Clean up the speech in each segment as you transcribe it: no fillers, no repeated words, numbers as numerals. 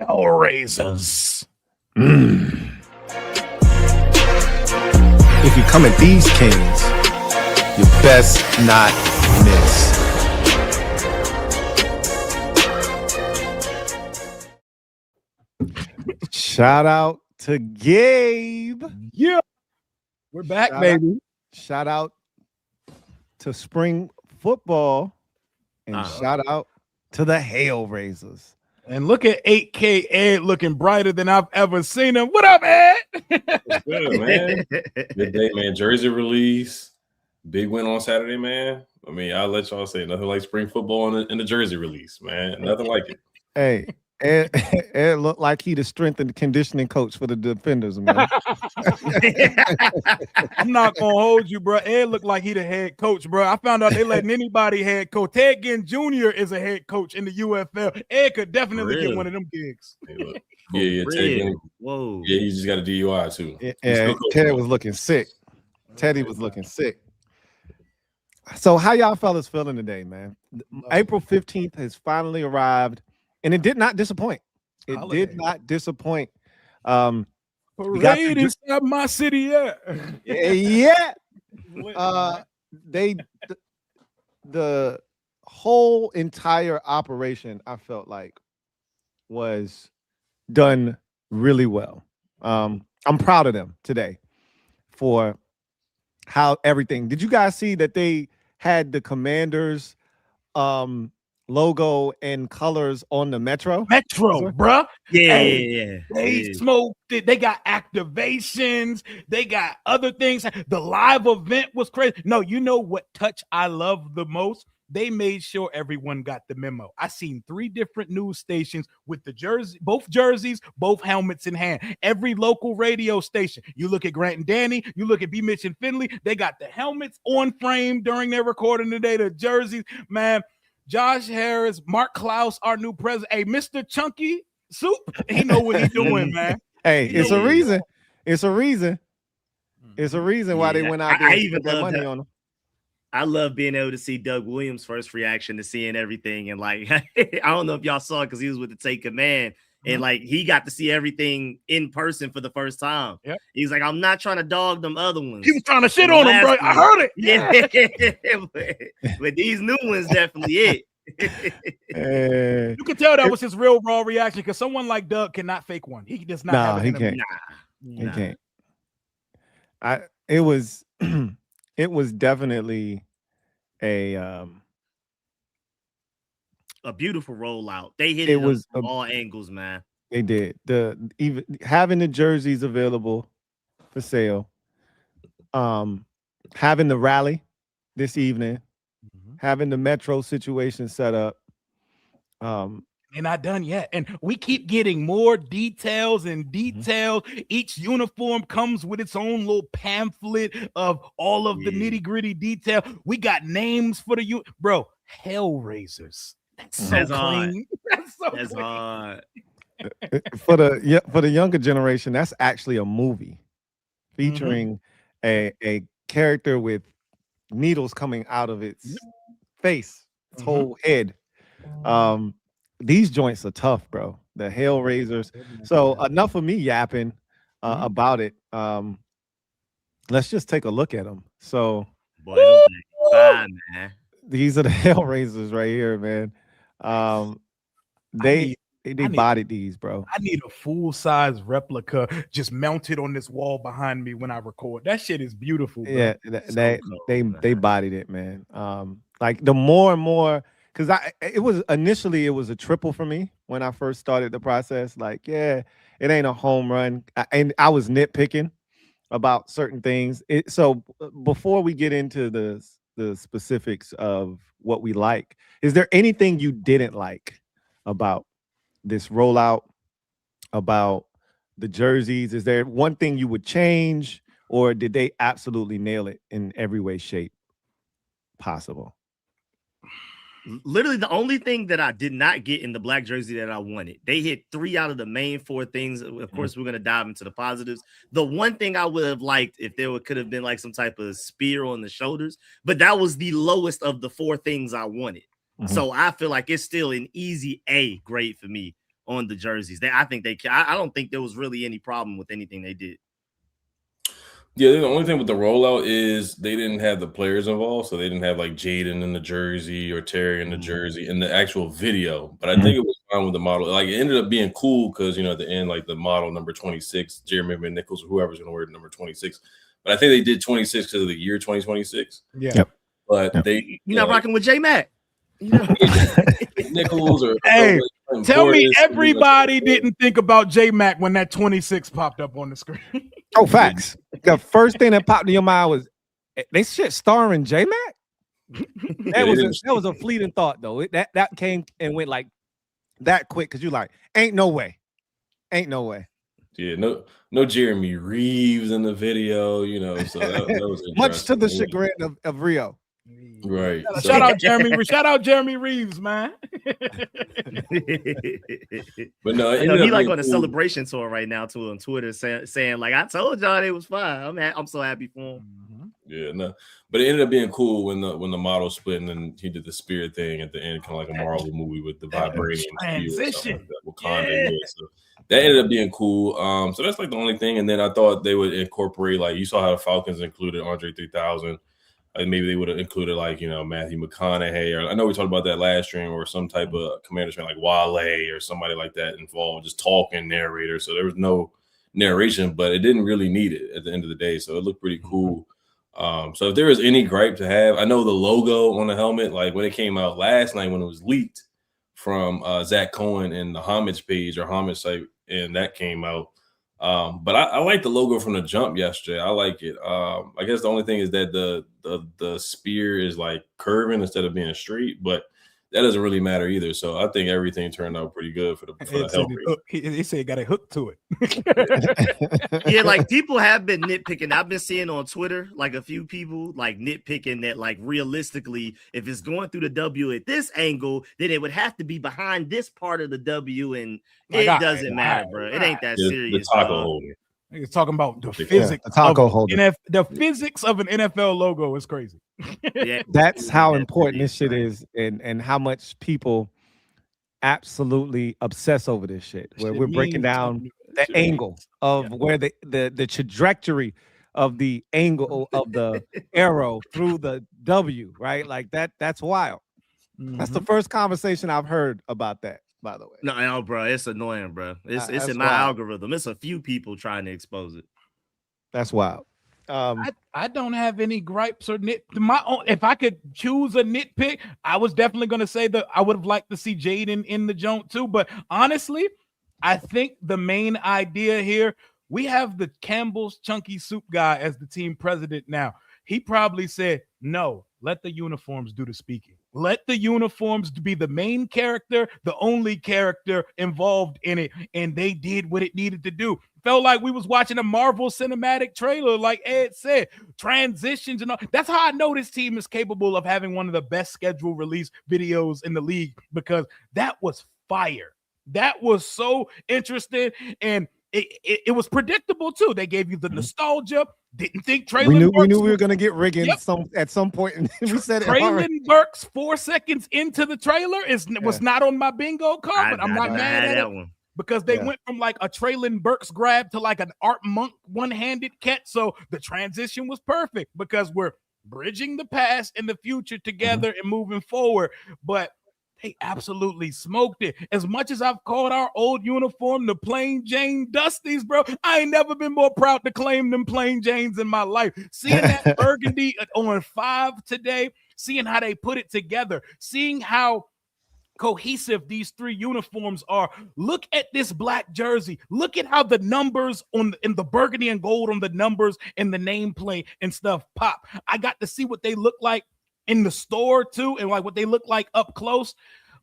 Hellraisers. If you come at these kings, you best not miss. Shout out to Gabe. Yeah. We're back, baby. Shout out to spring football. And shout out to the Hellraisers. And look at a.k.a. looking brighter than I've ever seen him. What up, Ed? What's good, man? Good day, man. Jersey release. Big win on Saturday, man. I mean, I'll let y'all say nothing like spring football in the jersey release, man. Nothing like it. Hey, Ed looked like he the strength and conditioning coach for the defenders, man. I'm not gonna hold you, bro. Ed looked like he the head coach, bro. I found out they letting anybody head coach. Ted Ginn Jr. is a head coach in the UFL. Ed could definitely get one of them gigs. Yeah, Ted. Whoa. Yeah, he just got a DUI too. Yeah, Ted was looking sick. Teddy was looking sick. So how y'all fellas feeling today, man? April 15th has finally arrived. And it did not disappoint. It did not disappoint. Parade inside my city, yeah. Yeah. The whole entire operation, I felt like, was done really well. I'm proud of them today for how everything. Did you guys see that they had the Commanders logo and colors on the Metro, bruh. Yeah. They smoked it. They got activations. They got other things. The live event was crazy. No, you know what touch I love the most? They made sure everyone got the memo. I seen 3 different news stations with the jersey, both jerseys, both helmets in hand. Every local radio station. You look at Grant and Danny, you look at B. Mitch and Finley, they got the helmets on frame during their recording today, the jerseys, man. Josh Harris, Mark Klaus, our new president. Hey, Mr. Chunky Soup, he know what he's doing, man. Hey, it's a reason. It's a reason. It's a reason why they went out there and spent that money on him. I love being able to see Doug Williams' first reaction to seeing everything. And like, I don't know if y'all saw it because he was with the Take Command. And like, he got to see everything in person for the first time. Yep. He's like, I'm not trying to dog them other ones. He was trying to shit on them, bro. I heard it. Yeah. but these new ones definitely it. You can tell that was his real raw reaction because someone like Doug cannot fake one. He does not have it. He can't. He can't. It was definitely a beautiful rollout. They hit it from all angles, man. They did. Even having the jerseys available for sale, having the rally this evening, having the Metro situation set up. They're not done yet. And we keep getting more details and details. Each uniform comes with its own little pamphlet of all of the nitty-gritty detail. We got names for the bro, Hellraisers. That's so clean. That's clean. Hard. For the younger generation, that's actually a movie featuring a character with needles coming out of its face, its whole head. These joints are tough, bro. The Hellraisers. So enough of me yapping about it. Let's just take a look at them. So man. These are the Hellraisers right here, man. They bodied these, bro. I need a full-size replica just mounted on this wall behind me when I record. That shit is beautiful, bro. Yeah, they bodied it, man. Like the more and more, because it was a triple for me when I first started the process. Like, yeah, it ain't a home run, and I was nitpicking about certain things. So before we get into the specifics of what we like, is there anything you didn't like about this rollout, about the jerseys? Is there one thing you would change, or did they absolutely nail it in every way, shape possible? Literally the only thing that I did not get in the black jersey that I wanted. They hit 3 out of the main 4 things. Of course, we're going to dive into the positives. The one thing I would have liked if there could have been like some type of spear on the shoulders, but that was the lowest of the 4 things I wanted. So I feel like it's still an easy A grade for me on the jerseys. I don't think there was really any problem with anything they did. Yeah, the only thing with the rollout is they didn't have the players involved, so they didn't have like Jaden in the jersey or Terry in the jersey in the actual video. But I think it was fine with the model. Like, it ended up being cool because, you know, at the end, like the model number 26, Jeremy McNichols or whoever's going to wear number 26. But I think they did 26 because of the year 2026. Yeah. Yep. But Yep. they You're not rocking with J Mac. Nichols or Hey, tell me Portis, everybody didn't think about J Mac when that 26 popped up on the screen. Oh, facts. The first thing that popped in your mind was they shit starring J Mac. That was a fleeting thought though. That came and went like that quick because you like, ain't no way. Yeah, no Jeremy Reeves in the video, you know. So that was Much to the chagrin of Rio. Right. Shout out Jeremy Reeves, man. But no, he like on a celebration tour right now too on Twitter saying like, I told y'all it was fine. I'm so happy for him. Yeah, no, but it ended up being cool when the model split and then he did the spirit thing at the end, kind of like a Marvel movie with the vibranium transition. Like Wakanda. Yeah. So that ended up being cool. So that's like the only thing. And then I thought they would incorporate, like, you saw how the Falcons included Andre 3000. Like maybe they would have included, like, you know, Matthew McConaughey, or I know we talked about that last stream, or some type of commander stream like Wale or somebody like that involved, just talking narrator. So there was no narration, but it didn't really need it at the end of the day. So it looked pretty cool. So if there was any gripe to have, I know the logo on the helmet, like when it came out last night, when it was leaked from Zach Cohen and the homage page or homage site, and that came out. But I like the logo from the jump yesterday. I like it. I guess the only thing is that the spear is like curving instead of being straight, but that doesn't really matter either. So I think everything turned out pretty good for the helmet. He said got a hook to it. Yeah, like people have been nitpicking. I've been seeing on Twitter like a few people like nitpicking that, like, realistically, if it's going through the W at this angle, then it would have to be behind this part of the W, and it doesn't matter, bro. It ain't that serious. The taco holder. He's talking about the physics. The taco holder. The physics of an NFL logo is crazy. Yeah, That's how important this shit is, and how much people absolutely obsess over this shit. Where we're breaking down the angle of where the trajectory of the angle of the arrow through the W, right? Like that's wild. That's the first conversation I've heard about that, by the way. No, bro, it's annoying, bro. It's in my algorithm. It's a few people trying to expose it. That's wild. I don't have any gripes or if I could choose a nitpick, I was definitely going to say that I would have liked to see Jaden in the joint too. But honestly, I think the main idea here, we have the Campbell's Chunky Soup guy as the team president now. He probably said, no, let the uniforms do the speaking. Let the uniforms be the main character, the only character involved in it. And they did what it needed to do. Felt like we was watching a Marvel cinematic trailer, like Ed said, transitions and all. That's how I know this team is capable of having one of the best scheduled release videos in the league, because that was fire. That was so interesting. And it was predictable too. They gave you the nostalgia. Didn't think Traylon we knew we were gonna get rigging at some point, and we said Traylon Burks 4 seconds into the trailer was not on my bingo card, but I'm not mad at that one, because they went from like a Traylon Burks grab to like an Art Monk one-handed catch. So the transition was perfect because we're bridging the past and the future together and moving forward. But they absolutely smoked it. As much as I've called our old uniform the Plain Jane Dusties, bro, I ain't never been more proud to claim them Plain Janes in my life. Seeing that burgundy on 5 today, seeing how they put it together, seeing how cohesive these 3 uniforms are. Look at this black jersey. Look at how the numbers in the burgundy and gold on the numbers and the nameplate and stuff pop. I got to see what they look like in the store too, and like what they look like up close.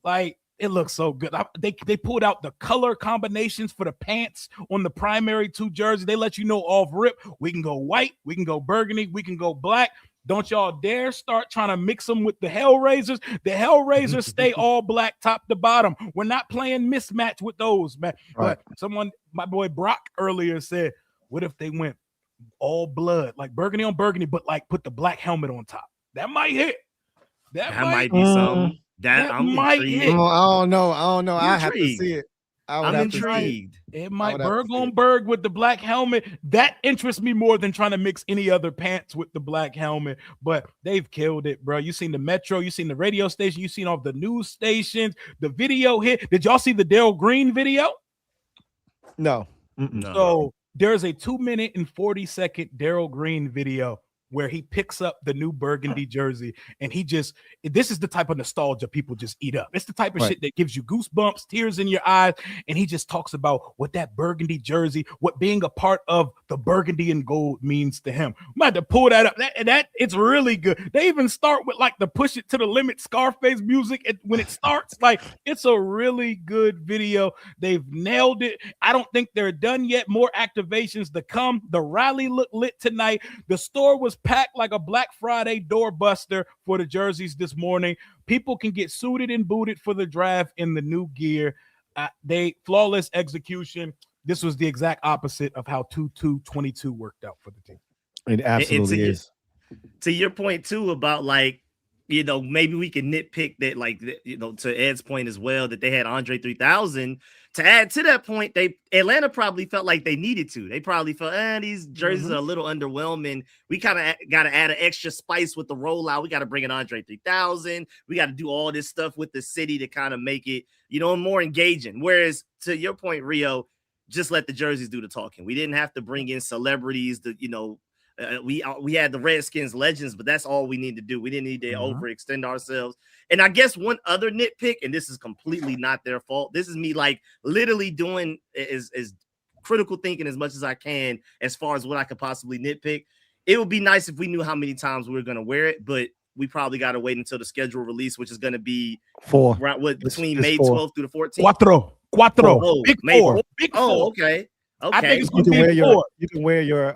Like, it looks so good. They pulled out the color combinations for the pants on the primary 2 jerseys. They let you know off rip, we can go white, we can go burgundy, we can go black. Don't y'all dare start trying to mix them with the Hellraisers. The Hellraisers stay all black top to bottom. We're not playing mismatch with those, man. Right. But my boy Brock earlier said, what if they went all blood, like burgundy on burgundy, but like put the black helmet on top? That might hit. That might be something. That might hit. I don't know. I have to see it. I'm intrigued. It might Berg on Berg with the black helmet. That interests me more than trying to mix any other pants with the black helmet. But they've killed it, bro. You seen the Metro, you seen the radio station, you seen all the news stations. The video hit. Did y'all see the Daryl Green video? No. No. So there's a 2-minute and 40-second Daryl Green video where he picks up the new burgundy jersey, and this is the type of nostalgia people just eat up. It's the type of shit that gives you goosebumps, tears in your eyes, and he just talks about what that burgundy jersey, what being a part of the burgundy and gold means to him. I'm about to pull that up. That it's really good. They even start with like the Push It to the Limit Scarface music when it starts. Like, it's a really good video. They've nailed it. I don't think they're done yet. More activations to come. The rally looked lit tonight. The store was packed like a Black Friday doorbuster for the jerseys this morning. People can get suited and booted for the draft in the new gear. They flawless execution. This was the exact opposite of how 2-2-22 worked out for the team. It absolutely is. To your point too about like, you know, maybe we can nitpick that, like, you know, to Ed's point as well, that they had Andre 3000. To add to that point, Atlanta probably felt like they needed to. They probably felt, these jerseys are a little underwhelming. We kind of got to add an extra spice with the rollout. We got to bring in Andre 3000. We got to do all this stuff with the city to kind of make it, you know, more engaging. Whereas to your point, Rio, just let the jerseys do the talking. We didn't have to bring in celebrities to, you know, we had the Redskins legends, but that's all we need to do. We didn't need to overextend ourselves. And I guess one other nitpick, and this is completely not their fault. This is me like literally doing is critical thinking as much as I can as far as what I could possibly nitpick. It would be nice if we knew how many times we were going to wear it, but we probably got to wait until the schedule release, which is going to be 4 between May 12th through the 14th. Cuatro. Oh, Big May 4. Big 4. Oh, okay. I think it's going to be 4. You can wear your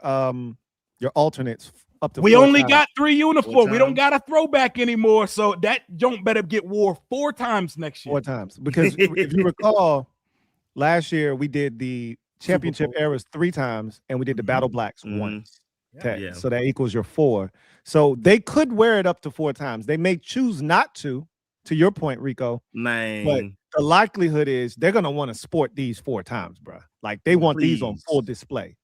alternates up to. We only got 3 uniforms. We don't got a throwback anymore, so that junk better get wore 4 times next year. 4 times, because if you recall, last year we did the championship eras 3 times, and we did the battle blacks once. Yeah. So that equals your 4. So they could wear it up to 4 times. They may choose not to your point, Rico. Man, but the likelihood is they're gonna want to sport these 4 times, bro. Like, they want these on full display.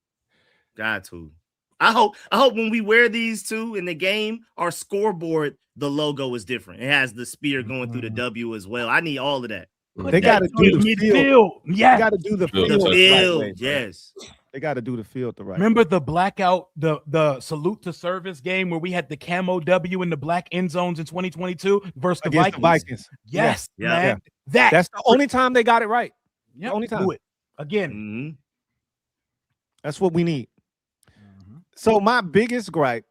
Got to. I hope when we wear these two in the game, our scoreboard, the logo is different. It has the spear going through the W as well. I need all of that. They got to do the field. Yeah, they got to do the field. Yes, they got to do the field the right. Remember the blackout, the salute to service game where we had the camo W in the black end zones in 2022 versus the Vikings? Yes, man. Yeah. That's the only time they got it right. Yeah, only time. Do it again. That's what we need. So my biggest gripe,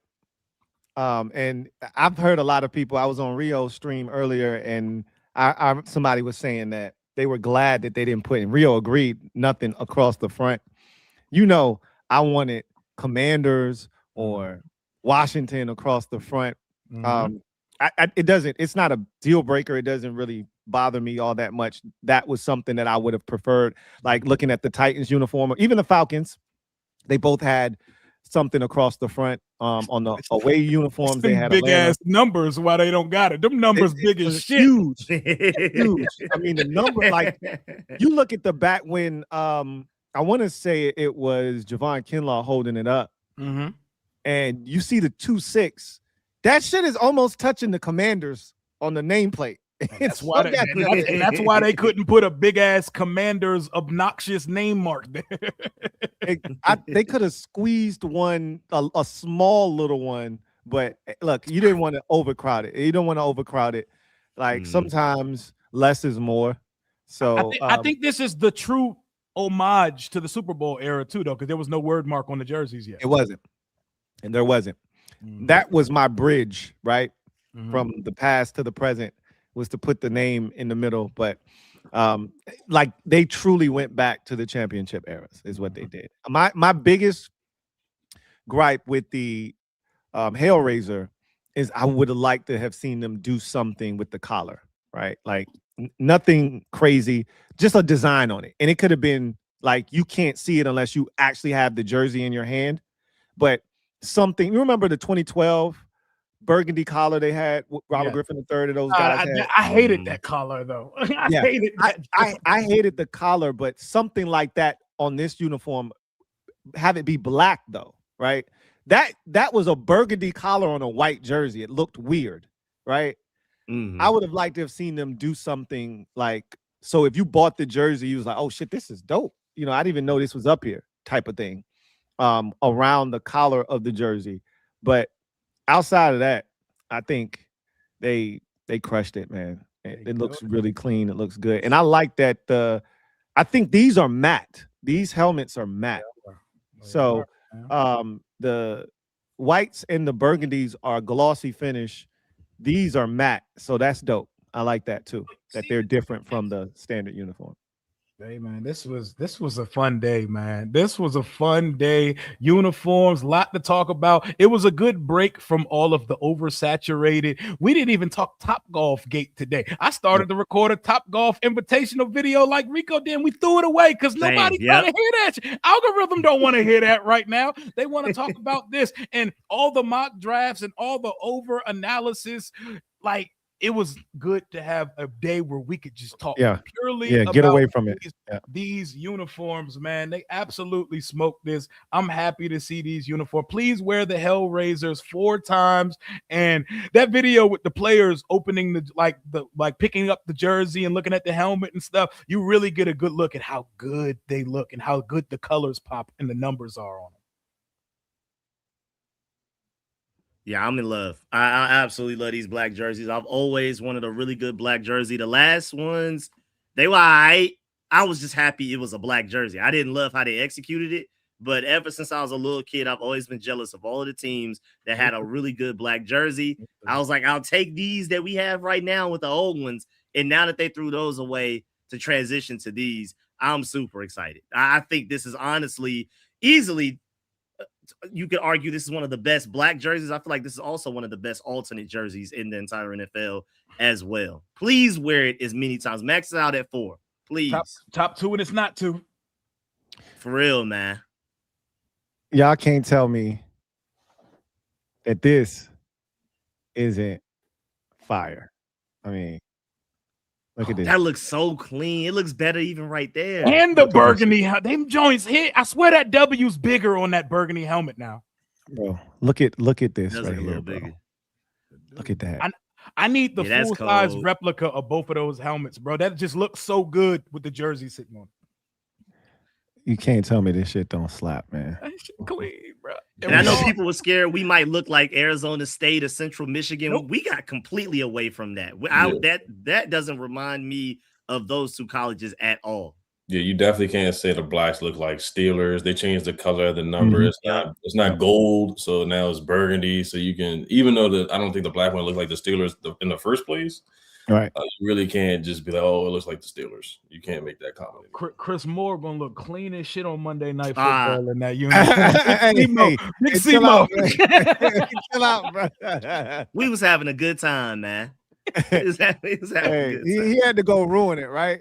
and I've heard a lot of people. I was on Rio's stream earlier, and somebody was saying that they were glad that they didn't put in. Rio agreed, nothing across the front. You know, I wanted Commanders or Washington across the front. It's not a deal breaker. It doesn't really bother me all that much. That was something that I would have preferred, like looking at the Titans uniform, or even the Falcons. They both had something across the front. On the away uniforms, they had big ass numbers. Why they don't got it? Them numbers big as shit. Huge. I mean, the number, like, you look at the back when I want to say it was Javon Kinlaw holding it up, and you see the 2-6. That shit is almost touching the Commanders on the nameplate. That's why that's why they couldn't put a big ass Commanders obnoxious name mark there. They could have squeezed one, a small little one, but look, you didn't want to overcrowd it. You don't want to overcrowd it. Like, sometimes less is more. So I think this is the true homage to the Super Bowl era too, though, because there was no word mark on the jerseys yet. It wasn't, and there wasn't. That was my bridge, right, from the past to the present, was to put the name in the middle. But like, they truly went back to the championship eras is what they did. My biggest gripe with the Hellraiser is I would have liked to have seen them do something with the collar, right? Like, nothing crazy, just a design on it. And it could have been like, you can't see it unless you actually have the jersey in your hand, but something. You remember the 2012 burgundy collar they had. Robert Griffin III and those guys had. I hated that collar though. I hated that. I hated the collar, but something like that on this uniform, have it be black though, right? That was a burgundy collar on a white jersey. It looked weird, right? I would have liked to have seen them do something like, so if you bought the jersey, you was like, oh shit, this is dope. You know, I didn't even know this was up here, type of thing, around the collar of the jersey. But outside of that, I think they crushed it, man. It looks really clean. It looks good. And I like that I think these are matte. These helmets are matte. So the whites and the burgundies are glossy finish. These are matte. So that's dope. I like that too, that they're different from the standard uniform. Hey man, this was a fun day, man. This was a fun day. Uniforms, lot to talk about. It was a good break from all of the oversaturated. We didn't even talk Topgolf gate today. I started to record a Topgolf invitational video like Rico did. We threw it away because nobody trying to hear that. Algorithm don't want to hear that right now. They want to talk about this and all the mock drafts and all the over analysis. Like, it was good to have a day where we could just talk purely about get away from these uniforms, man. They absolutely smoked this. I'm happy to see these uniforms. Please wear the Hellraisers 4 times. And that video with the players opening the picking up the jersey and looking at the helmet and stuff, you really get a good look at how good they look and how good the colors pop and the numbers are on them. Yeah, I'm in love. I absolutely love these black jerseys. I've always wanted a really good black jersey. The last ones, they were all right. I was just happy it was a black jersey. I didn't love how they executed it, but ever since I was a little kid, I've always been jealous of all of the teams that had a really good black jersey. I was like, I'll take these that we have right now with the old ones, and now that they threw those away to transition to these, I'm super excited. I think this is honestly easily, you could argue this is one of the best black jerseys. I feel like this is also one of the best alternate jerseys in the entire NFL as well. Please wear it as many times. Max it out at 4. Please. Top 2 and it's not 2. For real, man. Y'all can't tell me that this isn't fire. I mean, look at this. That looks so clean. It looks better even right there. And the burgundy, them joints hit. I swear that W's bigger on that burgundy helmet now. Bro, look at this right a here, little bro. bigger. Look at that. I need the full-size replica of both of those helmets, bro. That just looks so good with the jersey sitting on. You can't tell me this shit don't slap, man. That shit clean, bro. And I know people were scared we might look like Arizona State or Central Michigan. Nope. We got completely away from that. That doesn't remind me of those 2 colleges at all. Yeah, you definitely can't say the blacks look like Steelers. They changed the color of the number. It's not gold, so now it's burgundy. So you can, even though I don't think the black one looked like the Steelers in the first place. Right. You really can't just be like, oh, it looks like the Steelers. You can't make that comment. Chris Moore gonna look clean as shit on Monday Night Football in that uniform. Big Simo. Chill out, bro. We was having a good time, man. He had to go ruin it, right?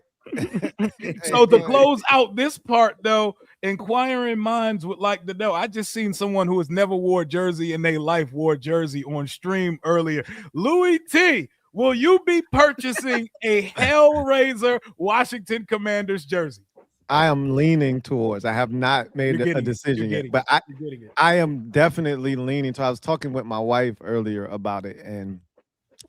So to close out this part, though, inquiring minds would like to know. I just seen someone who has never wore a jersey in their life wore a jersey on stream earlier. Louie Tee, will you be purchasing a Hellraiser Washington Commanders jersey? I am leaning towards. I have not made a decision yet, but I am definitely leaning to. I was talking with my wife earlier about it, and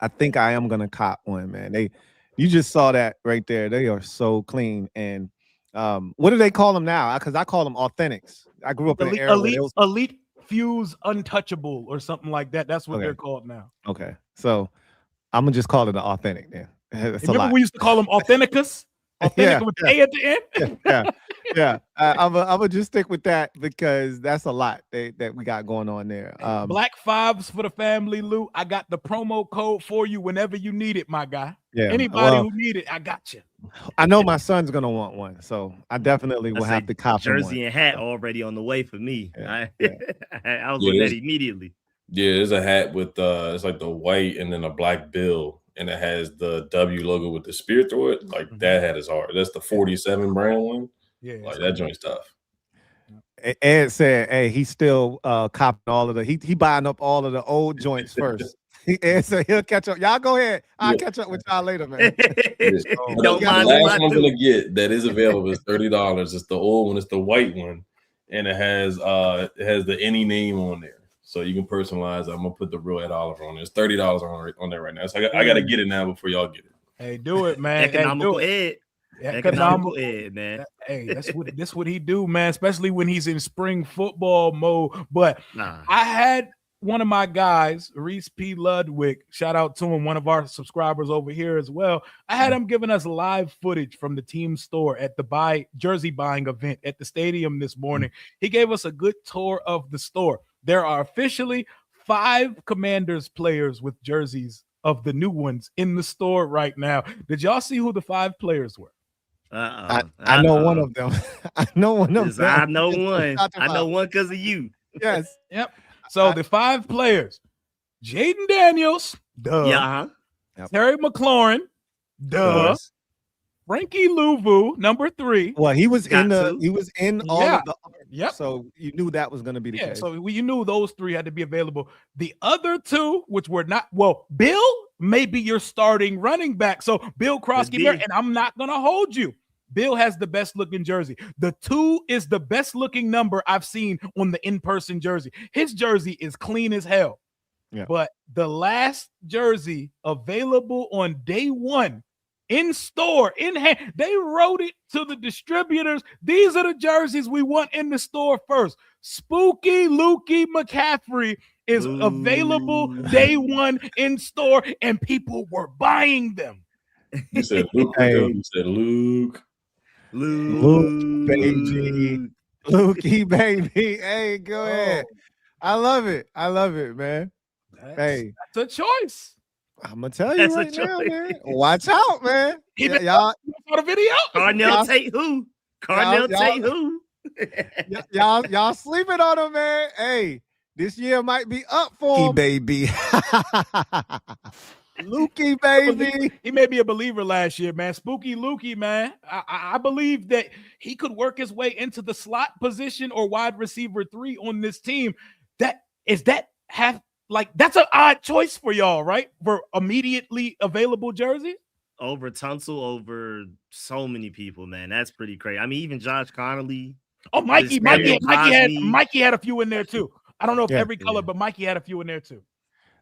I think I am gonna cop one, man. You just saw that right there. They are so clean. And what do they call them now? Because I call them authentics. I grew up in an era Elite Fuse Untouchable or something like that. That's what they're called now. Okay. So I'm gonna just call it an authentic then. Remember we used to call them Authenticus? Authentic with A at the end? Yeah. I'm gonna just stick with that because that's a lot that we got going on there. Black 5s for the family, Lou. I got the promo code for you whenever you need it, my guy. Yeah. Anybody who need it, I got you. I know my son's gonna want one, so I definitely will have to cop jersey one. And hat already on the way for me. I was looking at it immediately. Yeah, there's a hat with it's like the white and then a black bill, and it has the W logo with the spear through it. Like that hat is hard. That's the 47 brand one. Yeah, like that joint's tough. Ed said, "Hey, he's still copping all of the he buying up all of the old joints first." So he'll catch up. Y'all go ahead. I'll catch up with y'all later, man. Don't The mind last if one I I'm do. gonna get that is available is $30. It's the old one. It's the white one, and it has the any name on there, so you can personalize. I'm gonna put the real Ed Oliver on there. It's $30 on there right now. So I got to get it now before y'all get it. Hey, do it, man. Economical Ed. Economical Ed, man. Hey, that's what he do, man. Especially when he's in spring football mode. But I had one of my guys, Reese P. Ludwig, shout out to him, one of our subscribers over here as well. I had him giving us live footage from the team store at the jersey buying event at the stadium this morning. He gave us a good tour of the store. There are officially 5 Commanders players with jerseys of the new ones in the store right now. Did y'all see who the 5 players were? I know one of them. I know one of them. I know one. I know one because of you. Yes. Yep. So the 5 players: Jaden Daniels, duh. Yeah. Terry McLaurin, duh. Frankie Louvu, number 3. Well, he was in all of the. Yep. So you knew that was going to be the case. So you knew those 3 had to be available. The other 2, which were not, Bill may be your starting running back. So Bill Krosky, and I'm not going to hold you. Bill has the best looking jersey. The 2 is the best looking number I've seen on the in-person jersey. His jersey is clean as hell. Yeah. But the last jersey available on day 1 in store, in hand, they wrote it to the distributors. These are the jerseys we want in the store first. Spooky Lukey McCaffrey is available day 1 in store, and people were buying them. You said Luke. You said Luke. Luke, baby. Lukey, baby. Hey, go ahead. I love it. I love it, man. That's a choice. I'm gonna tell you right now, man. Watch out, man. Y'all for the video. Carnell Tate who? Carnell Tate who? Y'all sleeping on him, man. Hey, this year might be up for him, baby. Lukey, baby. He may be a believer last year, man. Spooky Lukey, man. I believe that he could work his way into the slot position or wide receiver 3 on this team. That's an odd choice for y'all, right? For immediately available jerseys? Over Tunsil, over so many people, man. That's pretty crazy. I mean, even Josh Connolly. Oh, Mikey had a few in there too. I don't know if every color, but Mikey had a few in there too.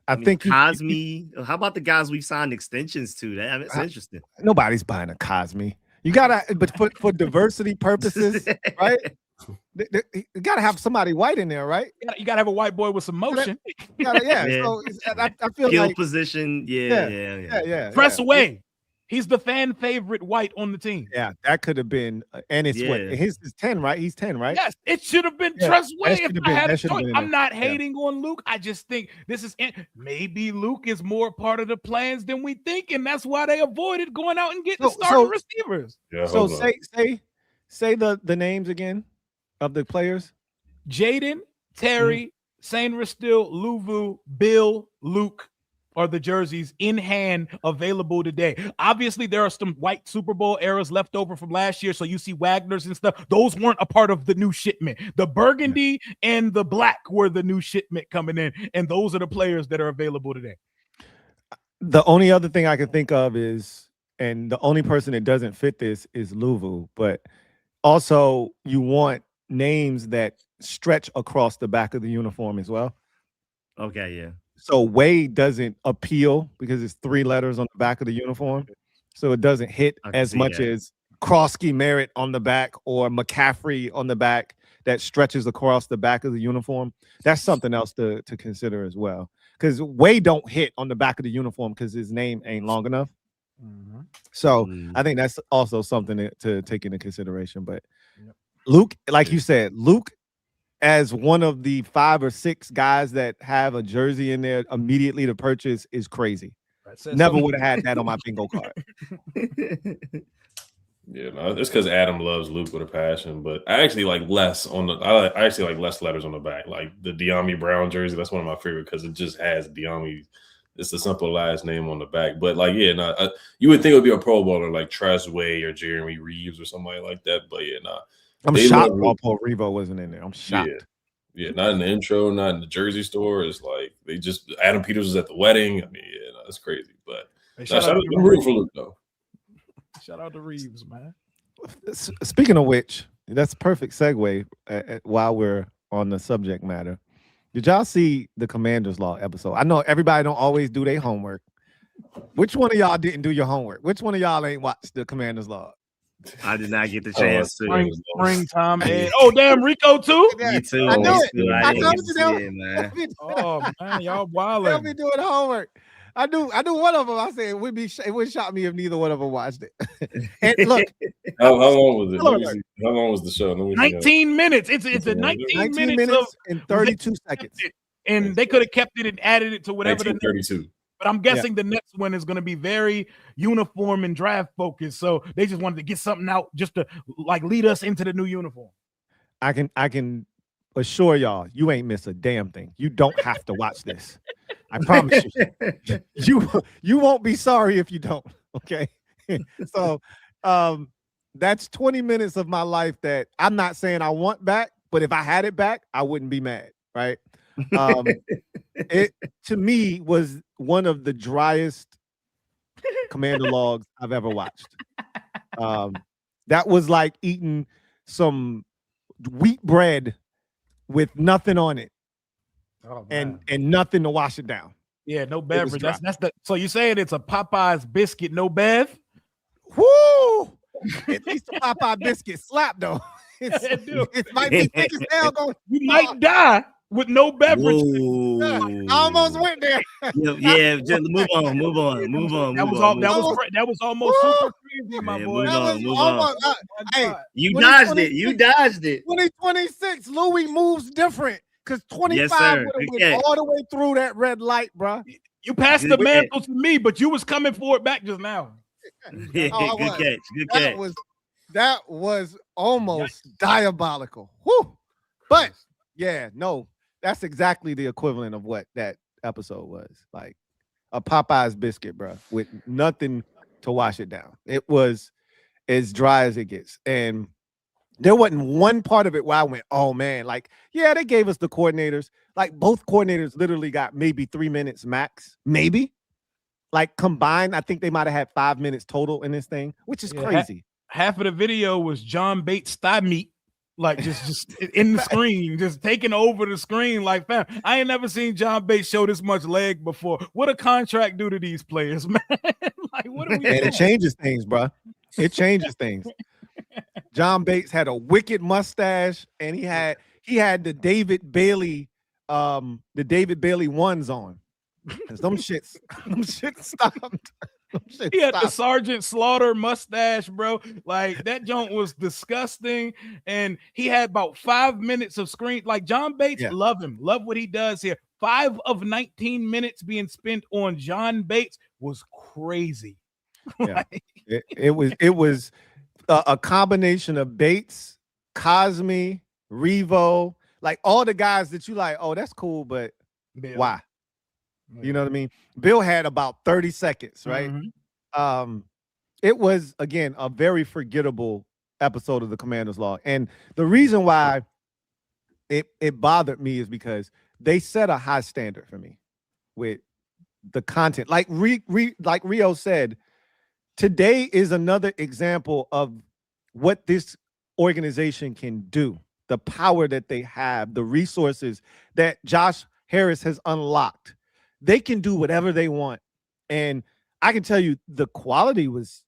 I think Cosme. How about the guys we've signed extensions to? That's interesting. Nobody's buying a Cosme. You gotta, but for diversity purposes, right? You gotta have somebody white in there, right? You gotta have a white boy with some motion. So I feel Field like position. Yeah. Press away. He's the fan favorite white on the team. Yeah, that could have been, and it's what his is 10, right? He's 10, right? Yes, it should have been Tress Way if I had a choice. I'm not hating on Luke. I just think this is maybe Luke is more part of the plans than we think, and that's why they avoided going out and getting starting receivers. Yeah, so say the names again of the players. Jaden, Terry, Saint Restil, Louvu, Bill, Luke are the jerseys in hand available today. Obviously, there are some white Super Bowl eras left over from last year, so you see Wagner's and stuff. Those weren't a part of the new shipment. The burgundy and the black were the new shipment coming in, and those are the players that are available today. The only other thing I can think of is, and the only person that doesn't fit this is Louvu, but also you want names that stretch across the back of the uniform as well. Okay, yeah. So Wade doesn't appeal because it's 3 letters on the back of the uniform. So it doesn't hit as much as Krosky Merritt on the back or McCaffrey on the back that stretches across the back of the uniform. That's something else to consider as well. Because Wade don't hit on the back of the uniform because his name ain't long enough. So I think that's also something to take into consideration. But Luke, like you said, Luke, as one of the 5 or 6 guys that have a jersey in there immediately to purchase is crazy. Never would have had that on my bingo card. Yeah, no, it's because Adam loves Luke with a passion, but I actually like less on the. I actually like less letters on the back, like the De'Ami Brown jersey. That's one of my favorite because it just has De'Ami. It's a simple last name on the back, but like, you would think it would be a Pro Bowler like Tress Way or Jeremy Reeves or somebody like that, but I'm shocked Paul Revo wasn't in there. I'm shocked. Yeah, not in the intro, not in the jersey store. It's like they just Adam Peters was at the wedding. I mean, yeah, no, that's crazy. But Hey, shout out to Reeves for Luke though. Shout out to Reeves, man. Speaking of which, that's a perfect segue while we're on the subject matter. Did y'all see the Commander's Law episode? I know everybody don't always do their homework. Which one of y'all didn't do your homework? Which one of y'all ain't watched the Commander's Law? I did not get the chance to. Springtime. Oh, damn, Rico too? Me too. I know it. I know you man. Oh man, y'all They'll wildin'. be doing homework. I do one of them. I said it would shock me if neither one of them watched it. And look, how long was it? Let me see. How long was the show? 19 minutes. It's a 19 minutes and 32 seconds. And they could have kept it and added it to whatever. 32. But I'm guessing the next one is going to be very uniform and draft focused. So they just wanted to get something out just to like lead us into the new uniform. I can assure y'all, you ain't miss a damn thing. You don't have to watch this. I promise you. You won't be sorry if you don't. Okay. So that's 20 minutes of my life that I'm not saying I want back, but if I had it back, I wouldn't be mad. Right. It to me was one of the driest Commander logs I've ever watched. That was like eating some wheat bread with nothing on it. Oh, and nothing to wash it down. Yeah, no beverage. That's the so you saying it's a Popeye's biscuit, no bev? Woo! At least the Popeye biscuit slap though. It might be thick as hell. You might die with no beverage. I almost went there. Yeah, just move on. That was almost super crazy, my boy. Move on. Hey, you dodged it. 2026, Louie moves different. Because 25 would have went all the way through that red light, bro. You passed the mantle to me, but you was coming for it back just now. Yeah, good catch. That was almost diabolical. Whew. But yeah, no, that's exactly the equivalent of what that episode was. Like a Popeye's biscuit, bro, with nothing to wash it down. It was as dry as it gets. And there wasn't one part of it where I went, oh man, like, yeah, they gave us the coordinators. Like both coordinators literally got maybe 3 minutes max, maybe. Like combined, I think they might have had 5 minutes total in this thing, which is crazy. Half of the video was John Bates thigh meat, like just in the screen, just taking over the screen. Like, fam, I ain't never seen John Bates show this much leg before. What a contract do to these players, man? Like, what are we doing? It changes things, bro. It changes things. John Bates had a wicked mustache, and he had the David Bailey ones on. Them shits stopped. He had the Sergeant Slaughter mustache, bro. Like that joint was disgusting. And he had about 5 minutes of screen. Like John Bates, love him. Love what he does here. 5 of 19 minutes being spent on John Bates was crazy. Yeah. It was a combination of Bates, Cosme, Revo, like all the guys that you like, oh, that's cool, but why? You know what I mean? Bill had about 30 seconds, right? Mm-hmm. It was, again, a very forgettable episode of the Commander's Law. And the reason why it bothered me is because they set a high standard for me with the content. Like like Rio said, today is another example of what this organization can do, the power that they have, the resources that Josh Harris has unlocked. They can do whatever they want. And I can tell you the quality was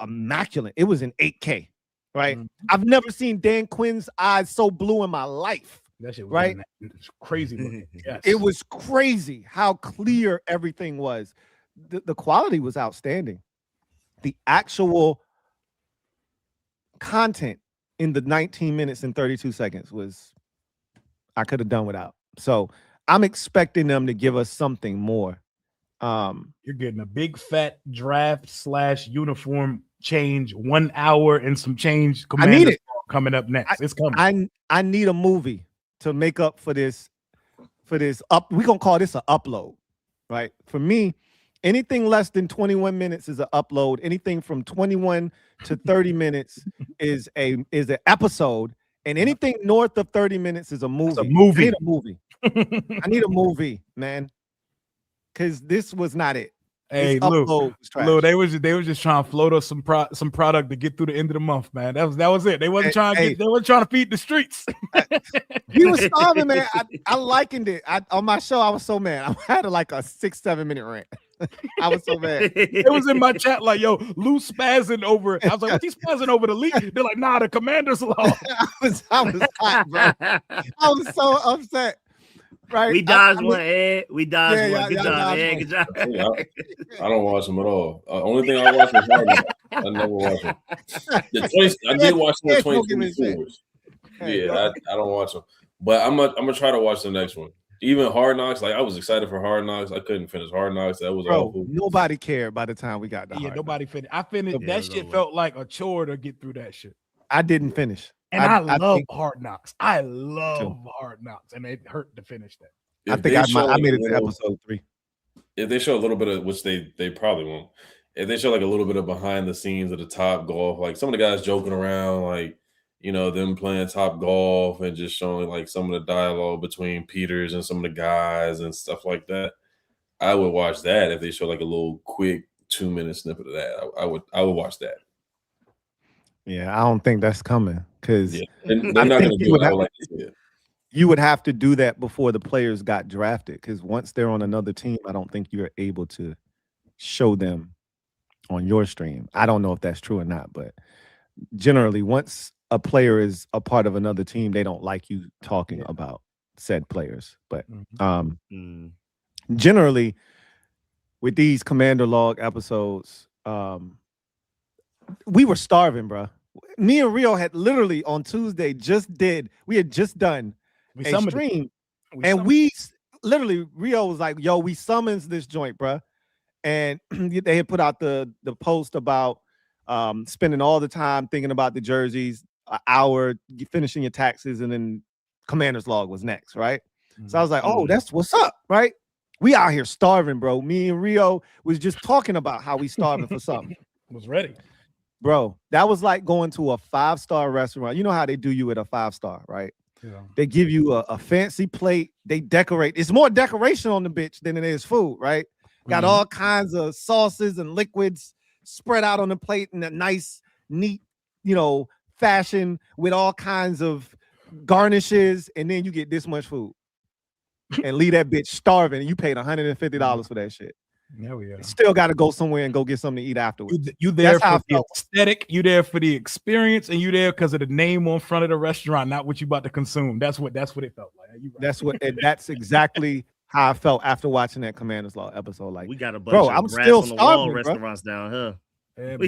immaculate. It was in 8K, right? Mm-hmm. I've never seen Dan Quinn's eyes so blue in my life. That shit was right? Crazy looking. Yes. It was crazy how clear everything was. The quality was outstanding. The actual content in the 19 minutes and 32 seconds was, I could have done without. So I'm expecting them to give us something more. You're getting a big fat draft / uniform change, 1 hour and some change. I need it coming up next. It's coming. I need a movie to make up for this. We're gonna call this an upload, right? For me, anything less than 21 minutes is an upload. Anything from 21 to 30 minutes is an episode. And anything north of 30 minutes is a movie. It's a movie. I need a movie. I need a movie, man. Because this was not it. Hey, Lou, they was just trying to float us some product to get through the end of the month, man. That was it. They wasn't trying to feed the streets. We were starving, man. I likened it. On my show, I was so mad. I had like a 6-7 minute rant. I was so mad. It was in my chat like, yo, Lou spazzing over it. I was like, what's he spazzing over the league? They're like, nah, the commander's law. I was hot, bro. I was so upset. Right. We dodged one, Ed. We dodged one. Good job, Ed. Good job. I don't watch them at all. Only thing I watch is Hard Knocks. I never watch them. I did watch the 2024s. Yeah, I don't watch them. But I'm gonna try to watch the next one. Even Hard Knocks, like I was excited for Hard Knocks. I couldn't finish Hard Knocks. That was awful. Nobody cared by the time we got to Hard nobody finished. I finished. That shit felt like a chore to get through that shit. I didn't finish. And I love Hard Knocks. I love Hard Knocks, and it hurt to finish that. I think I made it to episode 3. If they show a little bit of, which they probably won't, if they show like a little bit of behind the scenes of the Topgolf, like some of the guys joking around, like, you know, them playing Topgolf and just showing like some of the dialogue between Peters and some of the guys and stuff like that, I would watch that. If they show like a little quick 2-minute snippet of that, I would watch that. Yeah, I don't think that's coming because they're not going to do it. You would have to do that before the players got drafted because once they're on another team, I don't think you're able to show them on your stream. I don't know if that's true or not, but generally, once a player is a part of another team, they don't like you talking about said players. But generally, with these Commander Log episodes, we were starving, bro. Me and Rio had literally on Tuesday we had just done a stream, and we literally, Rio was like, yo, we summons this joint, bro. And they had put out the post about spending all the time thinking about the jerseys, an hour finishing your taxes, and then Commander's Log was next, right? So I was like, oh, that's what's up, right? We out here starving, bro. Me and Rio was just talking about how we starving for something. Was ready. Bro, that was like going to a 5-star restaurant. You know how they do you at a 5-star, right? Yeah. They give you a fancy plate. They decorate. It's more decoration on the bitch than it is food, right? Got all kinds of sauces and liquids spread out on the plate in a nice, neat, fashion with all kinds of garnishes. And then you get this much food and leave that bitch starving. And you paid $150 for that shit. Yeah, we are. Still got to go somewhere and go get something to eat afterwards. You there for the aesthetic, you there for the experience, and you there because of the name on front of the restaurant, not what you about to consume. That's what it felt like. Right. That's exactly how I felt after watching that Commander's Law episode. Like, we got a bunch of still starving restaurants down here. Yeah, bro,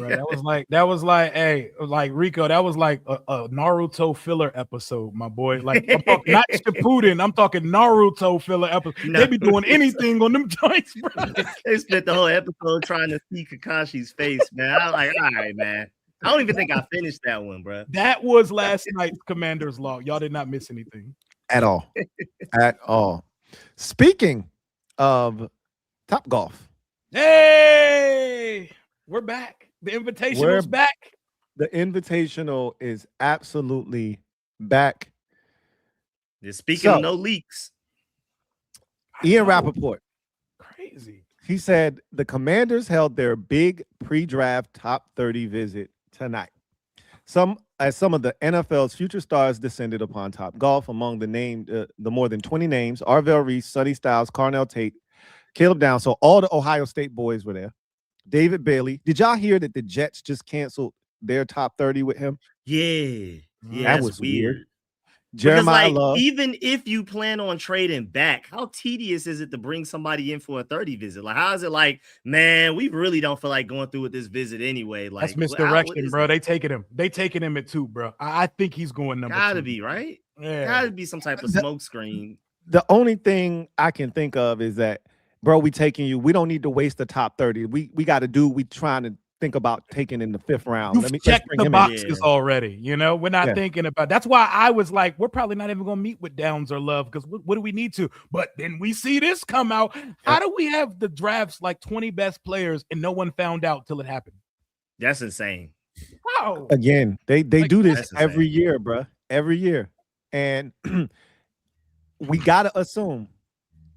that was like, hey, like Rico, that was like a Naruto filler episode, my boy. Like, I'm talking, not Shippuden, I'm talking Naruto filler episode. No. They be doing anything on them joints, bro. They spent the whole episode trying to see Kakashi's face, man. I was like, all right, man. I don't even think I finished that one, bro. That was last night's Commander's Log. Y'all did not miss anything at all. At all. Speaking of Topgolf, hey. We're back. The Invitational's back. The Invitational is absolutely back. Speaking of no leaks. Ian Rappaport. Crazy. He said the Commanders held their big pre-draft top 30 visit tonight. Some of the NFL's future stars descended upon Topgolf. Among the more than 20 names, Arvell Reese, Sonny Styles, Carnell Tate, Caleb Downs. So all the Ohio State boys were there. David Bailey. Did y'all hear that the Jets just canceled their top 30 with him? Yeah, that was weird. Jeremiah Love. Even if you plan on trading back, how tedious is it to bring somebody in for a 30 visit? Like, how is it like, man, we really don't feel like going through with this visit anyway? Like, that's misdirection, bro. They taking him at 2, bro. I think he's going number 2. Gotta be, right? Yeah. Gotta be some type of smoke screen. The only thing I can think of is that, bro, we taking you. We don't need to waste the top 30. We got to do. We trying to think about taking in the 5th round. You've checked the boxes already. We're not thinking about. That's why I was like, we're probably not even gonna meet with Downs or Love because what do we need to? But then we see this come out. How do we have the drafts like 20 best players and no one found out till it happened? That's insane. Wow. Again, they do this every year, bro. every year. And we got to assume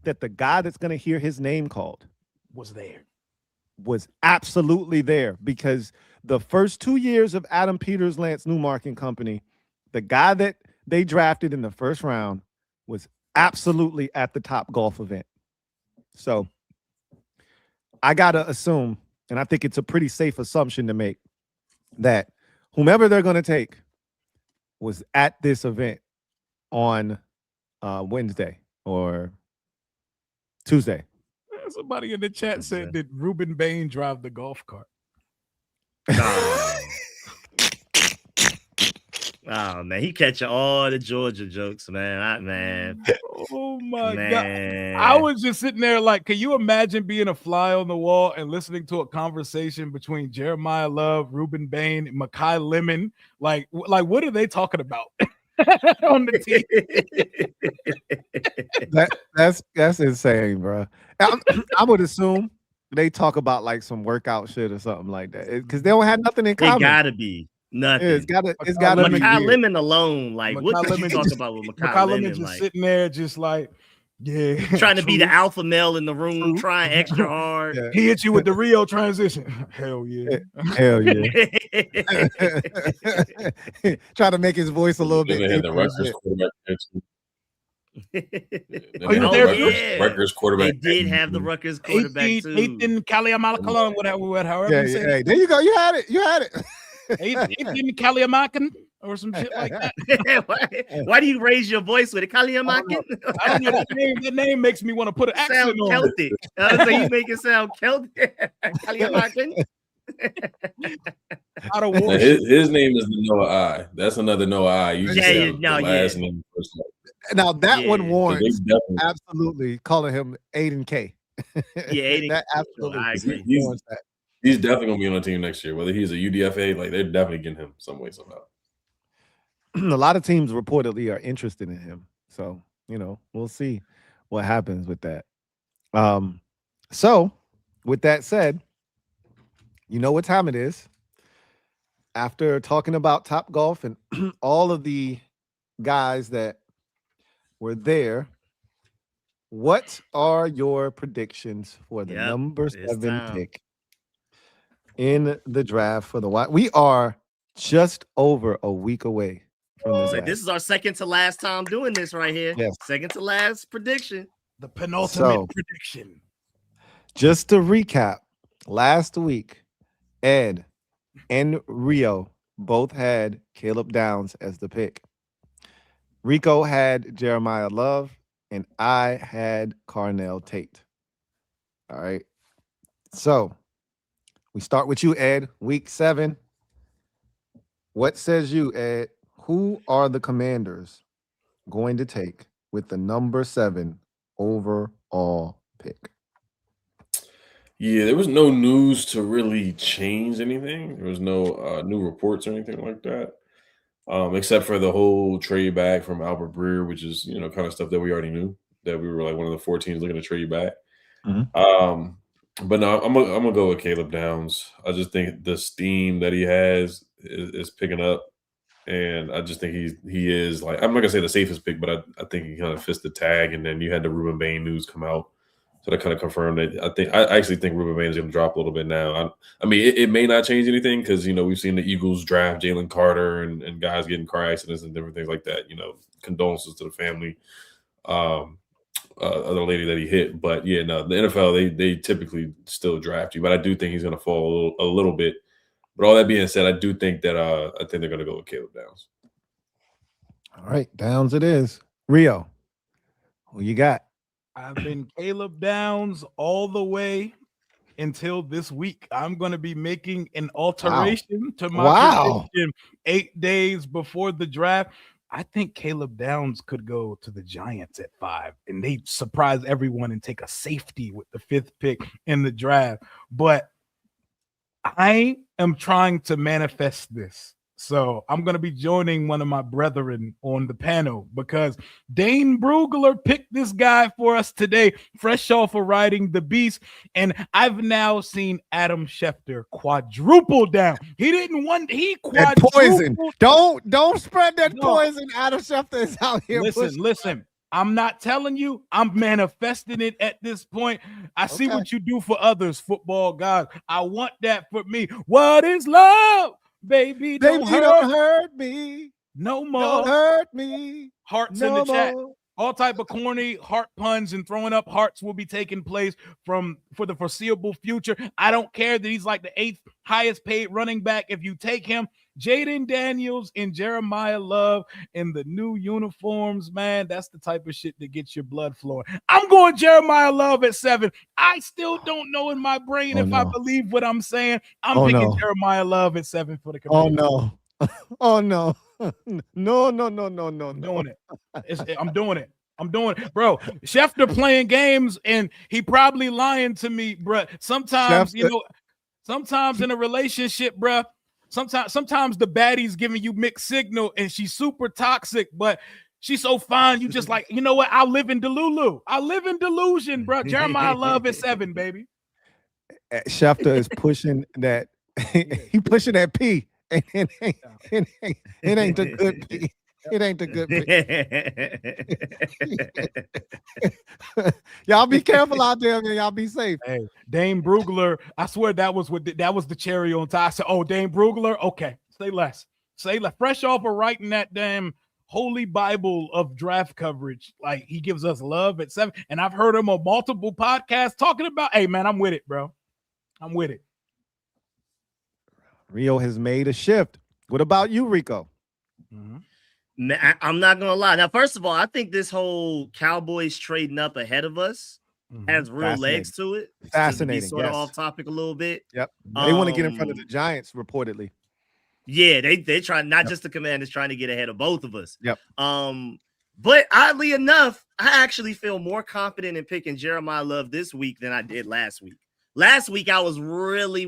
that the guy that's going to hear his name called Was there. was absolutely there, because the first 2 years of Adam Peters, Lance Newmark and company, the guy that they drafted in the first round was absolutely at the Topgolf event. So I got to assume, and I think it's a pretty safe assumption to make, that whomever they're going to take was at this event on Wednesday or Tuesday. Somebody in the chat said, did Ruben Bain drive the golf cart? Oh man, he catching all the Georgia jokes, man. Oh my God. I was just sitting there like, can you imagine being a fly on the wall and listening to a conversation between Jeremiah Love, Ruben Bain, and Makai Lemon? Like what are they talking about on the team? That's insane, bro. I would assume they talk about like some workout shit or something like that, because they don't have nothing in common. It gotta be nothing. Yeah, it's gotta be Makai Lemon alone. Like, Makai what could you talk about with Makai Lemon? Just like, sitting there, just like, yeah, trying to be the alpha male in the room, trying extra hard. Yeah. He hit you with the Rio transition. Hell yeah. Hell yeah. Trying to make his voice a little bit. They had the Rutgers quarterback. Rutgers quarterback. They did have the Rutgers quarterback too. Ethan Kaliamalakalon, whatever. Yeah. There you go. You had it. Ethan Kaliamakan or some shit like that. Why do you raise your voice with it? Kaliamakan? I don't know. That name makes me want to put an accent on Celtic. So you make it sound Celtic. Kaliamakan. His name is Noah I. That's another Noah I. You last name first name. Now that one warrants absolutely calling him Aiden K. Aiden. That absolutely. I agree. He's definitely gonna be on the team next year. Whether he's a UDFA, like they're definitely getting him some way somehow. A lot of teams reportedly are interested in him, so we'll see what happens with that. So with that said, you know what time it is. After talking about Topgolf and all of the guys that were there, what are your predictions for the number 7 pick in the draft for the Wild? We are just over a week away from the draft. This is our second to last time doing this right here. Yes. Second to last prediction. The penultimate prediction. Just to recap, last week, Ed and Rio both had Caleb Downs as the pick. Rico had Jeremiah Love, and I had Carnell Tate. All right. So we start with you, Ed. Week 7. What says you, Ed? Who are the Commanders going to take with the number 7 overall pick? Yeah, there was no news to really change anything. There was no new reports or anything like that, except for the whole trade back from Albert Breer, which is kind of stuff that we already knew, that we were like one of the 4 teams looking to trade back. Mm-hmm. But no, I'm gonna go with Caleb Downs. I just think the steam that he has is picking up, and I just think he is like, I'm not gonna say the safest pick, but I think he kind of fits the tag. And then you had the Ruben Bain news come out. So that kind of confirmed it. I actually think Ruben Bain is going to drop a little bit now. I mean, it may not change anything because we've seen the Eagles draft Jalen Carter and guys getting car accidents and different things like that. Condolences to the family of the lady that he hit. But yeah, no, the NFL they typically still draft you, but I do think he's going to fall a little bit. But all that being said, I do think that I think they're going to go with Caleb Downs. All right, Downs it is. Rio, who you got? I've been Caleb Downs all the way until this week. I'm going to be making an alteration to my prediction 8 days before the draft. I think Caleb Downs could go to the Giants at 5, and they surprise everyone and take a safety with the 5th pick in the draft. But I am trying to manifest this. So I'm going to be joining one of my brethren on the panel because Dane Brugler picked this guy for us today, fresh off of riding the beast. And I've now seen Adam Schefter quadruple down. He didn't want, he That quadrupled. poison. Don't spread that poison. Adam Schefter is out here. Listen. I'm not telling you. I'm manifesting it at this point. I see what you do for others, football guys. I want that for me. What is love? Baby, don't hurt me. No more. Don't hurt me. Hearts in the chat. All type of corny heart puns and throwing up hearts will be taking place for the foreseeable future. I don't care that he's like the 8th highest paid running back. If you take him, Jaden Daniels and Jeremiah Love in the new uniforms, man, that's the type of shit that gets your blood flowing. I'm going Jeremiah Love at 7. I still don't know in my brain I believe what I'm saying. I'm picking Jeremiah Love at 7 for the committee. Oh no. No. I'm doing it. Bro. Schefter playing games and he probably lying to me, bro. Sometimes, sometimes in a relationship, bro, sometimes the baddie's giving you mixed signal and she's super toxic, but she's so fine. You just like, you know what? I'll live in Delulu. I live in delusion, bro. Jeremiah Love at 7, baby. Schefter is pushing that. He pushing that P. It ain't the good P. It ain't the good P. Y'all be careful out there, man. Y'all be safe. Hey, Dane Brugler, I swear that was the cherry on top. I said, oh, Dane Brugler, okay, say less. Fresh off of writing that damn holy Bible of draft coverage. Like, he gives us love at 7. And I've heard him on multiple podcasts talking about, hey, man, I'm with it, bro. I'm with it. Rio has made a shift. What about you, Rico? I'm not gonna lie. Now, first of all, I think this whole Cowboys trading up ahead of us has real legs to it. Fascinating. To be sort of off topic a little bit. Yep. They want to get in front of the Giants, reportedly. Yeah, they try not just the Commanders trying to get ahead of both of us. Yep. But oddly enough, I actually feel more confident in picking Jeremiah Love this week than I did last week. Last week, I was really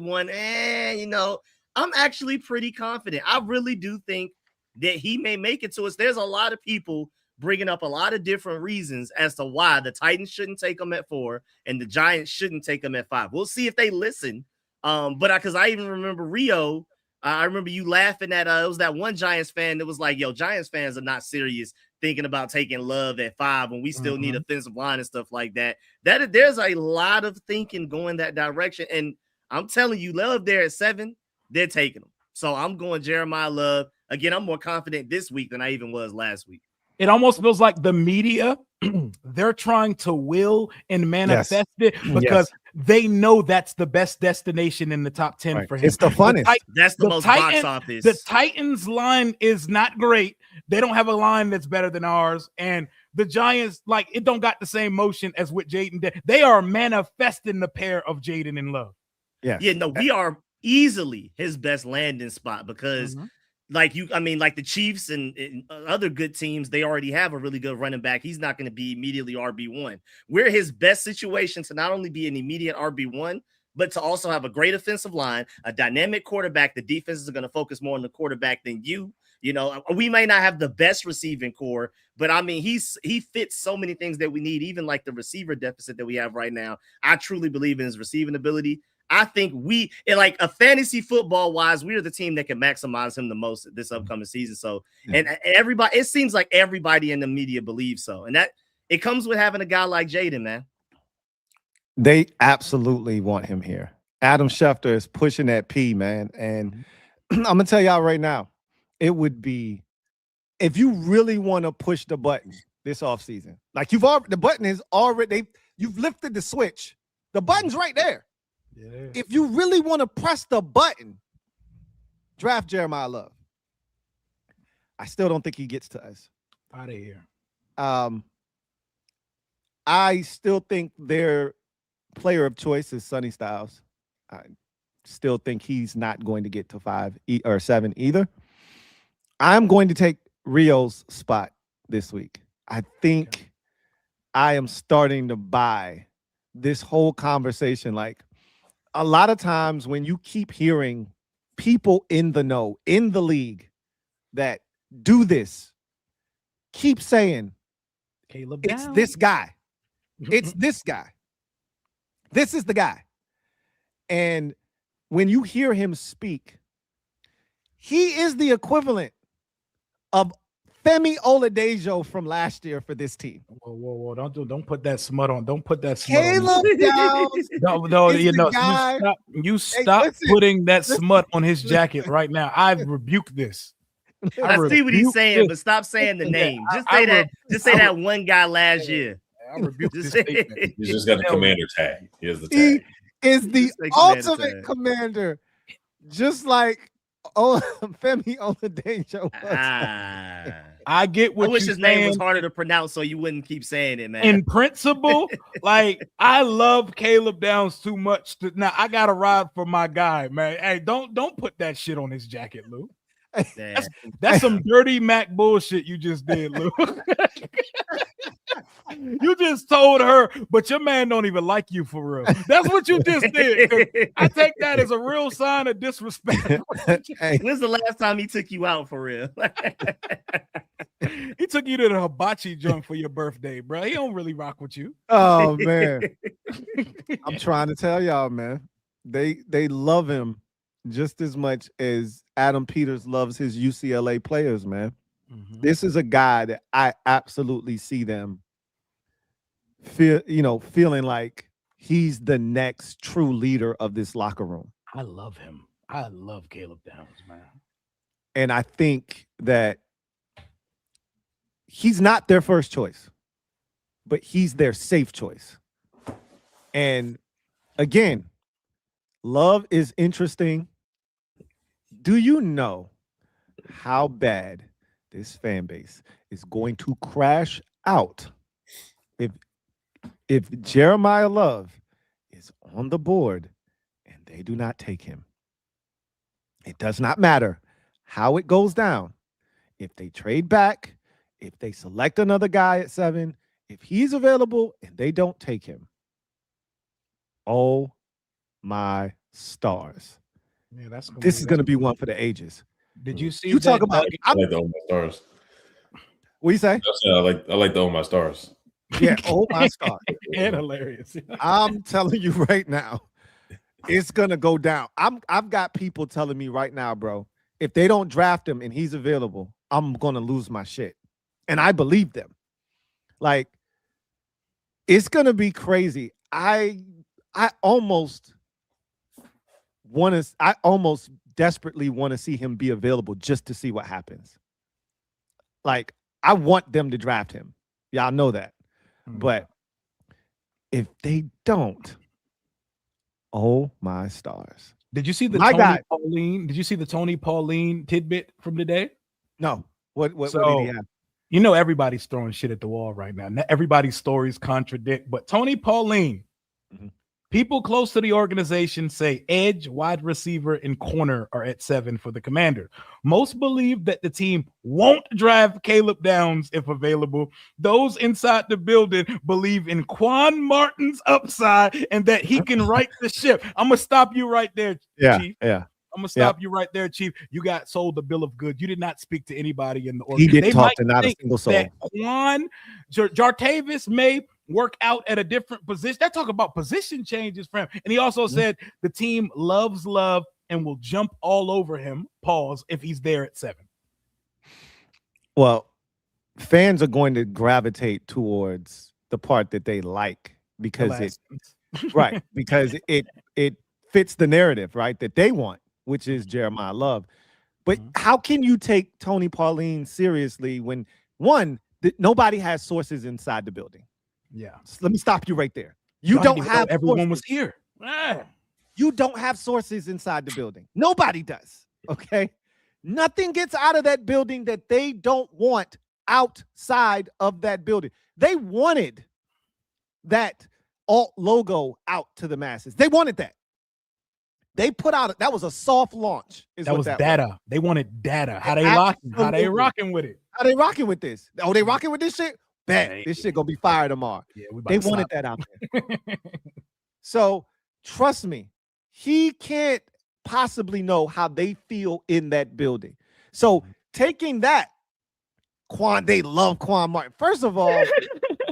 I'm actually pretty confident. I really do think that he may make it to us. There's a lot of people bringing up a lot of different reasons as to why the Titans shouldn't take him at 4 and the Giants shouldn't take him at 5. We'll see if they listen. But because I even remember Rio, I remember you laughing at it was that one Giants fan that was like, yo, Giants fans are not serious thinking about taking Love at 5 when we still need offensive line and stuff like that. There's a lot of thinking going that direction. And I'm telling you, Love there at 7, they're taking him. So I'm going Jeremiah Love. Again, I'm more confident this week than I even was last week. It almost feels like the media, they're trying to will and manifest it because they know that's the best destination in the top 10 for him. It's the funnest. That's the most box office. The Titans line is not great. They don't have a line that's better than ours. And the Giants, like, it don't got the same motion as with Jaden. They are manifesting the pair of Jaden and Love. We are easily his best landing spot because like the Chiefs and other good teams, they already have a really good running back. He's not going to be immediately RB1. We're his best situation to not only be an immediate RB1, but to also have a great offensive line, a dynamic quarterback. The defense is going to focus more on the quarterback than you. You know, we may not have the best receiving core, but I mean, he fits so many things that we need, even like the receiver deficit that we have right now. I truly believe in his receiving ability. I think like a fantasy football wise, we are the team that can maximize him the most this upcoming season. So, and everybody, it seems like everybody in the media believes so. And that it comes with having a guy like Jaden, man. They absolutely want him here. Adam Schefter is pushing that P, man. And I'm going to tell y'all right now, it would be, if you really want to push the button this offseason, like the button is already, you've lifted the switch. The button's right there. Yeah. If you really want to press the button, draft Jeremiah Love. I still don't think he gets to us. Out of here. I still think their player of choice is Sonny Styles. I still think he's not going to get to 5 or 7 either. I'm going to take Rio's spot this week. I think I am starting to buy this whole conversation. Like, a lot of times when you keep hearing people in the know, in the league that do this, keep saying, Caleb it's Downs. this guy. It's this guy. This is the guy. And when you hear him speak, he is the equivalent of Femi Oladejo from last year for this team. Whoa! Don't put that smut on. Don't put that smut Caleb Downs. No, is you the know, guy. you stop listen, putting that smut on his jacket right now. I rebuke this. I see what he's rebuke saying, this. but stop saying the name. Just I say that. Just say I that one guy last year. I rebuke Just this say statement. He's just got the commander tag. He has the He tag. is the Just say commander ultimate tag. commander, just like Femi Oladejo was. I get what I wish you're his name was saying. harder to pronounce so you wouldn't keep saying it, man. In principle, like I love Caleb Downs too much. Now I gotta ride for my guy, man. Hey, don't put that shit on his jacket, Lou. That's some dirty Mac bullshit you just did, Lou. You just told her, but your man don't even like you for real. That's what you just did. I take that as a real sign of disrespect. Hey, When's the last time he took you out for real? He took you to the hibachi joint for your birthday, bro. He don't really rock with you. oh man, I'm trying to tell y'all, man. They love him just as much as Adam Peters loves his UCLA players, man. This is a guy that I absolutely see them feeling like he's the next true leader of this locker room. I love him. I love Caleb Downs, man. And I think that he's not their first choice, but he's their safe choice. And again, Love is interesting. Do you know how bad this fan base is going to crash out if Jeremiah Love is on the board and they do not take him? It does not matter how it goes down. If they trade back, if they select another guy at 7, if he's available and they don't take him, oh my stars. Yeah, This is going to be one for the ages. Did you see? You talk about it. I like the Oh My Stars. What you say? I like the Oh My Stars. Yeah, oh my stars. And hilarious. I'm telling you right now, it's gonna go down. I've got people telling me right now, bro, if they don't draft him and he's available, I'm gonna lose my shit. And I believe them. Like, it's gonna be crazy. I almost desperately want to see him be available just to see what happens. Like, I want them to draft him. Y'all know that. But if they don't, oh my stars. Did you see the My Tony guy. Pauline? Did you see the Tony Pauline tidbit from today? No. What did So, he have? You know, everybody's throwing shit at the wall right now. Everybody's stories contradict, but Tony Pauline, people close to the organization say edge, wide receiver, and corner are at 7 for the Commander. Most believe that the team won't draft Caleb Downs if available. Those inside the building believe in Quan Martin's upside and that he can right the ship. I'm going to stop you right there, Chief. Yeah. I'm gonna stop you right there, Chief. You got sold the bill of goods. You did not speak to anybody in the He organization. didn't talk to not a single soul. That Quan Jartavis may work out at a different position. They're talking about position changes for him. And he also said the team loves Love and will jump all over him, pause, if he's there at 7. Well, fans are going to gravitate towards the part that they like because because it fits the narrative, right, that they want, which is Jeremiah Love. But how can you take Tony Pauline seriously when, one, nobody has sources inside the building? Yeah. So let me stop you right there. You don't have everyone sources. was here. You don't have sources inside the building. Nobody does. Okay. Nothing gets out of that building that they don't want outside of that building. They wanted that alt logo out to the masses. They wanted that. They put out that was a soft launch. That was data. They wanted data. How they rocking with it? How they rocking with this? Oh, they rocking with this shit? Bet this shit gonna be fire tomorrow. Yeah, they wanted that out there. So trust me, he can't possibly know how they feel in that building. So taking that, they love Quan Martin. First of all,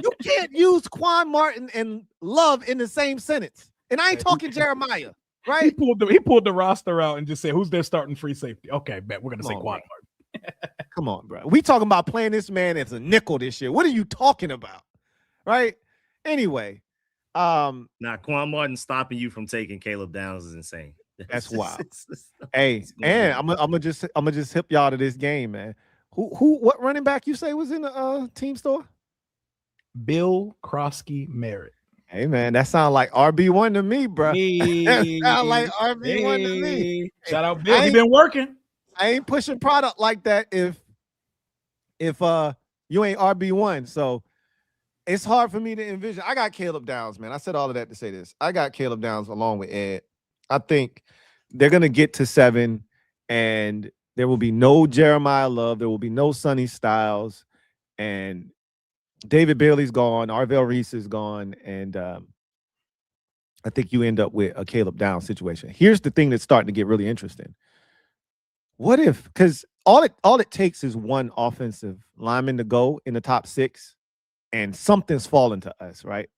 you can't use Quan Martin and love in the same sentence. And I ain't talking Jeremiah, right? He pulled the roster out and just said, who's their starting free safety? Okay, bet we're gonna say Quan Martin. Come on, bro. We talking about playing this man as a nickel this year. What are you talking about? Right? Anyway. Now Quan Martin stopping you from taking Caleb Downs is insane. That's wild. Hey, and I'm gonna just hip y'all to this game, man. What running back you say was in the team store? Bill Krosky Merritt. Hey man, that sounds like RB1 to me, bro. Hey, that sound like RB1 to me. Shout out Bill. He been working. I ain't pushing product like that if you ain't RB1. So it's hard for me to envision. I got Caleb Downs, man. I said all of that to say this. I got Caleb Downs along with Ed. I think they're gonna get to 7, and there will be no Jeremiah Love. There will be no Sonny Styles, and David Bailey's gone. Arvell Reese is gone, and I think you end up with a Caleb Downs situation. Here's the thing that's starting to get really interesting. What if? Because all it takes is one offensive lineman to go in the top 6, and something's falling to us, right?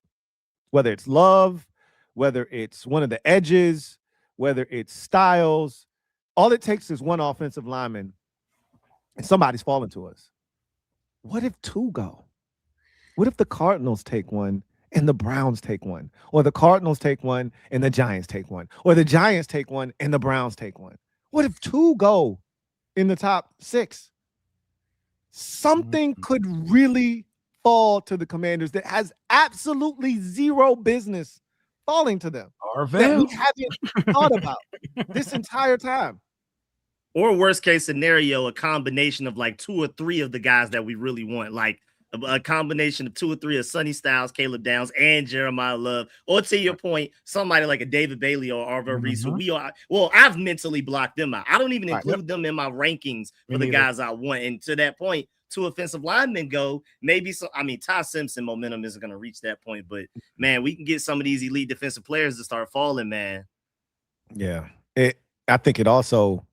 Whether it's Love, whether it's one of the edges, whether it's Styles, all it takes is one offensive lineman, and somebody's falling to us. What if 2 go? What if the Cardinals take one and the Browns take one? Or the Cardinals take one and the Giants take one? Or the Giants take one and the Browns take one? What if 2 go in the top 6? Something could really fall to the Commanders that has absolutely zero business falling to them. That we haven't thought about this entire time. Or worst case scenario, a combination of like 2 or 3 of the guys that we really want, like a combination of 2 or 3 of Sonny Styles, Caleb Downs, and Jeremiah Love. Or to your point, somebody like a David Bailey or Arvell Reese. I've mentally blocked them out. I don't even include them in my rankings for the guys I want. And to that point, 2 offensive linemen go. Maybe so. I mean, Ty Simpson momentum isn't going to reach that point, but man, we can get some of these elite defensive players to start falling, man. Yeah, I think it also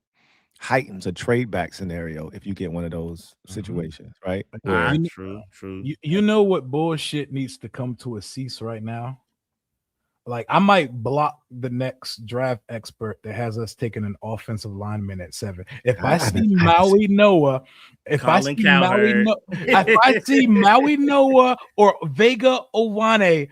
heightens a trade back scenario if you get one of those situations, right? True. You know what bullshit needs to come to a cease right now? Like, I might block the next draft expert that has us taking an offensive lineman at 7. If I see Maui Noah, if I see Maui Noah or Vega Owane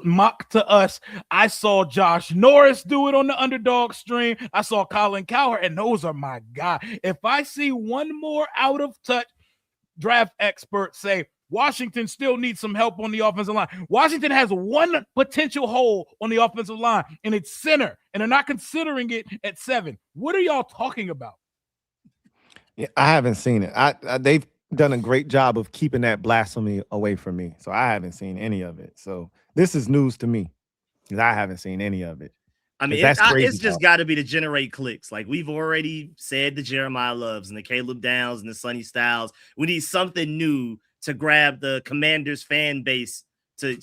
mock to us, I saw Josh Norris do it on the Underdog stream. I saw Colin Cowherd, and those are my guys. If I see one more out of touch draft expert say Washington still needs some help on the offensive line. Washington has one potential hole on the offensive line, and it's center, and they're not considering it at 7. What are y'all talking about? Yeah, I haven't seen it. They've done a great job of keeping that blasphemy away from me, so I haven't seen any of it. So this is news to me because I haven't seen any of it. I mean, it's just got to be to generate clicks. Like we've already said, the Jeremiah Loves and the Caleb Downs and the Sonny Styles. We need something new to grab the Commanders fan base to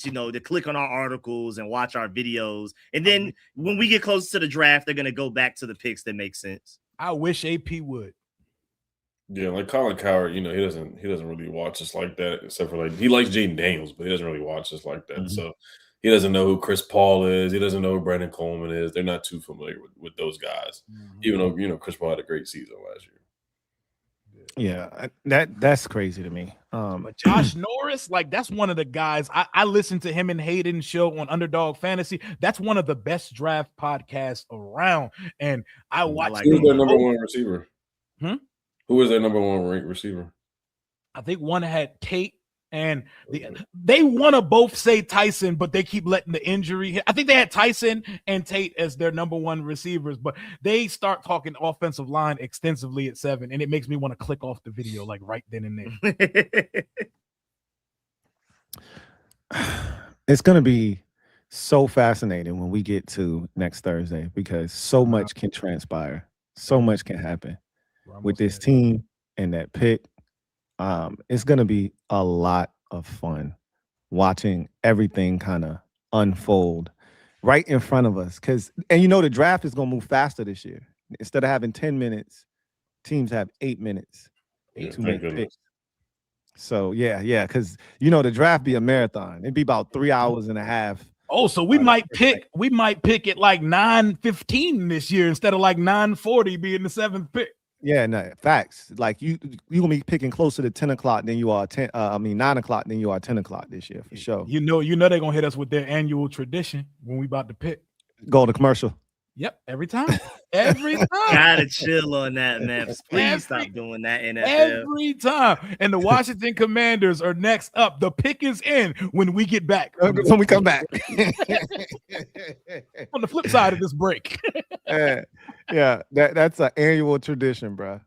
click on our articles and watch our videos. And then when we get close to the draft, they're going to go back to the picks that make sense. I wish AP would. Yeah, like Colin Cowherd, he doesn't really watch us like that, except for like he likes Jaden Daniels, but he doesn't really watch us like that. Mm-hmm. So he doesn't know who Chris Paul is. He doesn't know who Brandon Coleman is. They're not too familiar with those guys, even though Chris Paul had a great season last year. Yeah, that's crazy to me. But Josh Norris, like that's one of the guys I listened to him and Hayden's show on Underdog Fantasy. That's one of the best draft podcasts around, and I watched. Who's their number 1 receiver? Who is their number 1 ranked receiver? I think one had Tate, and they want to both say Tyson, but they keep letting the injury hit. I think they had Tyson and Tate as their number 1 receivers, but they start talking offensive line extensively at 7, and it makes me want to click off the video like right then and there. It's going to be so fascinating when we get to next Thursday because so much can transpire. So much can happen with this team and that pick. It's going to be a lot of fun watching everything kind of unfold right in front of us. And you know the draft is gonna move faster this year. Instead of having 10 minutes, teams have 8 minutes Yeah, to thank make goodness. picks. So yeah, because you know the draft be a marathon. It'd be about 3 hours and a half. Oh, so we might pick it like 9:15 this year instead of like 9:40 being the 7th pick. Yeah, no, facts. Like you gonna be picking closer to 10 o'clock than you are 9 o'clock than you are 10 o'clock this year for sure. You know they're gonna hit us with their annual tradition when we about to pick. Go to commercial. Yep, every time. Every time. Gotta chill on that, man. Please stop doing that, NFL. Every time. And the Washington Commanders are next up. The pick is in when we get back. When we come back. On the flip side of this break. Yeah, that's an annual tradition, bro.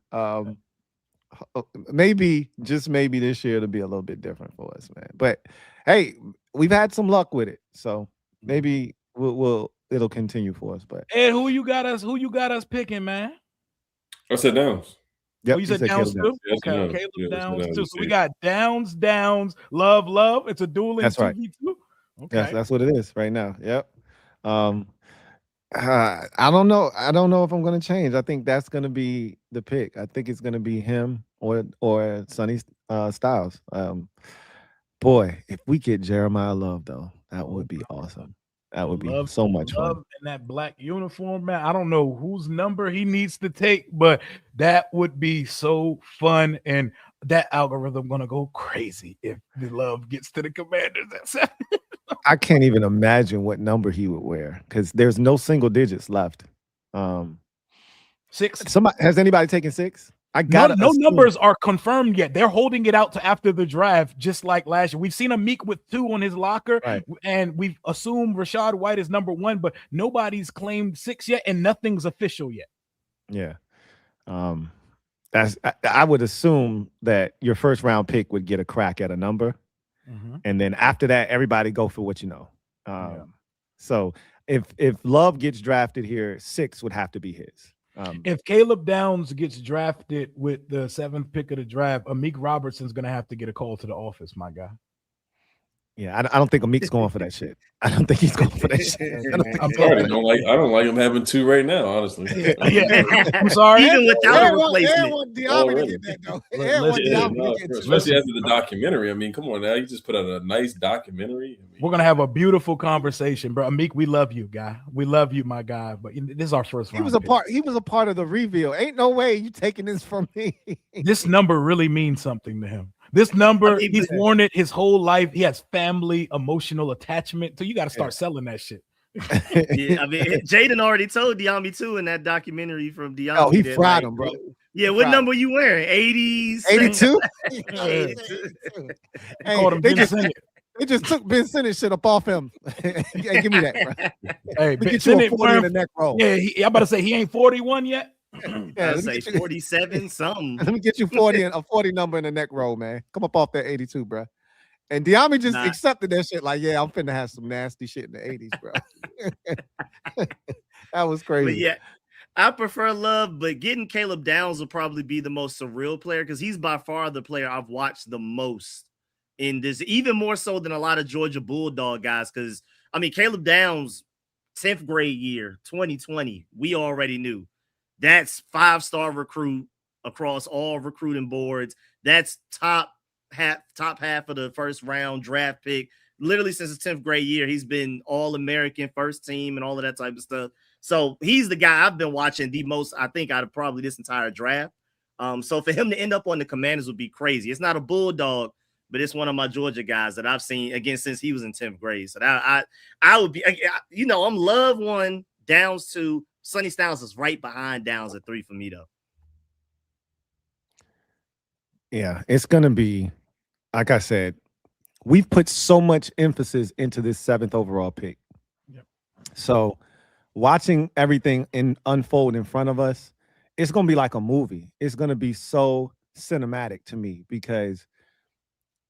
Maybe, just maybe this year it'll be a little bit different for us, man. But hey, we've had some luck with it. So maybe it'll continue for us. But Ed, who you got us picking, man? I said Downs. Yep, you said Downs too? Yes, Okay, Downs. Caleb Downs too. Downs, So we got Downs, love. It's a duel in 2v2. That's right. Okay. Yes, that's what it is right now. Yep. I don't know. I don't know if I'm gonna change. I think that's gonna be the pick. I think it's gonna be him or Sonny Styles. Boy, if we get Jeremiah Love though, that would be awesome. That would be so much fun. In that black uniform, man. I don't know whose number he needs to take, but that would be so fun. And that algorithm gonna go crazy if the Love gets to the Commanders at 7. I can't even imagine what number he would wear because there's no single digits left. 6. Has anybody taken 6? No numbers are confirmed yet. They're holding it out to after the draft, just like last year. We've seen Amik with 2 on his locker, right, and we've assumed Rashad White is number 1, but nobody's claimed 6 yet, and nothing's official yet. Yeah. I would assume that your first round pick would get a crack at a number. Mm-hmm. And then after that, everybody go for what you know. So if Love gets drafted here, 6 would have to be his. If Caleb Downs gets drafted with the 7th pick of the draft, Amik Robertson's going to have to get a call to the office, my guy. Yeah, I don't think Amik's going for that shit. I don't think he's going for that shit. I don't like him having 2 right now, honestly. Yeah. I'm sorry. Even without a replacement. Especially after the documentary. I mean, come on now. You just put out a nice documentary. We're going to have a beautiful conversation, bro. Amik, we love you, guy. We love you, my guy. But this is our first round. He was a part of the reveal. Ain't no way you taking this from me. This number really means something to him. This number, he's worn it his whole life. He has family, emotional attachment. So you got to start selling that shit. Yeah, I mean, Jaden already told Diami too in that documentary from Diami. Oh, he fried him, bro. Yeah, what number you wearing? 80s? 82? 82. Hey, called him they just took Ben Simmons shit up off him. Hey, give me that, bro. Hey, Ben Simmons 40 in the neck roll. Yeah, I'm about to say he ain't 41 yet. Yeah, I'd say 47 something. Let me get you 40 number in the neck roll, man. Come up off that 82, bro. And Diami just accepted that shit like, yeah, I'm finna have some nasty shit in the 80s, bro. That was crazy. But yeah, I prefer Love, but getting Caleb Downs will probably be the most surreal player because he's by far the player I've watched the most in this, even more so than a lot of Georgia Bulldog guys. Because, I mean, Caleb Downs, 10th grade year, 2020, we already knew. That's 5-star recruit across all recruiting boards. That's top half of the first round draft pick. Literally since his 10th grade year, he's been All-American, first team, and all of that type of stuff. So he's the guy I've been watching the most, I think, out of probably this entire draft. So for him to end up on the Commanders would be crazy. It's not a Bulldog, but it's one of my Georgia guys that I've seen again since he was in 10th grade. So I would be, I'm Love 1, Downs 2. Sonny Styles is right behind Downs at 3 for me, though. Yeah, it's going to be, like I said, we've put so much emphasis into this 7th overall pick. Yep. So watching everything unfold in front of us, it's going to be like a movie. It's going to be so cinematic to me because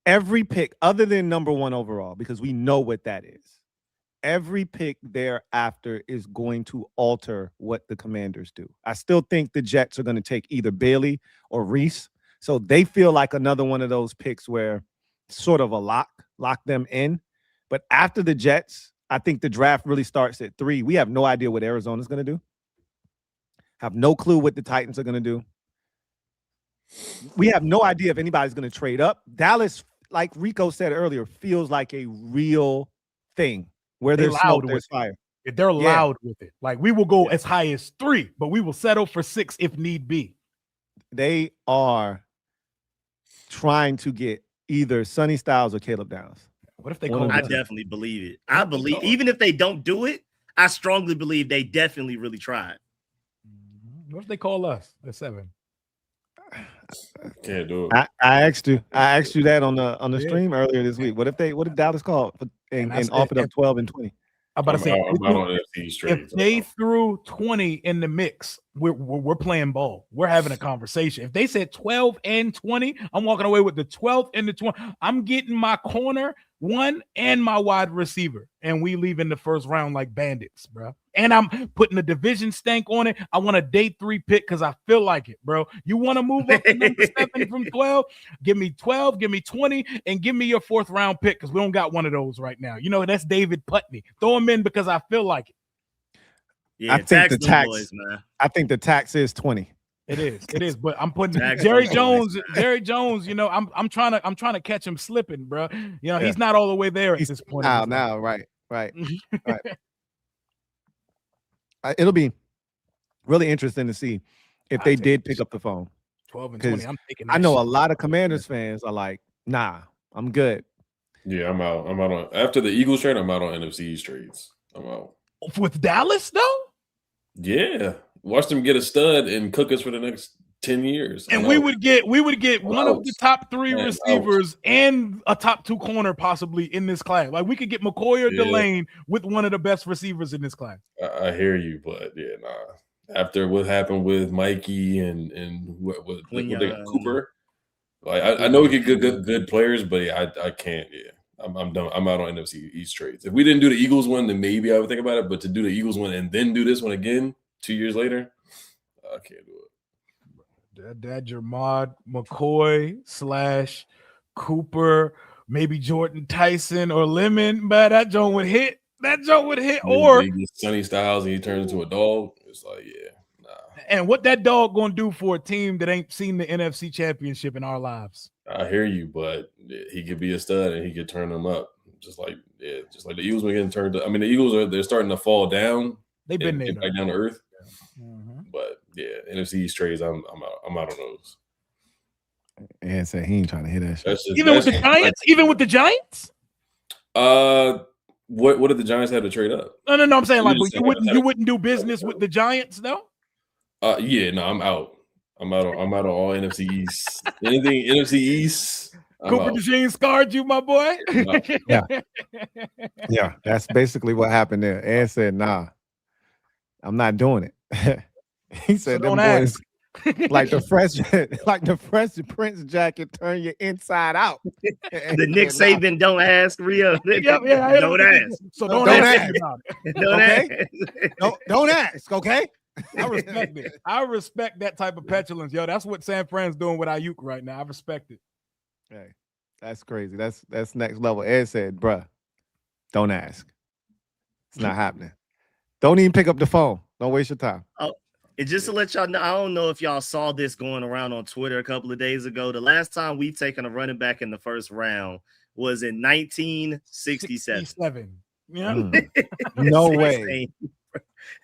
every pick, other than number 1 overall, because we know what that is, every pick thereafter is going to alter what the Commanders do. I still think the Jets are going to take either Bailey or Reese. So they feel like another one of those picks where sort of a lock them in. But after the Jets, I think the draft really starts at 3. We have no idea what Arizona's going to do. Have no clue what the Titans are going to do. We have no idea if anybody's going to trade up. Dallas, like Rico said earlier, feels like a real thing where there's smoke, there's fire. They're loud with it. Like we will go as high as 3, but we will settle for 6 if need be. They are trying to get either Sonny Styles or Caleb Downs. What if they call? I definitely believe it. I believe even if they don't do it, I strongly believe they definitely really tried. What if they call us at 7? Can't do it. I asked you that on the stream earlier this week. What if Dallas called and offered up 12 and 20? I'm about to say, if they so. threw 20 in the mix, we're playing ball. We're having a conversation. If they said 12 and 20, I'm walking away with the 12 and the 20. I'm getting my corner 1 and my wide receiver, and we leave in the first round like bandits, bro. And I'm putting a division stank on it. I want a day 3 pick because I feel like it, bro. You want to move up to number 7 from 12? Give me 12, give me 20, and give me your 4th round pick because we don't got one of those right now. You know, that's David Putney. Throw him in because I feel like it. Yeah, I think the tax, boys, man. I think the tax is 20. It is, but I'm putting Jerry Jones, you know, I'm trying to catch him slipping, bro. You know, he's not all the way there at this point. Now, right. It'll be really interesting to see if they did pick up the phone. 12 and 20. I'm taking I know a lot of Commanders fans are like, nah, I'm good. Yeah, I'm out. I'm out on after the Eagles trade, I'm out on NFC East trades. I'm out. With Dallas, though? Yeah. Watch them get a stud and cook us for the next 10 years. And we would get one of the top 3 receivers and a top 2 corner possibly in this class. Like we could get McCoy or Delane with one of the best receivers in this class. I hear you, but yeah, nah. After what happened with Mikey and what Cooper, like I know we get good players, but yeah, I can't. Yeah, I'm done. I'm out on NFC East trades. If we didn't do the Eagles one, then maybe I would think about it. But to do the Eagles one and then do this one again 2 years later, I can't do it. That Jermod McCoy / Cooper, maybe Jordan Tyson or Lemon, but that joint would hit. Or Sonny Styles and he turns into a dog. It's like, yeah, nah. And what that dog gonna do for a team that ain't seen the NFC Championship in our lives? I hear you, but he could be a stud and he could turn them up, just like the Eagles were getting turned up. I mean, the Eagles they're starting to fall down. They've been there back down to earth. Mm-hmm. But yeah, NFC East trades, I'm out on those. And said he ain't trying to hit that shit. Even with the Giants? What did the Giants have to trade up? No. I'm saying like you wouldn't do business with the Giants though? Yeah, no, I'm out. I'm out on all NFC East. Anything NFC East. Cooper DeJean scarred you, my boy. Yeah, that's basically what happened there. Ed said, "Nah, I'm not doing it." He said, "Them boys like the fresh Prince jacket turn you inside out." The Nick Saban don't ask Rio. Don't ask. So don't ask. Don't ask. Okay. I respect it. I respect that type of petulance, yo. That's what San Fran's doing with Ayuk right now. I respect it. Hey, that's crazy. That's next level. Ed said, "Bruh, don't ask. It's not happening. Don't even pick up the phone. Don't waste your time." Oh, and just to let y'all know, I don't know if y'all saw this going around on Twitter a couple of days ago. The last time we've taken a running back in the first round was in 1967. Yeah. No way.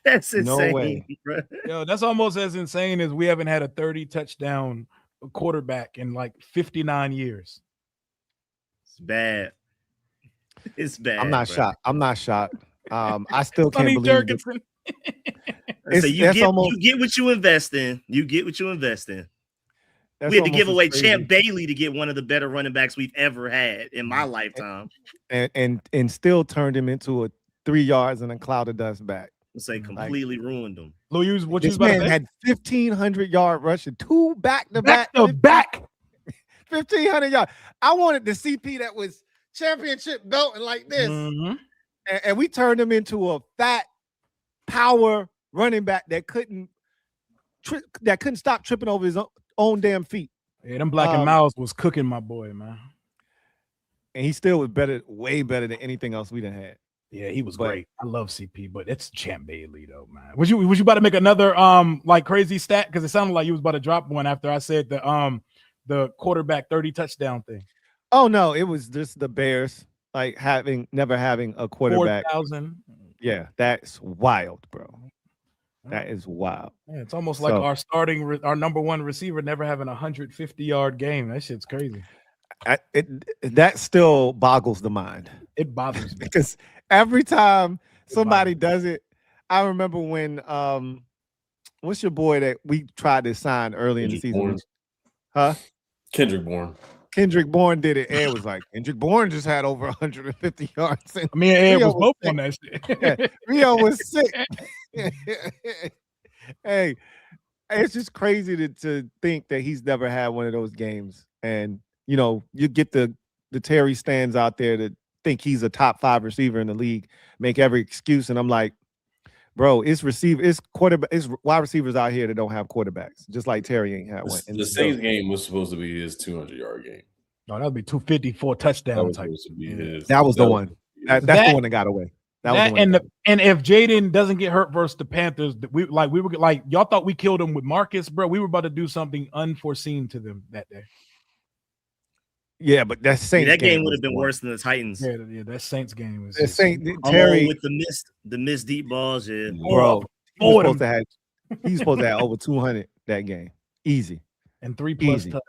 That's insane. No way. Bro. Yo, that's almost as insane as we haven't had a 30 touchdown quarterback in like 59 years. It's bad. It's bad. I'm not shocked. I still can't believe Jurgensen. So you get what you invest in. You get what you invest in. We had to give away Champ Bailey to get one of the better running backs we've ever had in my lifetime. And still turned him into a 3 yards and a cloud of dust back. Say completely ruined him. Louie, what you this man had 1,500-yard rushing, 2 back-to-back. 1,500 yards. I wanted the CP that was championship belting like this. Mm-hmm. And we turned him into a fat power running back that couldn't stop tripping over his own damn feet. Yeah, them Black and Miles was cooking my boy, man. And he still was way better than anything else we done had. Yeah, he was But- great. I love CP, but it's Champ Bailey though, man. Was you about to make another like crazy stat? Because it sounded like you was about to drop one after I said the quarterback 30 touchdown thing. Oh no, it was just the Bears like never having a quarterback. 4,000. Yeah, that's wild, bro. That is wild. Yeah, it's almost like our number one receiver never having a 150-yard game. That shit's crazy. That still boggles the mind. It bothers me because every time somebody does it, I remember when what's your boy that we tried to sign early in the season? Kendrick Bourne. Kendrick Bourne did it. Ed was like, Kendrick Bourne just had over 150 yards. And me and Ed was both on that shit. Yeah, Rio was sick. Hey, it's just crazy to think that he's never had one of those games. And, you get the Terry stands out there that think he's a top 5 receiver in the league, make every excuse. And I'm like, bro, it's wide receivers out here that don't have quarterbacks, just like Terry ain't had one. The Saints game was supposed to be his 200-yard game. No, that would be 254 touchdown type. That was the one. That's the one that got away. And if Jaden doesn't get hurt versus the Panthers, we were like y'all thought we killed him with Marcus, bro. We were about to do something unforeseen to them that day. Yeah, but that Saints game would have been worse than the Titans. Yeah, that Saints game was Terry with the missed deep balls. Yeah, bro, he's supposed to have over 200 that game, easy, and 3+ touchdowns.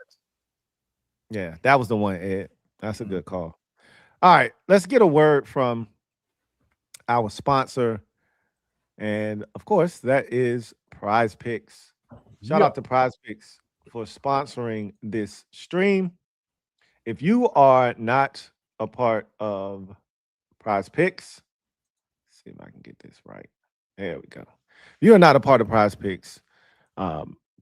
Yeah, that was the one, Ed. That's a good call. All right, let's get a word from our sponsor, and of course, that is Prize Picks. Shout out to Prize Picks for sponsoring this stream. If you are not a part of Prize Picks, let's see if I can get this right. There we go. If you are not a part of Prize Picks,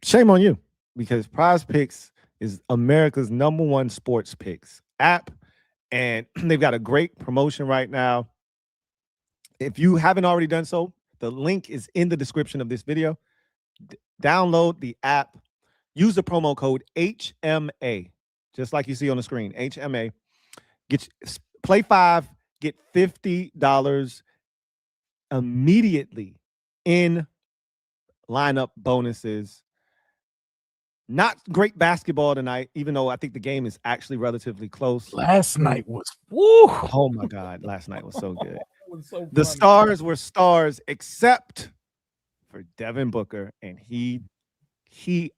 shame on you, because Prize Picks is America's #1 sports picks app, and they've got a great promotion right now. If you haven't already done so, the link is in the description of this video. Download the app. Use the promo code HMA. Just like you see on the screen, HMA. Play 5, get $50 immediately in lineup bonuses. Not great basketball tonight, even though I think the game is actually relatively close. Last night was oh my God, last night was so good. The stars were stars except for Devin Booker, and he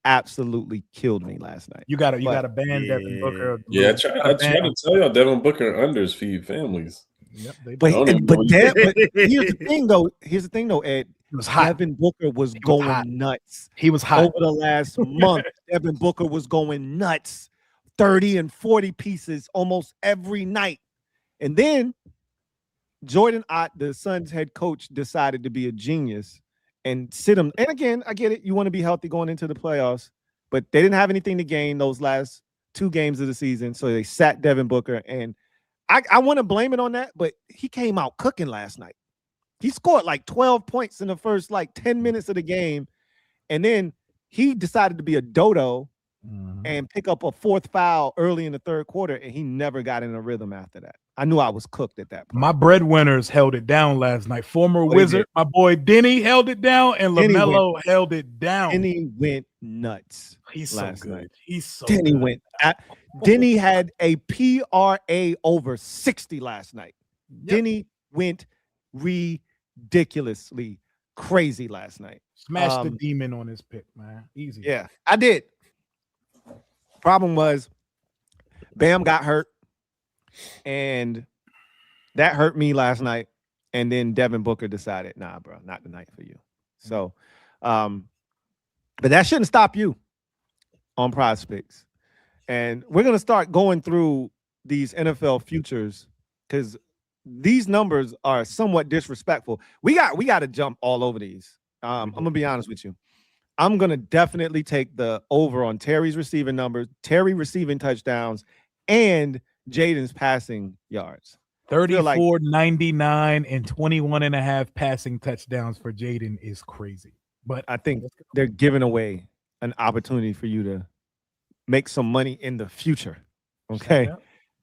absolutely killed me last night. You gotta ban Devin Booker. Yeah, I tried to tell y'all Devin Booker unders feed families. Yep, but here's the thing though, Ed. It was hot. Devin Booker was going nuts. He was hot over the last month. Devin Booker was going nuts, 30 and 40 pieces almost every night. And then Jordan Ott, the Suns head coach, decided to be a genius and sit him. And again, I get it. You want to be healthy going into the playoffs, but they didn't have anything to gain those last 2 games of the season. So they sat Devin Booker, and I want to blame it on that, but he came out cooking last night. He scored like 12 points in the first 10 minutes of the game. And then he decided to be a dodo and pick up a 4th foul early in the 3rd quarter. And he never got in a rhythm after that. I knew I was cooked at that point. My breadwinners held it down last night. Former Wizard, my boy Denny held it down, and LaMelo held it down. Denny went nuts. He's so good. Night. He's so Denny good. went. Denny had a PRA over 60 last night. Yep. Denny went ridiculously crazy last night. Smashed the demon on his pick, man. Easy. Yeah, I did. Problem was, Bam got hurt, and that hurt me last night. And then Devin Booker decided, nah, bro, not the night for you. So, but that shouldn't stop you on Prize Picks. And we're gonna start going through these NFL futures because these numbers are somewhat disrespectful. We got to jump all over these. I'm gonna be honest with you. I'm gonna definitely take the over on Terry's receiving numbers, Terry receiving touchdowns, and Jaden's passing yards. 34, 99, and 21.5 passing touchdowns for Jaden is crazy. But I think they're giving away an opportunity for you to make some money in the future. Okay.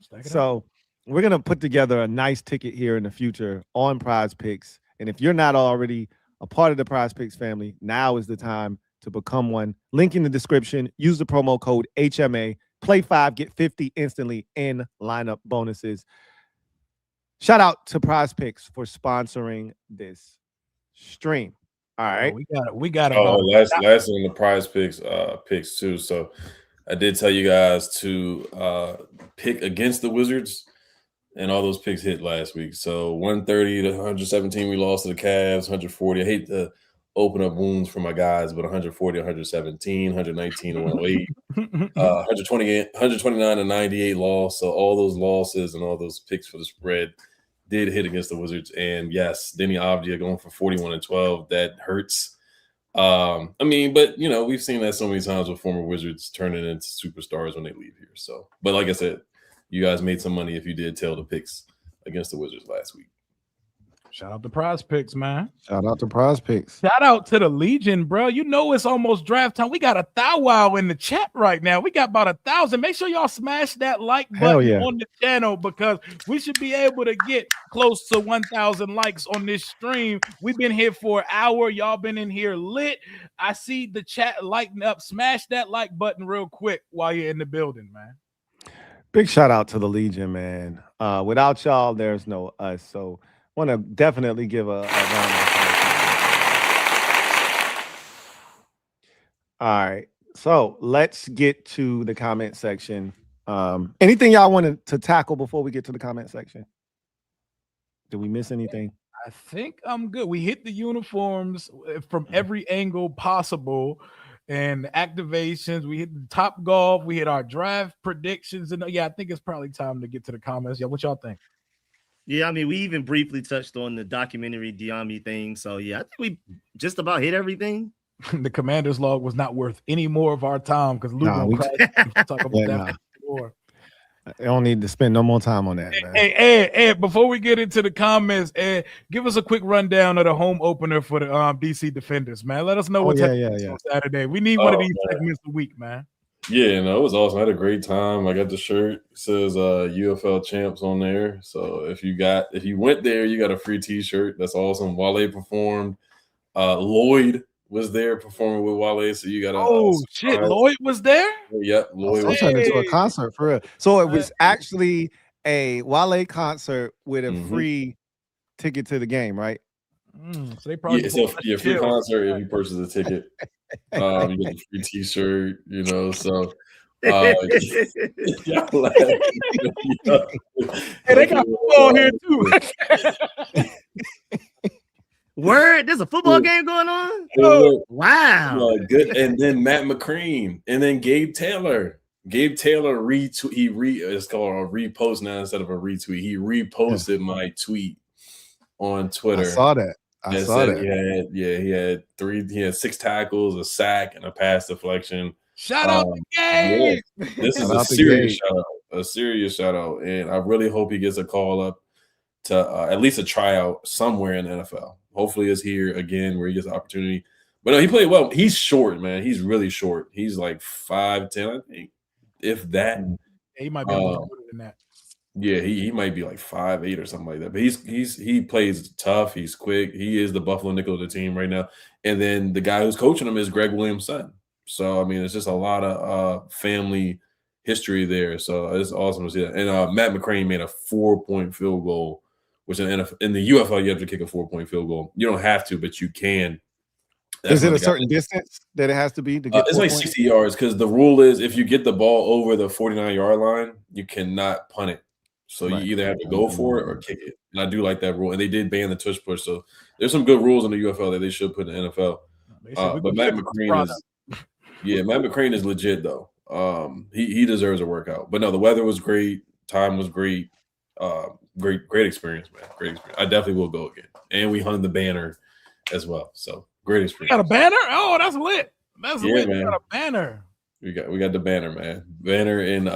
Stack it up. So we're gonna put together a nice ticket here in the future on Prize Picks. And if you're not already a part of the Prize Picks family, now is the time to become one. Link in the description. Use the promo code HMA. Play 5, get 50 instantly in lineup bonuses. Shout out to Prize Picks for sponsoring this stream. All right. We got about last on the Prize Picks picks too. So I did tell you guys to pick against the Wizards, and all those picks hit last week. So 130 to 117, we lost to the Cavs. 140. I hate to open up wounds for my guys, but 140 to 117, 119 to 108, 129 to 98 loss. So all those losses and all those picks for the spread did hit against the Wizards. And yes, Denny Avdia going for 41 and 12. That hurts. I mean, but you know, we've seen that so many times with former Wizards turning into superstars when they leave here. So, but like I said, you guys made some money if you did tail the picks against the Wizards last week. Shout out to Prize Picks, man. Shout out to Prize Picks. Shout out to the Legion, bro. You know it's almost draft time. We got a thou wow in the chat right now. We got about 1,000. Make sure y'all smash that like button on the channel because we should be able to get close to 1,000 likes on this stream. We've been here for an hour. Y'all been in here lit. I see the chat lighting up. Smash that like button real quick while you're in the building, man. Big shout out to the Legion, man. Without y'all, there's no us. So want to definitely give a round of applause. All right. So let's get to the comment section. Anything y'all wanted to tackle before we get to the comment section? Did we miss anything? I think I'm good. We hit the uniforms from every angle possible. And the activations, we hit the Topgolf, we hit our draft predictions, and I think it's probably time to get to the comments. Yeah, what y'all think? Yeah, I mean, we even briefly touched on the documentary Diami thing, so yeah, I think we just about hit everything. The commander's log was not worth any more of our time because Luke talk about that before. I don't need to spend no more time on that, man. Hey, Ed, before we get into the comments, Ed, give us a quick rundown of the home opener for the DC Defenders, man. Let us know what's happening on Saturday. We need one of these segments a week, man. Yeah, no, it was awesome. I had a great time. I got the shirt. It says UFL champs on there. So if you went there, you got a free t-shirt. That's awesome. Wale performed. Lloyd was there performing with Wale. So you got Lloyd was there? Yep, Lloyd was turned into a concert for real. So it was actually a Wale concert with a free ticket to the game, right? So they probably free concert if you purchase a ticket. You get a free t-shirt, you know, so hey, they got football here too. Word, there's a football game going on. Wow, good. And then Matt McCrean, and then Gabe Taylor. Gabe Taylor retweet. It's called a repost now instead of a retweet. He reposted my tweet on Twitter. I saw that. I saw that. He had 6 tackles, a sack, and a pass deflection. Shout out to Gabe. Yeah. This is a serious shout out. A serious shout out. And I really hope he gets a call up to at least a tryout somewhere in the NFL. Hopefully it's here again where he gets an opportunity. But no, he played well. He's short, man. He's really short. He's like 5'10", I think. If that. Yeah, he might be a little better than that. Yeah, he might be like 5'8" or something like that. But he plays tough. He's quick. He is the Buffalo nickel of the team right now. And then the guy who's coaching him is Greg Williams' son. So I mean, it's just a lot of family history there. So it's awesome to see that. And Matt McCrean made a 4-point field goal, which in the UFL you have to kick a 4-point field goal. You don't have to, but you can. Is it a certain distance that it has to be to get? It's like 60 yards because the rule is if you get the ball over the 49-yard line, you cannot punt it. So you either have to go for it or kick it. And I do like that rule. And they did ban the tush push. So there's some good rules in the UFL that they should put in the NFL. But Matt McCrean is legit though. He deserves a workout. But no, the weather was great. Time was great. Great experience, man. Great experience. I definitely will go again. And we hung the banner as well. So great experience. You got a banner? Oh, that's lit. That's lit. Man. We got a banner. We got the banner, man. Banner in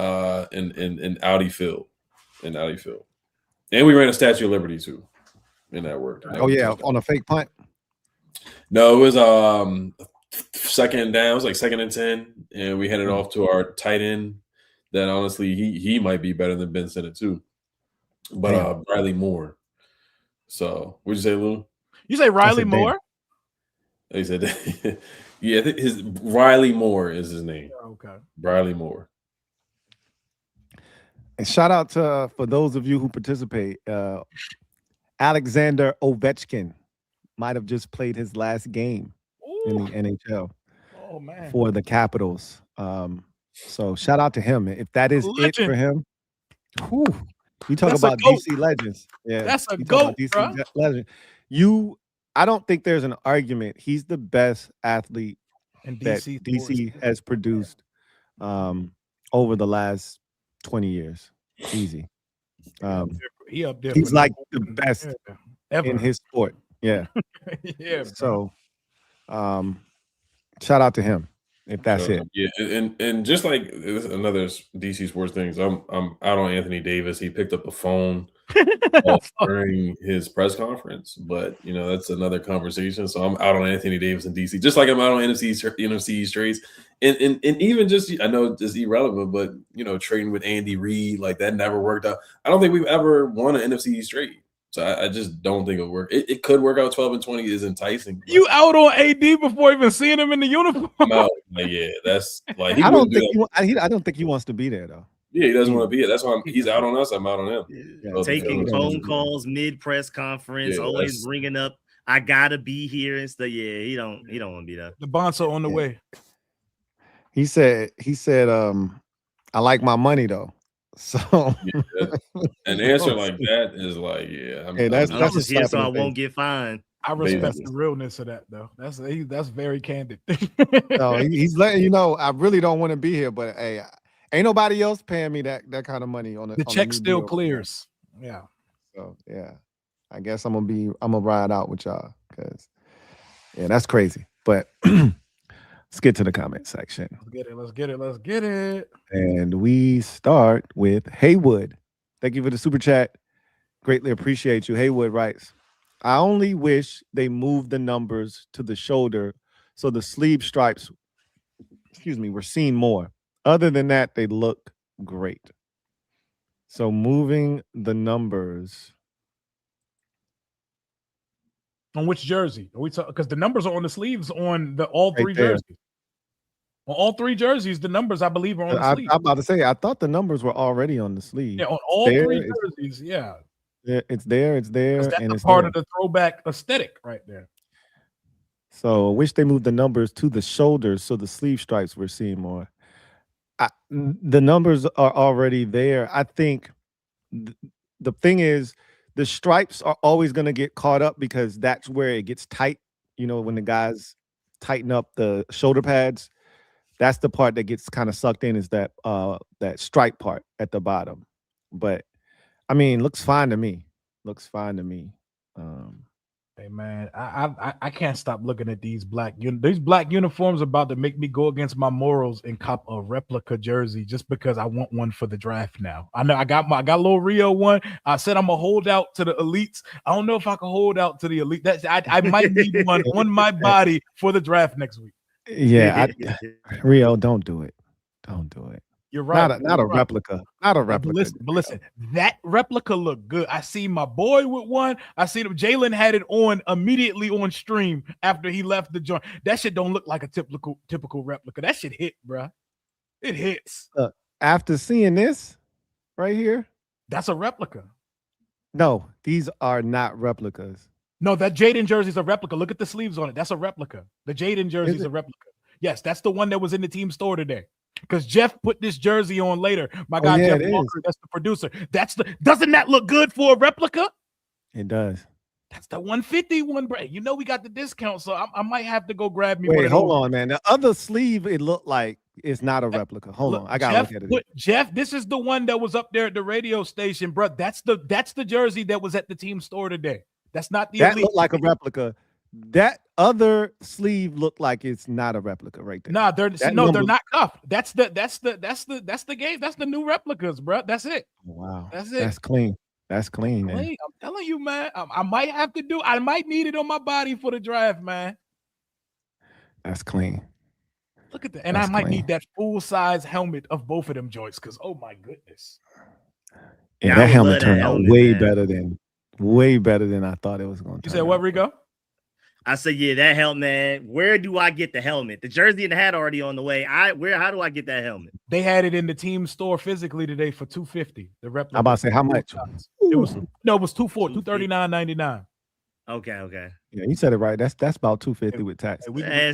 Audi Field. In Audi Field. And we ran a Statue of Liberty too. And that worked. On a fake punt. No, it was second down. It was like 2nd and 10, and we handed off to our tight end. That honestly, he might be better than Ben Sinnott too. but Riley Moore. So what'd you say, Lou? You say Riley Moore? He said, yeah, his Riley Moore is his name. Okay, Riley Moore. And shout out to for those of you who participate. Alexander Ovechkin might have just played his last game in the NHL for the Capitals. So shout out to him. If that is it for him, whew, you talk about DC legends. Yeah, that's a GOAT, bro. Legend. I don't think there's an argument. He's the best athlete that DC has produced over the last 20 years. Easy. He's like the best ever in his sport. Yeah. Yeah. So shout out to him if that's it. Yeah, and just like another DC sports things, I'm out on Anthony Davis. He picked up the phone during his press conference, but that's another conversation. So I'm out on Anthony Davis and DC, just like I'm out on NFC trades, and even just I know it's irrelevant, but trading with Andy Reid, like that never worked out. I don't think we've ever won an NFC trade. So I just don't think it'll work. It could work out. 12-20 is enticing. You out on AD before even seeing him in the uniform? No, yeah, that's like I don't think he wants to be there though. Yeah, he doesn't want to be it. That's why he's out on us. I'm out on him. Yeah, taking phone calls mid press conference, always bringing up, "I gotta be here" and stuff. Yeah, he don't want to be there. The Bonzo on the way. He said, "I like my money though." So an answer like that is like, that's just here so I won't get fined. I respect the realness of that though. That's very candid. No, he's letting you know I really don't want to be here, but hey, ain't nobody else paying me that kind of money on the check still clears. Yeah. So yeah, I guess I'm gonna ride out with y'all because that's crazy. But let's get to the comment section. Let's get it. And we start with Haywood. Thank you for the super chat. Greatly appreciate you. Haywood writes, I only wish they moved the numbers to the shoulder so the sleeve stripes, were seen more. Other than that, they look great. So moving the numbers. On which jersey? Are we talking? Because the numbers are on the sleeves on all three jerseys. On all three jerseys, the numbers, I believe, are on the sleeve. I'm about to say, I thought the numbers were already on the sleeve. Yeah, on all three jerseys, yeah. It's there. That's part of the throwback aesthetic right there. So I wish they moved the numbers to the shoulders so the sleeve stripes were seen more. The numbers are already there. I think the thing is, the stripes are always going to get caught up because that's where it gets tight. When the guys tighten up the shoulder pads, that's the part that gets kind of sucked in, is that stripe part at the bottom. But I mean, looks fine to me. Hey man, I can't stop looking at these black uniforms about to make me go against my morals and cop a replica jersey just because I want one for the draft now. I know I got a little Rio one. I said I'm gonna hold out to the elites. I don't know if I can hold out to the elite. I might need one on my body for the draft next week. Yeah, Rio, don't do it. You're right. Not a replica. Not a replica. But listen, that replica looked good. I see my boy with one. I see them. Jalen had it on immediately on stream after he left the joint. That shit don't look like a typical replica. That shit hit, bro. It hits. After seeing this right here, that's a replica. No, these are not replicas. No, that Jaden jersey is a replica. Look at the sleeves on it. That's a replica. The Jaden jersey is a replica. Yes, that's the one that was in the team store today. Because Jeff put this jersey on later. My guy Jeff Walker, that's the producer. Doesn't that look good for a replica? It does. That's the 150 one, bro. We got the discount, so I might have to go grab me. Wait, hold on, man. The other sleeve, it looked like it's not a replica. Hold on, I gotta look at it. Jeff, this is the one that was up there at the radio station, bro. That's the jersey that was at the team store today. That's not the. That looked like a replica. That other sleeve looked like it's not a replica right there. Nah, they're not cuffed. That's the game. That's the new replicas, bro. That's it. Wow. That's it. That's clean. Man. I'm telling you, man. I might need it on my body for the draft, man. That's clean. Look at that. And I might need that full size helmet of both of them joints because oh my goodness. Yeah, that helmet turned out way better than I thought it was going to. You said what, Rico? I said, yeah, that helmet. Where do I get the helmet? The jersey and the hat already on the way. How do I get that helmet? They had it in the team store physically today for $250. The replica. I'm about to say how much? It was $249.99. Okay. Yeah, you said it right. That's about $250 with tax. We can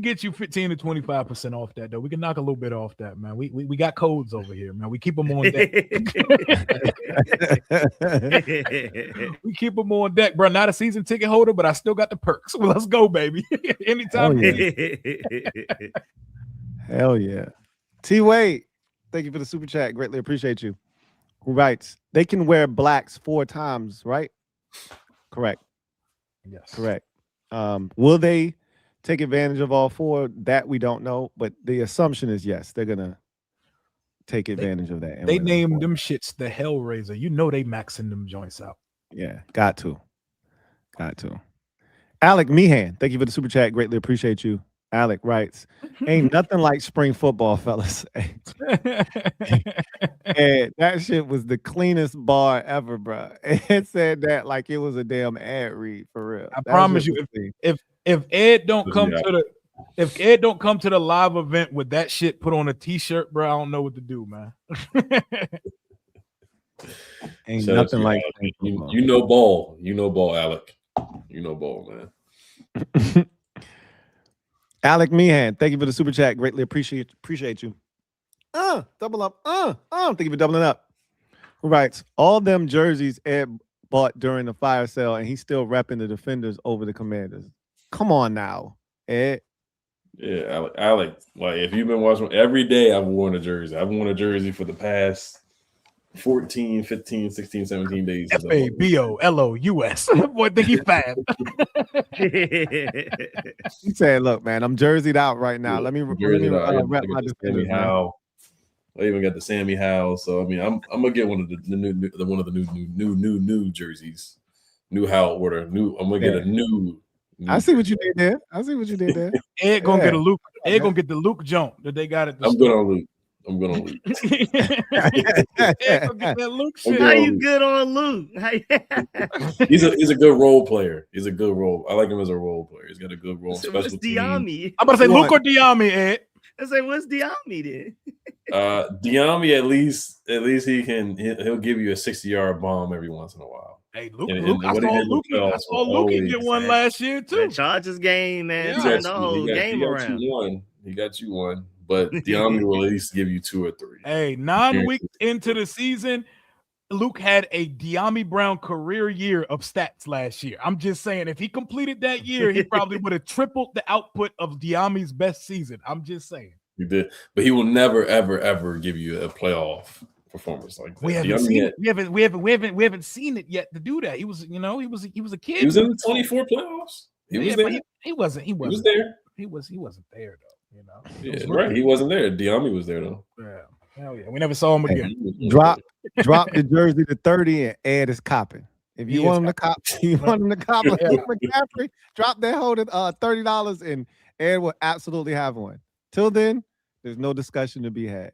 get you 15 to 25% off that though. We can knock a little bit off that, man. We got codes over here, man. We keep them on deck. We keep them on deck, bro. Not a season ticket holder, but I still got the perks. Well, let's go, baby. Anytime. Hell yeah. T Wade, thank you for the super chat. Greatly appreciate you. Who writes, they can wear blacks 4 times, right? Correct. Yes. Correct. Will they take advantage of all 4? That we don't know, but the assumption is yes, they're gonna take advantage of that. They named them shits the Hellraiser. You know they maxing them joints out. Yeah, got to. Alec Meehan, thank you for the super chat. Greatly appreciate you. Alec writes, ain't nothing like spring football, fellas. And that shit was the cleanest bar ever, bro. It said that like it was a damn ad read for real. I promise you, if Ed don't come to the live event with that shit put on a t-shirt, bro, I don't know what to do, man. Ain't nothing like you know ball, Alec. You know ball, man. Alec Meehan, thank you for the super chat. Greatly appreciate you. Double up. Thank you for doubling up. Who writes, all them jerseys Ed bought during the fire sale, and he's still repping the Defenders over the Commanders. Come on now, Ed. Yeah, Alec. Like if you've been watching every day, I've worn a jersey. I've worn a jersey for the past 14, 15, 16, 17 days. FABOLOUS. Boy, think he's fab. He said, look, man, I'm jerseyed out right now. Let me rep my Defenders. I even got the Sammy Howell. So I mean, I'm gonna get one of the new jerseys. New Howell order. I'm gonna get a new. I see what you did there. Ed gonna get a Luke. Ed gonna get the Luke jump that they got at the I'm good on Luke. How you good on Luke? He's a good role player. He's a good role. I like him as a role player. He's got a good role. So what's Diami? I'm about to say Luke or Diami, Ed. I say what's Diami then? Diami at least he'll give you a 60-yard bomb every once in a while. Hey, Luke, I saw Luke get one last year too. The Chargers game, man. Turn the whole game around. He got you one. But Diami will at least give you 2 or 3. Hey, 9 weeks into the season, Luke had a Diami Brown career year of stats last year. I'm just saying, if he completed that year, he probably would have tripled the output of Diami's best season. I'm just saying. He did, but he will never, ever, ever give you a playoff performance like that. We haven't seen it yet to do that. He was a kid. He was in the 24 playoffs. He was there. He wasn't. He was there. He wasn't there though. Yeah, right. He wasn't there. Diami was there though. Yeah. Hell yeah. We never saw him again. Drop the jersey to 30 and Ed is copping. If you want him to cop, McCaffrey, drop that hold at $30 and Ed will absolutely have one. Till then, there's no discussion to be had.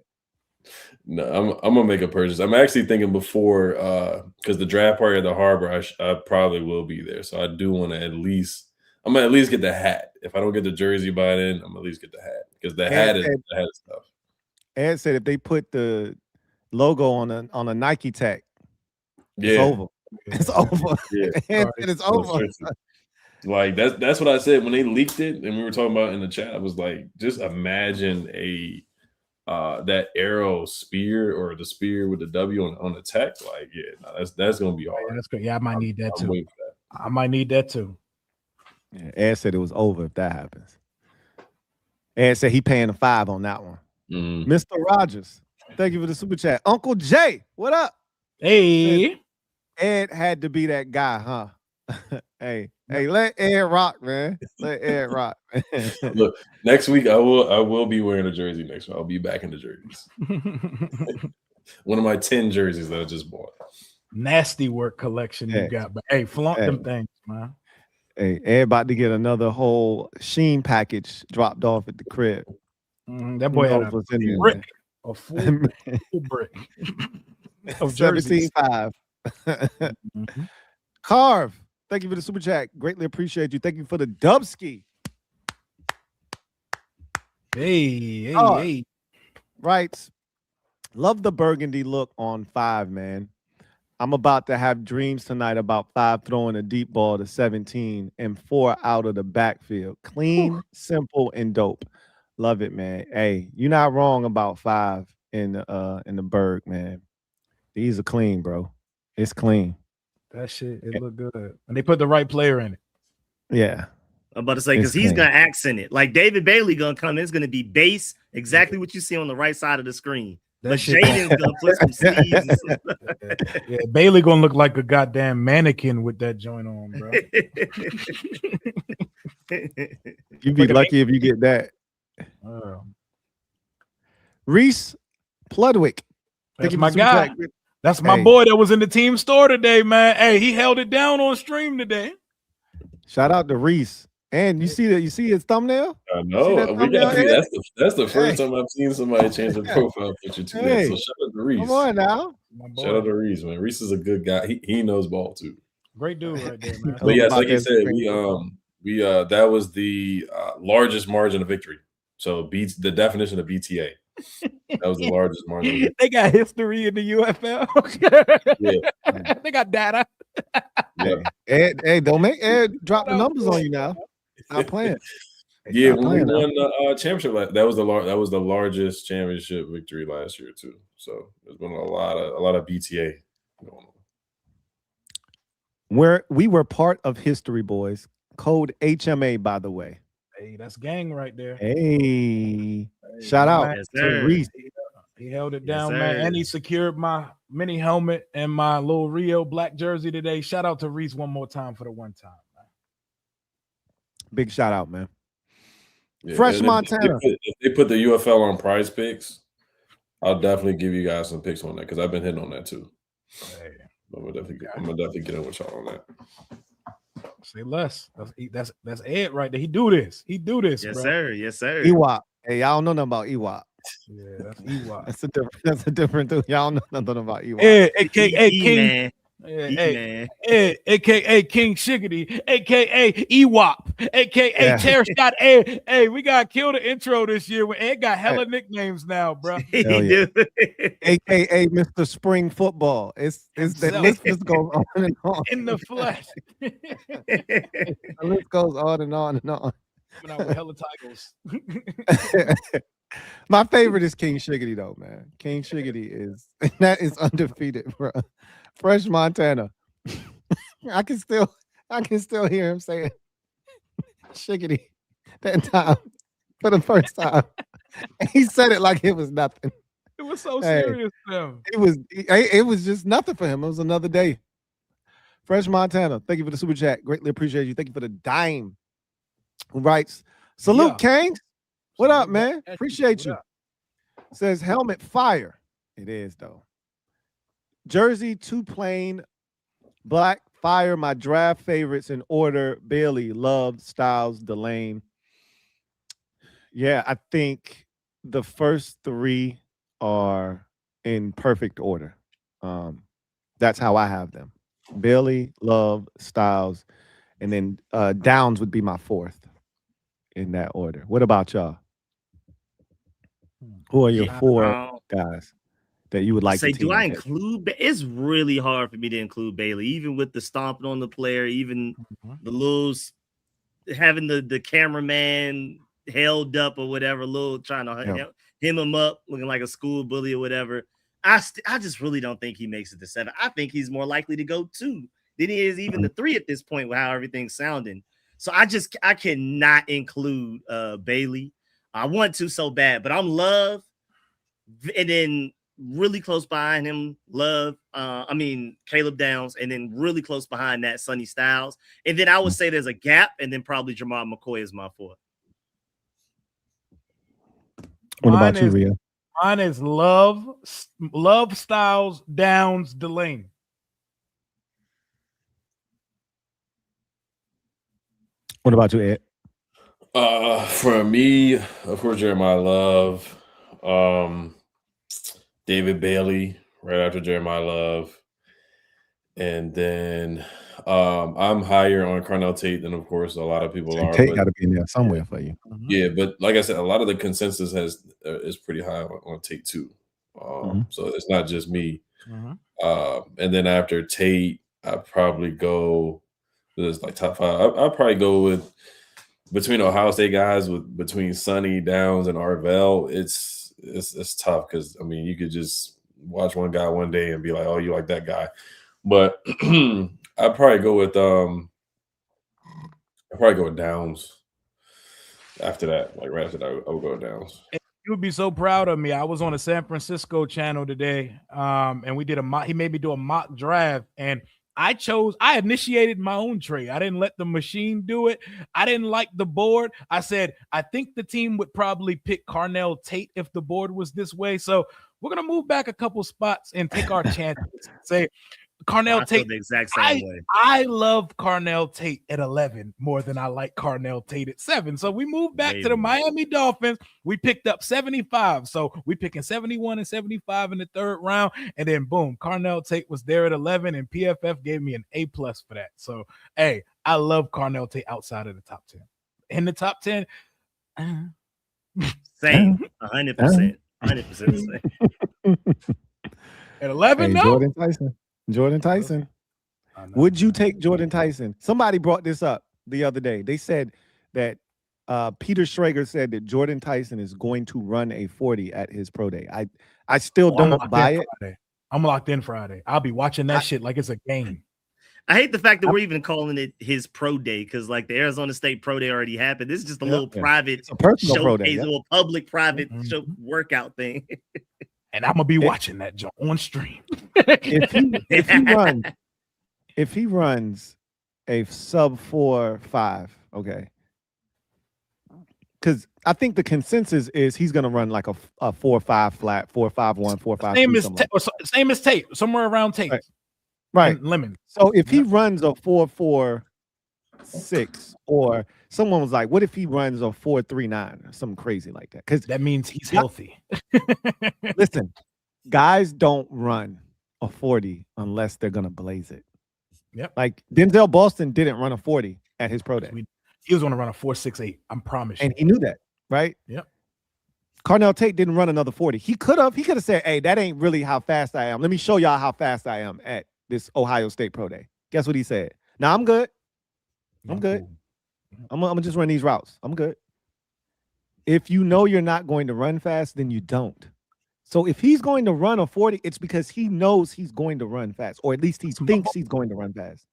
No, I'm gonna make a purchase. I'm actually thinking before because the draft party at the Harbor, I probably will be there. So I do want to at least get the hat. If I don't get the jersey by then, I'm at least get the hat because the hat is stuff. Ed said if they put the logo on a Nike tag, it's over. It's over. Yeah. It's over. Like that's what I said when they leaked it, and we were talking about in the chat. I was like, just imagine that arrow spear or the spear with the W on the tech. Like, that's gonna be hard. Yeah, that's good. Yeah, I might need that too. I might need that too. Yeah, Ed said it was over if that happens. Ed said he paying a $5 on that one. Mr. Rogers, thank you for the super chat. Uncle Jay, what up? Hey. Ed had to be that guy, huh? Hey, let Ed rock, man. Let Ed rock. Look, next week I will be wearing a jersey next week. I'll be back in the jerseys. One of my 10 jerseys that I just bought. Nasty work collection you got, but hey, flaunt them things, man. Hey, Ed about to get another whole Sheen package dropped off at the crib. That boy had a brick. A full brick of jerseys. 17.5. Mhm. Carve, thank you for the super chat. Greatly appreciate you. Thank you for the dubski. Hey, Oh. hey. Right. Love the burgundy look on 5, man. I'm about to have dreams tonight about 5 throwing a deep ball to 17 and 4 out of the backfield. Clean, simple, and dope. Love it, man. Hey, you're not wrong about 5 in the Berg, man. These are clean, bro. It's clean. That shit, it looked good. And they put the right player in it. Yeah. I'm about to say, because It's he's clean. gonna accent it. Like David Bailey gonna come in, it's gonna be bass, exactly what you see on the right side of the screen. That But shit- Jaden's gonna put some sleeves and some Yeah, Bailey gonna look like a goddamn mannequin with that joint on, bro. You'd be lucky if you get that. Reese Pludwick. That's my guy. Chat. That's my Hey. boy that was in the team store today, man. Hey, he held it down on stream today. Shout out to Reese. And you see that? You see his thumbnail? I See know. that We got thumbnail, Ed? that's the first Hey. time I've seen somebody change their profile picture to that. Hey. So shout out to Reese. Come on now. My boy. Shout out to Reese, man. Reese is a good guy. He knows ball too. Great dude right there, man. But yes, about like you that said, spring we that was the largest margin of victory. So beats the definition of BTA. That was the largest margin of victory. They got history in the UFL. Yeah. They got data. Yeah. Ed, hey, don't make Ed drop the numbers on you now. Stop playing. Yeah, Stop when we playing now. won the championship, that was the largest championship victory last year too. So there's been a lot of BTA going on. We were part of history, boys. Code HMA, by the way. Hey, that's gang right there. Hey, shout out Yes, to sir. Reese. He held it Yes, down, man. sir. And he secured my mini helmet and my little Rio black jersey today. Shout out to Reese one more time for the one time, man. Big shout out, man. Yeah, Fresh if Montana. If they put the UFL on Prize Picks, I'll definitely give you guys some picks on that because I've been hitting on that too. Hey, I'm gonna definitely get in with y'all on that. say less. That's Ed right there. He do this. He do this, Yes, bro. sir. Yes, sir. Ewok. Hey, y'all don't know nothing about Ewok. Yeah, that's EY. That's a different dude. Y'all don't know nothing about Ewok. Ed, aka King. Man. Yeah, E, hey, man. Ed, aka King Shiggity, aka EWOP, aka Yeah. Chair Shot Ed. Hey, we got to kill the intro this year when Ed got hella nicknames now, bro. He Hell yeah. do. AKA Mr. Spring Football. It's the Himself. list just goes on and on. In the flesh. The list goes on and on and on. Coming out with hella titles. My favorite is King Shiggity, though, man. King Shiggity is undefeated, bro. Fresh Montana. I can still hear him saying Shiggity that time for the first time. He said it like it was nothing. It was so Hey. serious, though. It was just nothing for him. It was another day. Fresh Montana, thank you for the super chat. Greatly appreciate you. Thank you for the dime. Who writes, salute, Kane. What up, man? Appreciate you. Says helmet fire. It is, though. Jersey, 2 plain, black, fire. My draft favorites in order: Bailey, Love, Styles, Delane. Yeah, I think the first 3 are in perfect order. That's how I have them. Bailey, Love, Styles, and then Downs would be my 4th in that order. What about y'all? Who are your 4 guys that you would like Say, to team do I with? include? It's really hard for me to include Bailey, even with the stomping on the player, even the little having the cameraman held up or whatever, little trying to hem him up, looking like a school bully or whatever. I just really don't think he makes it to 7. I think he's more likely to go 2 than he is even the 3 at this point with how everything's sounding. So I cannot include Bailey. I want to so bad, but I'm Love, and then really close behind him, Caleb Downs, and then really close behind that, Sonny Styles. And then I would say there's a gap, and then probably Jamal McCoy is my 4th. What about you, Rio? Mine is Love, Styles, Downs, Delane. What about you, Ed? For me, of course, Jeremiah Love. David Bailey right after Jeremiah Love. And then I'm higher on Carnell Tate than, of course, a lot of people are. Tate But got to be in there somewhere for you. yeah, but like I said, a lot of the consensus is pretty high on Tate too. So it's not just me. And then after Tate, I probably go. There's like top 5. I'll probably go with between Ohio State guys between Sonny, Downs, and Arvell. It's tough because I mean you could just watch one guy one day and be like, oh, you like that guy. But I'd probably go with Downs after that. Like right after that, I would go with Downs. You would be so proud of me. I was on a San Francisco channel today, and we did a mock. He made me do a mock draft, and I initiated my own trade. I didn't let the machine do it. I didn't like the board. I said, I think the team would probably pick Carnell Tate if the board was this way. So we're going to move back a couple spots and take our chances. Say, Carnell Tate, the exact same way. I love Carnell Tate at 11 more than I like Carnell Tate at 7. So we moved back to the Miami Dolphins. We picked up 75. So we picking 71 and 75 in the 3rd round. And then boom, Carnell Tate was there at 11, and PFF gave me an A+ for that. So hey, I love Carnell Tate outside of the top 10. In the top 10, same, 100%. 100% same. At 11, hey, no. Jordan Tyson. Would you take Jordan Tyson? Somebody brought this up the other day. They said that Peter Schrager said that Jordan Tyson is going to run a 40 at his pro day. I still don't buy it. Friday. I'm locked in Friday. I'll be watching that shit like it's a game. I hate the fact that we're even calling it his pro day because, like, the Arizona State pro day already happened. This is just a little private, it's a personal pro day, a little public private show workout thing. And I'm gonna be watching that Joe on stream. if he runs a sub 4.5, okay. Because I think the consensus is he's gonna run like a 4.5 flat, 4.51, 4.5. Same as Tate, somewhere around Tate. Right. Lemon. So if he runs a 4.46, or someone was like, what if he runs a 4.39 or something crazy like that? Because that means he's healthy. Listen, guys don't run a 40 unless they're gonna blaze it. Yep. Like Denzel Boston didn't run a 40 at his pro day. He was gonna run a 4.68. I'm promise you. And he knew that, right? Yep. Carnell Tate didn't run another 40. He could have said, hey, that ain't really how fast I am. Let me show y'all how fast I am at this Ohio State pro day. Guess what he said? Now I'm good. I'm good. I'm gonna just run these routes. I'm good. If you know you're not going to run fast, then you don't. So if he's going to run a 40, it's because he knows he's going to run fast, or at least he thinks he's going to run fast.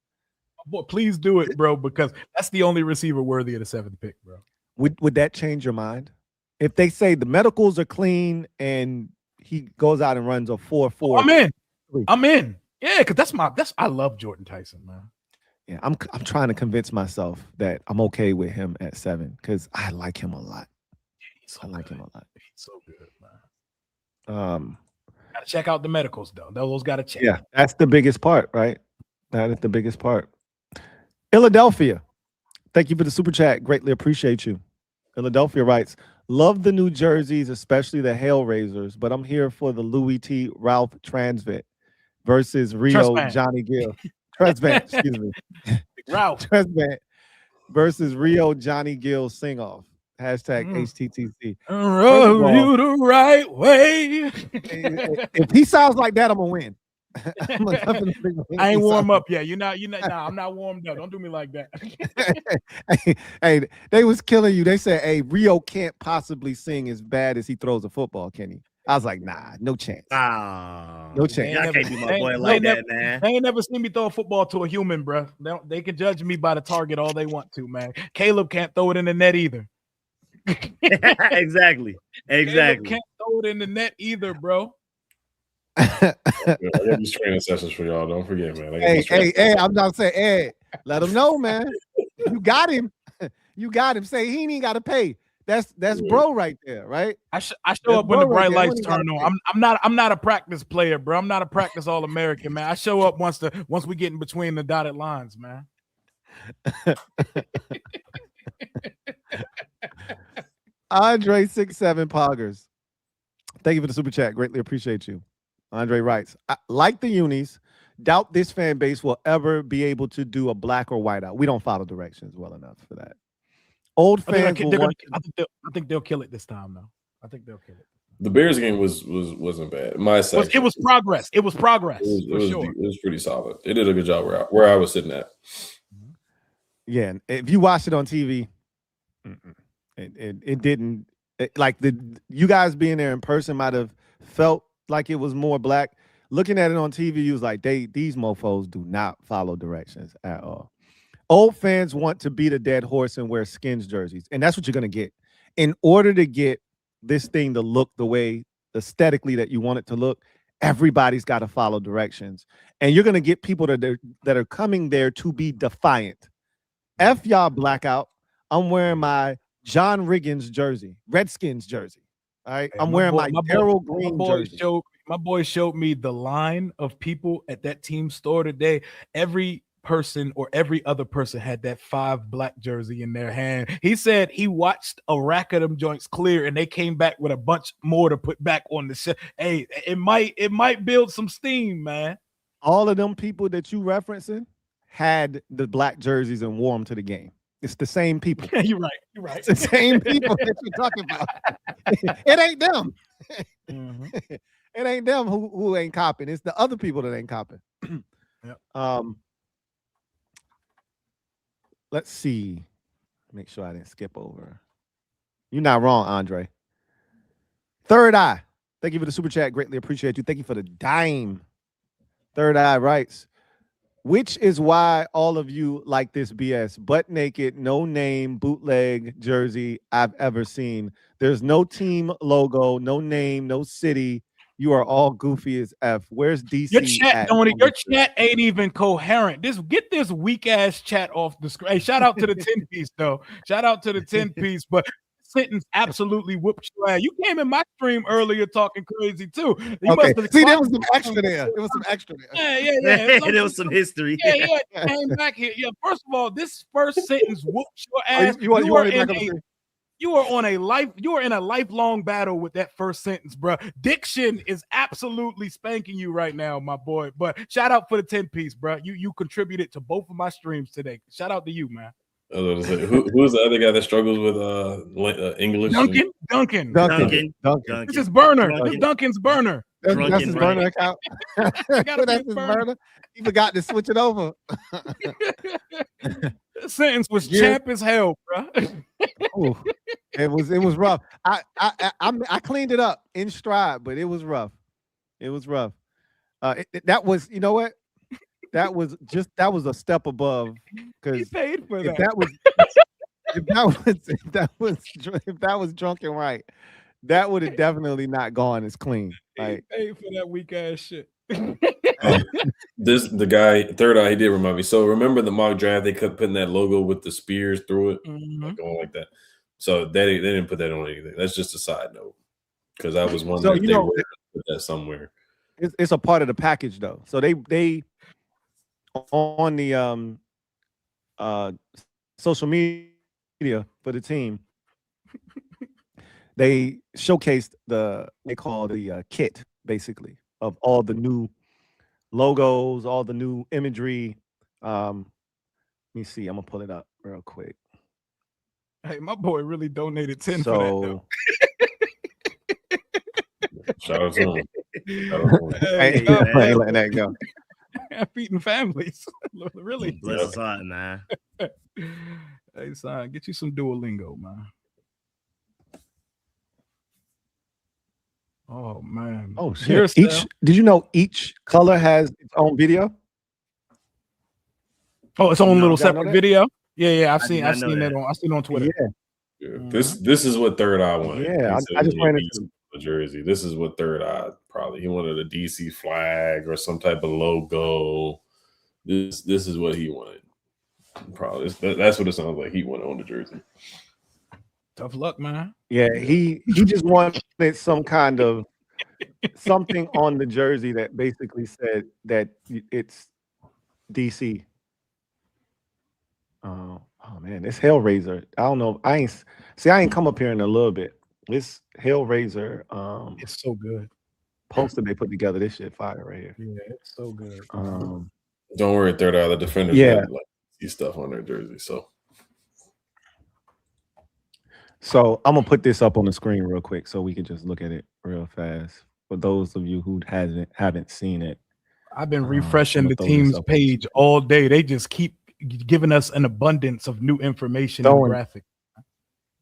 Boy, please do it, bro, because that's the only receiver worthy of the 7th pick, bro. Would that change your mind? If they say the medicals are clean and he goes out and runs a 4.4, I'm in. Yeah, because I love Jordan Tyson, man. Yeah, I'm trying to convince myself that I'm okay with him at 7 because I like him a lot. Him a lot. He's so good, man. Gotta check out the medicals though. Those gotta check. Yeah, that's the biggest part, right? That is the biggest part. Philadelphia, thank you for the super chat. Greatly appreciate you. Philadelphia writes, love the new jerseys, especially the Hellraisers, but I'm here for the Louie Tee Ralph Transvent versus Rio Johnny Gill. Transvent, excuse me. Ralph Transvent versus Rio Johnny Gill sing-off. Hashtag HTTC. Run you the right way. If he sounds like that, I'm gonna win. I ain't warm up yet. Nah, I'm not warmed up. Don't do me like that. hey, they was killing you. They said, hey, Rio can't possibly sing as bad as he throws a football, can he? I was like, nah, no chance. No chance. I can't do my boy like that, man. They ain't never seen me throw a football to a human, bro. They can judge me by the target all they want to, man. Caleb can't throw it in the net either. Exactly. Caleb can't throw it in the net either, bro. I got these training sessions for y'all. Don't forget, man. Hey, I'm not saying, hey, let him know, man. You got him. You got him. Say he ain't got to pay. That's bro right there, right? I show up when the bright lights turn on. I'm not a practice player, bro. I'm not a practice All-American, man. I show up once we get in between the dotted lines, man. Andre 6'7" Poggers. Thank you for the super chat. Greatly appreciate you. Andre writes, like the unis, doubt this fan base will ever be able to do a black or white out. We don't follow directions well enough for that. Old fans will want. I think they'll kill it this time, though. I think they'll kill it. The Bears game wasn't bad. It was progress. It was progress. It was pretty solid. They did a good job where I was sitting at. Yeah, if you watched it on TV, it didn't like you guys being there in person might have felt like it was more black. Looking at it on TV, you was like, these mofos do not follow directions at all. Old fans want to beat a dead horse and wear skins jerseys, and that's what you're gonna get. In order to get this thing to look the way aesthetically that you want it to look, everybody's got to follow directions, and you're gonna get people that are coming there to be defiant. F y'all blackout. I'm wearing my John Riggins jersey, Redskins jersey. All right, I'm wearing my Daryl Green jersey. My boy showed me the line of people at that team store today. Every person or every other person had that 5 black jersey in their hand. He said he watched a rack of them joints clear, and they came back with a bunch more to put back on the shelf. Hey, it might build some steam, man. All of them people that you referencing had the black jerseys and wore them to the game. It's the same people. You're right. It's the same people that you're talking about. It ain't them. Mm-hmm. It ain't them who ain't copping. It's the other people that ain't copping. Yep. Let's see. Make sure I didn't skip over. You're not wrong, Andre. Third Eye. Thank you for the super chat. Greatly appreciate you. Thank you for the dime. Third Eye writes, which is why all of you like this BS. Butt naked, no name, bootleg jersey I've ever seen. There's no team logo, no name, no city. You are all goofy as F. Where's DC? Your chat, Tony, your chat ain't even coherent. Get this weak ass chat off the screen. Hey, shout out to the 10-piece, though. Shout out to the 10-piece, but sentence absolutely whooped your ass. You came in my stream earlier talking crazy too. Okay. See, there was some extra there. There was some extra there. Yeah. There was some history. Yeah. Came back here. Yeah. First of all, this first sentence whooped your ass. You are in a lifelong battle with that first sentence, bro. Diction is absolutely spanking you right now, my boy. But shout out for the 10-piece, bro. You contributed to both of my streams today. Shout out to you, man. Who's the other guy that struggles with English? Duncan. This is Burner. This is Duncan's Burner. That's his burner account. That's his burner. He forgot to switch it over. This sentence was champ as hell, bro. Ooh, it was rough. I cleaned it up in stride, but it was rough. It was rough. That was, you know what? That was a step above, because he paid for that. If that was drunken right, that would have definitely not gone as clean. Like, he paid for that weak ass shit. The guy, Third Eye, he did remind me. So remember the mock draft, they kept putting that logo with the spears through it, going like that. So they didn't put that on anything. That's just a side note, because I was wondering if they were put that somewhere. It's a part of the package though. So they on the social media for the team, they showcased they call the kit, basically, of all the new logos, all the new imagery. Let me see. I'm gonna pull it up real quick. Hey, my boy really donated 10 for that, though. Shout out to him. Hey, letting that go. Feeding families. Really? Bless his heart, man. Hey, son, get you some Duolingo, man. Oh, man. Oh, shit. Did you know each color has its own video? Oh, its own little separate video? Yeah. I've seen that on Twitter. Yeah. This is what Third Eye wanted. Yeah, I just ran into the jersey. This is what Third Eye he wanted, a DC flag or some type of logo. This is what he wanted. Probably that's what it sounds like he wanted on the jersey. Tough luck, man. Yeah, he just wanted some kind of something on the jersey that basically said that it's DC. Oh man, it's Hellraiser. I don't know. I ain't come up here in a little bit. This Hellraiser It's so good. poster they put together. This shit fire right here. Yeah, it's so good. Don't worry, Third Eye. The Defenders Yeah. had like see stuff on their jersey. So I'm gonna put this up on the screen real quick so we can just look at it real fast. For those of you who haven't seen it. I've been refreshing the throw team's this up. page all day. They just keep giving us an abundance of new information in the graphic.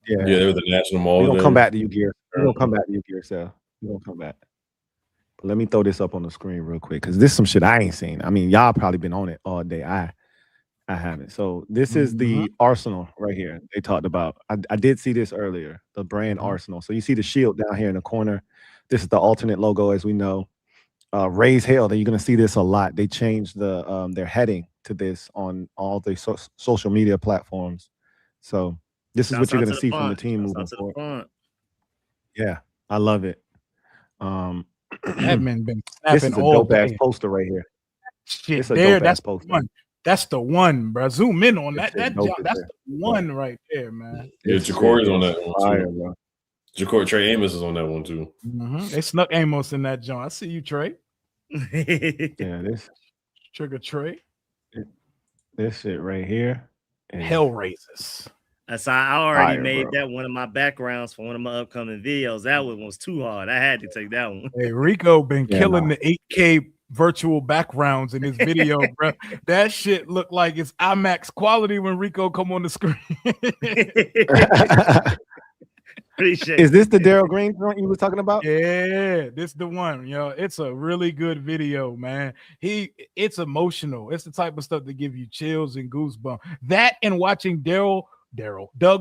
Yeah, they're the national mall. We're gonna come back to you, Gear. We're gonna come back to you, Gear Cell. We're gonna come back. But let me throw this up on the screen real quick because this is some shit I ain't seen. I mean, y'all probably been on it all day. I haven't. So this is the Arsenal right here. They talked about. I did see this earlier. The brand Arsenal. So you see the shield down here in the corner. This is the alternate logo, as we know. Raise Hell. That you're gonna see this a lot. They changed the their heading to this on all the social media platforms. So this is what you're gonna see from the team moving forward. Yeah, I love it. Admin been This is snapping a all dope ass day. poster right here. Shit, It's a there. dope That's ass the poster. one. That's the one, bro. Zoom in on that. This shit That dope that's as the one right there, man. Yeah, This Ja'Cory's shit on is that one fire, too. bro. Ja'Cory, Trey Amos is on that one too. They snuck Amos in that joint. I see you, Trey. Yeah, this Trigger Trey. This shit right here. Hellraisers. That's how I already Fire, made bro. that one of my backgrounds for one of my upcoming videos. That one was too hard. I had to take that one. Hey, Rico been Yeah, killing the 8K virtual backgrounds in his video, bro. That shit looked like it's IMAX quality when Rico come on the screen. Appreciate Is this the Daryl Green joint you was talking about? Yeah, this the one, yo. It's a really good video, man. It's emotional. It's the type of stuff that give you chills and goosebumps. That and watching Doug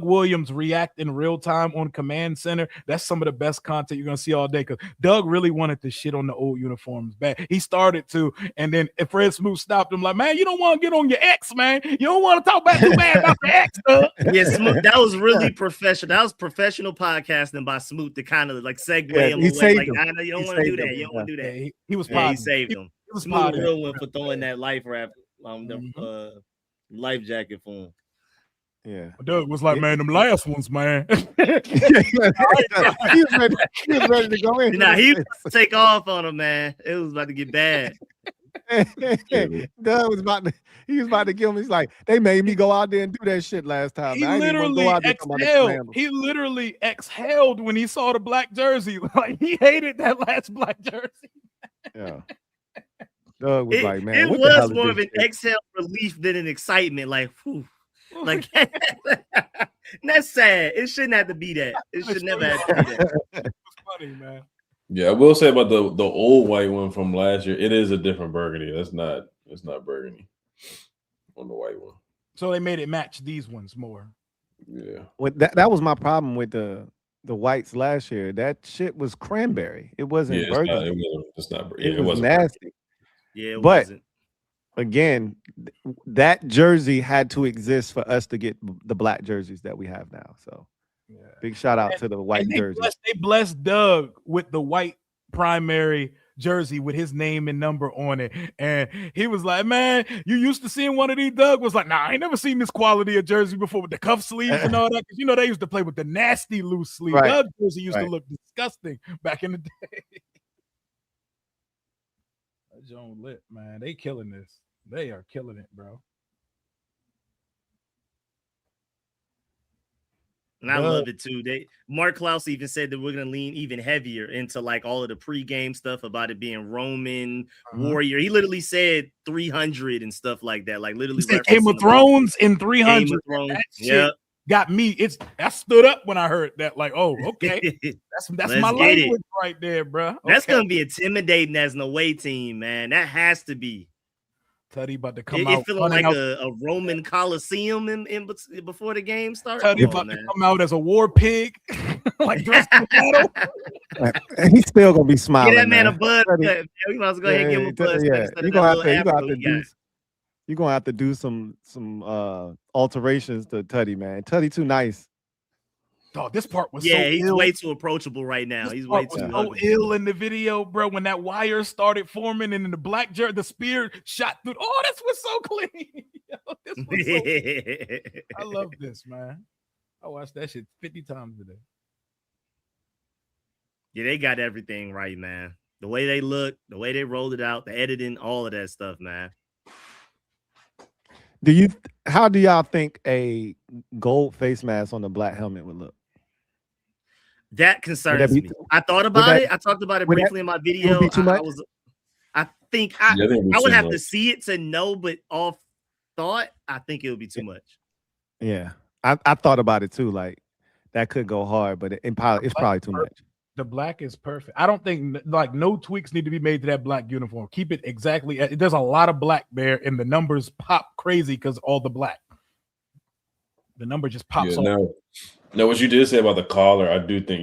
Williams react in real time on Command Center. That's some of the best content you're gonna see all day because Doug really wanted to shit on the old uniforms bad. He started to, and then Fred Smoot stopped him like, man, you don't want to get on your ex, man. You don't want to talk about too bad about your ex, Doug. Yeah, Smoot, that was really professional. That was professional podcasting by Smoot to kind of like segue him away. Like, I know you don't want to do that. You don't want to do that. He was he saved him. He was Smoot a real one for throwing that life wrap the life jacket for him. Yeah. Doug was like, man, them last ones, man. he was ready to go in. Nah, he was about to take off on him, man. It was about to get bad. Doug was about to kill him. He's like, they made me go out there and do that shit last time. He I didn't even literally go out there exhaled. He literally exhaled when he saw the black jersey. Like he hated that last black jersey. Yeah. Doug was like, man, it what the hell was is more of this an shit? exhale relief than an excitement. Like, whew. Like that's sad. It shouldn't have to be that. It should never have to be that. It's funny, man. Yeah, I will say about the old white one from last year, it is a different burgundy. It's not burgundy on the white one. So they made it match these ones more. Yeah. That was my problem with the whites last year. That shit was cranberry. It wasn't burgundy. It was wasn't nasty. Yeah, it but wasn't. Again, that jersey had to exist for us to get the black jerseys that we have now. So big shout out to the white jersey. They blessed Doug with the white primary jersey with his name and number on it. And he was like, man, you used to seeing one of these? Doug was like, nah, I ain't never seen this quality of jersey before with the cuff sleeves and all that. Because, you know, they used to play with the nasty loose sleeve. Right. Doug jersey used to look disgusting back in the day. That joint lit, man. They killing this. They are killing it, bro. And I love it too. Mark Klaus even said that we're gonna lean even heavier into like all of the pregame stuff about it being Roman warrior. He literally said 300 and stuff like that. Like literally Game of Thrones in 300. Game of Thrones. That shit got me. I stood up when I heard that. Like, oh, okay, that's my language right there, bro. Okay. That's gonna be intimidating as an away team, man. That has to be. Tuddy about to come out. It feeling like a Roman Coliseum in before the game starts. Tuddy about to come out as a war pig, like dressed in battle. He's still gonna be smiling. Get that man a bud. We might as well go ahead and give him a bud. You're gonna have to do some alterations to Tuddy, man. Tuddy too nice. Oh, this part was he's way too approachable right now. He's way too ill in the video, bro. When that wire started forming and then the black jerk, the spear shot through. Oh, this was so clean. This was so clean. I love this, man. I watched that shit 50 times a day. Yeah, they got everything right, man. The way they look, the way they rolled it out, the editing, all of that stuff, man. How do y'all think a gold face mask on the black helmet would look? That concerns me. I thought about it. I talked about it briefly in my video. It would be too much? I think I would have to see it to know, but off thought, I think it would be too much. Yeah. I thought about it too. Like that could go hard, but it's probably too much. The black is perfect. I don't think like no tweaks need to be made to that black uniform. Keep it exactly. There's a lot of black there, and the numbers pop crazy because all the black. The number just pops off. Now, what you did say about the collar, I do think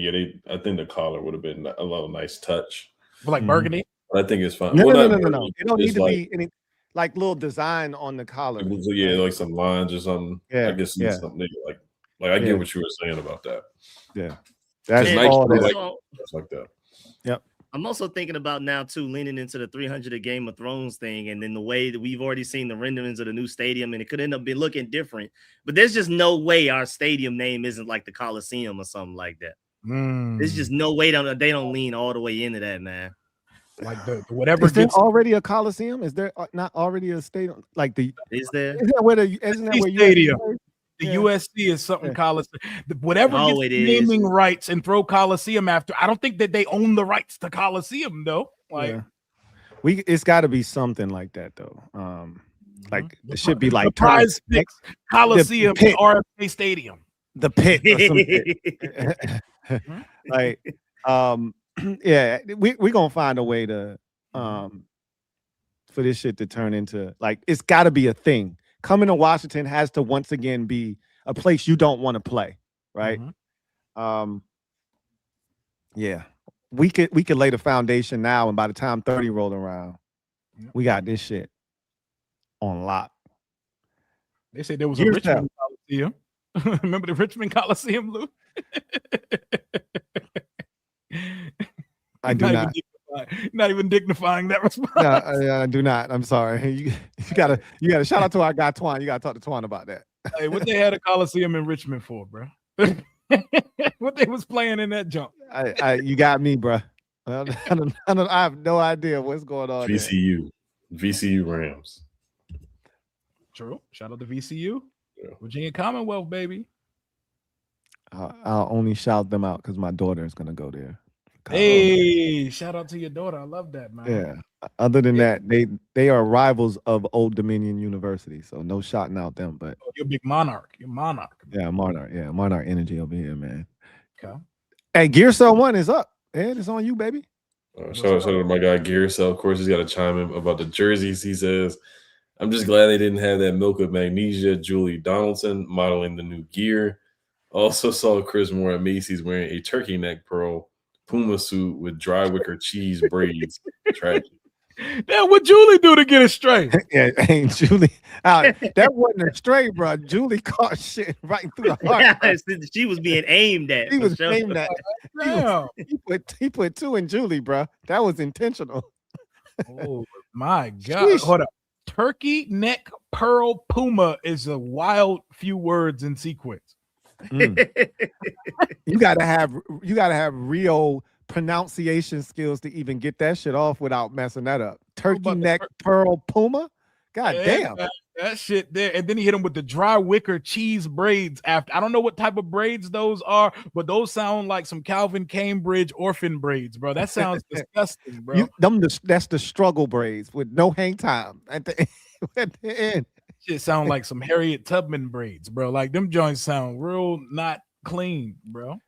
I think the collar would have been a little nice touch. But like burgundy. But I think it's fine. No. It don't need to be any like little design on the collar. Yeah, like some lines or something. Yeah, I guess something like I get what you were saying about that. Yeah. That's nice. Like that. Yep. I'm also thinking about now too, leaning into the 300 of Game of Thrones thing, and then the way that we've already seen the renderings of the new stadium, and it could end up being looking different. But there's just no way our stadium name isn't like the Coliseum or something like that. There's just no way they don't lean all the way into that, man. Like whatever. Is there already a Coliseum? Is there not already a stadium? Like is there? Isn't that where stadium? The USC is something Coliseum. Whatever gets naming rights and throw Coliseum after. I don't think that they own the rights to Coliseum though. Like it's got to be something like that though. Like it should be like Prize Picks Coliseum and RFK Stadium. The Pit or something. Like yeah, we're gonna find a way to for this shit to turn into like it's got to be a thing. Coming to Washington has to once again be a place you don't want to play, right? Yeah, we could lay the foundation now, and by the time 30 roll around, we got this shit on lock. They said there was a Richmond Coliseum. Remember the Richmond Coliseum, Lou? I do not. Not even dignifying that response. No, I do not. I'm sorry. You gotta shout out to our guy Twan. You gotta talk to Twan about that. Hey, what they had a Coliseum in Richmond for, bro? What they was playing in that jump? You got me, bro. I have no idea what's going on. VCU Rams. True. Shout out to VCU, Virginia Commonwealth, baby. I'll only shout them out because my daughter is gonna go there. Hey, shout out to your daughter. I love that, man. Yeah. Other than that, they are rivals of Old Dominion University, so no shouting out them. But you're a big Monarch. You're Monarch. Yeah, Monarch. Yeah, Monarch energy over here, man. Okay. Hey, Gear Cell 1 is up. Ed, it's on you, baby. Shout out to my guy Gear Cell. Of course, he's got to chime in about the jerseys. He says, "I'm just glad they didn't have that milk of magnesia." Julie Donaldson modeling the new gear. Also saw Chris Moore at Macy's wearing a turkey neck pearl Puma suit with dry wicker cheese braids. Tragic. Damn, what Julie do to get it straight? Yeah, ain't Julie. That wasn't a stray, bro. Julie caught shit right through the heart. Yeah, she was being aimed at. He was aimed at. Damn. He put two in Julie, bro. That was intentional. Oh my God. Sheesh. Hold up. Turkey neck pearl Puma is a wild few words in sequence. You gotta have Rio pronunciation skills to even get that shit off without messing that up. Turkey neck pearl Puma. God damn. That shit there. And then he hit him with the dry wicker cheese braids after. I don't know what type of braids those are, but those sound like some Calvin Cambridge orphan braids, bro. That sounds disgusting, bro. That's the struggle braids with no hang time at the end. Shit sound like some Harriet Tubman braids, bro. Like them joints sound real not clean, bro.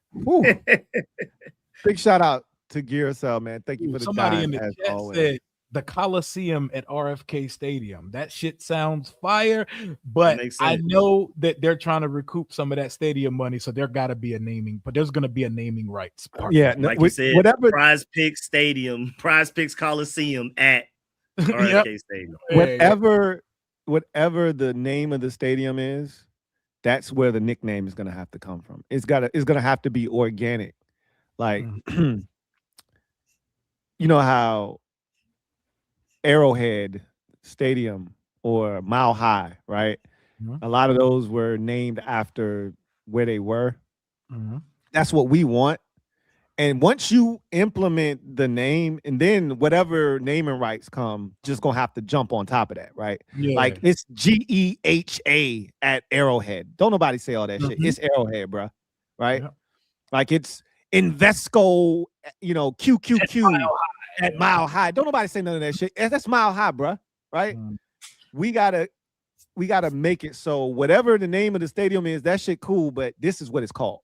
Big shout out to Gear Cell, man. Thank you for the somebody time, in the as chat always. said the Coliseum at RFK Stadium. That shit sounds fire, but I know that they're trying to recoup some of that stadium money, so there got to be a naming. But there's going to be a naming rights part. Yeah, like you said, whatever. Prize Picks Stadium, Prize Picks Coliseum at RFK Stadium. Whatever the name of the stadium is, that's where the nickname is going to have to come from. It's going to have to be organic. Like, you know how Arrowhead Stadium or Mile High, right? A lot of those were named after where they were. That's what we want. And once you implement the name, and then whatever naming rights come, just gonna have to jump on top of that, right? Yeah. Like it's GEHA at Arrowhead. Don't nobody say all that shit. It's Arrowhead, bro. Right? Yep. Like it's Invesco, QQQ at Mile High. Don't nobody say none of that shit. That's Mile High, bro. Right? We gotta make it so whatever the name of the stadium is, that shit cool, but this is what it's called.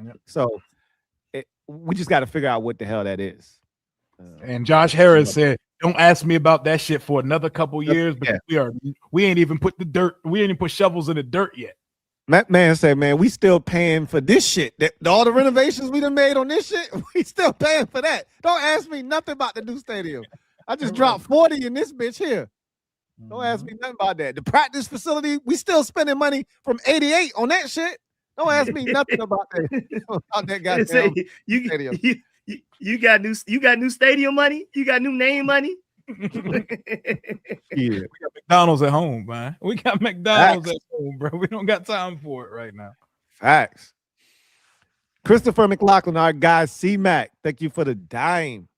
Yep. So we just got to figure out what the hell that is. And Josh Harris said, "Don't ask me about that shit for another couple years because we ain't even put shovels in the dirt yet." That man said, "Man, we still paying for this shit. All the renovations we done made on this shit, we still paying for that. Don't ask me nothing about the new stadium. I just dropped 40 in this bitch here. Don't ask me nothing about that. The practice facility, we still spending money from '88 on that shit. Don't ask me nothing about that. About that goddamn stadium. You got new stadium money. You got new name money. Yeah. We got McDonald's at home, man. We got McDonald's at home, bro. We don't got time for it right now. Facts. Christopher McLaughlin, our guy C-Mac, thank you for the dime.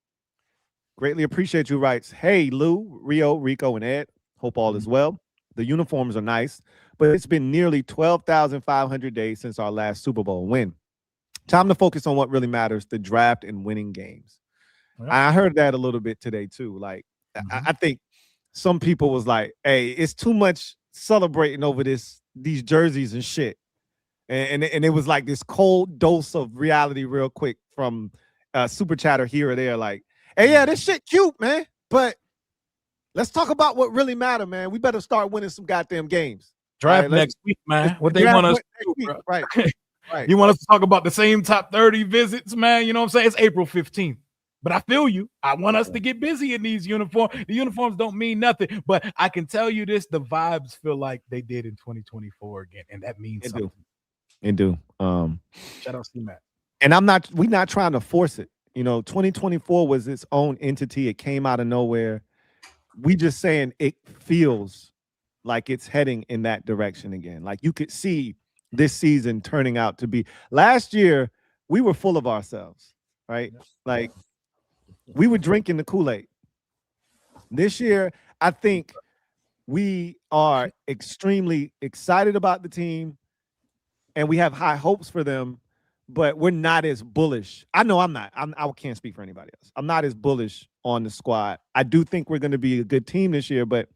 Greatly appreciate you. Writes, hey, Lou, Rio, Rico, and Ed. Hope all is well. The uniforms are nice, but it's been nearly 12,500 days since our last Super Bowl win. Time to focus on what really matters, the draft and winning games. I heard that a little bit today, too. Like, I think some people was like, hey, it's too much celebrating over these jerseys and shit. And it was like this cold dose of reality real quick from Super Chatter here or there. Like, hey, yeah, this shit cute, man. But let's talk about what really matter, man. We better start winning some goddamn games. Draft next week, man. What they want us to do, bro. Right. Right. You want us to talk about the same top 30 visits, man? You know what I'm saying? It's April 15th. But I feel you. I want us to get busy in these uniforms. The uniforms don't mean nothing. But I can tell you this, the vibes feel like they did in 2024 again. And that means something. It do. Shout out to Matt. And we're not trying to force it. 2024 was its own entity. It came out of nowhere. We just saying it feels like it's heading in that direction again. Like you could see this season turning out to be. Last year, we were full of ourselves, right? Like we were drinking the Kool-Aid. This year, I think we are extremely excited about the team and we have high hopes for them, but we're not as bullish. I know I'm not. I can't speak for anybody else. I'm not as bullish on the squad. I do think we're going to be a good team this year, but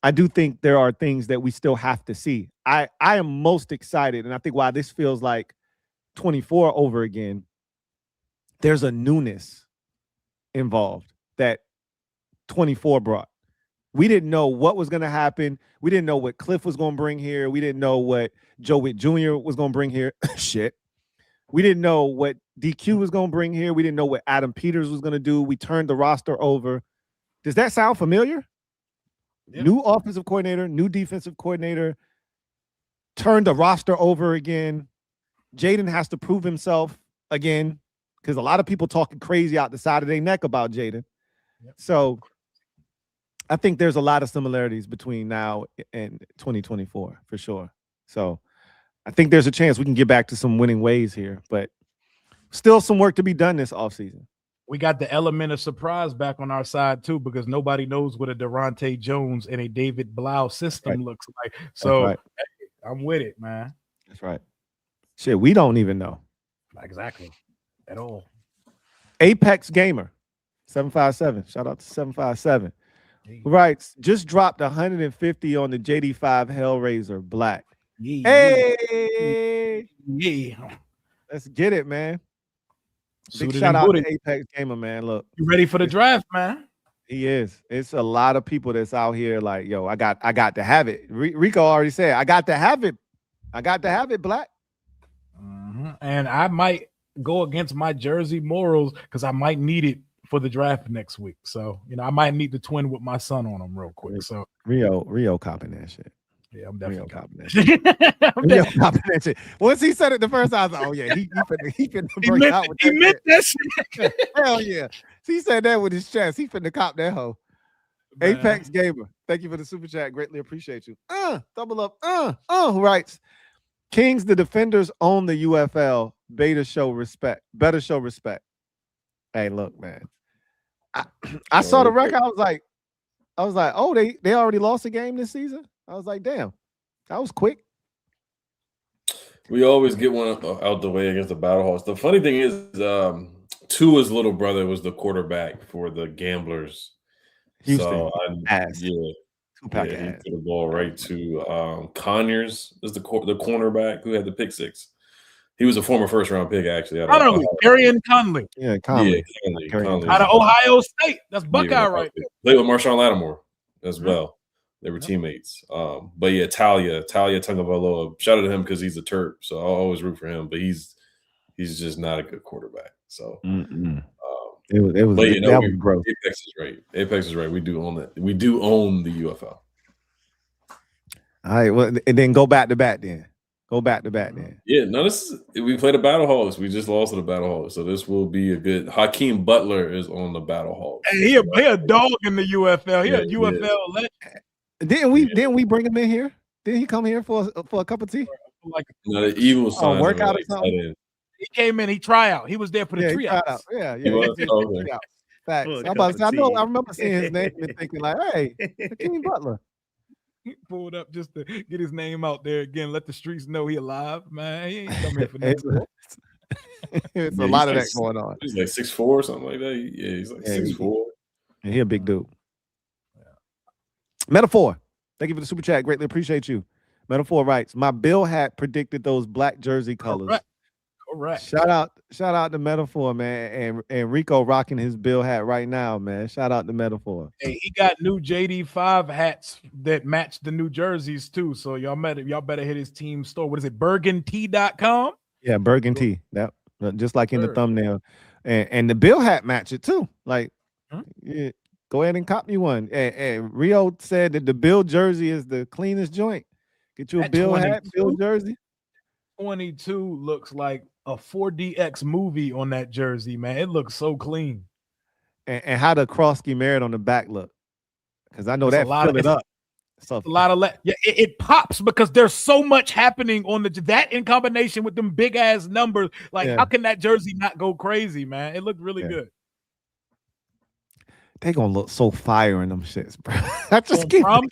I do think there are things that we still have to see. I am most excited, and I think why this feels like 24 over again, there's a newness involved that 24 brought. We didn't know what was going to happen. We didn't know what Cliff was going to bring here. We didn't know what Joe Witt Jr. was going to bring here. Shit. We didn't know what DQ was going to bring here. We didn't know what Adam Peters was going to do. We turned the roster over. Does that sound familiar? Yep. New offensive coordinator, new defensive coordinator, turned the roster over again. Jaden has to prove himself again because a lot of people talking crazy out the side of their neck about Jaden. Yep. So I think there's a lot of similarities between now and 2024 for sure. So I think there's a chance we can get back to some winning ways here, but still some work to be done this offseason. We got the element of surprise back on our side too, because nobody knows what a Durante Jones and a David Blau system looks like. So hey, I'm with it, man. That's right. Shit, we don't even know. Exactly. At all. Apex Gamer, 757. Shout out to 757. Right. Just dropped 150 on the JD5 Hellraiser Black. Yeah. Hey. Yeah. Let's get it, man. Big shout out to Apex Gamer, man. Look, you ready for the draft, man? He is. It's a lot of people that's out here like, yo, I got to have it. Rico already said, I got to have it. I got to have it, Black. And I might go against my jersey morals because I might need it for the draft next week. So, I might need to twin with my son on them real quick. So Rio copping that shit. Yeah, I'm definitely copping that shit. Copping that shit. Once he said it the first time, I was like, oh yeah, he finna break out with that. He meant that shit. Hell yeah. He said that with his chest. He finna cop that hoe. Man. Apex Gamer, thank you for the super chat. Greatly appreciate you. Double up. Who writes, Kings, the defenders own the UFL. Better show respect. Hey, look, man. I saw the record. I was like, oh, they already lost a game this season. I was like, damn, that was quick. We always get one out the way against the Battle Hawks. The funny thing is, Tua's little brother was the quarterback for the Gamblers. Houston. So he put the ball right to Conyers is the cornerback who had the pick six. He was a former first round pick, actually. Arian Conley. Yeah, Conley. Conley. Out of Ohio State. That's Buckeye right there. Played with Marshawn Lattimore as well. They were teammates. But yeah, Talia Tagovailoa. Shout out to him because he's a Terp, so I'll always root for him. But he's just not a good quarterback. So it was gross. Apex is right. We do own that. We do own the UFL. All right. Well, and then go back to back then. Yeah, no, we played the Battle Hawks. We just lost to the Battle Hawks. So this will be a good. Hakeem Butler is on the Battle Hawks. Hey, he a dog in the UFL. He a UFL legend. Didn't we bring him in here? Didn't he come here for a cup of tea? The Eagles signed him workout or something. He came in. He try out. He was there for the tryouts. Yeah. Facts. I remember seeing his name and thinking like, hey, Hakeem Butler. He pulled up just to get his name out there again. Let the streets know he alive, man. He ain't coming here for nothing. It's a lot of that going on. He's like 6'4" or something like that. Yeah, he's like 6'4". And he a big dude. Metaphor. Thank you for the super chat. Greatly appreciate you. Metaphor writes, my Bill hat predicted those black jersey colors. Correct. Shout out to Metaphor, man, and Rico rocking his Bill hat right now, man. Shout out to Metaphor. Hey, he got new JD5 hats that match the new jerseys too. So y'all better hit his team store. What is it? Burgundy.com? Yeah, Burgundy. That just like in the thumbnail, and the Bill hat match it too. Like, yeah, go ahead and cop me one. And Rio said that the Bill jersey is the cleanest joint. Get you a Bill hat, Bill jersey. 22 looks like a 4DX movie on that jersey, man. It looks so clean. And how the Krosky Merit on the back look? Because I know that filled it up. So a lot of it pops because there's so much happening on that in combination with them big ass numbers. Like, how can that jersey not go crazy, man? It looked really good. They gonna look so fire in them shits, bro. I just keep on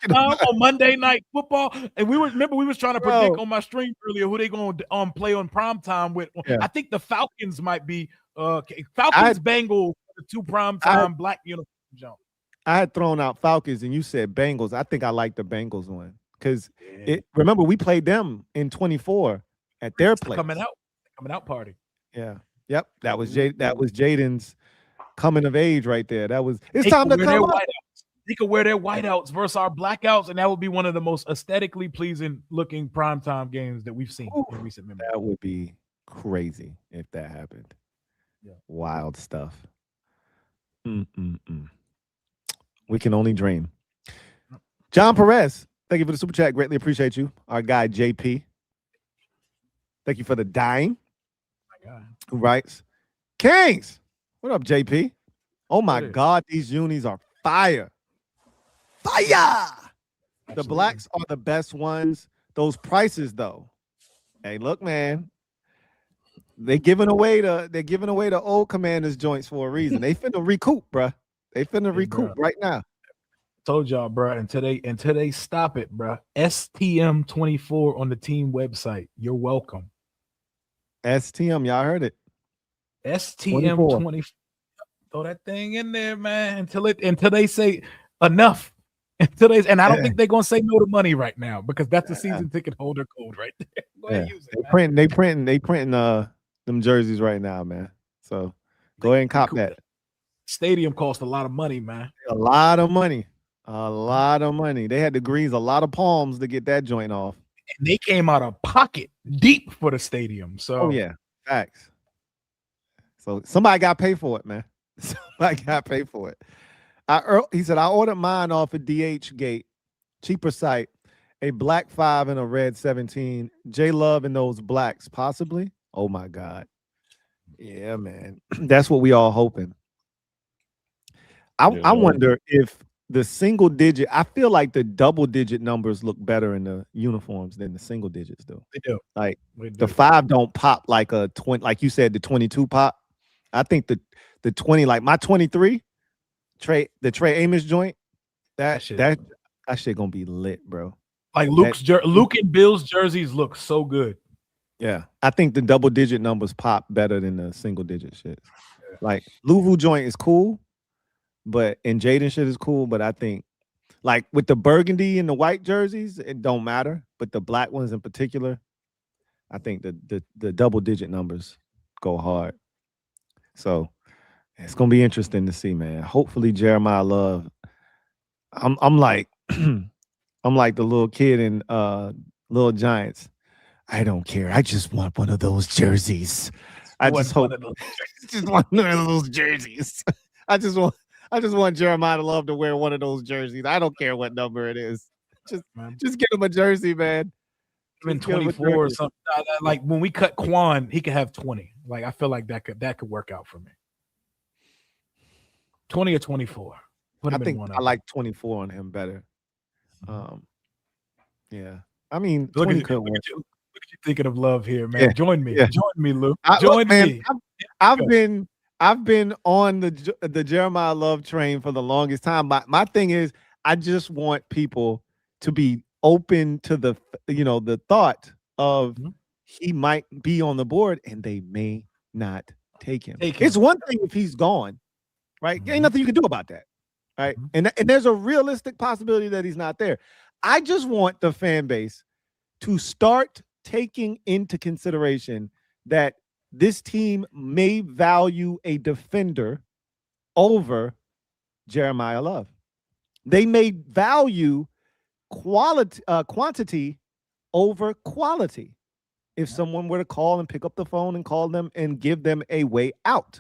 Monday Night Football, and we was trying to predict on my stream earlier who they gonna play on primetime with. Yeah. I think the Falcons might be Bengals, the two primetime black uniform jump. I had thrown out Falcons, and you said Bengals. I think I like the Bengals one because remember we played them in 24 at their place. Coming out party. Yeah. Yep. That was Jaden's coming of age right there. It's time to come up. They could wear their whiteouts versus our blackouts, and that would be one of the most aesthetically pleasing looking primetime games that we've seen in recent memory. That would be crazy if that happened. Yeah. Wild stuff. We can only dream. John Perez, thank you for the super chat. Greatly appreciate you. Our guy JP. Thank you for the dime. My God. Who writes, Kings. What up, JP? Oh my God, these unis are fire. Fire! The blacks are the best ones. Those prices, though. Hey, look, man. They're giving away the old Commanders joints for a reason. They finna recoup, bruh. They finna recoup right now. Told y'all, bruh. And today, stop it, bruh. STM24 on the team website. You're welcome. STM, y'all heard it. STM24. Throw that thing in there, man, until they say enough. And I don't think they're gonna say no to money right now because that's a season ticket holder code right there. Go ahead and use it. They printing them jerseys right now, man. So go ahead and cop that. Stadium cost a lot of money, man. A lot of money. They had to grease a lot of palms to get that joint off. And they came out of pocket deep for the stadium. So facts. So somebody got to pay for it, man. Somebody got to pay for it. He said, I ordered mine off of DH Gate, cheaper site, a black 5 and a red 17. J Love and those blacks, possibly. Oh my God. Yeah, man. That's what we all hoping. I wonder if the single digit, I feel like the double digit numbers look better in the uniforms than the single digits do. They do. Like They do. the 5 don't pop like a 20, like you said, the 22 pop. I think the 20, like my 23, Trey Amos joint, that shit gonna be lit, bro. Like Luke and Bill's jerseys look so good. Yeah, I think the double digit numbers pop better than the single digit shit. Yeah. Like Louisville joint is cool, and Jaden shit is cool, but I think like with the burgundy and the white jerseys, it don't matter. But the black ones in particular, I think the double digit numbers go hard. So it's gonna be interesting to see, man. Hopefully Jeremiah Love. I'm like I'm like the little kid in Little Giants. I don't care. I just want one of those jerseys. I just want one of those jerseys. I just want Jeremiah Love to wear one of those jerseys. I don't care what number it is. Just get him a jersey, man. Even 24 or something. Like when we cut Quan, he could have 20. Like I feel like that could work out for me. 20 or 24. I think I like 24 on him better. Yeah. I mean, look at you thinking of Love here, man. Yeah. Join me, Luke. Join me. I've been on the Jeremiah Love train for the longest time. My thing is, I just want people to be open to the thought of he might be on the board and they may not take him. It's one thing if he's gone, right? Ain't nothing you can do about that, right? And there's a realistic possibility that he's not there. I just want the fan base to start taking into consideration that this team may value a defender over Jeremiah Love. They may value quantity over quality. If someone were to call and pick up the phone and call them and give them a way out,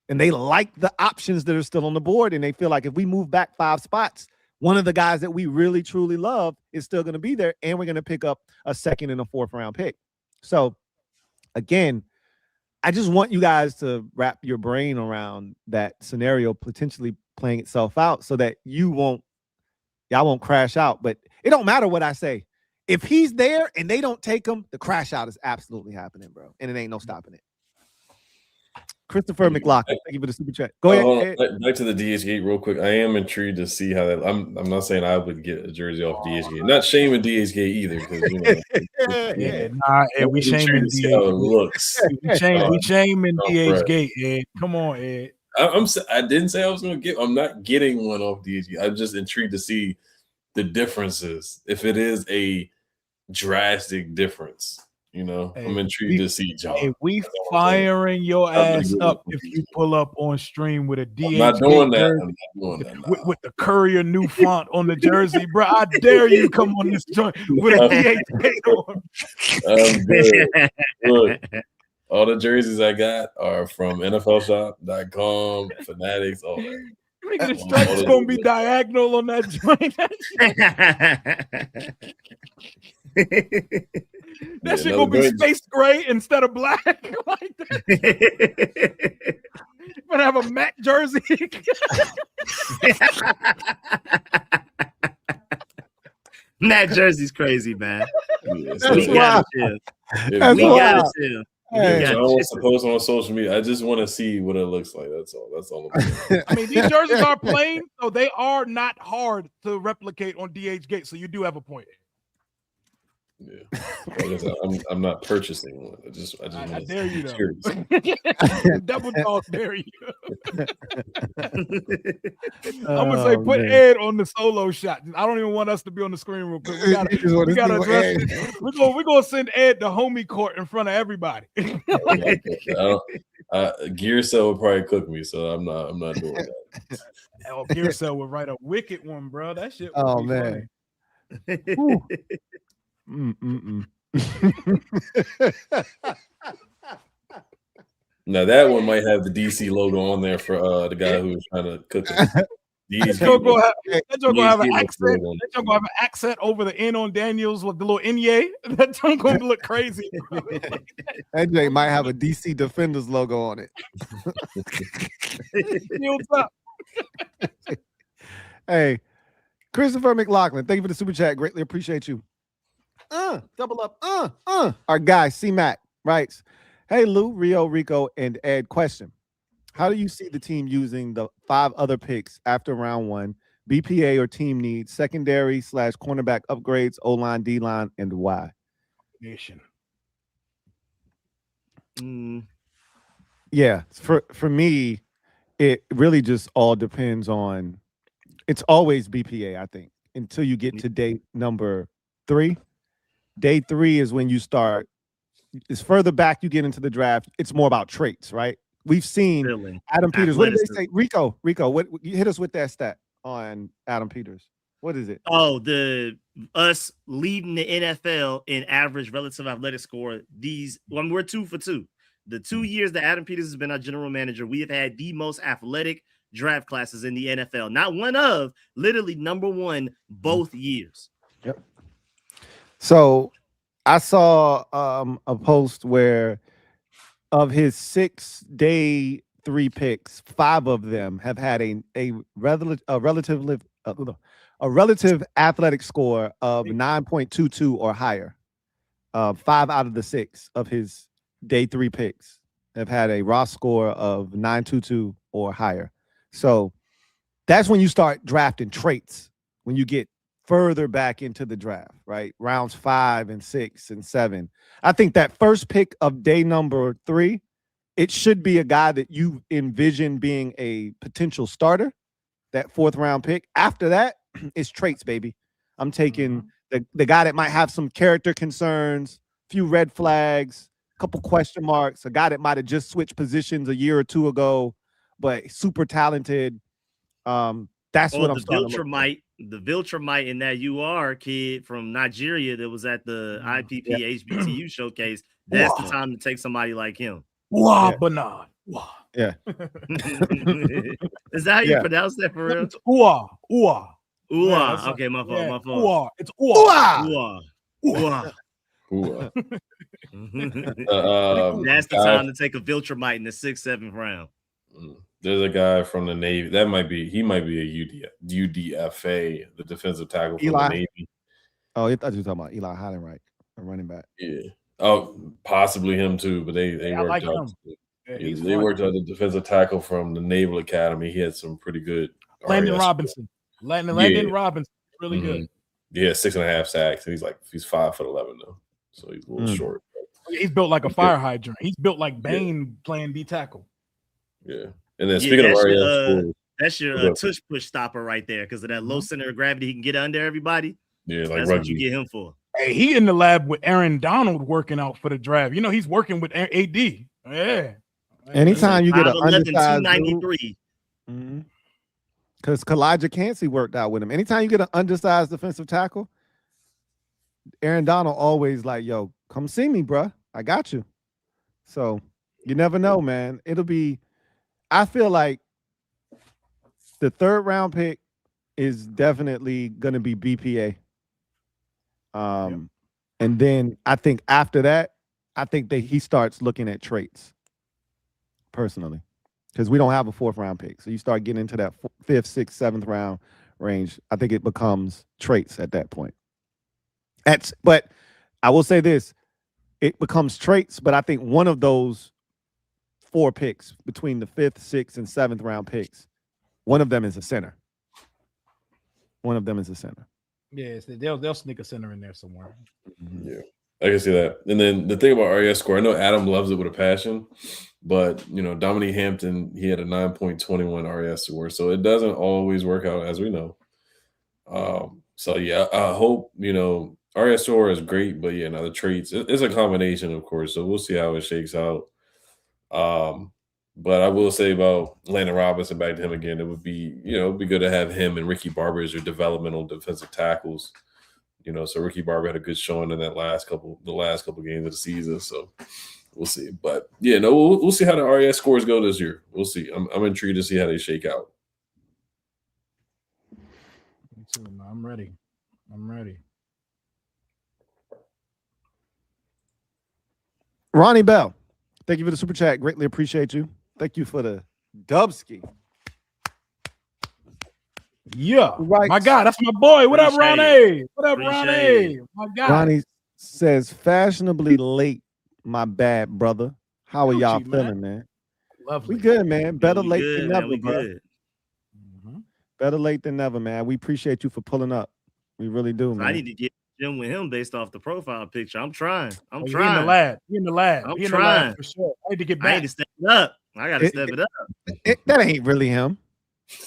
and they like the options that are still on the board, and they feel like if we move back 5 spots, one of the guys that we really, truly love is still going to be there, and we're going to pick up a 2nd and a 4th round pick. So, again, I just want you guys to wrap your brain around that scenario potentially playing itself out so that y'all won't crash out. But it don't matter what I say. If he's there and they don't take him, the crash out is absolutely happening, bro, and it ain't no stopping it. Christopher McLaughlin, thank you for the super chat. Go ahead. Back to the DH gate real quick. I am intrigued to see how that. I'm not saying I would get a jersey off DH gate. Not shaming DH gate either, because we shaming DH. How it looks. we shaming DH gate. Ed, come on, Ed. I didn't say I was going to get. I'm not getting one off DH gate. I'm just intrigued to see the differences. If it is a drastic difference. I'm intrigued to see John. Hey, we firing your ass up if you pull up on stream with a DH. I'm not doing that. With the Courier new font on the jersey, bro. I dare you come on this joint with a DH on. I'm good. Look, all the jerseys I got are from NFLshop.com, Fanatics, all that. The stripes gonna be diagonal on that joint. That shit gonna be space gray instead of black. Like that. Gonna have a matte jersey. Matte jersey's crazy, man. We gotta chill. Hey. I was supposed on social media. I just want to see what it looks like. That's all. I mean, these jerseys are plain, so they are not hard to replicate on DH gate. So you do have a point. Yeah, I'm not purchasing one. I dare you though. Double dog dare you. I'm gonna say put Ed on the solo shot. I don't even want us to be on the screen real quick. We gotta address it. We're gonna send Ed to homie court in front of everybody. Gear Cell would probably cook me, so I'm not doing that. Gear Cell would write a wicked one, bro. That shit would be man. Funny. Now that one might have the DC logo on there for the guy who was trying to cook it. That joke gonna have an accent. That joke gonna have an accent over the N on Daniels with the little Inye. That joke gonna look crazy. That joke might have a DC Defenders logo on it. Hey, Christopher McLaughlin, thank you for the super chat. Greatly appreciate you. Double up. Our guy, C-Mac, writes, hey, Lou, Rio, Rico, and Ed, question. How do you see the team using the 5 other picks after round 1, BPA or team needs, secondary / cornerback upgrades, O-line, D-line, and why? Nation. Yeah, for me, it really just all depends on, it's always BPA, I think, until you get to day number 3. Day 3 is when you start, as further back you get into the draft, it's more about traits, right? We've seen Adam Peters. What did they say? Rico, what you hit us with that stat on Adam Peters? What is it? Oh, us leading the NFL in average relative athletic score. When we're 2 for 2. The 2 years that Adam Peters has been our general manager, we have had the most athletic draft classes in the NFL. Not one of, literally number 1 both years. Yep. So I saw a post where of his 6 day 3 picks, 5 of them have had a relative athletic score of 9.22 or higher. 5 out of the 6 of his day 3 picks have had a raw score of 9.22 or higher. So that's when you start drafting traits, when you get further back into the draft, right? Rounds 5 and 6 and 7. I think that first pick of day number 3, it should be a guy that you envision being a potential starter, that 4th round pick. After that, it's traits, baby. I'm taking the guy that might have some character concerns, few red flags, a couple question marks, a guy that might have just switched positions a year or 2 ago, but super talented. That's what I'm starting to look for. The Viltrumite in that UR kid from Nigeria that was at the IPP HBCU showcase. That's the time to take somebody like him. Bernard. Yeah. Is that how you pronounce that for real? It's Ua. Yeah, okay, my fault. Ua. It's Ua. That's the time to take a Viltrumite in the 6th, 7th round. There's a guy from the Navy. He might be a UDFA, the defensive tackle from the Navy. Oh, I thought you were talking about Eli Heidenreich, a running back. Yeah. Oh, possibly him too, but they worked out. They worked out the defensive tackle from the Naval Academy. He had some pretty good. Landon Robinson. Landon Robinson, really good. Yeah, 6.5 sacks. He's 5'11" though, so he's a little short. He's built like a fire hydrant. He's built like Bane playing D tackle. Yeah, and then speaking of RIO'S, that's your tush push stopper right there because of that low center of gravity. He can get under everybody. Yeah, like that's rugby. What you get him for. Hey, he in the lab with Aaron Donald working out for the draft. You know, he's working with AD. Yeah. Anytime you get an 5'11", undersized 293. Because Kalijah Cansey worked out with him. Anytime you get an undersized defensive tackle, Aaron Donald always like, yo, come see me, bruh. I got you. So you never know, man. I feel like the 3rd round pick is definitely going to be BPA. And then I think after that, I think that he starts looking at traits personally, because we don't have a 4th round pick. So you start getting into that 5th, 6th, 7th round range. I think it becomes traits at that point. But I will say this, it becomes traits, but I think one of those 4 picks between the 5th, 6th, and 7th round picks, one of them is a center. Yeah, they'll sneak a center in there somewhere. Yeah, I can see that. And then the thing about RIS score, I know Adam loves it with a passion, but Dominique Hampton, he had a 9.21 RIS score, so it doesn't always work out, as we know. So yeah, I hope RIS score is great, but the traits, it's a combination, of course. So we'll see how it shakes out. But I will say about Landon Robinson, back to him again, it would be, it'd be good to have him and Ricky Barber as your developmental defensive tackles. So Ricky Barber had a good showing in the last couple games of the season. So we'll see. But we'll see how the RIS scores go this year. We'll see. I'm intrigued to see how they shake out. Me too. I'm ready. Ronnie Bell, thank you for the super chat. Greatly appreciate you. Thank you for the Dubski. Yeah, Right. my God, that's my boy. What up, Appreciate Ronnie? What up, Appreciate Ronnie? My God, Ronnie says, fashionably late, my bad brother. How are y'all Gucci, man. feeling, man? Lovely. We good, man. Better we late good, than man. never, We bro. good. Mhm. Better late than never, man. We appreciate you for pulling up. We really do, So man. I need to get gym with him based off the profile picture. I'm trying. He in the lab. He in the lab. I'm He in the lab trying. for sure. I need to get I need back. to step it up. I gotta step it up. That ain't really him.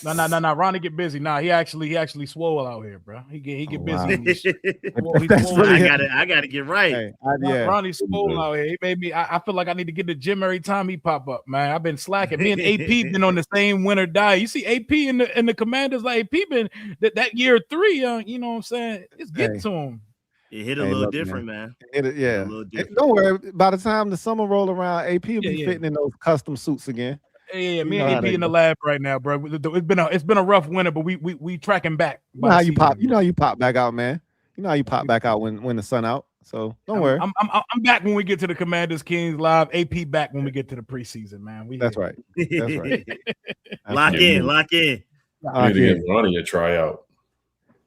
No. Ronnie get busy. Nah, he actually swole out here, bro. He get busy. wow. In this shit. He's That's swole. really I gotta get right. Hey, yeah. Ronnie's swole out here. He made me. I feel like I need to get the gym every time he pop up, man. I've been slacking. Me and AP been on the same winter diet. You see AP in the Commanders, like AP been that year 3. You know what I'm saying? It's getting to him. It hit a little different, man. Yeah. A little different. Don't worry. By the time the summer roll around, AP will be fitting in those custom suits again. Yeah, me and AP in the lab right now, bro. It's been a rough winter, but we tracking back. You know how you pop. You know how you pop back out, man. You know how you pop back out when the sun out. So don't worry. I'm back when we get to the Commanders Kings live. AP back when we get to the preseason, man. That's right. That's right. Lock in. You need to get Ronnie a tryout.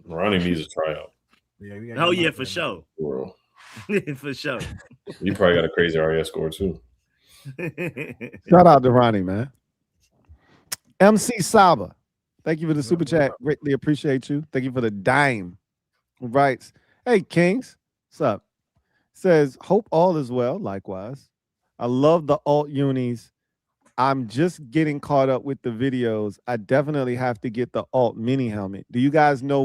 Ronnie needs a tryout. Yeah, for sure. For sure. You probably got a crazy RIS score too. Shout out to Ronnie, man. MC Saba, thank you for the super chat. Greatly appreciate you. Thank you for the dime. Writes, hey Kings, what's up? Says, hope all is well. Likewise, I love the alt unis. I'm just getting caught up with the videos. I definitely have to get the alt mini helmet. Do you guys know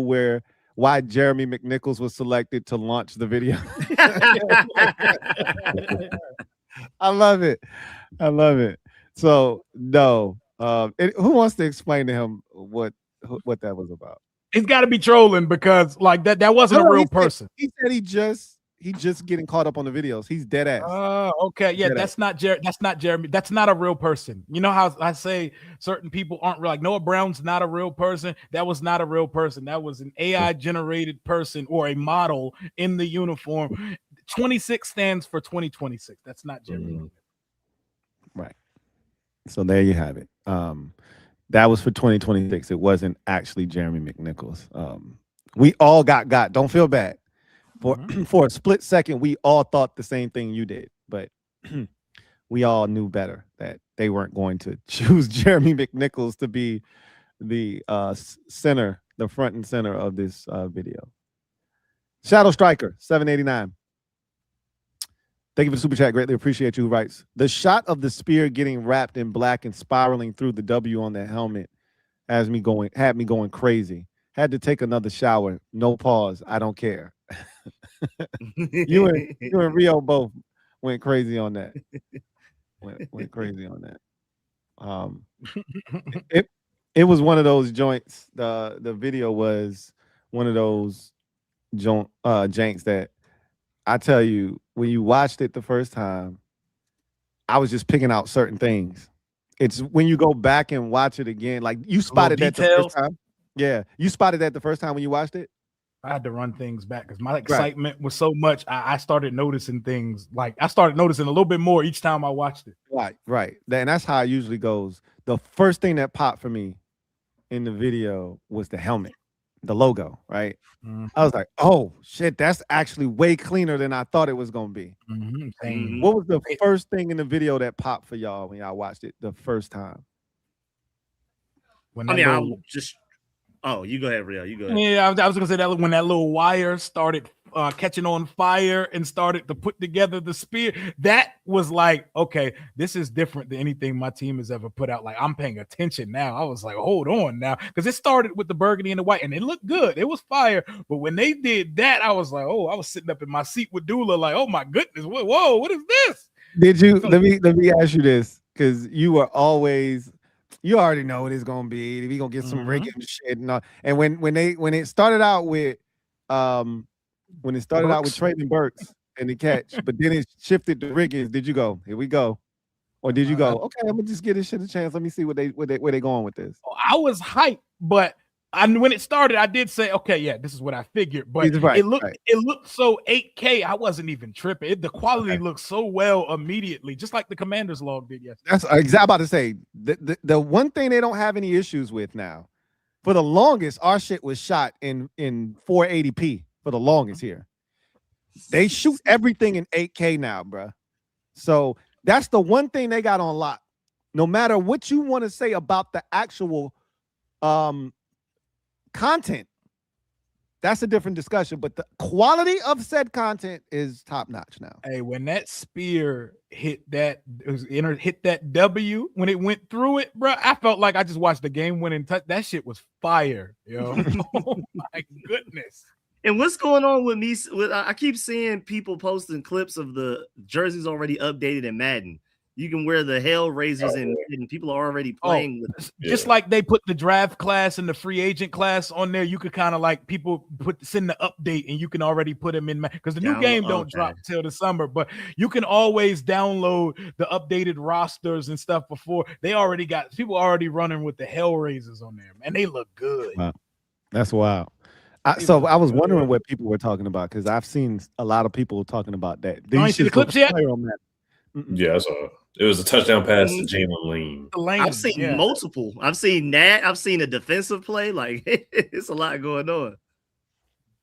why Jeremy McNichols was selected to launch the video? I love it. I love it. So no, who wants to explain to him what that was about? He's got to be trolling because like that wasn't a real person. He said he just getting caught up on the videos. He's dead ass. Oh, okay. Yeah, that's not Jeremy. That's not a real person. You know how I say certain people aren't real, like Noah Brown's not a real person. That was not a real person. That was an AI generated person or a model in the uniform. 26 stands for 2026. That's not Jeremy. Right. So there you have it. That was for 2026. It wasn't actually Jeremy McNichols. We all got. Don't feel bad. For a split second, we all thought the same thing you did, but we all knew better that they weren't going to choose Jeremy McNichols to be the center, the front and center of this video. Shadow Striker 789. Thank you for the super chat. Greatly appreciate you. Who writes, the shot of the spear getting wrapped in black and spiraling through the W on the helmet had me going crazy. Had to take another shower. No pause. I don't care. you and Rio both went crazy on that. Went crazy on that. It was one of those joints. The video was one of those janks that I tell you, when you watched it the first time, I was just picking out certain things. It's when you go back and watch it again, like you spotted that the first time. Yeah, you spotted that the first time when you watched it. I had to run things back because my excitement was so much. I started noticing things. Like I started noticing a little bit more each time I watched it. Right. And that's how it usually goes. The first thing that popped for me in the video was the helmet, the logo, right? Mm-hmm. I was like, oh shit, that's actually way cleaner than I thought it was gonna be. Mm-hmm. What was the first thing in the video that popped for y'all when y'all watched it the first time? Oh, you go ahead, Rio. You go ahead. Yeah, I was gonna say that when that little wire started catching on fire and started to put together the spear, that was like, okay, this is different than anything my team has ever put out. Like I'm paying attention now. I was like, hold on now, because it started with the burgundy and the white, and it looked good. It was fire, but when they did that, I was like, oh, I was sitting up in my seat with Dula, like, oh my goodness, whoa, what is this? Did you? Let me ask you this, because you already know what it's gonna be. We gonna get some rigging shit and all. And when it started out with Traylon Burks and the catch, but then it shifted to rigging, did you go, here we go? Or did you go, okay, I'm gonna just give this shit a chance. Let me see where they going with this. I was hyped, but when it started, I did say, okay, yeah, this is what I figured. But it looked so 8K, I wasn't even tripping. The quality looked so well immediately, just like the Commanders log did yesterday. That's exactly about to say. The one thing they don't have any issues with now, For the longest, our shit was shot in 480p for the longest here. They shoot everything in 8K now, bro. So that's the one thing they got on lock. No matter what you want to say about the actual content, that's a different discussion. But the quality of said content is top notch now. Hey, when that spear hit that W, when it went through it, bro, I felt like I just watched the game winning touch. That shit was fire, yo. Oh my goodness. And what's going on with me? I keep seeing people posting clips of the jerseys already updated in Madden. You can wear the Hellraisers and people are already playing with it. Just like they put the draft class and the free agent class on there, you could kind of like people send the update and you can already put them in because the new game don't drop till the summer, but you can always download the updated rosters and stuff before they already got people already running with the Hellraisers on there, and they look good. Wow. That's wild. So I was wondering what people were talking about because I've seen a lot of people talking about that. You ain't see the clips yet? Yeah, I saw it. It was a touchdown pass to Jalen Lane. I've seen multiple. I've seen that. I've seen a defensive play. Like it's a lot going on.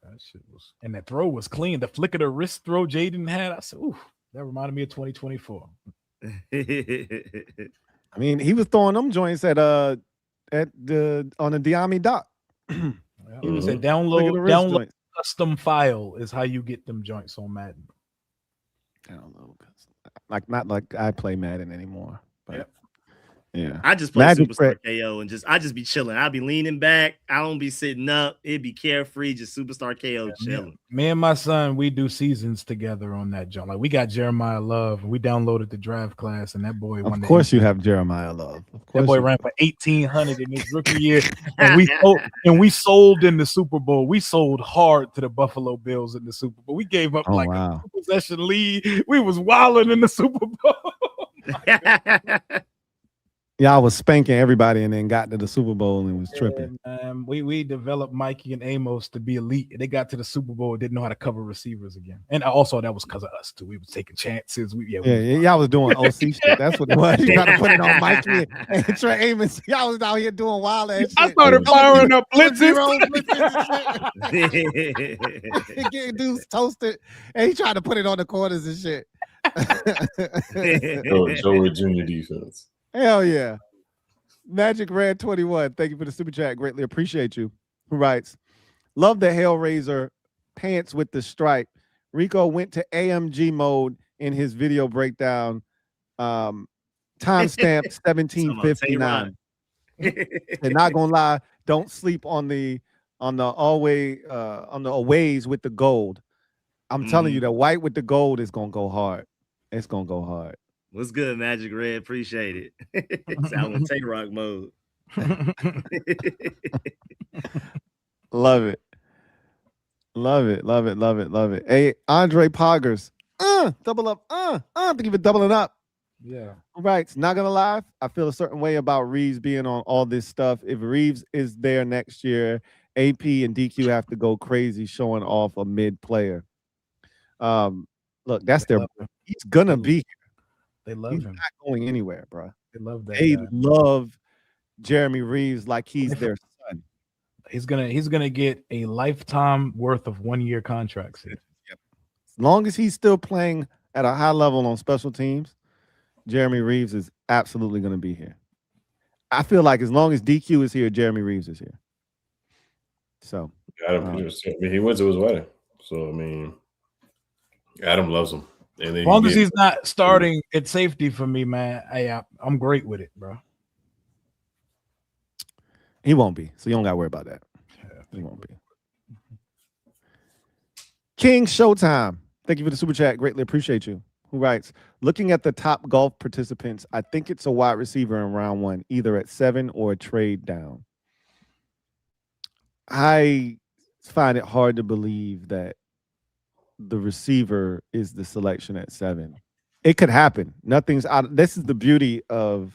That shit was, and that throw was clean. The flick of the wrist throw Jaden had. I said, "Ooh, that reminded me of 2024." I mean, he was throwing them joints on the Diami dock. He was saying download custom file is how you get them joints on Madden. Download not like I play Madden anymore. But yeah. I just play Superstar KO and I just be chilling. I'll be leaning back. I don't be sitting up. It'd be carefree, just Superstar KO chilling. Me and my son, we do seasons together on that joint. Like we got Jeremiah Love, and we downloaded the draft class, and that boy. Of course, you have Jeremiah Love. Of course, that boy ran for 1,800 in his rookie year, and we sold in the Super Bowl. We sold hard to the Buffalo Bills in the Super Bowl. We gave up a possession lead. We was wilding in the Super Bowl. Yeah, I was spanking everybody and then got to the Super Bowl and was tripping. We developed Mikey and Amos to be elite. They got to the Super Bowl and didn't know how to cover receivers again. And also that was because of us too. We was taking chances. Y'all was doing OC shit. That's what it was. You got to put it on Mikey and Trey Amos. Y'all was out here doing wild ass shit. I started firing up blitzes. Getting dudes toasted. And he tried to put it on the corners and shit. Joe Virginia defense. Hell yeah. Magic Red 21. Thank you for the super chat. Greatly appreciate you. Who writes, love the Hellraiser pants with the stripe. Rico went to AMG mode in his video breakdown. Timestamp 1759. And not gonna lie, don't sleep on the aways with the gold. I'm telling you, the white with the gold is gonna go hard. It's gonna go hard. What's good, Magic Red? Appreciate it. Sound in Tay-Rock mode. Love it. Love it. Love it. Love it. Love it. Hey, Andre Poggers. Double up. I think you've been doubling up. Yeah. All right. Not gonna lie. I feel a certain way about Reeves being on all this stuff. If Reeves is there next year, AP and DQ have to go crazy showing off a mid player. Look, that's he's gonna be here. They love him. Not going anywhere, bro. They love that. They love Jeremy Reeves like he's their son. He's gonna get a lifetime worth of 1-year contracts here. Yep. As long as he's still playing at a high level on special teams, Jeremy Reeves is absolutely gonna be here. I feel like as long as DQ is here, Jeremy Reeves is here. So Adam, he went to his wedding. So I mean, Adam loves him. As long as he's not starting at safety for me, man, I'm great with it, bro. He won't be, so you don't got to worry about that. He won't be. King Showtime. Thank you for the super chat. Greatly appreciate you. Who writes, looking at the top golf participants, I think it's a wide receiver in round 1, either at 7 or a trade down. I find it hard to believe that the receiver is the selection at 7. It could happen. Nothing's out. This is the beauty of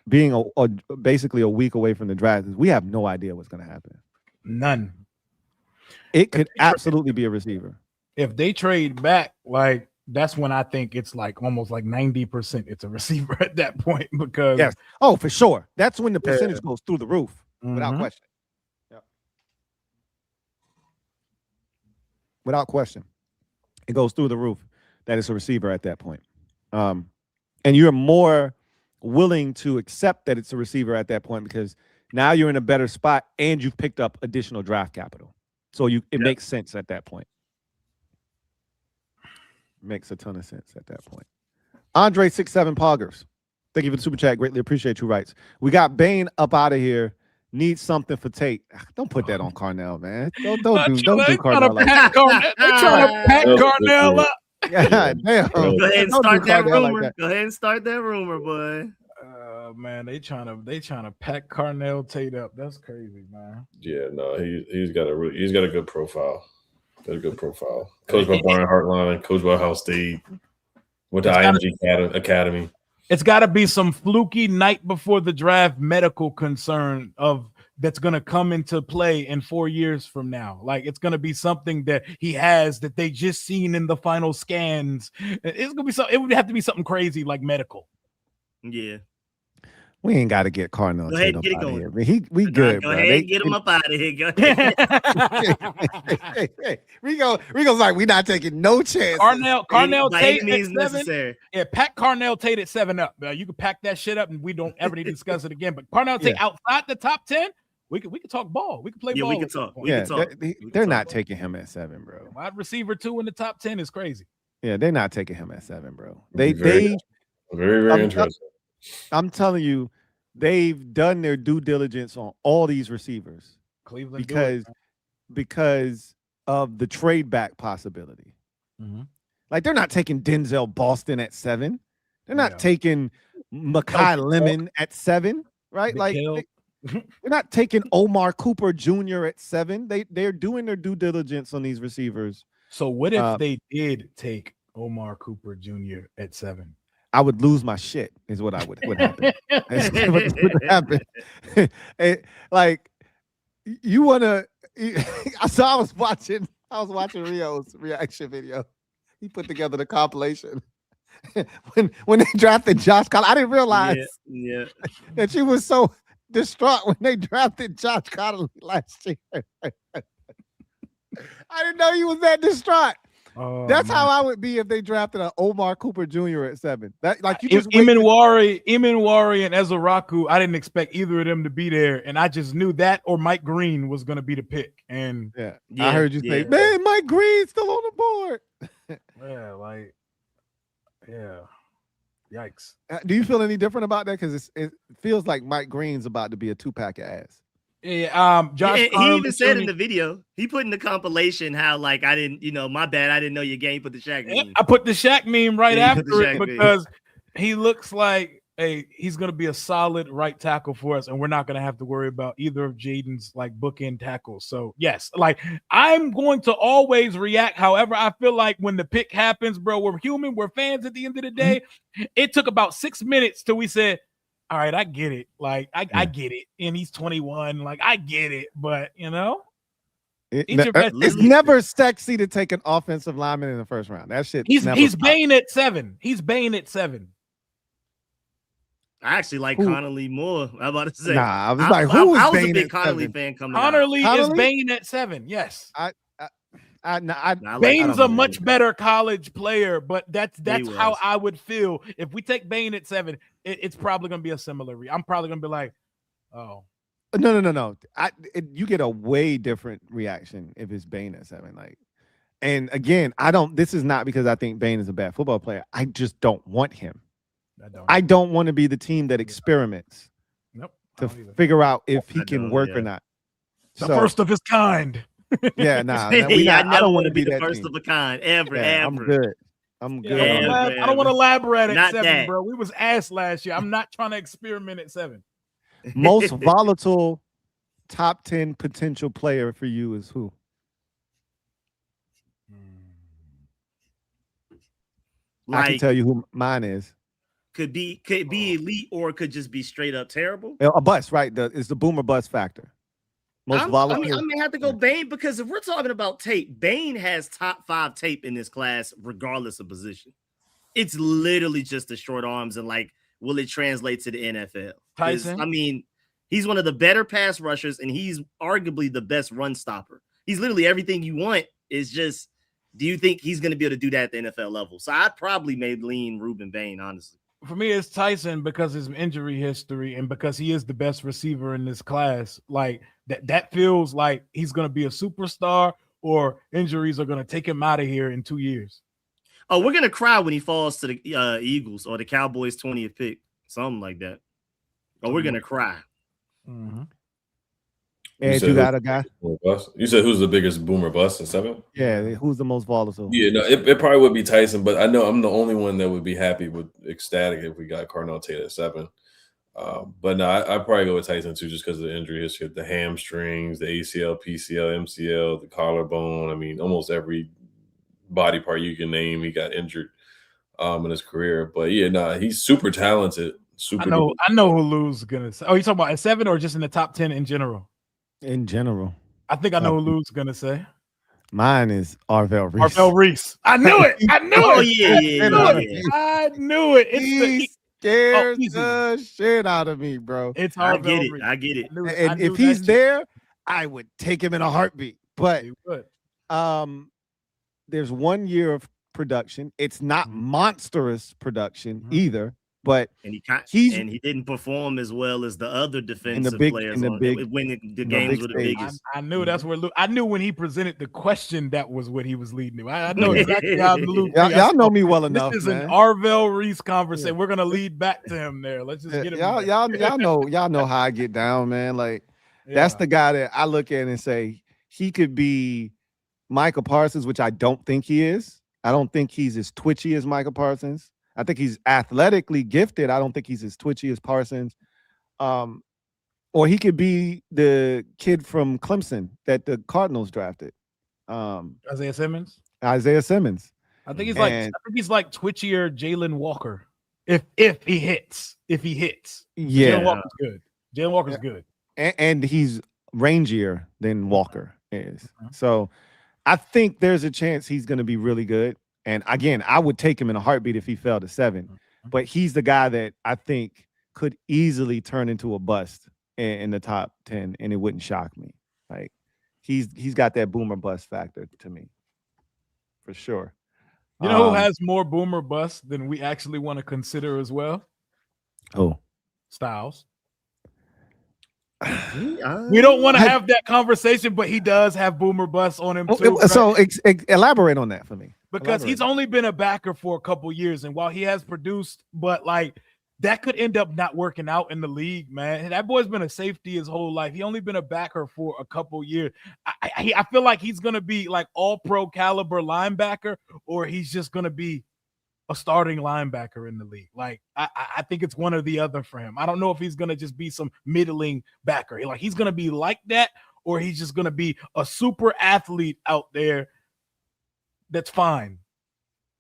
being basically a week away from the draft. Is we have no idea what's going to happen. None. It could absolutely be a receiver. If they trade back, like that's when I think it's like almost like 90% it's a receiver at that point because yes. Oh, for sure. That's when the percentage goes through the roof. Without question. Yep. Without question. It goes through the roof that it's a receiver at that point. And you're more willing to accept that it's a receiver at that point because now you're in a better spot and you've picked up additional draft capital. So it makes sense at that point. Makes a ton of sense at that point. Andre 67 Poggers. Thank you for the super chat. Greatly appreciate you. Writes. We got Bane up out of here. Need something for Tate. Don't put that on Carnell, man. Don't do Carnell like that. They're trying to pack Carnell up. God damn. Go ahead and Don't do start that Carnell like rumor. that. Go ahead and start that rumor, boy. Man, they trying to pack Carnell Tate up. That's crazy, man. Yeah, no, he's got a good profile. Got a good profile. Coached by Brian Hartline, coached by Ohio State, went to IMG Academy. It's got to be some fluky night before the draft medical concern that's going to come into play in 4 years from now. Like it's going to be something that he has that they just seen in the final scans. It's going to be something. It would have to be something crazy like medical. Yeah. We ain't got to get Carnell. Go ahead and get it going. Here. We good, Go bro. ahead and get him up out of here. Go ahead. Rico's like, we not taking no chance. Carnell Tate means at 7. necessary. Yeah, pack Carnell Tate at 7 up. You can pack that shit up and we don't ever need to discuss it again. But Carnell Tate outside the top 10, we can talk ball. We can play ball. We can talk. They're not taking him at 7, bro. Wide receiver 2 in the top 10 is crazy. Yeah, they're not taking him at 7, bro. Very interesting. I'm telling you, they've done their due diligence on all these receivers. Cleveland because of the trade back possibility. Mm-hmm. Like they're not taking Denzel Boston at 7. They're not taking Mekhi Lemon at 7, right? Like they're not taking Omar Cooper Jr. at 7. They're doing their due diligence on these receivers. So what if they did take Omar Cooper Jr. at 7? I would lose my shit is what would happen. What would happen. Like you want to so I was watching Rio's reaction video. He put together the compilation. when they drafted Josh Collins, I didn't realize that she was so distraught when they drafted Josh Collins last year. I didn't know he was that distraught. That's how I would be if they drafted an Omar Cooper Jr. at 7. That like you just Imanwari and Ezaraku. I didn't expect either of them to be there, and I just knew that or Mike Green was going to be the pick. And I heard you say, "Man, Mike Green's still on the board." Yikes. Do you feel any different about that? Because it feels like Mike Green's about to be a 2-pack of ass. Yeah, Josh. He even said in the video, he put in the compilation how like I didn't, my bad, I didn't know your game. Put the Shaq meme. I put the Shaq meme right after it because he looks like he's going to be a solid right tackle for us, and we're not going to have to worry about either of Jaden's like bookend tackles. So yes, like I'm going to always react. However, I feel like when the pick happens, bro, we're human, we're fans. At the end of the day, it took about 6 minutes till we said, all right, I get it. Like, I get it. And he's 21. Like, I get it. But, it's never sexy to take an offensive lineman in the first round. That shit. He's Bane at 7. He's Bane at 7. I actually like Connolly more. I'm about to say. Nah, I was like, who is Bane? I was a big Connolly fan coming out. Connolly is Bane at 7. Yes. Bane's a much better college player, but that's how I would feel if we take Bane at 7. It's probably going to be a similar. I'm probably going to be like, oh, no. You get a way different reaction if it's Bane at 7. Like, and again, this is not because I think Bane is a bad football player. I just don't want him. I don't want to be the team that experiments to figure out if he can work or not. The first of his kind. Yeah, I don't want to be the first of a kind ever. I'm good. I don't want to elaborate at 7, bro. We was ass last year. I'm not trying to experiment at 7. Most volatile top 10 potential player for you is who? I can tell you who mine is. Could be elite or could just be straight up terrible. A bust, right? It's the boomer bust factor. Most volatile. I may have to go Bane because if we're talking about tape, Bane has top 5 tape in this class, regardless of position. It's literally just the short arms and like, will it translate to the NFL? Tyson? I mean, He's one of the better pass rushers, and he's arguably the best run stopper. He's literally everything you want. Is just, do you think he's going to be able to do that at the NFL level? So I'd probably maybe lean Ruben Bain, honestly. For me, it's Tyson because his injury history and because he is the best receiver in this class. Like that feels like he's going to be a superstar, or injuries are going to take him out of here in 2 years. Oh, we're going to cry when he falls to the Eagles or the Cowboys' 20th pick, something like that. Oh, we're going to cry. Mm-hmm. And you got a guy? You said who's the biggest boomer bust in 7? Yeah, who's the most volatile? Yeah, no, it probably would be Tyson, but I know I'm the only one that would be happy with ecstatic if we got Cardinal Tate at 7. But no, I'd probably go with Tyson too, just because of the injury history, the hamstrings, the ACL, PCL, MCL, the collarbone. I mean, almost every body part you can name, he got injured in his career. But yeah, no, he's super talented. I know who Lou's gonna say. Oh, you talking about at 7 or just in the top 10 in general? In general, I think I know who Lou's gonna say. Mine is Arvell Reese. Arvell Reese. I knew it. I knew it. I knew it. He scares the shit out of me, bro. It's Arvell Reese. I get it. And if he's there, I would take him in a heartbeat. But there's 1 year of production. It's not monstrous production either. But he didn't perform as well as the other defensive players when the games were the biggest. I knew that's where I knew when he presented the question that was what he was leading to. I know exactly how Luke. Y'all know me well enough. This is an Arvell Reese conversation. We're gonna lead back to him there. Let's just get him. Y'all know how I get down, man. Like that's the guy that I look at and say he could be Micah Parsons, which I don't think he is. I don't think he's as twitchy as Micah Parsons. I think he's athletically gifted. I don't think he's as twitchy as Parsons. Or he could be the kid from Clemson that the Cardinals drafted. Isaiah Simmons. I think he's like twitchier Jalen Walker. If he hits. Yeah. Jalen Walker's good. And he's rangier than Walker is. So I think there's a chance he's going to be really good. And again, I would take him in a heartbeat if he fell to 7. But he's the guy that I think could easily turn into a bust in the top 10, and it wouldn't shock me. Like he's got that boomer bust factor to me, for sure. You know who has more boomer bust than we actually want to consider as well? Oh, Styles. We don't want to have that conversation, but he does have boomer bust on him too. So elaborate on that for me. Because he's only been a backer for a couple years, and while he has produced, but like that could end up not working out in the league, man. That boy's been a safety his whole life. He only been a backer for a couple years. I feel like he's gonna be like all pro caliber linebacker, or he's just gonna be a starting linebacker in the league. Like I think it's one or the other for him. I don't know if he's gonna just be some middling backer. Like he's gonna be like that, or he's just gonna be a super athlete out there. That's fine.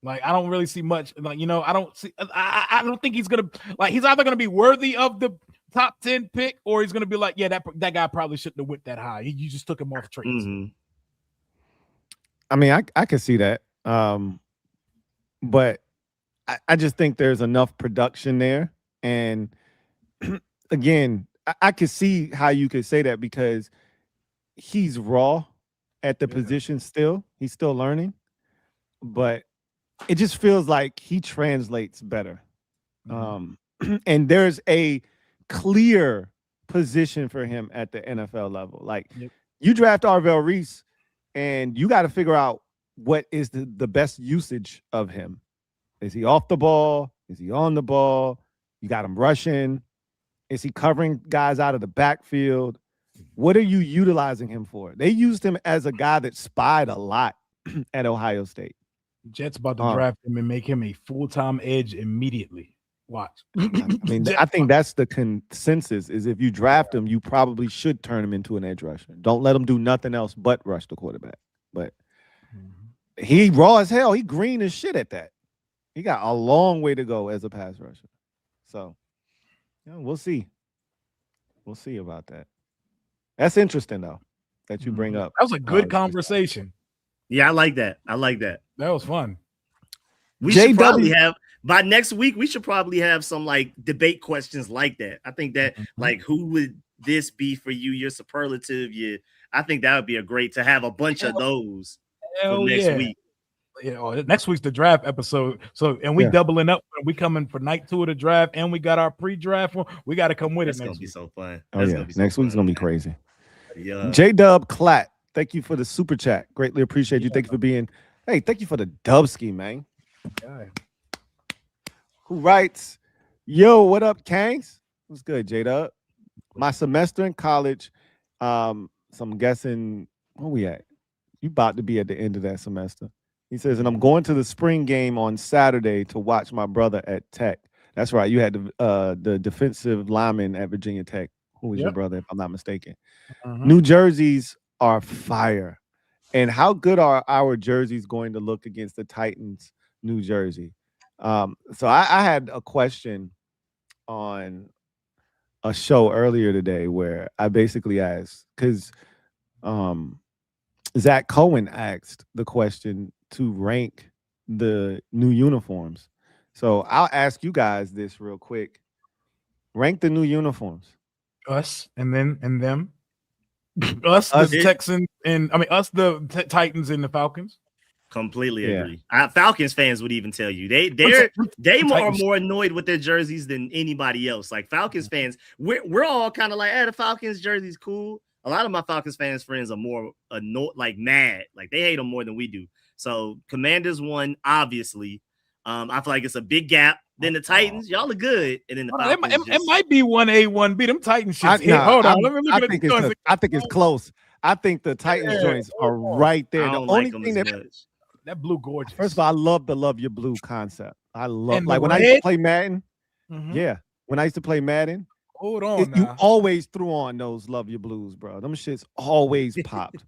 Like I don't really see much. Like I don't see. I don't think he's gonna like. He's either gonna be worthy of the top 10 pick, or he's gonna be like, yeah, that guy probably shouldn't have went that high. You just took him off traits. I mean, I can see that. But I just think there's enough production there, and again, I could see how you could say that because he's raw at the position still. He's still learning. But it just feels like he translates better. And there's a clear position for him at the NFL level. Like you draft Arvell Reese and you got to figure out what is the best usage of him. Is he off the ball? Is he on the ball? You got him rushing. Is he covering guys out of the backfield? What are you utilizing him for? They used him as a guy that spied a lot at Ohio State. Jets about to draft him and make him a full-time edge immediately. Watch. I mean, I think that's the consensus is if you draft him, you probably should turn him into an edge rusher. Don't let him do nothing else but rush the quarterback. But he raw as hell. He green as shit at that. He got a long way to go as a pass rusher. So, we'll see. We'll see about that. That's interesting, though, that you bring up. That was a good conversation. Yeah, I like that. That was fun. We should probably have by next week. We should probably have some like debate questions like that. I think that like who would this be for you, your superlative. I think that would be to have a bunch of those for next week. Next week's the draft episode. So, and we doubling up. We coming for night 2 of the draft, and we got our pre-draft one. We got to come with That's it next gonna be week. so fun. Next week's gonna be crazy. Yeah. J-Dub Clatt, thank you for the super chat. Greatly appreciate you. Thank you for being. Hey, thank you for the Dubski, man. Yeah. Who writes, yo, what up, Kangs? What's good, J-Dub? My semester in college, so I'm guessing, where we at? You about to be at the end of that semester. He says, and I'm going to the spring game on Saturday to watch my brother at Tech. That's right. You had the defensive lineman at Virginia Tech, who was your brother, if I'm not mistaken. New jerseys are fire. And how good are our jerseys going to look against the Titans' New Jersey? So I had a question on a show earlier today where I basically asked, because Zach Cohen asked the question to rank the new uniforms. So I'll ask you guys this real quick. Rank the new uniforms. Us and them. Us the Texans and us the Titans and the Falcons. Completely agree. Falcons fans would even tell you they are more annoyed with their jerseys than anybody else. Like Falcons fans, we're all kind of like, the Falcons jersey's cool. A lot of my Falcons fans friends are more annoyed, like mad, like they hate them more than we do. So Commanders won, obviously. I feel like it's a big gap. Then the Titans, y'all are good, and then the Falcons. It might be 1A, 1B. Them Titans shit. Hold on, let me look at it. I think it's close. I think the Titans joints are right there. I don't like them as much. That blue gorgeous. First of all, I love the Love Your Blue concept. I love when I used to play Madden. When I used to play Madden. Hold on, you always threw on those Love Your Blues, bro. Them shits always popped.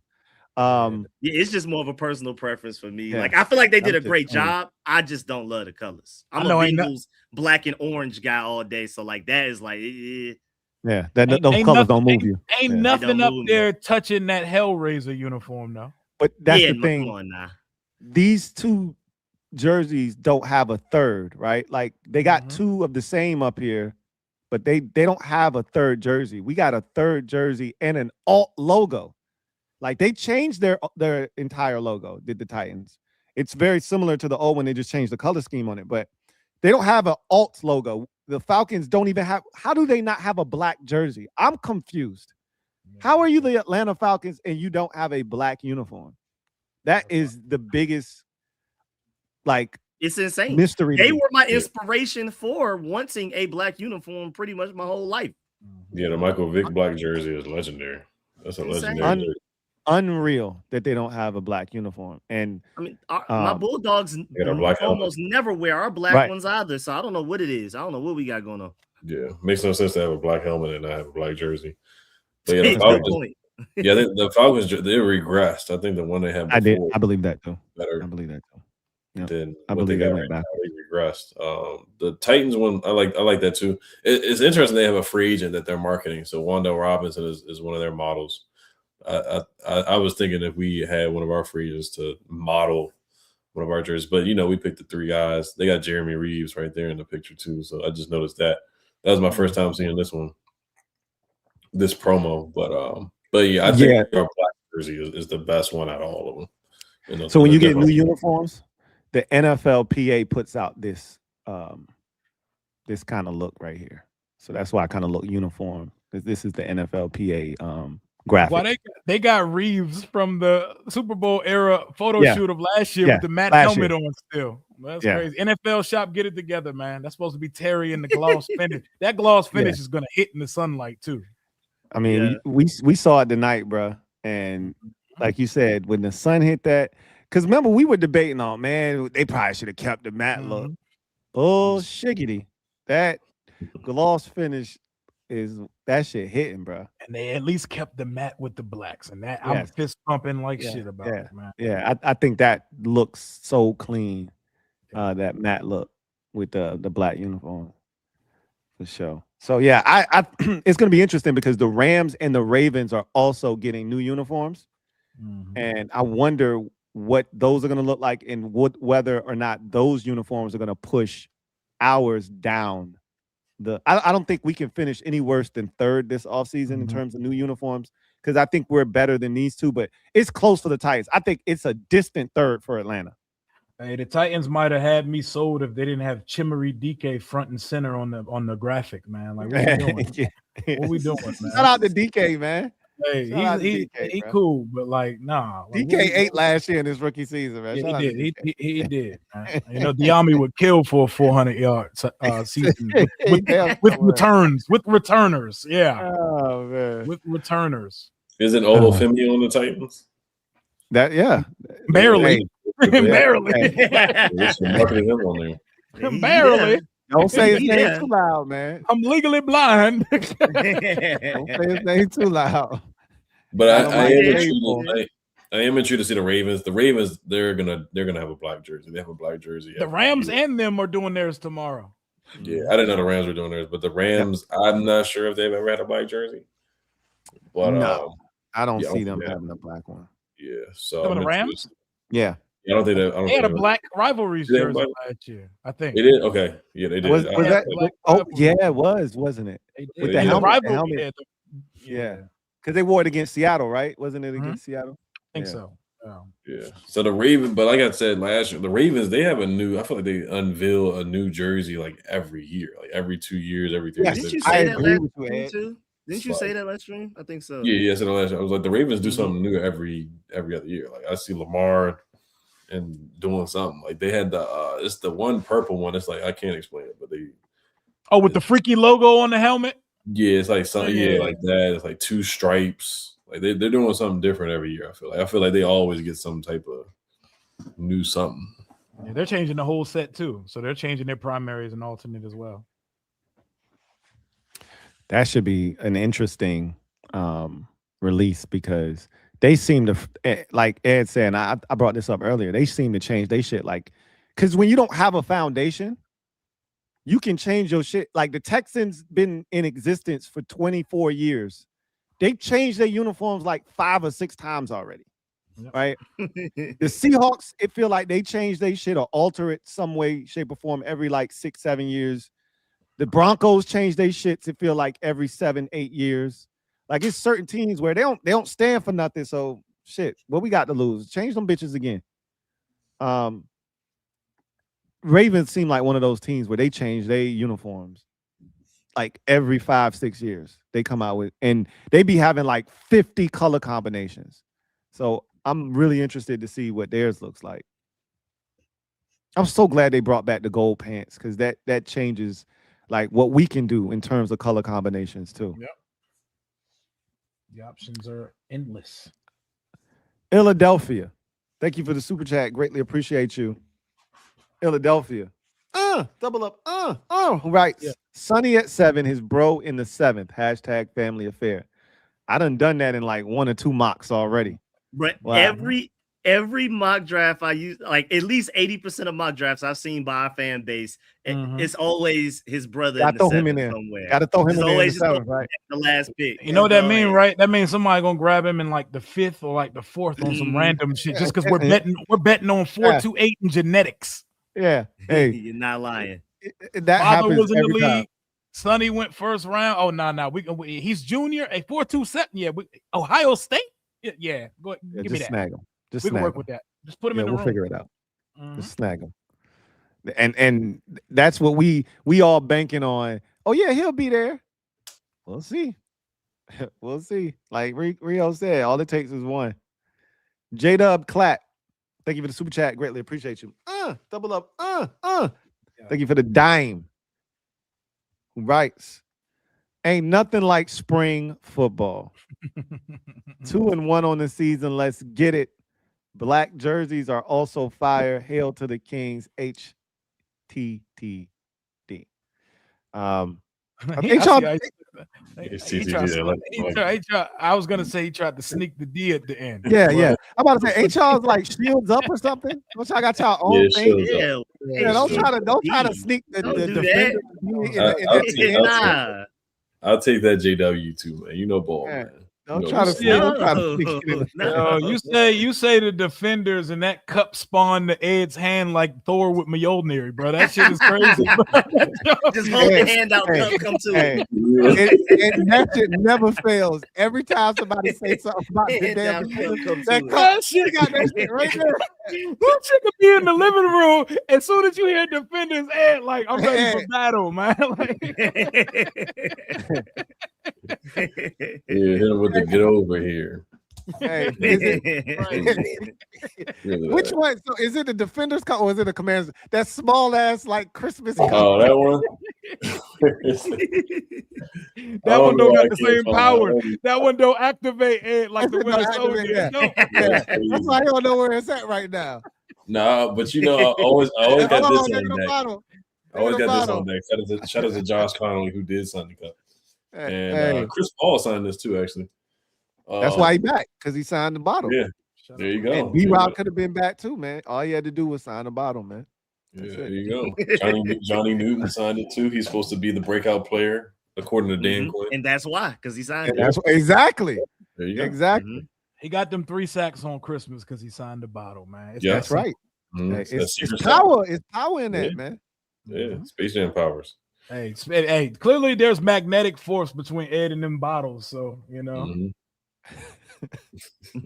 It's just more of a personal preference for me. Like I feel like they did a great job. I just don't love the colors. I'm a Bengals black and orange guy all day, so like that is like those colors don't move you. Ain't nothing up there touching that Hellraiser uniform though. But that's the thing. These two jerseys don't have a third, right? Like they got two of the same up here, but they don't have a third jersey. We got a third jersey and an alt logo. Like they changed their entire logo, did the Titans. It's very similar to the old one. They just changed the color scheme on it, but they don't have an alt logo. The Falcons don't even have. How do they not have a black jersey? I'm confused. How are you the Atlanta Falcons and you don't have a black uniform? That is the biggest, it's insane mystery. They were my inspiration for wanting a black uniform pretty much my whole life. Yeah, the Michael Vick black jersey is legendary. That's a legendary. Unreal that they don't have a black uniform. And my Bulldogs almost never wear our black ones either. So I don't know what it is. I don't know what we got going on. Yeah, makes no sense to have a black helmet and not have a black jersey. But the Falcons, they regressed. I think the one they had before. I believe that too. Better. I believe that too. Yep. Then I believe they went back. They regressed. The Titans one, I like that too. It's interesting they have a free agent that they're marketing. So Rio Robinson is one of their models. I was thinking if we had one of our free agents to model one of our jerseys, but we picked the 3 guys. They got Jeremy Reeves right there in the picture too. So I just noticed that. That was my first time seeing this promo. But yeah, I think our black jersey is the best one out of all of them. So when you get new uniforms, the NFLPA puts out this this kind of look right here. So that's why I kind of look uniform, because this is the NFLPA graphic. Well, they got Reeves from the Super Bowl era photo shoot of last year with the matte helmet on still. That's crazy. NFL shop, get it together, man. That's supposed to be Terry and the gloss finish. That gloss finish is going to hit in the sunlight too. I mean, we saw it tonight, bro. And like you said, when the sun hit that, because remember, we were debating on, man, they probably should have kept the matte look. Shiggity. That gloss finish that shit hitting, bro. And they at least kept the matte with the blacks, and that I'm fist pumping like shit about it, man. Yeah, I think that looks so clean. That matte look with the black uniform for sure. So yeah, I it's gonna be interesting because the Rams and the Ravens are also getting new uniforms, and I wonder what those are gonna look like and whether or not those uniforms are gonna push ours down I don't think we can finish any worse than third this offseason in terms of new uniforms, because I think we're better than these two, but it's close for the Titans. I think it's a distant third for Atlanta. Hey, the Titans might have had me sold if they didn't have Chimere DK front and center on the graphic, man. Like, what we doing? Yeah. What we doing, man? Shout out to DK, man. Hey, he cool, but like, nah. Like, DK ate last year in his rookie season, man. Yeah, he did. Man. You know, Diami would kill for a 400-yard season with returns, with returners. Yeah. Oh man, with returners. Isn't Olufemi on the Titans? Barely. Barely. Barely. Don't say his name too loud, man. I'm legally blind. Don't say his name too loud. But I am intrigued to see the Ravens. The Ravens, they're gonna have a black jersey. They have a black jersey. The Rams and them are doing theirs tomorrow. Yeah, I didn't know the Rams were doing theirs, but the Rams, I'm not sure if they've ever had a black jersey. But no, I don't see them having a black one. Yeah, so the Rams. Yeah. I don't think that. They had a black rivalries jersey last year. I think they did. Okay, yeah, they did. Was that? It was, wasn't it? With the helmet. Yeah, because they wore it against Seattle, right? Wasn't it against Seattle? I think so. Yeah. So the Ravens, but like I said last year, the Ravens, they have a new. I feel like they unveil a new jersey like every year, like every 2 years, every 3 years. Didn't you say that last stream too? Didn't you say that last stream? I think so. Yeah. So the last, I was like, the Ravens do something new every other year. Like I see Lamar and doing something. Like they had the it's the one purple one. It's like I can't explain it, but they with the freaky logo on the helmet. Yeah, it's like something like that. It's like 2 stripes. Like they're doing something different every year. I feel like they always get some type of new something. Yeah, they're changing the whole set too. So they're changing their primaries and alternate as well. That should be an interesting release, because they seem to, like Ed said, and I brought this up earlier, they seem to change their shit. Like, because when you don't have a foundation, you can change your shit. Like the Texans been in existence for 24 years. They've changed their uniforms like 5 or 6 times already, right? The Seahawks, it feel like they change their shit or alter it some way, shape, or form every like 6, 7 years. The Broncos change their shits, it feel like every 7, 8 years. Like it's certain teams where they don't stand for nothing. So shit, what we got to lose? Change them bitches again. Ravens seem like one of those teams where they change their uniforms like every 5, 6 years. They come out with, and they be having like 50 color combinations. So I'm really interested to see what theirs looks like. I'm so glad they brought back the gold pants, because that changes like what we can do in terms of color combinations too. Yep. The options are endless. Philadelphia. Thank you for the super chat. Greatly appreciate you. Philadelphia. Double up. Right. Yeah. Sunny at 7, his bro in the 7th. # family affair. I done that in like 1 or 2 mocks already. But wow. Every mock draft I use, like at least 80% of mock drafts I've seen by our fan base, it's always his brother in the 7th somewhere. Gotta throw him in there. Always right? The last pick. You know what that mean, right? That means somebody gonna grab him in like the 5th or like the 4th on some random shit, just because we're betting on 4-2-8 in genetics. Yeah. Hey, you're not lying. That Father happens was in the every league. time. Sonny went first round. Oh no, he's junior. A 4-2-7. Yeah, Ohio State. Yeah, go give me that. Snag him. We can work with that. Just put him in the room. We'll figure it out. Just snag him. And that's what we all banking on. Oh yeah, he'll be there. We'll see. We'll see. Like Rio said, all it takes is one. J-Dub Clap. Thank you for the super chat. Greatly appreciate you. Double up. Thank you for the dime. Who writes, ain't nothing like spring football. 2-1 on the season. Let's get it. Black jerseys are also fire. Hail to the Kings. HTTD. I was gonna say he tried to sneak the D at the end. Yeah. I'm about to say, ain't y'all like shields up or something? Don't y'all got y'all own thing? Yeah, don't try to sneak the defender. I'll take that JW too, man. You know ball, man. Don't No, try to you say. said- Don't try to sneak it in. No. You say the defenders and that cup spawned the Ed's hand like Thor with Mjolnir, bro. That shit is crazy. Just hold Hey, your hand out, hey, come to Hey, it. that shit never fails. Every time somebody say something about the Hand damn out, come that to cup, That shit, you got that shit right there. That shit could be in the living room. As soon as you hear defenders Ed, like I'm ready Hey. for battle, man. Like, Yeah, hit him with the get over here. Hey, is it? which one? So is it the Defenders Cup or is it the Commanders? That small ass like Christmas cup. Oh, that one. that one don't got the same power. That That one don't activate Ed like the Don't Winter activate Soldier. that. No. Yeah, that's why I don't know where it's at right now. Nah, but you know, I always got Hold this on, on nigga, the deck. bottle. I always Nigga, got this the on deck. Shout out to Josh Connolly who did sign the cup, and Hey, Chris Paul signed this too. Actually, that's why he back because he signed the bottle. Yeah, there you go. And B-Rock could have been back too, man. All he had to do was sign the bottle, man. Yeah, there you go. Johnny Newton signed it too. He's supposed to be the breakout player according to Dan Quinn. And that's why, because he signed And it. that's exactly. There you go. Exactly. He got them 3 sacks on Christmas because he signed the bottle, man. Yeah. That's right. Mhm. Hey, It's that it's secret power. It's power in that, Yeah. man. Yeah, Space Jam powers. Hey, clearly there's magnetic force between Ed and them bottles. So, you know. Mhm.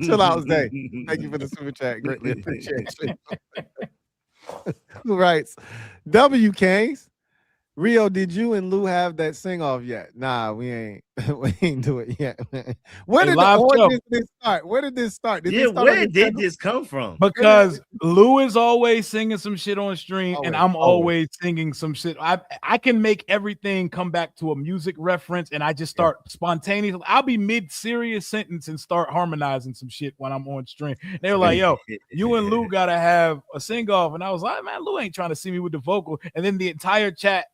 Chill out, Zay. Thank you for the super chat. Greatly appreciate you. Who writes? W Kings. Rio, did you and Lou have that sing off yet? Nah, we ain't. We ain't do it yet, man. Where Hey, did the live origin show. of this start? Where did this start? Did Yeah, this start where on your did channel? this come from? Because Lou is always singing some shit on stream, and Always, I'm always singing some shit. I can make everything come back to a music reference, and I just start spontaneously. I'll be mid-serious sentence and start harmonizing some shit when I'm on stream. They were like, "Yo, you and Lou gotta have a sing-off," and I was like, "Man, Lou ain't trying to see me with the vocal." And then the entire chat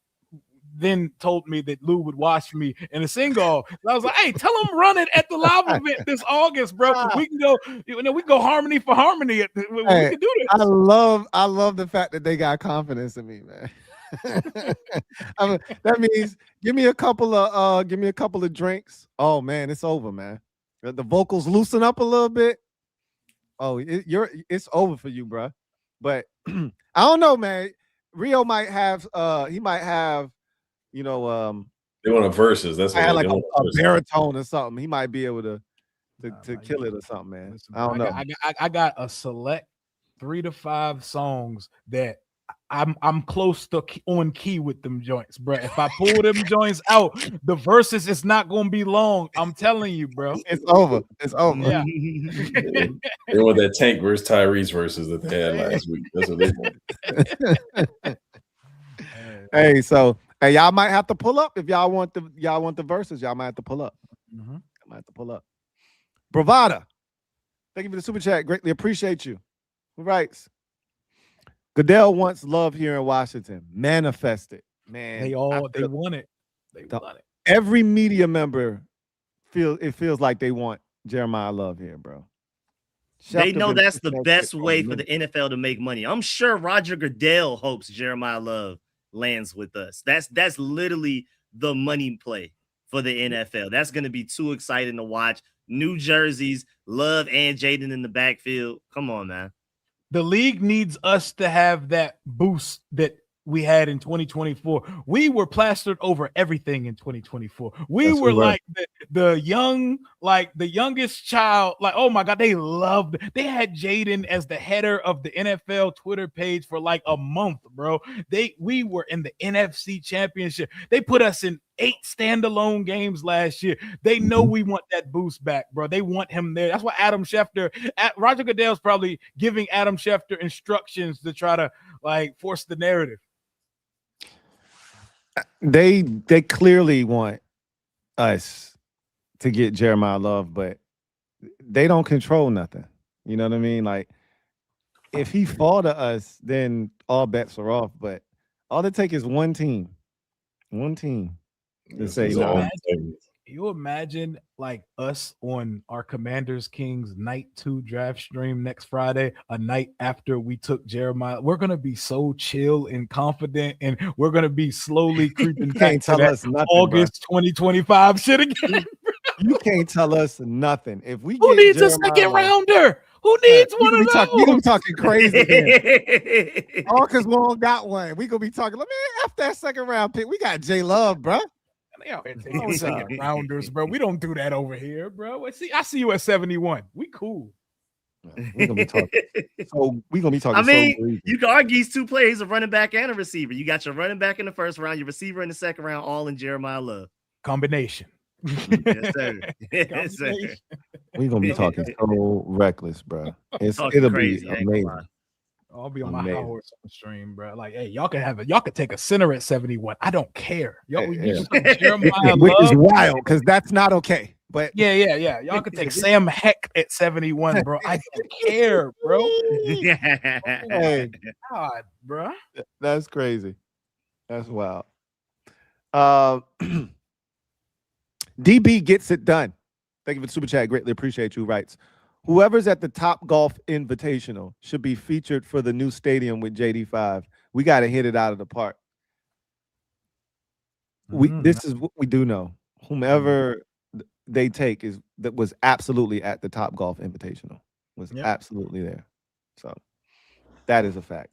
then told me that Lou would watch me in a sing-off. I was like, "Hey, tell him run it at the live event this August, bro. We can go, we can go harmony for harmony. We can do this." I love the fact that they got confidence in me, man. I mean, that means give me a couple of drinks. Oh man, it's over, man. The vocals loosen up a little bit. Oh, it's over for you, bro. But I don't know, man. Rio might have he might have, you know, They want a verses. That's I what had they like want a verses. baritone or something. He might be able to kill it or something, man. Listen, I don't know. I got a select 3 to 5 songs that I'm close to on key with them joints, bro. If I pull them joints out, the verses is not gonna be long. I'm telling you, bro. It's over. It's over. Yeah. They want that Tank versus Tyrese verses that they had last week. That's what they want. Hey, so y'all might have to pull up if y'all want the verses. Y'all might have to pull up. Mm-hmm. Might have to pull up. Bravada. Thank you for the super chat. Greatly appreciate you. Who writes? Goodell wants love here in Washington. Manifest it, man. They want it. They want it. Every media member feels like they want Jeremiah Love here, bro. They know that's the best way for the NFL to make money. I'm sure Roger Goodell hopes Jeremiah Love lands with us. That's literally the money play for the NFL. That's going to be too exciting to watch. New jerseys, Love and Jaden in the backfield. Come on, man. The league needs us to have that boost that we had in 2024. We were plastered over everything in 2024. We were like the youngest child. Like, oh my God, they had Jaden as the header of the NFL Twitter page for like a month, bro. We were in the NFC Championship. They put us in 8 standalone games last year. They know we want that boost back, bro. They want him there. That's why Roger Goodell's probably giving Adam Schefter instructions to try to like force the narrative. They clearly want us to get Jeremiah Love, but they don't control nothing. You know what I mean? Like, if he fall to us, then all bets are off. But all it takes is one team to say no. You imagine like us on our Commanders Kings Night 2 draft stream next Friday, a night after we took Jeremiah. We're gonna be so chill and confident, and we're gonna be slowly creeping back to that August 2025 shit again. You can't tell us nothing. If we Who get needs a Jeremiah second Love, rounder? Who needs one of we gonna be those? talking crazy again. All because we don't got one. We gonna be talking. Man, after that second round pick, we got J Love, bro. They out here taking second rounders, bro. We don't do that over here, bro. See, I see you at 71. We cool. We're gonna be talking. So we gonna be talking. I mean, so you can argue he's two players, a running back and a receiver. You got your running back in the first round, your receiver in the second round, all in Jeremiah Love. Combination. Yes, sir. Yes, sir. we gonna be talking so reckless, bro. Talking It'll crazy, be I ain't gonna amazing. lie. I'll be on Amazing. my horse on the stream, bro. Like, hey, y'all could take a center at 71. I don't care. Y'all, we Yeah. just put Jeremiah Which is Love. wild because that's not okay. But Yeah. Y'all could take Sam Heck at 71, bro. I don't care, bro. hey, God, bro. that's crazy. That's wild. DB gets it done. Thank you for the super chat. Greatly appreciate you. Writes, whoever's at the Topgolf Invitational should be featured for the new stadium with JD5. We got to hit it out of the park. This is what we do know. Whomever they take was absolutely at the Topgolf Invitational. Was absolutely there. So that is a fact.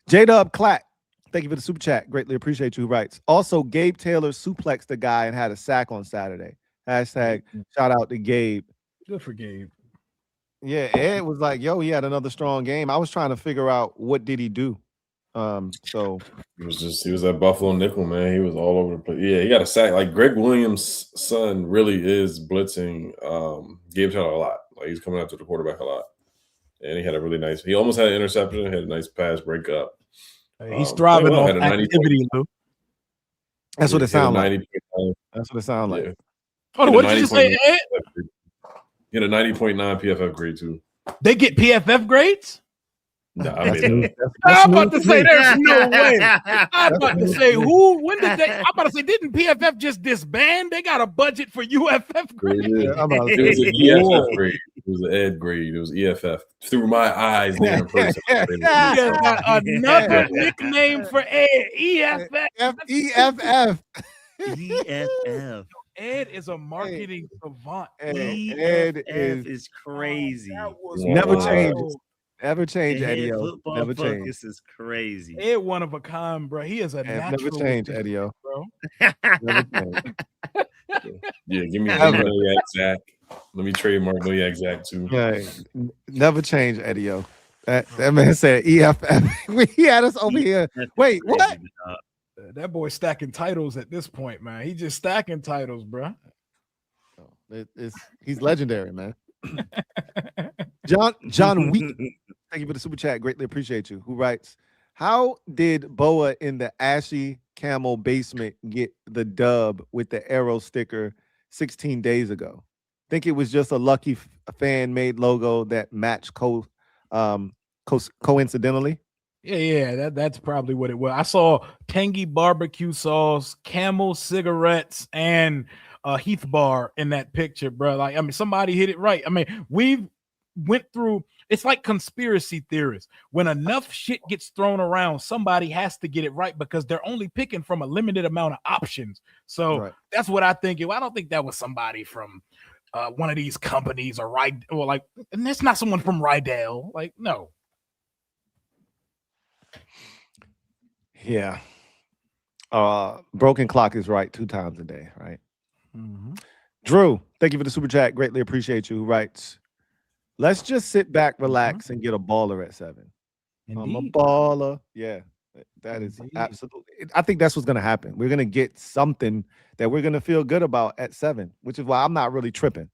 J-Dub Clack, thank you for the super chat. Greatly appreciate you. Writes, also Gabe Taylor suplexed the guy and had a sack on Saturday. Hashtag shout out to Gabe. Good for Gabe. Yeah, Ed was like, yo, he had another strong game. I was trying to figure out what did he do. So he was that Buffalo nickel, man. He was all over the place. Yeah, he got a sack. Like Greg Williams' son really is blitzing Gabe Taylor a lot. Like he's coming after the quarterback a lot. And he had a really nice, he almost had an interception, had a nice pass breakup. He's thriving on activity, Lou. That's what it sounds like. That's what it sounds like. Oh, what did you say, Ed? He had a 90.9 PFF grade too. They get PFF grades? No, I mean, I'm about to say there's no way. I'm about to say when did they? I'm about to say didn't PFF just disband? They got a budget for UFF grades. It was an EFF grade. It was an Ed grade. It was EFF through my eyes there in person. Got another nickname for Ed. EFF. EFF. EFF. Ed is a marketing savant. Ed is crazy. Never changes. Never change, Eddie. Never change. This is crazy. Ed one of a kind, bro. He is a natural. Never change, Eddie. Bro. Never change. Yeah, give me Noyak Zach. Let me trademark Noyak Zach too. Yeah, never change, Eddie. That man said EFF. He had us over here. Wait, what? That boy stacking titles at this point, man. He just stacking titles, bro. He's legendary, man. John Week, thank you for the super chat. Greatly appreciate you. Who writes, how did Boa in the ashy camel basement get the dub with the arrow sticker 16 days ago? Think it was just a lucky fan made logo that matched coincidentally. Yeah, that's probably what it was. I saw tangy barbecue sauce, Camel cigarettes, and Heath bar in that picture, bro. Like, I mean, somebody hit it right. I mean, we've went through. It's like conspiracy theorists. When enough shit gets thrown around, somebody has to get it right because they're only picking from a limited amount of options. So that's what I think. I don't think that was somebody from one of these companies or like, and that's not someone from Rydell. Like, no. Yeah. Broken clock is right 2 times a day, right? Mm-hmm. Drew, thank you for the super chat. Greatly appreciate you. Who writes, let's just sit back, relax, and get a baller at 7. Indeed. I'm a baller. Yeah, that is absolutely. I think that's what's going to happen. We're going to get something that we're going to feel good about at 7, which is why I'm not really tripping.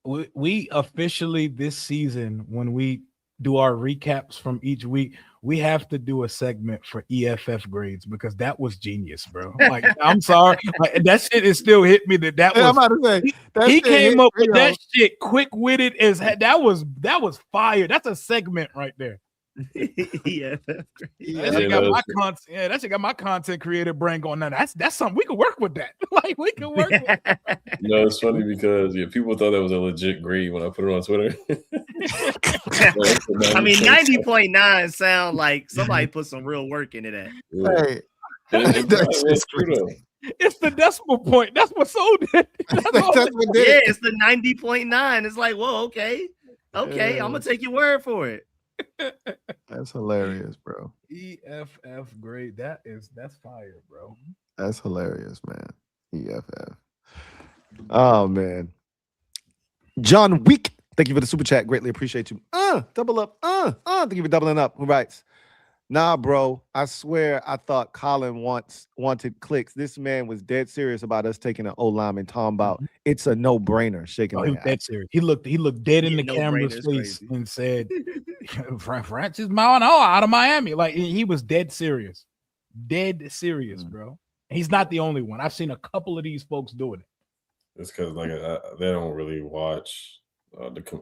We officially this season, when we do our recaps from each week, we have to do a segment for EFF grades because that was genius, bro. Like, I'm sorry, like, that shit is still hit me. That was. I'm about to say he came up with that shit quick-witted as that was fire. That's a segment right there. EFF. That shit got my content creator brain going. Now that's something we could work with. That like we could work with that. No, it's funny because people thought that was a legit grade when I put it on Twitter. I mean, 90.9 sound like somebody put some real work into that. Hey, that's just crazy. It's the decimal point. That's what sold it. That's what did Yeah, it. it's the 90.9. It's like, whoa, okay, I'm gonna take your word for it. That's hilarious, bro. EFF grade. That's fire, bro. That's hilarious, man. EFF. Oh man. John Week, thank you for the super chat. Greatly appreciate you. Double up. Thank you for doubling up. Who writes? Nah, bro. I swear I thought Colin wanted clicks. This man was dead serious about us taking an O-lineman talking about it's a no-brainer. Shaking Oh, my he was head. dead serious. He looked dead in the camera's face and said, Francis Mauigoa out of Miami. Like he was dead serious. Dead serious, bro. He's not the only one. I've seen a couple of these folks doing it. It's because they don't really watch.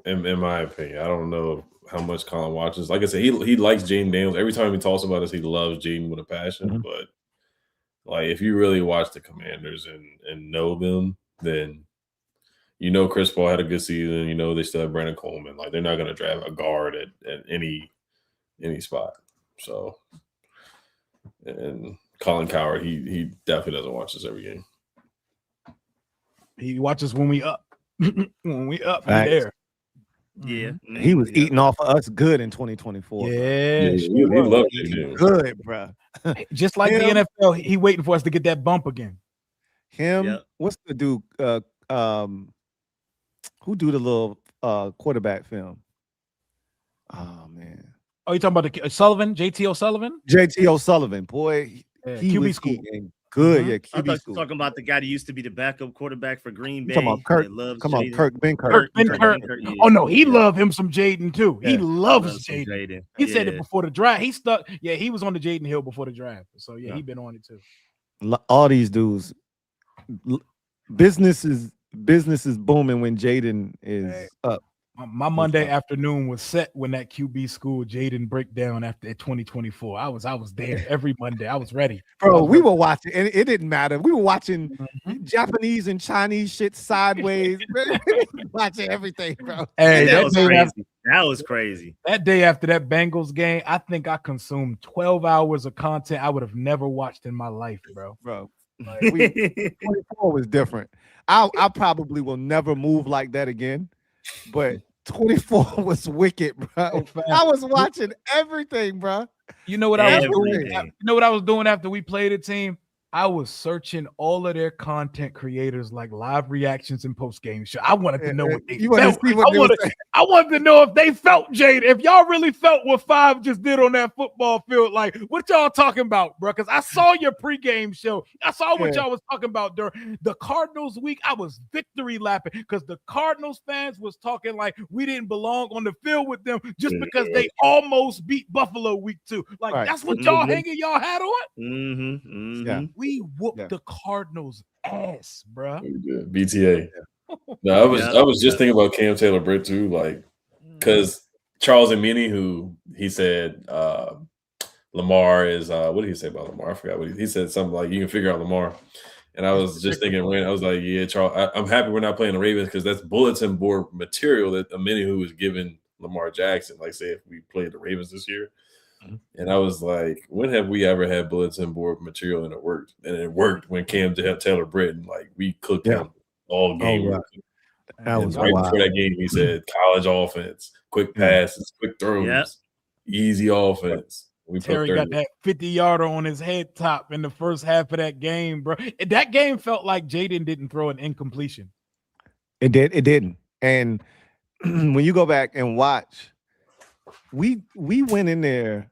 In my opinion, I don't know how much Colin watches. Like I said, he likes Jaden Daniels. Every time he talks about us, he loves Jaden with a passion. But like, if you really watch the Commanders and know them, then you know Chris Paul had a good season. You know they still have Brandon Coleman. Like they're not going to draft a guard at any spot. So, and Colin Coward, he definitely doesn't watch us every game. He watches when we up. When we up, he's there. Yeah. He was eating off of us good in 2024. Yeah, he loved it. Good, bro. Just like the NFL, he waiting for us to get that bump again. What's the dude? Who do the little quarterback film? Oh man. Oh, you talking about the Sullivan, JT O'Sullivan? JT O'Sullivan, boy, he QB was school. eating good. Yeah, I QB thought you school. were talking about the guy that used to be the backup quarterback for Green Bay. Come on, Kirk. Come on, Kirk. Ben Kirk. Yeah. Oh no, he loved him some Jaden too. He loves Jaden. He said it before the draft. He stuck. Yeah, he was on the Jaden Hill before the draft. So yeah, he been on it too. All these dudes, business is booming when Jaden is up. My Monday afternoon was set when that QB school Jaden breakdown after 2024. I was there every Monday. I was ready. Bro, we were watching, and it didn't matter. We were watching Japanese and Chinese shit sideways. Watching everything, bro. Hey, that was crazy. That was crazy. That day after that Bengals game, I think I consumed 12 hours of content I would have never watched in my life, bro. Like, 24 was different. I probably will never move like that again, but 24 was wicked, bro. I was watching everything, bro. You know what I was doing? You know what I was doing after we played a team? I was searching all of their content creators, like live reactions and post-game show. I wanted to know what they felt. I wanted to know if they felt Jade. If y'all really felt what Five just did on that football field, like what y'all talking about, bro? Because I saw your pregame show. I saw what y'all was talking about during the Cardinals week. I was victory lapping because the Cardinals fans was talking like we didn't belong on the field with them just because they almost beat Buffalo week 2. Like that's what y'all hanging y'all hat on. Yeah. We whooped the Cardinals' ass, bro. BTA. No, I was just thinking about Cam Taylor-Britt too, like because Charles Amini, who he said Lamar is what did he say about Lamar? I forgot what he said. Something like you can figure out Lamar. And I was just thinking when I was like, yeah, Charles, I'm happy we're not playing the Ravens because that's bulletin board material that Amini who was giving Lamar Jackson. Like, say if we played the Ravens this year. And I was like, when have we ever had bulletin board material and it worked? And it worked when Cam Taylor-Britt, like we cooked him all game. That was right wild. before that game. He said college offense, quick passes, quick throws, easy offense. Terry got that 50-yarder on his head top in the first half of that game, bro. That game felt like Jaden didn't throw an incompletion. It didn't. And when you go back and watch, we went in there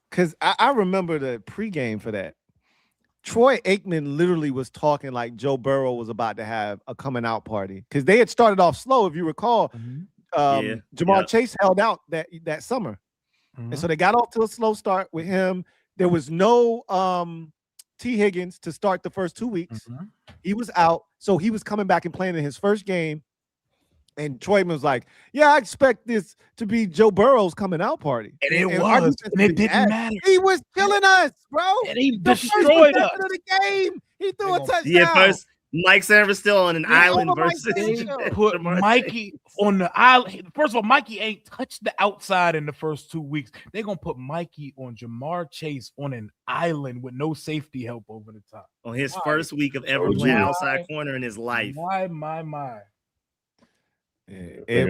because I remember the pregame for that. Troy Aikman literally was talking like Joe Burrow was about to have a coming out party because they had started off slow. If you recall, Jamar Chase held out that summer. And so they got off to a slow start with him. There was no T. Higgins to start the first 2 weeks. He was out. So he was coming back and playing in his first game. And Troy was like, yeah, I expect this to be Joe Burrow's coming out party. And it was. And it didn't matter. He was killing us, bro. And he destroyed us. Of the game. He threw a touchdown. Yeah, Mike Sanford still on an island versus They put Jamar Mikey on the island. First of all, Mikey ain't touched the outside in the first 2 weeks. They're gonna put Mikey on Jamar Chase on an island with no safety help over the top. on his first week of ever playing outside corner in his life. My. Yeah,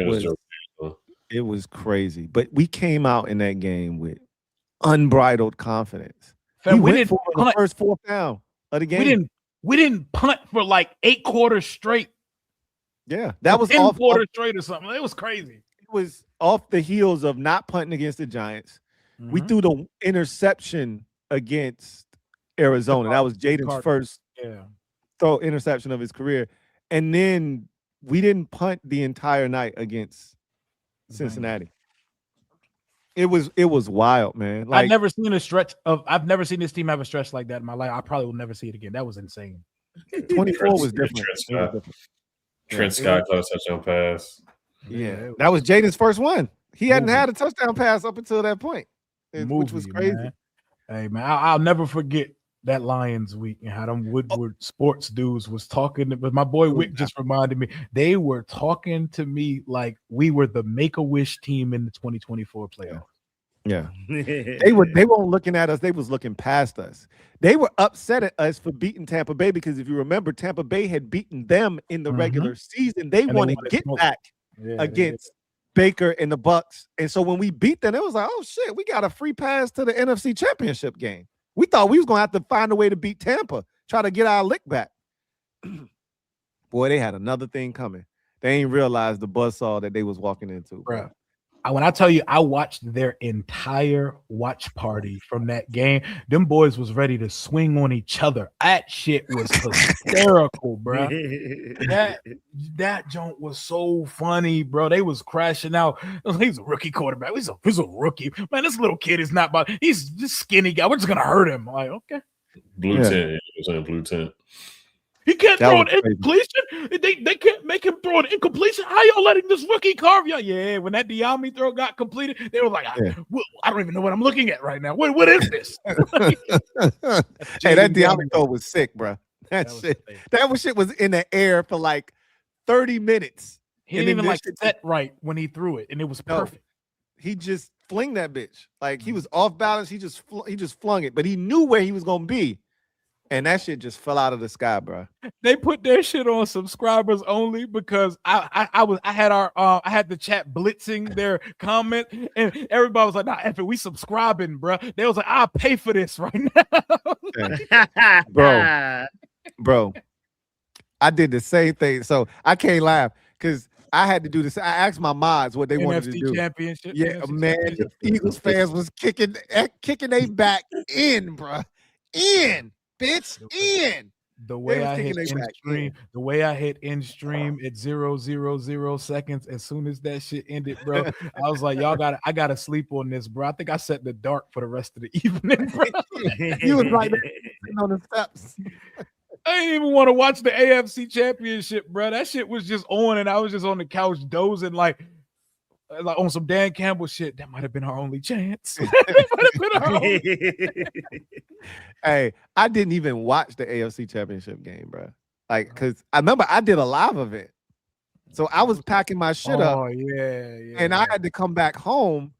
it was crazy. But we came out in that game with unbridled confidence. Fam, we didn't for the first fourth down of the game. We didn't punt for like 8 quarters straight. Yeah, that was 10 quarters straight or something. It was crazy. It was off the heels of not punting against the Giants. We threw the interception against Arizona. That was Jaden's first throw interception of his career. And then we didn't punt the entire night against Cincinnati. It was wild, man. Like, I've never seen this team have a stretch like that in my life. I probably will never see it again. That was insane. 24 was different. Trent Scott caught a touchdown pass. Yeah, that was Jaden's first one. He hadn't had a touchdown pass up until that point, which was crazy. Man. Hey, man, I'll never forget that Lions week and how them Woodward sports dudes was talking. But my boy Wick just reminded me, they were talking to me like we were the Make-A-Wish team in the 2024 playoffs. Yeah. They weren't looking at us, they was looking past us. They were upset at us for beating Tampa Bay because if you remember, Tampa Bay had beaten them in the regular season. They want to get back against Baker and the Bucks. And so when we beat them, it was like, oh shit, we got a free pass to the NFC Championship game. We thought we was gonna have to find a way to beat Tampa, try to get our lick back. Boy, they had another thing coming. They ain't realized the buzzsaw that they was walking into, bro. When I tell you, I watched their entire watch party from that game. Them boys was ready to swing on each other. That shit was hysterical, bro. That joint was so funny, bro. They was crashing out. He's a rookie quarterback. He's a rookie. Man, this little kid is not about. He's this skinny guy. We're just gonna hurt him. Like, okay. Blue tent. He was in blue tent. He can't throw an incompletion. They can't make him throw an incompletion. How y'all letting this rookie carve y'all? Yeah, when that Diami throw got completed, they were like, I don't even know what I'm looking at right now. What is this? Hey, that Diami throw was sick, bro. That shit was in the air for like 30 minutes. He didn't even like set right when he threw it, and it was perfect. He just flinged that bitch. Like he was off balance. He just flung it, but he knew where he was gonna be. And that shit just fell out of the sky, bro. They put their shit on subscribers only because I had the chat blitzing their comment, and everybody was like, "Nah, F it, we subscribing, bro." They was like, "I'll pay for this right now." bro. I did the same thing, so I can't laugh because I had to do this. I asked my mods what they wanted to do. Championship, yeah, NFC man. Championship. Eagles fans was kicking they back in, bro. In. Bitch, in. The way I hit in stream at 0.000 seconds, as soon as that shit ended, bro, I was like, I gotta sleep on this, bro. I think I set the dark for the rest of the evening, bro. You was like on the steps. I didn't even want to watch the AFC Championship, bro. That shit was just on, and I was just on the couch dozing like on some Dan Campbell shit. That might have been our only chance. Hey, I didn't even watch the AFC Championship game, bro. Like, because I remember I did a live event. So I was packing my shit up. Oh, yeah. And I had to come back home.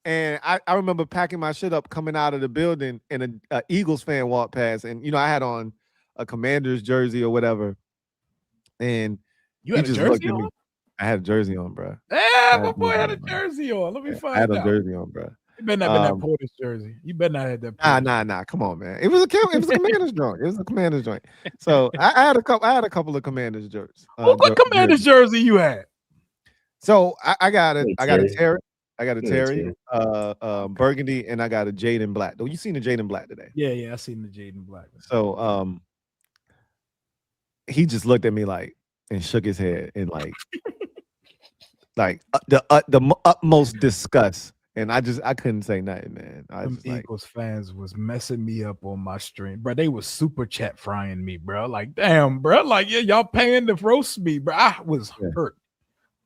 And I remember packing my shit up, coming out of the building, and a Eagles fan walked past. And, I had on a Commander's jersey or whatever. And you had a jersey on? I had a jersey on, bro. Yeah, my boy had a jersey on. Let me find out. I had a jersey on, bro. You better not have that Portis jersey. You better not have that. Portis. Nah. Come on, man. It was a Commander's joint. It was a Commander's joint. So I had a couple of Commander's jerseys. What Commander's jersey you had? So I got a Terry. I got a Terry, burgundy, and I got a Jaden Black. You seen the Jaden Black today? Yeah, I seen the Jaden Black. So he just looked at me like and shook his head and like the utmost disgust. And I couldn't say nothing, man. Eagles fans was messing me up on my stream, bro. They was super chat frying me, bro. Like, damn, bro. Like, yeah, y'all paying to roast me, bro. I was hurt.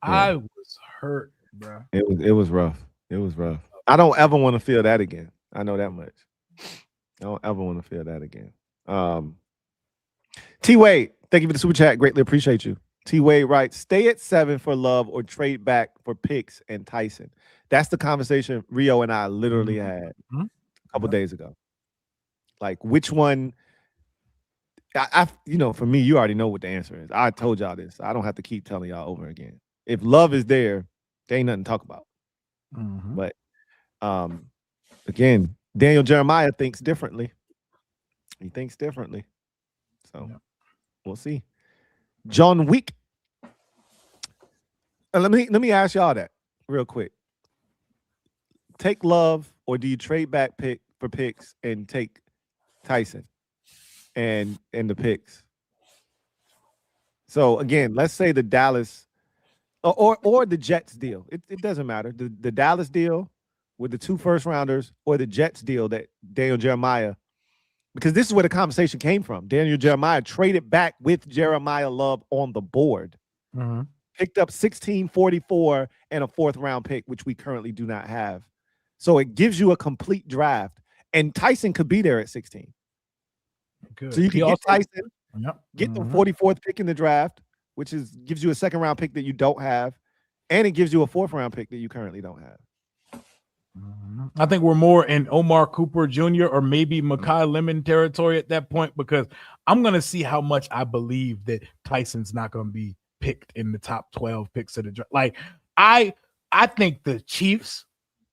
Yeah. I was hurt, bro. It was rough. It was rough. I don't ever want to feel that again. I know that much. I don't ever want to feel that again. T Wade, Thank you for the super chat. Greatly appreciate you. T Wade writes, stay at 7 for Love or trade back for picks and Tyson. That's the conversation Rio and I literally had a couple days ago. Like, which one? For me, you already know what the answer is. I told y'all this. I don't have to keep telling y'all over again. If Love is there ain't nothing to talk about. But again, Daniel Jeremiah thinks differently. He thinks differently. So we'll see. John Wick. Let me ask y'all that real quick. Take Love, or do you trade back for picks and take Tyson and the picks? So again, let's say the Dallas or the Jets deal. It doesn't matter. The Dallas deal with the 2 first-rounders, or the Jets deal that Daniel Jeremiah, because this is where the conversation came from. Daniel Jeremiah traded back with Jeremiah Love on the board. Picked up 1644 and a 4th-round pick, which we currently do not have. So it gives you a complete draft. And Tyson could be there at 16. Good. So you can get Tyson, get the 44th pick in the draft, which gives you a 2nd-round pick that you don't have, and it gives you a 4th-round pick that you currently don't have. I think we're more in Omar Cooper Jr. or maybe Mekhi Lemon territory at that point, because I'm going to see how much I believe that Tyson's not going to be picked in the top 12 picks of the draft. Like, I think the Chiefs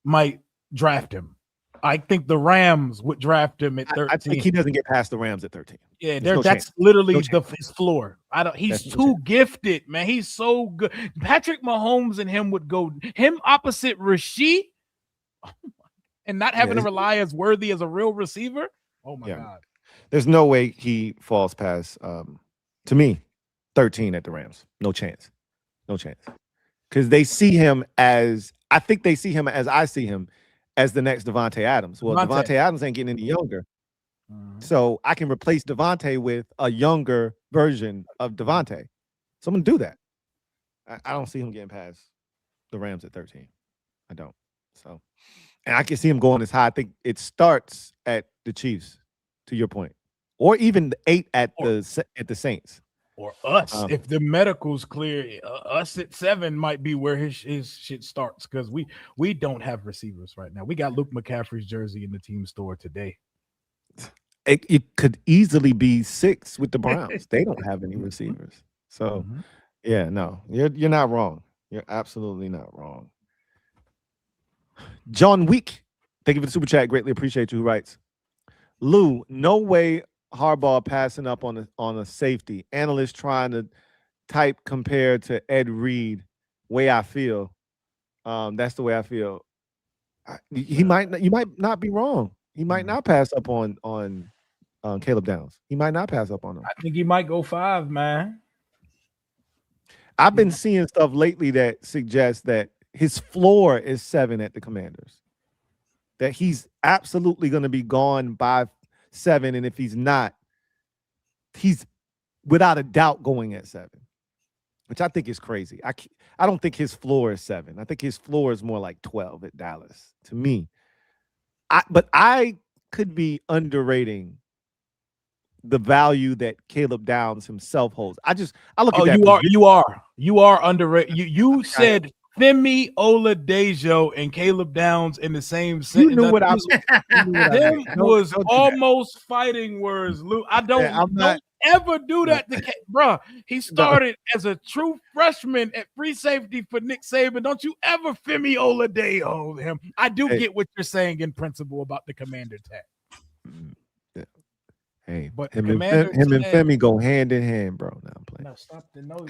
might draft him. I think the Rams would draft him at 13. I think he doesn't get past the Rams at 13. Yeah, that's literally his floor. He's too gifted, man. He's so good. Patrick Mahomes and him would go him opposite Rasheed. And not having to rely as worthy as a real receiver. Oh my God. There's no way he falls past to me 13 at the Rams. No chance. No chance. Because they see him as I see him as the next Devontae Adams. Well, Devontae Adams ain't getting any younger. So I can replace Devontae with a younger version of Devontae. So I'm gonna do that. I don't see him getting past the Rams at 13. I don't. So, and I can see him going as high. I think it starts at the Chiefs, to your point, or even the 8 at the Saints, or us. If the medical's clear, us at 7 might be where his shit starts, because we don't have receivers right now. We got Luke McCaffrey's jersey in the team store today. It could easily be 6 with the Browns. They don't have any receivers. So, yeah, no, you're not wrong. You're absolutely not wrong. John Wick, thank you for the super chat. Greatly appreciate you. Who writes, Lou, no way Harbaugh passing up on a safety. Analyst trying to type compared to Ed Reed. Way I feel. That's the way I feel. You might not be wrong. He might not pass up on Caleb Downs. He might not pass up on him. I think he might go 5, man. I've been seeing stuff lately that suggests that his floor is 7 at the Commanders. That he's absolutely going to be gone by 7, and if he's not, he's without a doubt going at 7, which I think is crazy. I don't think his floor is 7. I think his floor is more like 12 at Dallas to me. But I could be underrating the value that Caleb Downs himself holds. I look at that. You are underrated. You said Femi Oladejo and Caleb Downs in the same sentence. You knew what I was. Them was almost fighting words, Lou. Don't ever do that to bro. He started as a true freshman at free safety for Nick Saban. Don't you ever Femi Oladejo him. I do get what you're saying in principle about the Commander tag. Hey, but him and Femi go hand in hand, bro. No, I'm playing. No, stop the no.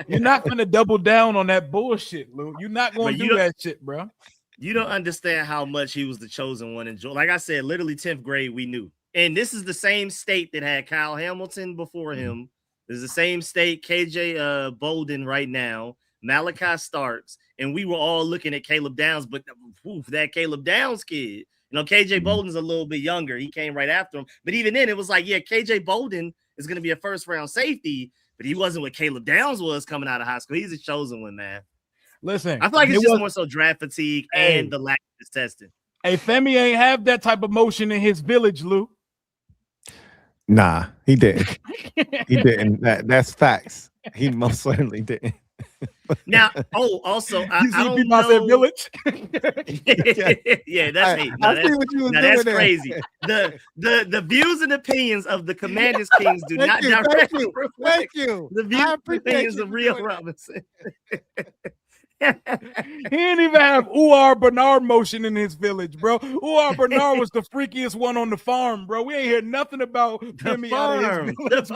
You're not gonna double down on that bullshit, Lou. You're not gonna do that shit, bro. You don't understand how much he was the chosen one in Georgia. Like I said, literally 10th grade, we knew. And this is the same state that had Kyle Hamilton before him. This is the same state, KJ Bolden right now, Malachi Starks, and we were all looking at Caleb Downs, but that Caleb Downs kid. You know, KJ Bolden's a little bit younger. He came right after him. But even then, it was like, yeah, KJ Bolden is going to be a first-round safety, but he wasn't what Caleb Downs was coming out of high school. He's a chosen one, man. Listen. I feel like it's just more so draft fatigue and the lack of testing. Hey, Femi ain't have that type of motion in his village, Lou. Nah, he didn't. He didn't. That's facts. He most certainly didn't. Now, also, I You see don't people I said know. village. Yeah, that's hate. I see what you was doing That's there. crazy. The views and opinions of the Commanders Kings do not directly reflect Thank you. the views and opinions of Rio Robinson. He didn't even have Uar Bernard motion in his village, bro. Uar Bernard was the freakiest one on the farm, bro. We ain't hear nothing about Femi out of his village.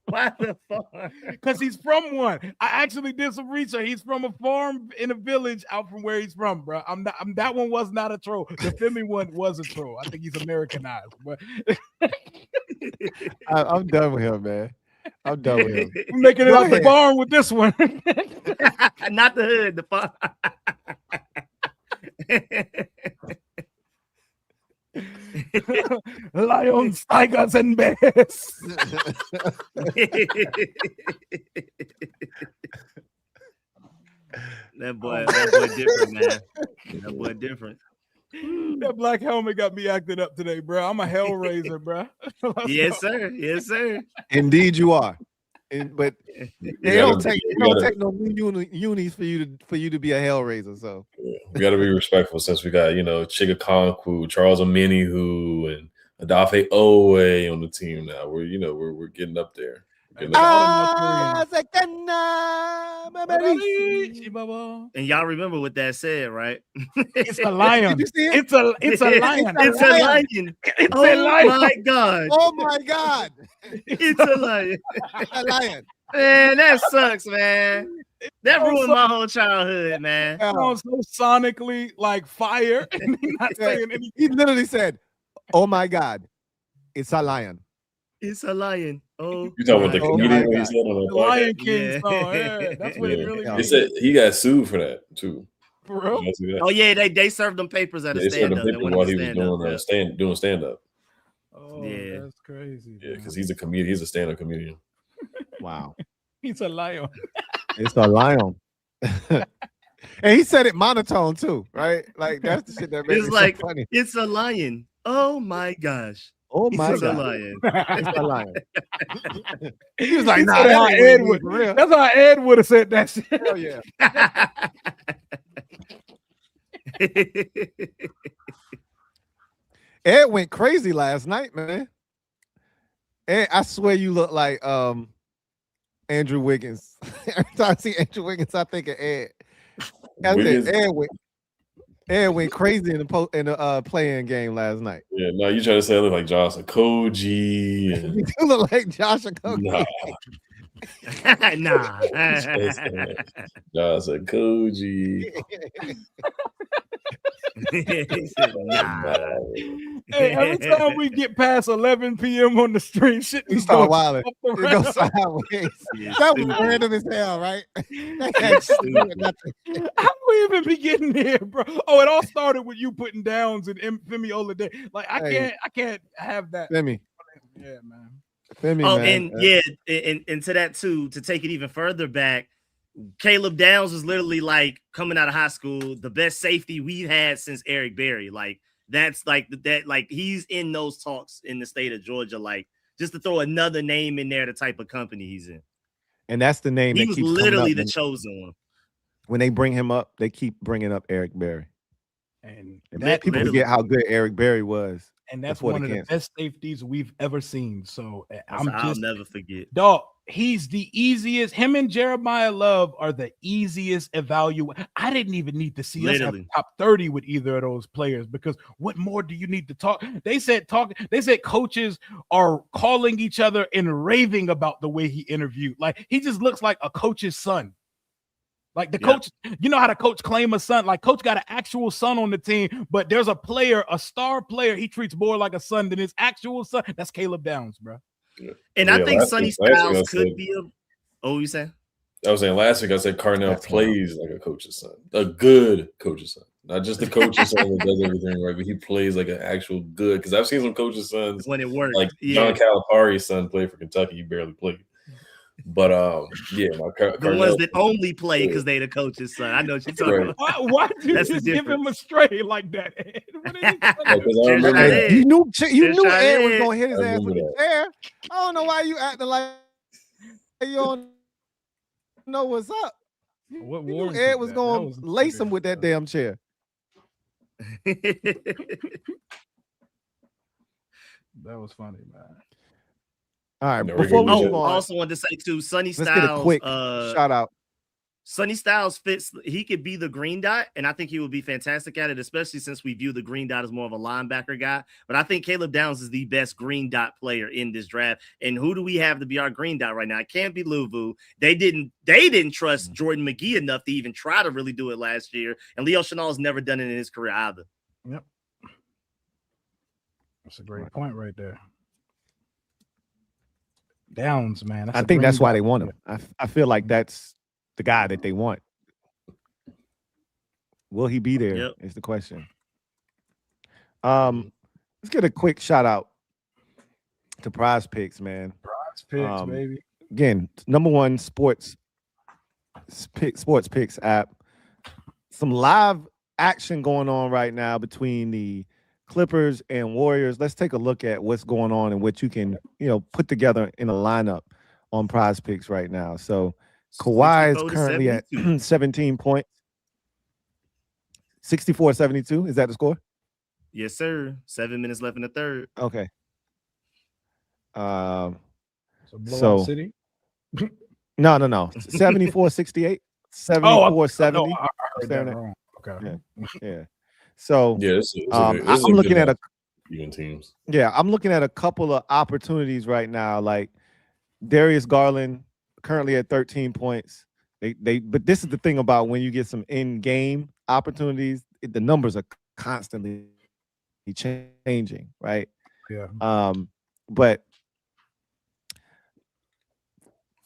Why the farm? Because he's from one. I actually did some research. He's from a farm in a village out from where he's from, bro. That one was not a troll. The Femi one was a troll. I think he's Americanized, but I'm done with him, man. I'm done with him. I'm making it out the barn with this one. Not the hood, the farm. Lions, tigers, and bears. That boy different, man. That boy different. That black helmet got me acted up today, bro. I'm a hellraiser, bro. Yes, sir. Yes, sir. Indeed, you are. But they don't take no unis for you to be a hellraiser. So we got to be respectful since we got Chiga Konkwu, Charles Omenihu, and Adafe Owe on the team now. We're getting up there. And y'all remember what that said, right? It's a lion. It's a lion. It's a lion. It's a lion. My God. Oh my God. It's a lion. It's a lion. Man, that sucks, man. That ruined my whole childhood, man. So sonically like fire. And he's not saying anything. He literally said, "Oh my God, it's a lion." It's a lion. Oh, you talking about the comedian when he said on the Lion King song? Yeah, that's what it really They means. said he got sued for that too. For real? Oh yeah, they served them papers at a stand-up. While he was doing stand-up. Oh, yeah, that's crazy. Yeah, because he's a comedian. He's a stand-up comedian. Wow. He's a lion. It's a lion. And he said it monotone too, right? Like that's the shit that makes it so funny. It's a lion. Oh my gosh. Oh my it's God. A lion. It's a lion. He was like, nah, that's how Ed would have said that shit. Hell yeah. Ed went crazy last night, man. Ed, I swear you look like Andrew Wiggins. Every time I see Andrew Wiggins, I think of Ed. Ed went crazy in the playing game last night. Yeah, no, you trying to say I look like Josh Okogie. You do look like Josh Okogie. Nah. Josh Okogie. Hey, every time we get past 11 p.m. on the stream, shit we start wilding. It goes sideways. That was random as hell, right? How we even be getting here, bro? Oh, it all started with you putting downs and Femi Olade. Like I can't have that. Femi. Yeah, man. Femi, man. And to that too, to take it even further back, Caleb Downs was literally like coming out of high school, the best safety we've had since Eric Berry. Like that's like that, like he's in those talks in the state of Georgia, like just to throw another name in there, the type of company he's in. And that's the name. He was literally the chosen one. When they bring him up, they keep bringing up Eric Berry. And that people forget how good Eric Berry was. And that's one of the best safeties we've ever seen. So I'll never forget. Dog, he's the easiest. Him and Jeremiah Love are the easiest evaluate. I didn't even need to see us have top 30 with either of those players because what more do you need to talk? They said coaches are calling each other and raving about the way he interviewed. Like he just looks like a coach's son. Like the coach, you know how the coach claim a son? Like coach got an actual son on the team, but there's a player, a star player, he treats more like a son than his actual son. That's Caleb Downs, bro. And I think Sonny Styles could be you saying? I was saying last week, I said Carnell plays like a coach's son, a good coach's son. Not just the coach's son that does everything right, but he plays like an actual good. Because I've seen some coaches' sons when it works. Like John Calipari's son played for Kentucky, he barely played. But yeah, my The ones that only play because they the coach's son. I know what you're talking about. Why did you That's the just give him difference. a stray like that, Ed? What is he Yeah, talking 'cause I Cheers, remember shot that. Ed. You knew Cheers, shot Ed was Ed. gonna hit his I ass with remember the chair. I don't know why you acting like you don't know what's up. What You knew warranted Ed was that? gonna That was lace him with that damn chair. That was funny, man. All right, No, before we Rico, move on, Also wanted to say too, Sonny let's Styles. get a quick shout out. Sonny Styles fits. He could be the green dot, and I think he would be fantastic at it, especially since we view the green dot as more of a linebacker guy. But I think Caleb Downs is the best green dot player in this draft. And who do we have to be our green dot right now? It can't be Louvu. They didn't trust Jordan McGee enough to even try to really do it last year. And Leo Chenal's never done it in his career either. Yep. That's a great point right there. Downs, man. I think that's why they want him. I feel like that's the guy that they want. Will he be there? Yep. Is the question. Let's get a quick shout out to Prize Picks, man. Prize Picks, baby. Again, #1 sports picks app. Some live action going on right now between the Clippers and Warriors. Let's take a look at what's going on and what you can, put together in a lineup on Prize Picks right now. So Kawhi is currently at 17 points. 64-72. Is that the score? Yes, sir. 7 minutes left in the third. Okay. So blowout city? No. 74-68. 74-70. I heard that wrong. Okay. Yeah. So I'm looking at even teams. Yeah, I'm looking at a couple of opportunities right now. Like Darius Garland currently at 13 points. But this is the thing about when you get some in-game opportunities, the numbers are constantly changing, right? Yeah. But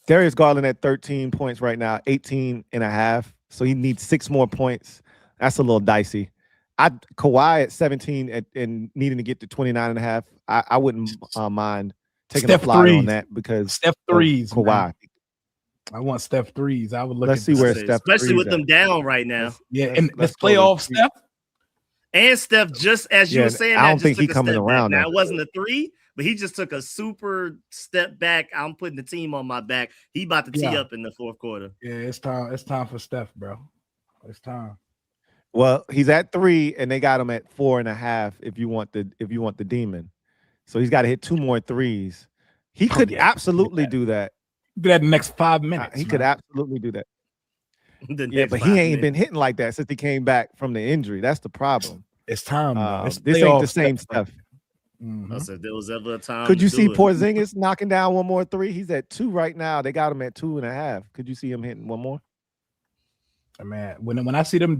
Darius Garland at 13 points right now, 18.5. So he needs 6 more points. That's a little dicey. Kawhi at 17 and needing to get to 29.5. I wouldn't mind taking Steph a flyer threes. on that because Steph threes. Kawhi. Man. I want Steph threes. I would look. Let's see where Steph, especially with at. them down right now. Let's play off Steph. And Steph, just as you were saying, I don't think he's coming around. Now it wasn't a 3, but he just took a super step back. I'm putting the team on my back. He about to tee up in the fourth quarter. Yeah, it's time. It's time for Steph, bro. It's time. Well, he's at 3, and they got him at 4.5. If you want the demon, so he's got to hit 2 more threes. He could absolutely do that. Do that in the next 5 minutes. He could absolutely do that. But he ain't been hitting like that since he came back from the injury. That's the problem. It's time. This ain't the same stuff. Mm-hmm. So if there was ever a time, could you see Porzingis knocking down 1 more 3? He's at 2 right now. They got him at 2.5. Could you see him hitting 1 more? Man, when I see them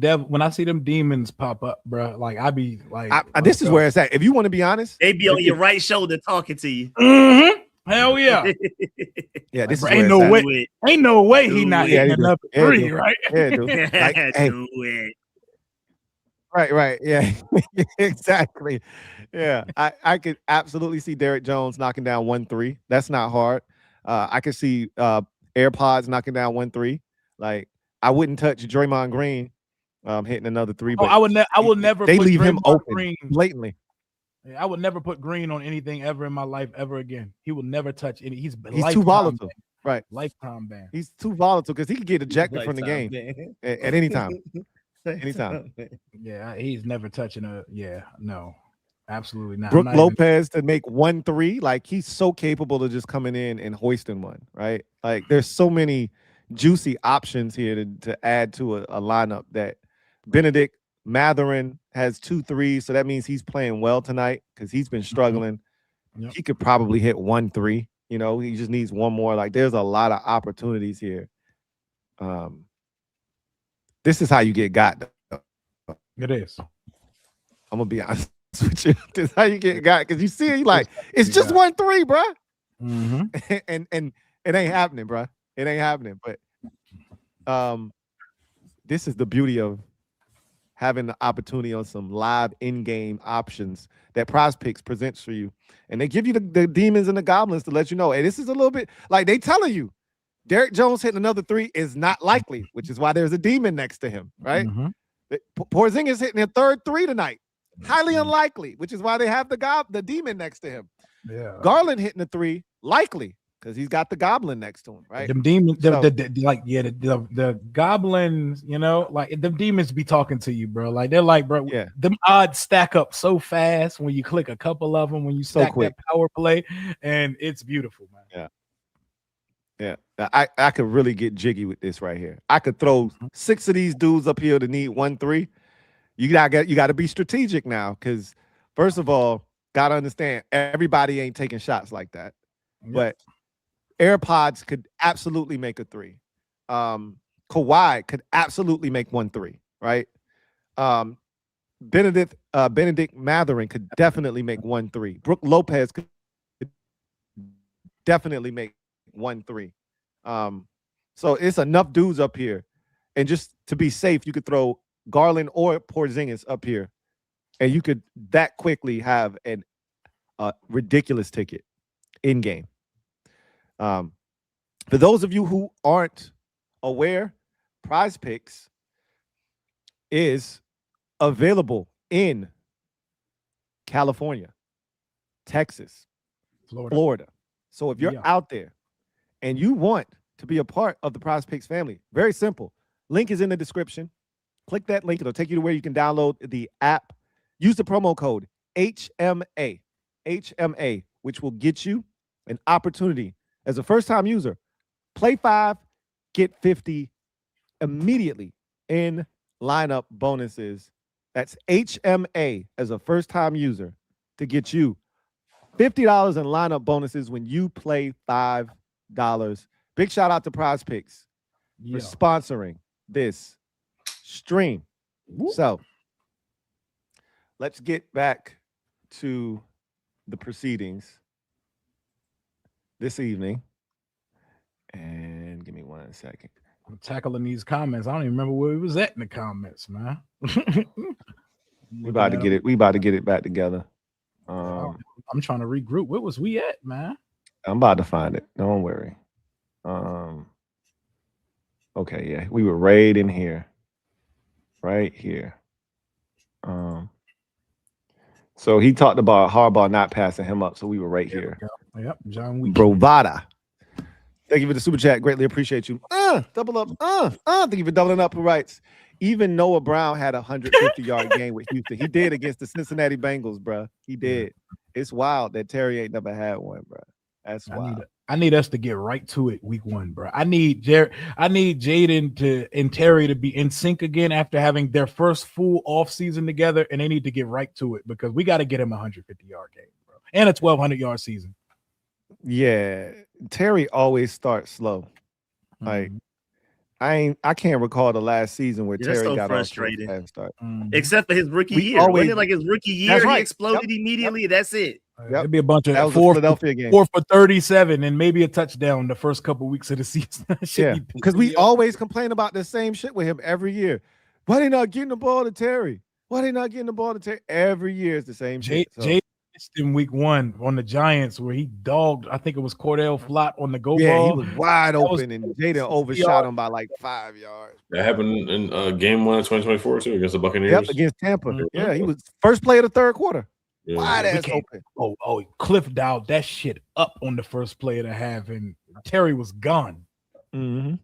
demons pop up, bro, like I be like, this is where it's at. If you want to be honest, they be on your right shoulder talking to you. Mm-hmm. Hell yeah. Yeah, this ain't no way. Ain't no way he not hitting another 3, right? Yeah, dude. Like, do it. Right. Yeah, exactly. Yeah, I could absolutely see Derrick Jones knocking down 1 3. That's not hard. I could see AirPods knocking down 1 3. Like I wouldn't touch Draymond Green hitting another 3. But I will never. They put leave him Draymond open Green blatantly. I would never put Green on anything ever in my life ever again. He will never touch any. He's too volatile. Ban. Right. Lifetime ban. He's too volatile because he could get ejected from the game at any time. Anytime. Yeah, he's never touching no. Absolutely not. Brook Lopez to make 1 3, like he's so capable of just coming in and hoisting one, right? Like there's so many juicy options here to add to a lineup that Benedict Mathurin has 2 3s, so that means he's playing well tonight because he's been struggling. Yep. He could probably hit 1 3. He just needs 1 more. Like there's a lot of opportunities here. This is how you get got. It is. I'm gonna be honest with you. This is how you get got because you see, like it's just 1 3, bro. Mm-hmm. and it ain't happening, bro. It ain't happening. But this is the beauty of having the opportunity on some live in-game options that Prize Picks presents for you. And they give you the demons and the goblins to let you know, hey, this is a little bit like they telling you, Derek Jones hitting another 3 is not likely, which is why there's a demon next to him, right? Porzingis hitting a third 3 tonight. Highly unlikely, which is why they have the demon next to him. Yeah. Garland hitting a 3, likely, because he's got the goblin next to him, right? Them demons, the goblins, you know, like them demons be talking to you, bro. Like they're like, bro, them odds stack up so fast when you click a couple of them, when you stack that power play, and it's beautiful, man. Yeah. I could really get jiggy with this right here. I could throw 6 of these dudes up here to need 1 3. You got to be strategic now, because first of all, gotta understand everybody ain't taking shots like that. But AirPods could absolutely make a 3. Kawhi could absolutely make 1 3, right? Benedict Mathurin could definitely make 1 3. Brooke Lopez could definitely make 1 3. So it's enough dudes up here. And just to be safe, you could throw Garland or Porzingis up here, and you could that quickly have an ridiculous ticket in game. For those of you who aren't aware, Prize Picks is available in California, Texas, Florida. So if you're out there and you want to be a part of the Prize Picks family, very simple. Link is in the description. Click that link. It'll take you to where you can download the app. Use the promo code HMA, which will get you an opportunity as a first-time user. Play 5, get 50 immediately in lineup bonuses. That's HMA as a first-time user to get you $50 in lineup bonuses when you play $5. Big shout out to Prize Picks for sponsoring this stream. So let's get back to the proceedings this evening. And give me 1 second. I'm tackling these comments. I don't even remember where we was at in the comments, man. We about to get it. We about to get it back together. I'm trying to regroup. Where was we at, man? I'm about to find it. Don't worry. Okay, yeah, we were right in here. Right here. So he talked about Harbaugh not passing him up, so we were right here. Yep, John Week. Brovada. Thank you for the super chat. Greatly appreciate you. Double up. Thank you for doubling up. Who writes? Even Noah Brown had a 150-yard game with Houston. He did against the Cincinnati Bengals, bro. He did. It's wild that Terry ain't never had one, bro. That's wild. I need us to get right to it week 1, bro. I need Jaden and Terry to be in sync again after having their first full off season together, and they need to get right to it because we got to get him a 150-yard game, bro, and a 1,200-yard season. Yeah, Terry always starts slow. Like I can't recall the last season where Terry got frustrated. Off to a fast start. Except for his rookie year. Wasn't it like his rookie year? He exploded immediately. That's it. It'd be a bunch of 4 for 37 and maybe a touchdown the first couple weeks of the season. Because we always complain about the same shit with him every year. Why they not getting the ball to Terry? Every year it's the same shit. Jay missed in week 1 on the Giants where he dogged, I think it was Cordell Flott on the go ball. Yeah, he was wide open and Jaden overshot him by like 5 yards. That happened in game 1 of 2024 too against the Buccaneers. Yep, against Tampa. Yeah, he was first play of the third quarter. Wide ass open. Cliff dialed that shit up on the first play of the half, and Terry was gone. Mm-hmm.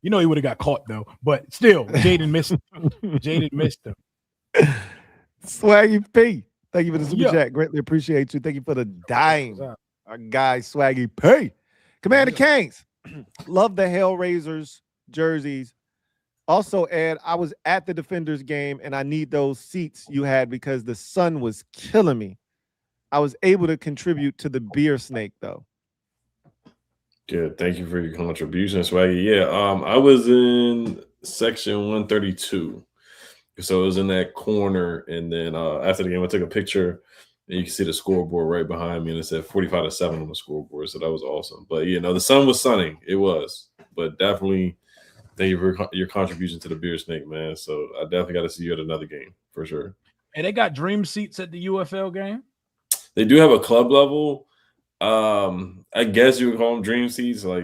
You know he would have got caught though, but still, Jaden missed him. Jaden missed him. Swaggy P, thank you for the super chat. Greatly appreciate you. Thank you for the dime. Our guy Swaggy P. Commander Canes, love the Hellraisers jerseys. Also, Ed, I was at the Defenders game, and I need those seats you had because the sun was killing me. I was able to contribute to the beer snake, though. Good. Thank you for your contribution, Swaggy. Yeah, I was in section 132. So it was in that corner, and then after the game, I took a picture, and you can see the scoreboard right behind me, and it said 45-7 on the scoreboard, so that was awesome. But, the sun was sunning. It was. But definitely – thank you for your contribution to the beer snake, man. So I definitely got to see you at another game for sure. And they got dream seats at the UFL game? They do have a club level. I guess you would call them dream seats. Like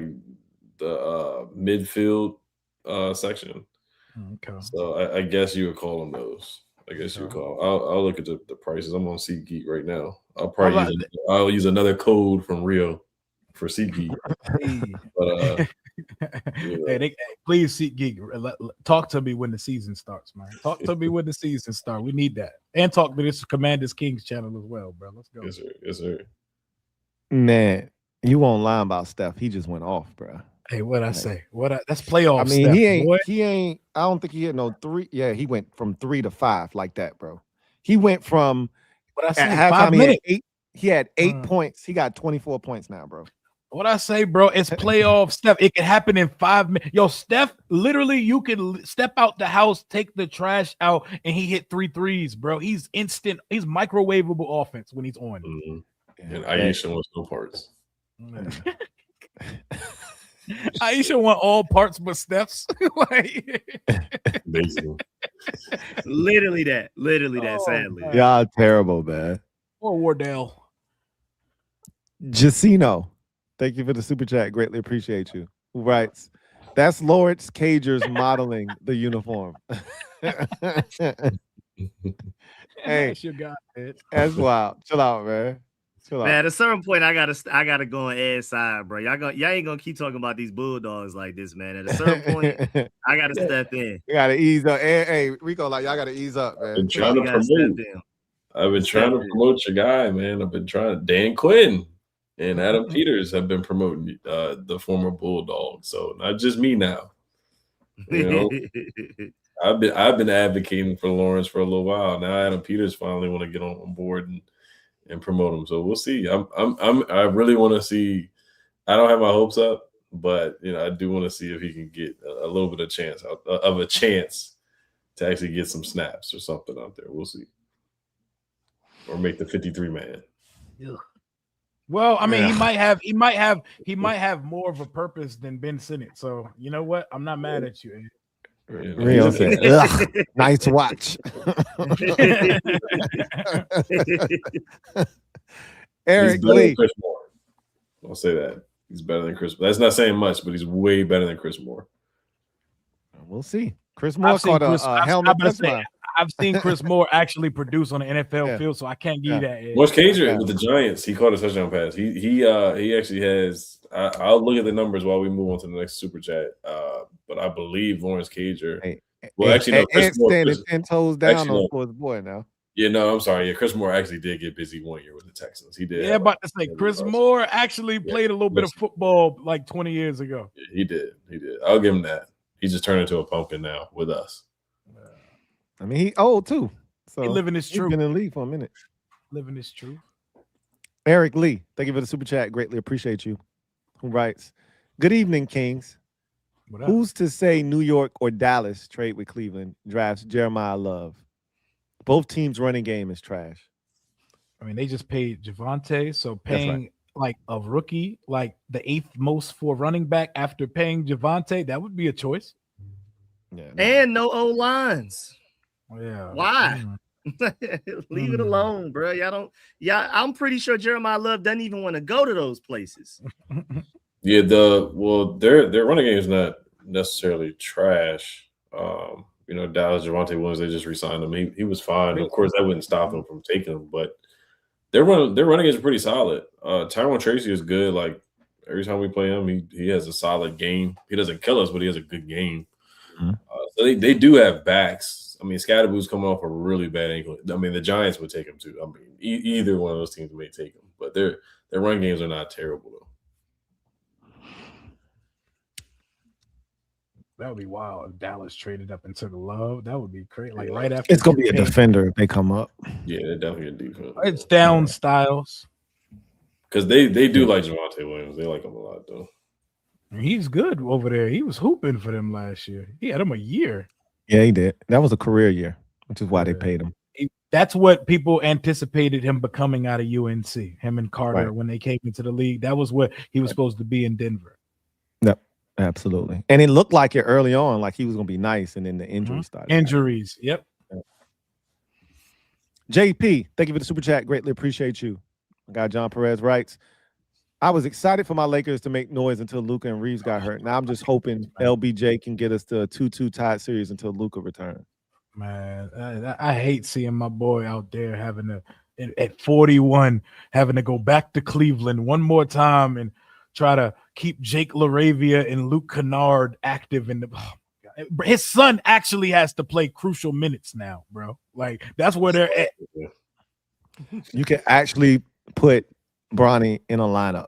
midfield section. Okay. So I guess you would call them those. I guess you would call. I'll look at the prices. I'm on SeatGeek right now. I'll use another code from Rio for SeatGeek. But hey, please, SeatGeek, talk to me when the season starts, man. Talk to me when the season starts. We need that, and talk to this Commanders Kings channel as well, bro. Let's go. Yes, sir. Yes, sir. Man, you won't lie about Steph. He just went off, bro. Hey, what I say? That's playoff. I mean, Steph, he ain't. I don't think he hit no 3. Yeah, he went from 3 to 5 like that, bro. He went from what I say, at halftime. 5 minutes. He had 8 points. He got 24 points now, bro. What I say, bro, it's playoff Steph. It can happen in 5 minutes. Yo, Steph, literally, you can step out the house, take the trash out, and he hit 3 threes, bro. He's instant. He's microwavable offense when he's on. And Aisha wants no parts. Aisha want all parts but Steph's. Basically. Literally that. Sadly. Man. Y'all terrible, man. Or Wardell. Jacino, thank you for the super chat. Greatly appreciate you. Who writes, that's Lawrence Cager's modeling the uniform. Hey, that's your guy, man. That's wild. Chill out, man. Man, at a certain point, I gotta go on Ed's side, bro. Y'all ain't gonna keep talking about these Bulldogs like this, man. At a certain point, I gotta step in. You gotta ease up. Hey, Rico, like y'all gotta ease up, man. I've been trying to promote your guy, man. I've been trying. Dan Quinn and Adam Peters have been promoting the former Bulldog. So not just me now. You know, I've been advocating for Lawrence for a little while. Now Adam Peters finally want to get on board and promote him. So we'll see. I really want to see. I don't have my hopes up, but I do want to see if he can get a little bit of chance to actually get some snaps or something out there. We'll see. Or make the 53 man. Yeah. Well, I mean, he might have more of a purpose than Ben Sinnott. So you know what? I'm not mad at you. Rio said, nice watch. Eric Lee. I'll say that. He's better than Chris. That's not saying much, but he's way better than Chris Moore. We'll see. Chris Moore caught a helmet touchdown. I've seen Chris Moore actually produce on the NFL field, so I can't give you that. What's Cager with the Giants? He caught a touchdown pass. He actually has. I'll look at the numbers while we move on to the next super chat. But I believe Lawrence Cager. Chris Moore standing 10 toes down for his boy now. Yeah, no, I'm sorry. Yeah, Chris Moore actually did get busy 1 year with the Texans. He did. Yeah, about to say Chris Moore actually played a little bit of football like 20 years ago. Yeah, he did. I'll give him that. He just turned into a pumpkin now with us. I mean, he old too. So he living his truth. He's been in the league for a minute. Living his truth. Eric Lee, thank you for the super chat. Greatly appreciate you. Who writes, good evening, Kings. Who's to say New York or Dallas trade with Cleveland drafts Jeremiah Love? Both teams' running game is trash. I mean, they just paid Javonte, so paying like a rookie, like the 8th most for running back after paying Javonte, that would be a choice. Yeah, and no O-lines. Yeah. Why? Leave it alone, bro. I'm pretty sure Jeremiah Love doesn't even want to go to those places. Yeah, their running game is not necessarily trash. Dallas Javonte Williams, they just re-signed him. He was fine. Of course, that wouldn't stop him from taking him, but their running game is pretty solid. Tyrone Tracy is good. Like every time we play him, he has a solid game. He doesn't kill us, but he has a good game. Mm-hmm. So they do have backs. I mean, Scatterboo's coming off a really bad ankle. I mean, the Giants would take him too. I mean, either one of those teams may take him, but their run games are not terrible though. That would be wild if Dallas traded up and took Love. That would be crazy. Like right after it's gonna be a defender if they come up. Yeah, they're definitely a defense. It's down Styles. Because they do like Javonte Williams. They like him a lot though. He's good over there. He was hooping for them last year. He had him a year. Yeah, he did. That was a career year, which is why they paid him. That's what people anticipated him becoming out of UNC. Him and Carter when they came into the league. That was what he was supposed to be in Denver. Yep, absolutely. And it looked like it early on, like he was going to be nice, and then the injuries started. Injuries, yep. JP, thank you for the super chat. Greatly appreciate you. Guy John Perez writes, I was excited for my Lakers to make noise until Luka and Reeves got hurt. Now I'm just hoping LBJ can get us to a 2-2 tied series until Luka returns. Man, I hate seeing my boy out there having to at 41 having to go back to Cleveland one more time and try to keep Jake LaRavia and Luke Kennard active in the. His son actually has to play crucial minutes now, bro. Like that's where they're at. You can actually put Bronny in a lineup.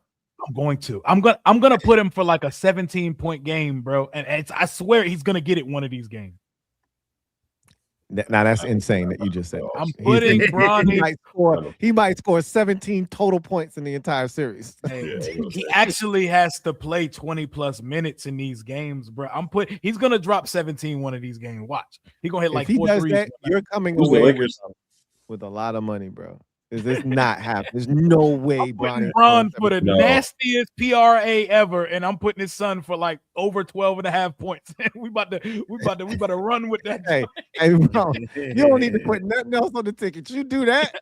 I'm gonna put him for like a 17-point game, bro. And I swear he's gonna get it one of these games. Now that's insane that you just said. I'm putting Bronny. He might score 17 total points in the entire series. He actually has to play 20+ minutes in these games, bro. He's gonna drop 17 one of these games. Watch, he's gonna hit like 4 threes. That, you're coming away with a lot of money, bro. Is this not happening? There's no way Bron for the nastiest PRA ever, and I'm putting his son for like over 12.5 points. we about to run with that. Hey, bro, you don't need to put nothing else on the ticket. You do that.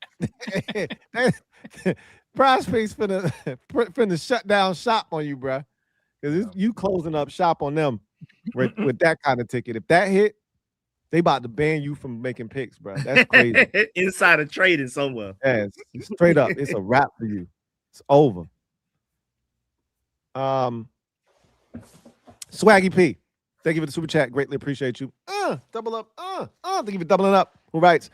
Prize Picks finna shut down shop on you, bro. Because you closing up shop on them with that kind of ticket. If that hit, they about to ban you from making picks, bro. That's crazy. Insider trading somewhere. Yeah, straight up. It's a wrap for you. It's over. Swaggy P. Thank you for the super chat. Greatly appreciate you. Double up. Thank you for doubling up. Who writes?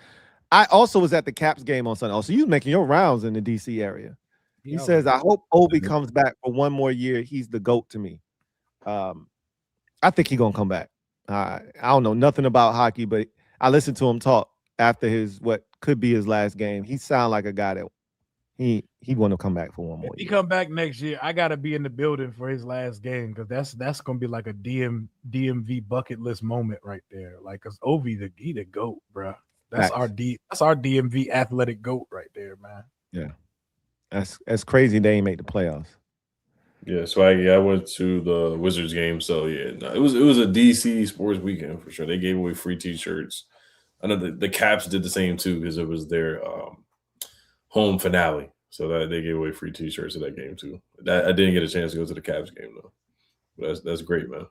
I also was at the Caps game on Sunday. Oh, so you making your rounds in the DC area. He says, I hope Obi comes back for one more year. He's the GOAT to me. I think he's gonna come back. I don't know nothing about hockey, but I listened to him talk after what could be his last game. He sounded like a guy that he want to come back for one more year. He come back next year. I gotta be in the building for his last game because that's gonna be like a DMV bucket list moment right there. Like, cause Ovi he the GOAT, bro. That's our DMV athletic GOAT right there, man. Yeah, that's crazy. They ain't make the playoffs. Yeah, Swaggy, I went to the Wizards game, so yeah, no, it was a DC sports weekend for sure. They gave away free T-shirts. I know the Caps did the same too because it was their home finale, so that they gave away free T-shirts at that game too. I didn't get a chance to go to the Caps game though. But that's great, man.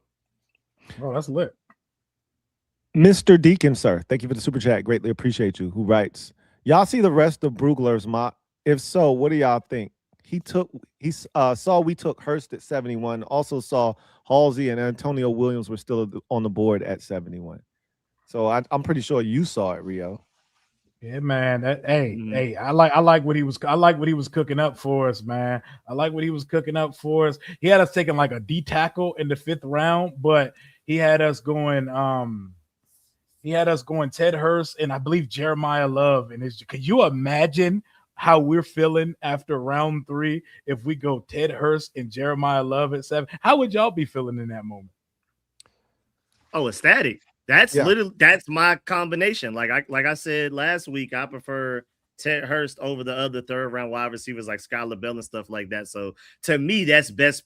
Oh, that's lit. Mr. Deacon, sir, thank you for the super chat. Greatly appreciate you. Who writes? Y'all see the rest of Brugler's mock? If so, what do y'all think? He saw we took Hurst at 71. Also saw Halsey and Antonio Williams were still on the board at 71. So I'm pretty sure you saw it, Rio. Yeah, man. Hey, I like what he was cooking up for us, man. I like what he was cooking up for us. He had us taking like a D tackle in the 5th round, but he had us going Ted Hurst and I believe Jeremiah Love. And could you imagine how we're feeling after round 3 if we go Ted Hurst and Jeremiah Love at 7? How would y'all be feeling in that moment? Oh, ecstatic. That's literally that's my combination. Like I said last week, I prefer Ted Hurst over the other 3rd round wide receivers like Skylar Bell and stuff like that. So to me, that's best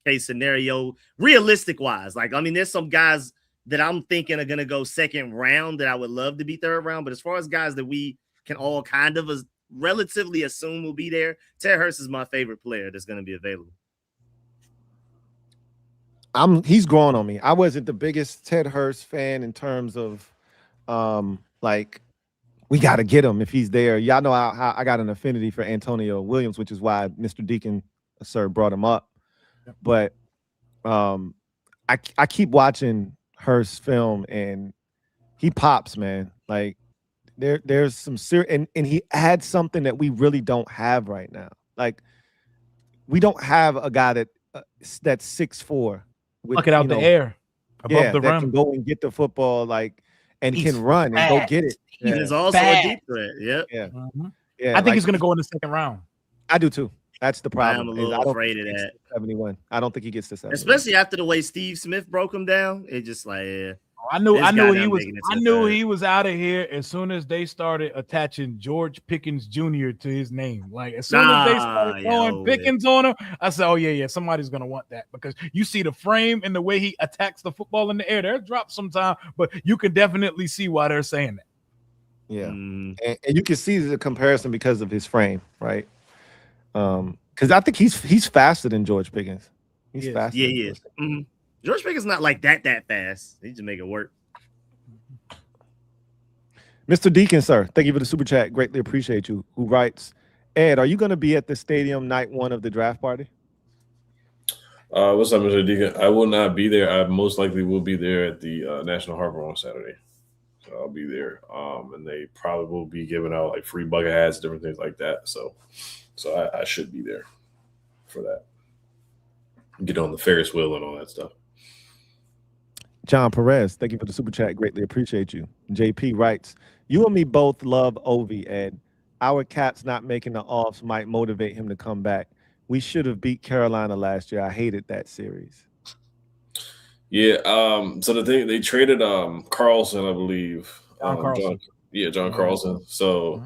case scenario, realistic wise. Like, I mean, there's some guys that I'm thinking are gonna go 2nd round that I would love to be 3rd round. But as far as guys that we can all kind of relatively assume will be there, Ted Hurst is my favorite player that's going to be available. He's growing on me. I wasn't the biggest Ted Hurst fan in terms of like we got to get him if he's there. Y'all know how I got an affinity for Antonio Williams, which is why Mr. Deacon sir brought him up. But I keep watching Hurst film and he pops, man. Like there's some serious and he adds something that we really don't have right now. Like we don't have a guy that's 6'4" with it out the air above the rim, can go and get the football and he's can run and go get it. He's also a deep threat. Yeah. I think he's gonna go in the 2nd round. I do too. That's the problem. I'm a little afraid of that. 71. I don't think he gets to 71. Especially after the way Steve Smith broke him down. It just like I knew he was out of here as soon as they started attaching George Pickens Jr. to his name. Like as soon as they started throwing Pickens on him, I said, "Oh yeah, somebody's gonna want that," because you see the frame and the way he attacks the football in the air. There's drops sometime, but you can definitely see why they're saying that. Yeah, and you can see the comparison because of his frame, right? Because I think he's faster than George Pickens. He's faster. Yeah, he is. George Pickens not like that fast. He just make it work. Mr. Deacon, sir, thank you for the super chat. Greatly appreciate you. Who writes, Ed, are you going to be at the stadium night one of the draft party? What's up, Mr. Deacon? I will not be there. I most likely will be there at the National Harbor on Saturday. So I'll be there. And they probably will be giving out like free bucket hats, different things like that. So I should be there for that. Get on the Ferris wheel and all that stuff. John Perez, thank you for the super chat. Greatly appreciate you. JP writes, you and me both love Ovi, Ed. Our Caps not making the offs might motivate him to come back. We should have beat Carolina last year. I hated that series. Yeah. So the thing, they traded Carlson, I believe. John Carlson. John Carlson. So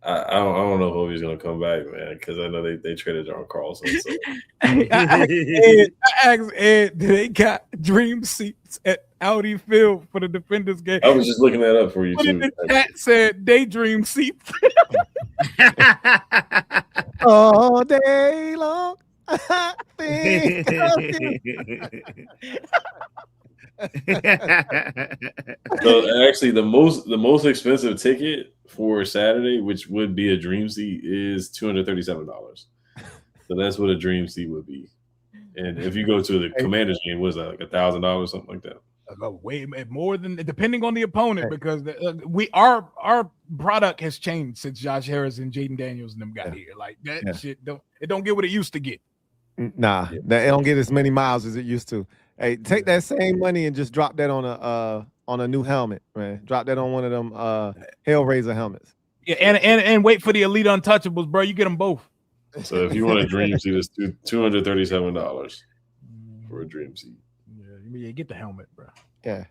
I don't know if Ovi's gonna come back, man, because I know they traded John Carlson. So. I asked Ed, do they got dream seats at Audi Field for the Defenders game? I was just looking that up for you too. The chat said daydream seats. All day long. So actually, the most expensive ticket for Saturday, which would be a dream seat, is $237. So that's what a dream seat would be. And if you go to the Commanders game, what is that, like $1,000, something like that? Way more than, depending on the opponent, because our product has changed since Josh Harris and Jaden Daniels and them got here. Like that shit don't get what it used to get. Nah, it don't get as many miles as it used to. Hey, take that same money and just drop that on a new helmet, man. Drop that on one of them Hellraiser helmets. Yeah, and wait for the Elite Untouchables, bro. You get them both. So if you want a dream seat, it's $237 for a dream seat. Yeah, get the helmet, bro. Yeah.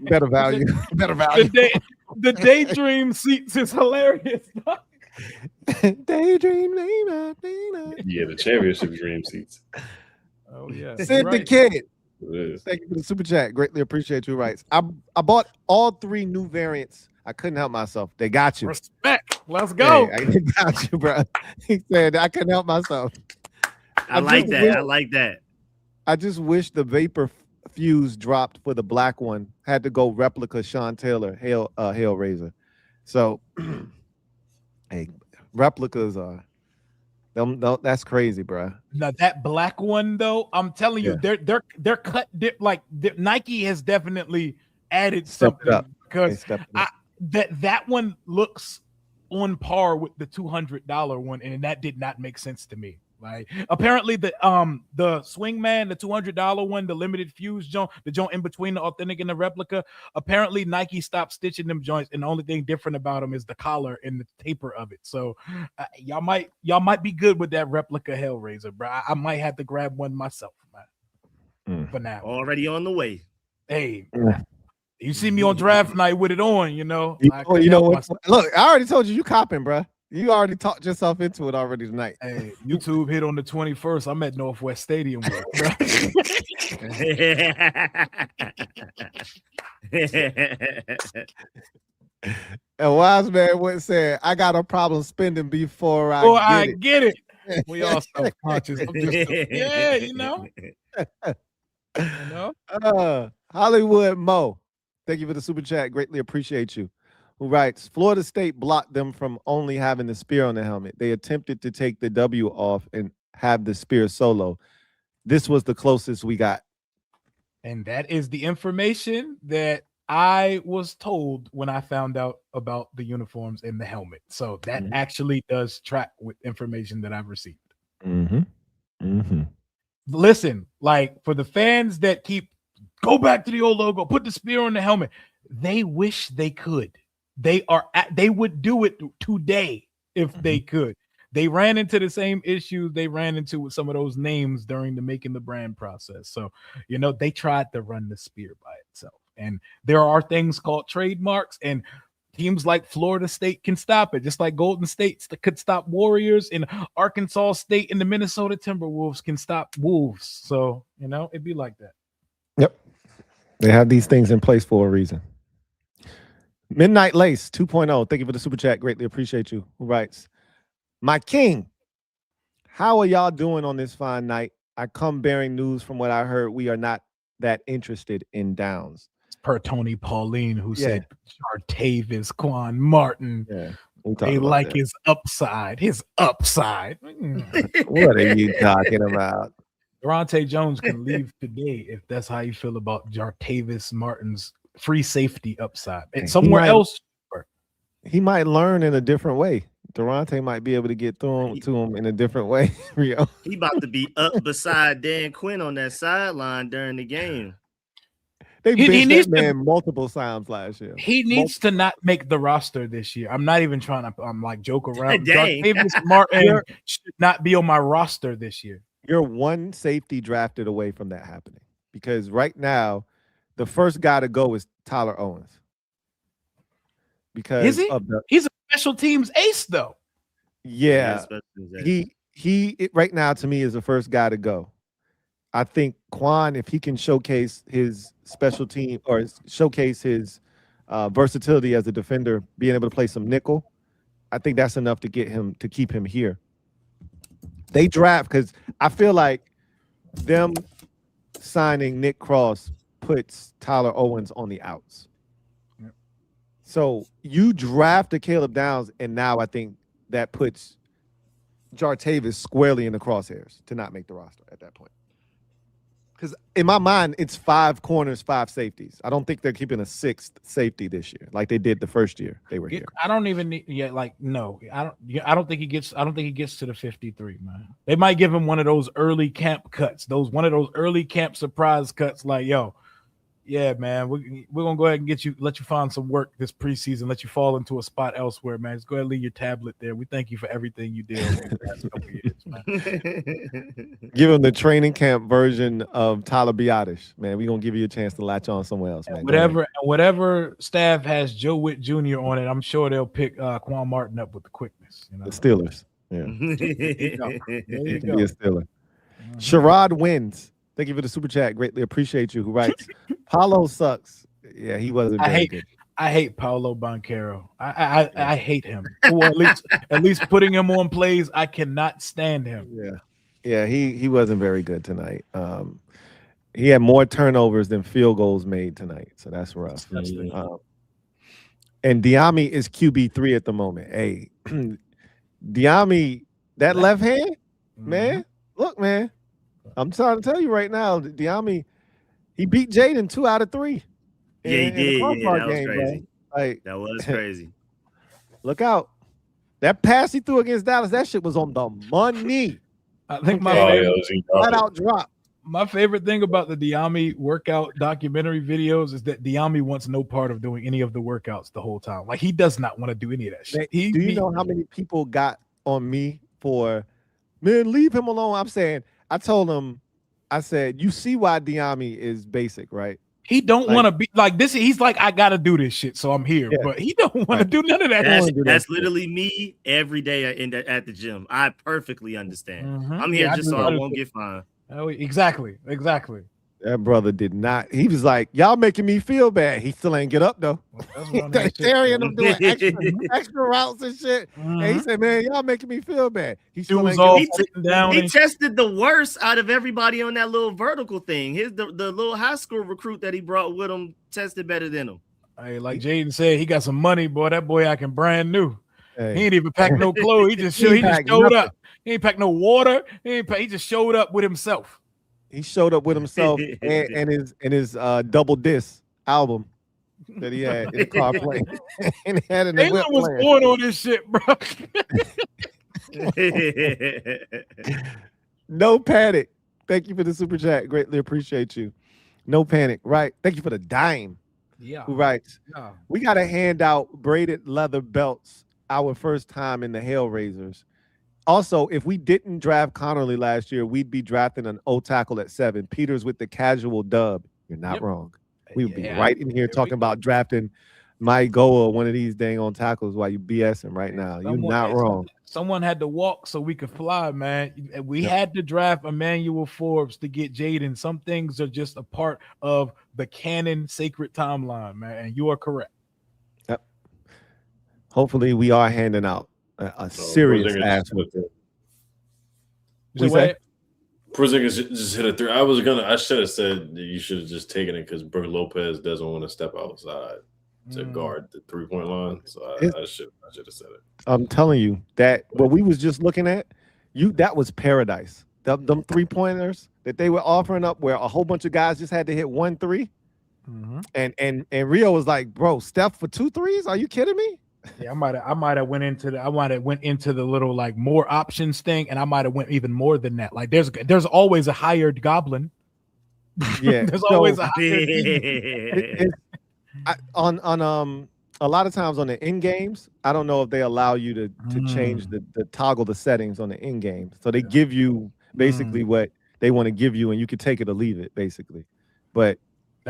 Better value. Better value. The daydream seats is hilarious. Daydream. Yeah, the championship dream seats. Oh yeah. Sid the Kid. It is. Thank you for the super chat. Greatly appreciate you. Rights. I bought all 3 new variants. I couldn't help myself. They got you. Respect. Let's go. Hey, I got you, bro. He said I couldn't help myself. I like that. I just wish the Vapor Fuse dropped for the black one. Had to go replica Sean Taylor Hellraiser. So, hey, replicas are that's crazy, bro. Now that black one though, I'm telling you, they're cut like Nike has definitely added something because that one looks on par with the $200 one, and that did not make sense to me. Like apparently the Swingman, the $200 one, the limited fuse joint, the joint in between the authentic and the replica. Apparently Nike stopped stitching them joints, and the only thing different about them is the collar and the taper of it. So y'all might be good with that replica Hellraiser, bro. I might have to grab one myself, man. For now, already on the way. Hey. You see me on draft night with it on, you know what? Look, I already told you copping, bro. You already talked yourself into it already tonight. Hey, YouTube hit on the 21st. I'm at Northwest Stadium. And Wise Man once said, I got a problem spending before I get it. We all self-conscious. I'm just you know. Hollywood Mo, thank you for the super chat. Greatly appreciate you. Who writes, Florida State blocked them from only having the spear on the helmet. They attempted to take the W off and have the spear solo. This was the closest we got. And that is the information that I was told when I found out about the uniforms and the helmet. So that actually does track with information that I've received. Listen, like for the fans that go back to the old logo, put the spear on the helmet. They wish they could. They would do it today if they could. They ran into the same issues they ran into with some of those names during the making the brand process. So, they tried to run the spear by itself. And there are things called trademarks, and teams like Florida State can stop it, just like Golden State could stop Warriors, and Arkansas State and the Minnesota Timberwolves can stop Wolves. So, it'd be like that. Yep. They have these things in place for a reason. Midnight Lace 2.0. Thank you for the super chat. Greatly appreciate you. Who writes, my king, How are y'all doing on this fine night? I come bearing news from what I heard. We are not that interested in Downs. Per Tony Pauline, who Yeah. said Jartavis, Quan Martin, Yeah. they like his upside. His upside. What are you talking about? Durante Jones can leave today if that's how you feel about Jartavis Martin's free safety upside. And somewhere else. He might learn in a different way. Durante might be able to get to him in a different way. Rio. He about to be up beside Dan Quinn on that sideline during the game. They benched that man multiple times last year. He needs to not make the roster this year. I'm not even trying to like joke around. Dang. Davis Martin should not be on my roster this year. You're one safety drafted away from that happening because right now, the first guy to go is Tyler Owens. Because he's a special teams ace, though. Yeah, he right now to me is the first guy to go. I think Quan, if he can showcase his special team or showcase his versatility as a defender, being able to play some nickel, I think that's enough to get him to keep him here. They draft because I feel like them signing Nick Cross puts Tyler Owens on the outs. Yep. So you draft a Caleb Downs, and now I think that puts Jartavis squarely in the crosshairs to not make the roster at that point. Because in my mind, it's 5 corners, 5 safeties. I don't think they're keeping a 6th safety this year, like they did the first year they were here. I don't even need. Yeah, like no, I don't think he gets. I don't think he gets to the 53, man. They might give him one of those early camp cuts. One of those early camp surprise cuts. Like, yo, yeah, man, we're gonna go ahead and let you find some work this preseason. Let you fall into a spot elsewhere, man. Just go ahead and leave your tablet there. We thank you for everything you did over the past couple years, man. Give him the training camp version of Tyler Biotish, man. We're gonna give you a chance to latch on somewhere else, man. Whatever staff has Joe Witt Jr. on it, I'm sure they'll pick Quan Martin up with the quickness. You know? The Steelers, yeah. There you go. Be a Steeler. Sherrod wins. Thank you for the super chat. Greatly appreciate you. Who writes, Paulo sucks. Yeah, he wasn't very good. I hate Paulo Banchero. I hate him. Or at least putting him on plays, I cannot stand him. Yeah, he wasn't very good tonight. He had more turnovers than field goals made tonight, so that's rough. And Diami is QB3 at the moment. Hey, Diami, that left hand, man. Look, man. I'm trying to tell you right now, Diami, he beat Jaden 2 out of 3. Yeah, he did. Yeah, that was crazy. Like, that was crazy. Look out. That pass he threw against Dallas, that shit was on the money. I think my flat out drop. My favorite thing about the Diami workout documentary videos is that Diami wants no part of doing any of the workouts the whole time. Like, he does not want to do any of that shit. Do you know how many people got on me for, man, leave him alone? I told him, I said, you see why Diami is basic, right? He don't want to be like this. He's like, I got to do this shit, so I'm here. Yeah. But he don't want to do none of that. That's literally me every day at the gym. I perfectly understand. I'm here just so I won't get fined. Oh, exactly. That brother did not. He was like, y'all making me feel bad. He still ain't get up, though. They're carrying him doing extra routes and shit. And he said, man, y'all making me feel bad. He still ain't sitting down. He tested the worst out of everybody on that little vertical thing. The little high school recruit that he brought with him tested better than him. Hey, like Jaden said, he got some money, boy. That boy acting brand new. Hey. He ain't even packed no clothes. He just showed up. He ain't packed no water. He just showed up with himself. He showed up with himself and his double disc album that he had in the car playing. And he had in the whip was born on this shit, bro. No panic. Thank you for the super chat. Greatly appreciate you. No panic. Right. Thank you for the dime. Yeah. Who writes? Yeah. We got to hand out braided leather belts our first time in the Hellraisers. Also, if we didn't draft Connerly last year, we'd be drafting an O-tackle at 7. Peters with the casual dub. You're not wrong. We would be right in here talking about drafting Mike Goa, one of these dang on tackles while you BSing right now. You're not wrong. Someone had to walk so we could fly, man. We had to draft Emmanuel Forbes to get Jaden. Some things are just a part of the canon sacred timeline, man. And you are correct. Yep. Hopefully we are handing out a serious ass whipping. What you say? Porzingis just hit a three. I should have said that you should have just taken it because Brook Lopez doesn't want to step outside to guard the 3-point line. So I should have said it. I'm telling you that what we was just looking at, that was paradise. Them 3-pointers that they were offering up, where a whole bunch of guys just had to hit 1 3, and Rio was like, "Bro, Steph for 2 threes? Are you kidding me?" Yeah, I might have went into the little like more options thing, and I might have went even more than that. Like there's always a hired goblin. Yeah, there's always a hired on a lot of times on the in games. I don't know if they allow you to change the toggle the settings on the in game, so they give you basically what they want to give you, and you can take it or leave it basically. But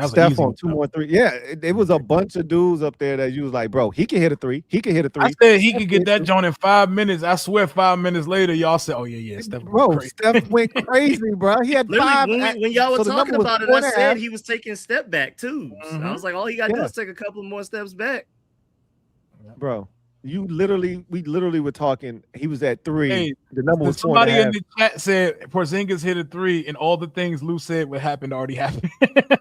Steph on 2 more 3. Yeah, it was a bunch of dudes up there that you was like, bro, he can hit a 3. He can hit a 3. I said he could get that joint in 5 minutes. I swear 5 minutes later, y'all said, oh, yeah. Steph Steph went crazy, bro. He had literally, 5. When y'all were talking about it, I said he was taking a step back, too. So I was like, all he got to do is take a couple more steps back. Bro, we literally were talking. He was at 3. Hey, the number was 4.5. Somebody in the chat said Porzingis hit a 3, and all the things Lou said would happen already happened.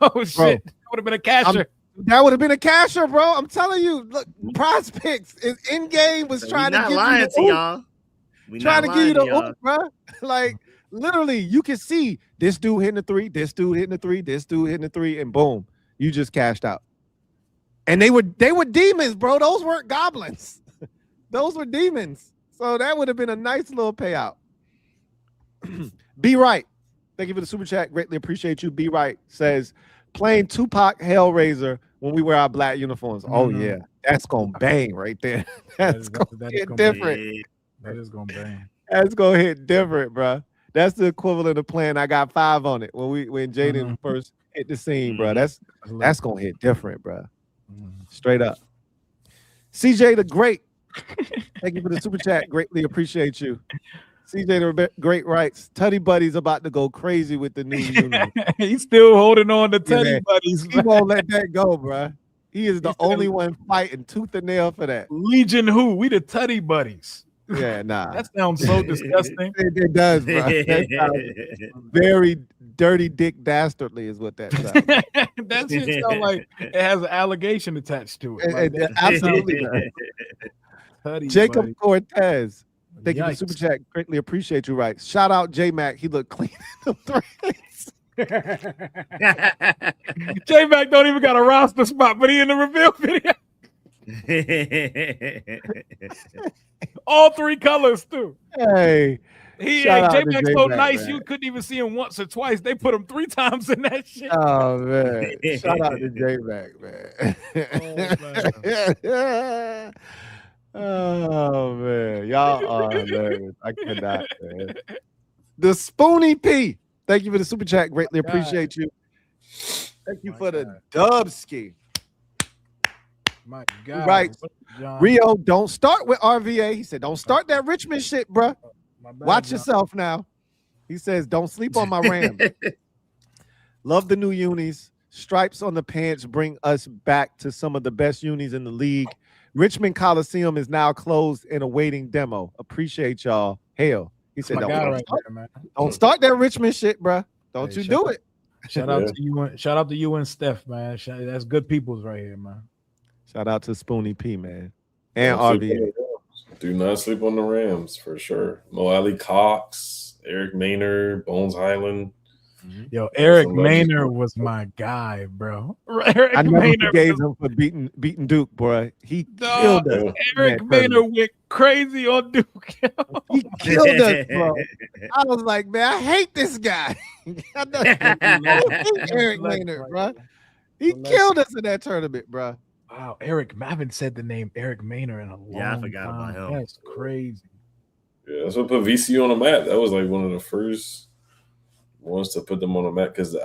Oh shit! That would have been a casher. That would have been a casher, bro. I'm telling you. Look, prospects in game was trying to give you the y'all. Trying to give you the oop, bro. Like literally, you can see this dude hitting a 3, this dude hitting a 3, this dude hitting a 3, and boom, you just cashed out. And they were demons, bro. Those weren't goblins. Those were demons. So that would have been a nice little payout. Be right. Thank you for the super chat. Greatly appreciate you. Be right says playing Tupac Hellraiser when we wear our black uniforms. Oh yeah, that's gonna bang right there. That's gonna hit different. That is gonna bang. That's gonna hit different, bro. That's the equivalent of playing I Got 5 on it when Jaden first hit the scene, bro. That's gonna hit different, bro. Straight up. CJ the Great. Thank you for the super chat. Greatly appreciate you. CJ the Great writes, Tutty Buddy's about to go crazy with the new unit. He's still holding on to Tutty Buddies. He won't let that go, bro. He is the only one fighting tooth and nail for that. Legion who? We the Tutty Buddies. Yeah, nah. That sounds so disgusting. It does, bro. That sounds very dirty dick dastardly is what that sounds. That shit sounds like it has an allegation attached to it. It absolutely does. Jacob Cortez. Thank you for the super chat. Greatly appreciate you. Right. Shout out J Mac. He looked clean in the threads. J Mac don't even got a roster spot, but he in the reveal video. All 3 colors too. Hey, J Mac's so nice, man. You couldn't even see him once or twice. They put him 3 times in that shit. Oh man, shout out to J Mac, man. Oh man, y'all are hilarious. I cannot, man. The Spoony P. Thank you for the super chat. Greatly appreciate you. Thank you for the dub ski. My God. Right. Rio, don't start with RVA. He said, don't start that Richmond shit, bro. Watch yourself now. He says, don't sleep on my Ram. Love the new unis. Stripes on the pants bring us back to some of the best unis in the league. Richmond Coliseum is now closed and awaiting demo. Appreciate y'all. Hell. He said, don't start that Richmond shit, bro. Don't you do it. Shout out to you. Shout out to you and Steph, man. That's good peoples right here, man. Shout out to Spoony P, man. And RVA. Do not sleep on the Rams for sure. Mo Alley Cox, Eric Maynard, Bones Highland. Yo, Eric Maynard was my guy, bro. I never forgave him for beating Duke, bro. He killed us. Eric Maynard went crazy on Duke. He killed us, bro. I was like, man, I hate this guy. I hate Eric Maynard, bro. He killed us in that tournament, bro. Wow, Eric. I haven't said the name Eric Maynard in a long time. Yeah, I forgot about him. That's crazy. Yeah, that's what put VCU on the map. That was like one of the first ones to put them on the map because they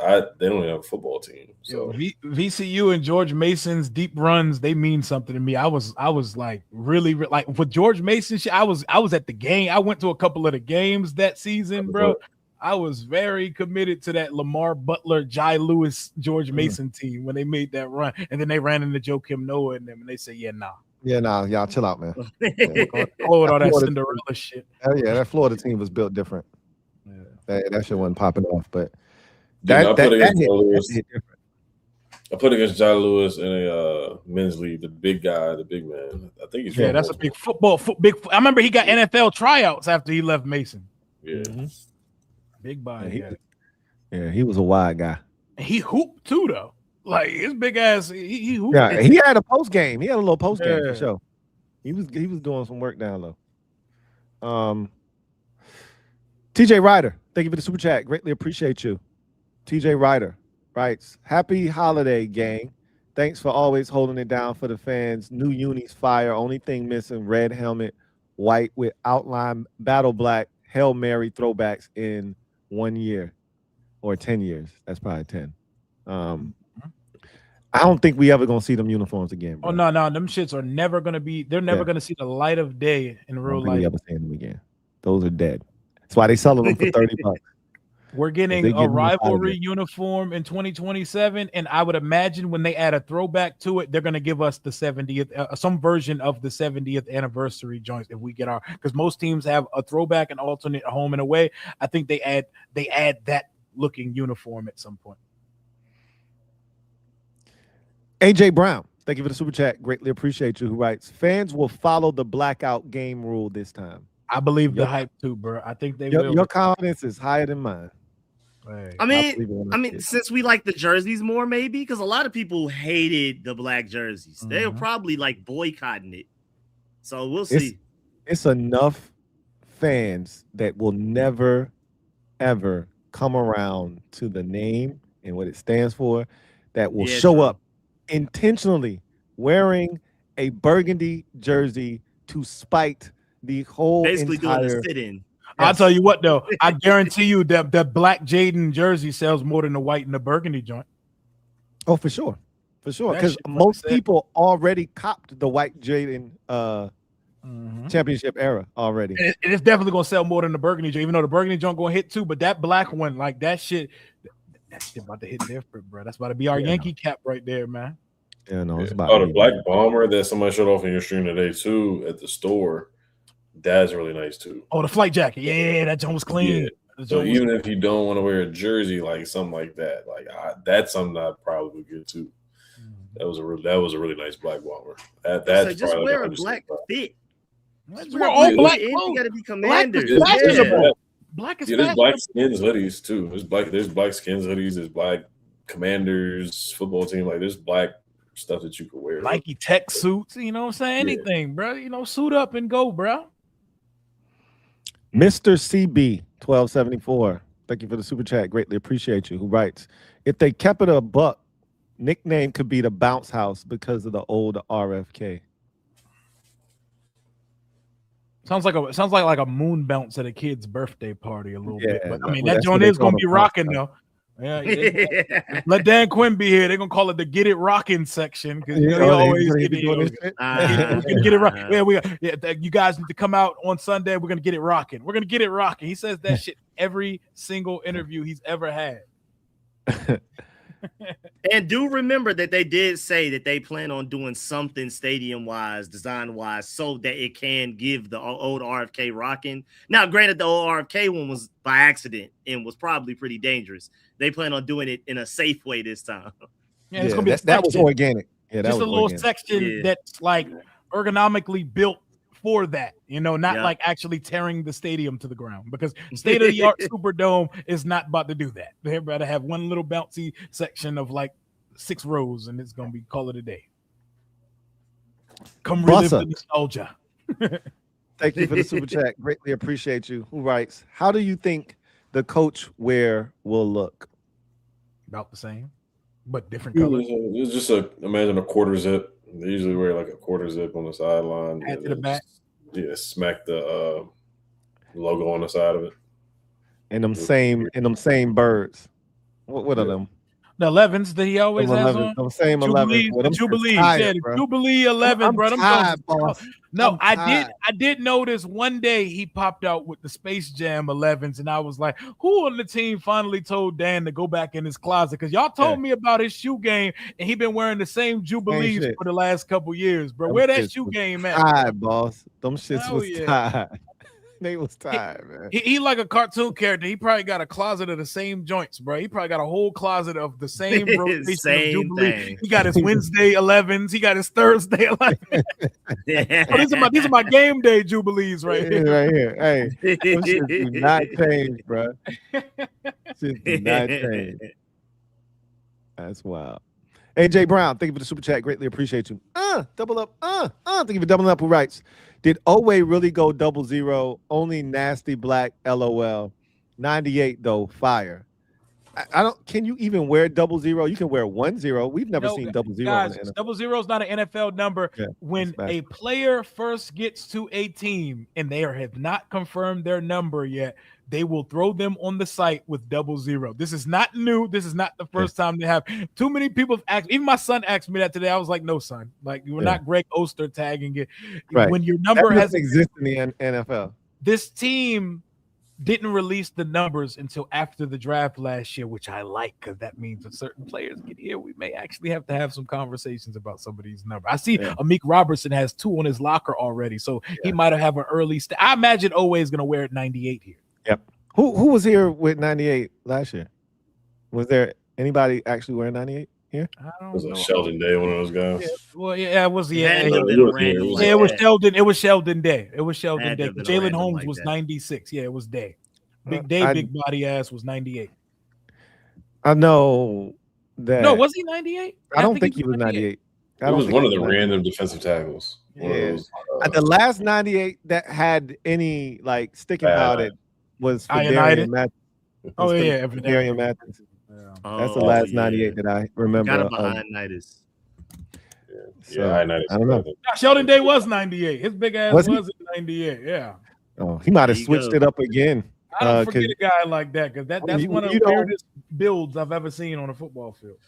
don't even have a football team. So VCU and George Mason's deep runs, they mean something to me. I was like really like with George Mason shit. I was at the game. I went to a couple of the games that season, bro. I was very committed to that Lamar Butler, Jai Lewis, George Mason team when they made that run. And then they ran into Joakim Noah and them, and they said, yeah, nah. Yeah, nah, y'all chill out, man. All that Cinderella shit. Hell yeah, that Florida team was built different. Yeah. That shit wasn't popping off, but Dude, I put against hit, John Lewis. hit different. I put against John Lewis in a men's league. The big guy, the big man. I think he's Yeah, that's a big football. I remember he got NFL tryouts after he left Mason. Yeah, big body. He was a wide guy. And he hooped too, though. Like his big ass, he hooped. Yeah, he had a post game. He had a little post game for sure. He was doing some work down low. TJ Ryder, thank you for the super chat. Greatly appreciate you. TJ Ryder writes, "Happy holiday, gang. Thanks for always holding it down for the fans. New unis fire. Only thing missing, red helmet, white with outline battle black Hail Mary throwbacks in 1 year or 10 years. That's probably 10. I don't think we ever gonna see them uniforms again. Bro. Oh no, them shits are never gonna be. They're never gonna see the light of day in real life. We ever seeing them again? Those are dead. That's why they selling them for $30. We're getting a rivalry uniform in 2027, and I would imagine when they add a throwback to it, they're going to give us the 70th, some version of the 70th anniversary joints. If we get our, because most teams have a throwback and alternate home and away. I think they add that looking uniform at some point. AJ Brown, thank you for the super chat. Greatly appreciate you. Who writes, "Fans will follow the blackout game rule this time." I believe the hype too, bro. I think they will. Your confidence is higher than mine. Hey, I mean, since we like the jerseys more, maybe because a lot of people hated the black jerseys, they're probably like boycotting it. So we'll see. It's enough fans that will never, ever come around to the name and what it stands for that will show up intentionally wearing a burgundy jersey to spite the whole basically entire doing a sit-in. I'll tell you what, though. I guarantee you that black Jaden jersey sells more than the white and the burgundy joint. Oh, for sure. Because most people already copped the white Jaden championship era already. And it's definitely going to sell more than the burgundy joint, even though the burgundy joint going to hit too. But that black one, like that shit about to hit different, bro. That's about to be our Yankee cap right there, man. Yeah, no, it's about the black bomber that somebody showed off in your stream today, too, at the store. That's really nice too. Oh, the flight jacket. Yeah, that joint was clean. Yeah. So even if you don't want to wear a jersey, like something like that, like that's something I probably would get too. That was a really nice black bomber. That's just wear a black fit. We're all black. You got to be commanders. Black is there's black skins hoodies too. There's black skins hoodies. There's black commanders football team. Like there's black stuff that you could wear. Nike tech suits. You know what I'm saying? Anything, bro. You know, suit up and go, bro. Mr. CB 1274, thank you for the super chat. Greatly appreciate you. Who writes, "If they kept it a buck, nickname could be the Bounce House because of the old RFK." Sounds like a moon bounce at a kid's birthday party a little bit. But I mean, that that's joint what is they gonna call be the rocking bounce though. Yeah, let Dan Quinn be here. They're gonna call it the Get It Rockin' section because he always get it right. Yeah, you guys need to come out on Sunday. We're gonna get it rocking. We're gonna get it rocking. He says that shit every single interview he's ever had. And do remember that they did say that they plan on doing something stadium-wise, design-wise, so that it can give the old RFK rocking. Now, granted, the old RFK one was by accident and was probably pretty dangerous. They plan on doing it in a safe way this time. Yeah, it's gonna be that was organic. Yeah, just a little section that's like ergonomically built for that, not like actually tearing the stadium to the ground, because state-of-the-art Superdome is not about to do that. They're about to have one little bouncy section of like 6 rows, and it's gonna be call it a day. Come relive the nostalgia. Thank you for the super chat. Greatly appreciate you. Who writes, "How do you think the coach wear will look?" About the same, but different colors. It's just imagine a quarter zip. They usually wear like a quarter zip on the sideline. Add to the back. Yeah, smack the logo on the side of it. And them same birds. What are them? The 11s that he always has on. The same 11s. The Jubilee. Jubilee 11, bro. No, I did notice one day he popped out with the Space Jam 11s, and I was like, who on the team finally told Dan to go back in his closet? Because y'all told me about his shoe game, and he been wearing the same Jubilees for the last couple years, bro. Where that shoe game at? Tied, boss. Them shits was tied. They was tired, man. He like a cartoon character. He probably got a closet of the same joints, bro. He probably got a whole closet of the same rotation of Same Jubilee. thing. He got his Wednesday 11s. He got his Thursday 11s. Oh, these are my game day Jubilees right here. Right here. Hey, those shit do not change, bro. Shit do not change. That's wild. AJ Brown, thank you for the super chat. Greatly appreciate you. Double up. Thank you for doubling up. Who writes? Did Oway really go 00? Only nasty black. LOL. 98 though. Fire. I don't. Can you even wear 00? You can wear 10. We've never seen 00. Guys, on the NFL. 00 is not an NFL number. Yeah, when a player first gets to a team and they have not confirmed their number yet, they will throw them on the site with 00. This is not new. This is not the first time they have. Too many people have asked. Even my son asked me that today. I was like, no, son. Like, you're not Greg Oster tagging it. Right. When your number has exist in the NFL. This team didn't release the numbers until after the draft last year, which I like because that means if certain players get here, we may actually have to have some conversations about some of these numbers. I see Amik Robertson has 2 on his locker already, so he might have an early I imagine Oway is going to wear it 98 here. Yep. Who was here with 98 last year? Was there anybody actually wearing 98 here? I don't was know. it Sheldon Day, one of those guys? It was. It was Sheldon. It was Sheldon Day. It was Sheldon Day. Jalen Holmes like was that. 96. Yeah, it was Day. Big Day, big body ass was 98. I know that. No, was he 98? I don't think he was 98. It was one of the random defensive tackles. Yeah. The last 98 that had any like sticking powder was Darian Mathis. Oh yeah, Darian Mathis. That's the last 98 that I remember. Got him behind Nitis. I don't know. Sheldon Day was 98. His big ass was in 98. Yeah. Oh, he might have switched it up again. I don't forget a guy like that because that's one of the weirdest builds I've ever seen on a football field.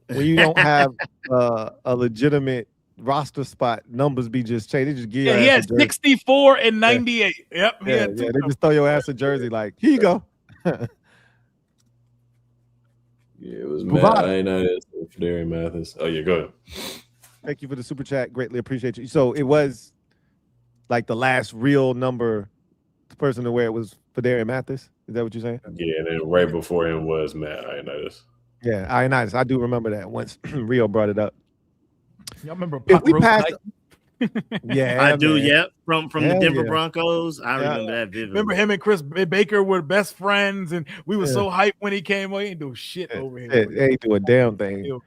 When you don't have a legitimate roster spot, numbers be just changed. They just give he had 64 and 98. Yep. They just throw your ass a jersey like, here you go. It was Matt. Darian Mathis. Oh yeah, go ahead. Thank you for the super chat. Greatly appreciate you. So it was like the last real number person to wear it was Darian Mathis. Is that what you're saying? Yeah, and then right before him was Matt Ioannidis. Yeah, Ioannidis. I do remember that once Rio brought it up. Y'all remember if we passed? Yeah, I do. Yeah, from the Denver Broncos. I remember that vividly. Remember him and Chris Baker were best friends, and we were so hyped when he came. He ain't do shit over here. They ain't do a damn thing.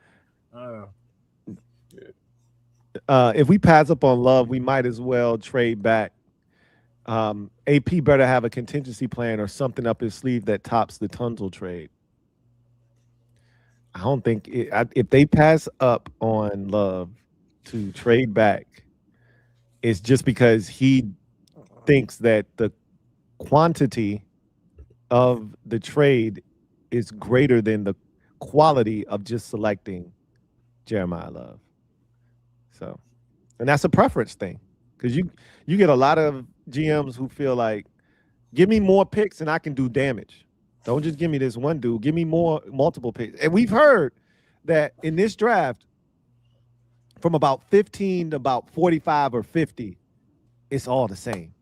If we pass up on Love, we might as well trade back. AP better have a contingency plan or something up his sleeve that tops the Tunzel trade. I don't think if they pass up on Love to trade back, it's just because he thinks that the quantity of the trade is greater than the quality of just selecting Jeremiah Love. So, and that's a preference thing because you get a lot of GMs who feel like, give me more picks and I can do damage. Don't just give me this one dude. Give me multiple picks. And we've heard that in this draft, from about 15 to about 45 or 50, it's all the same.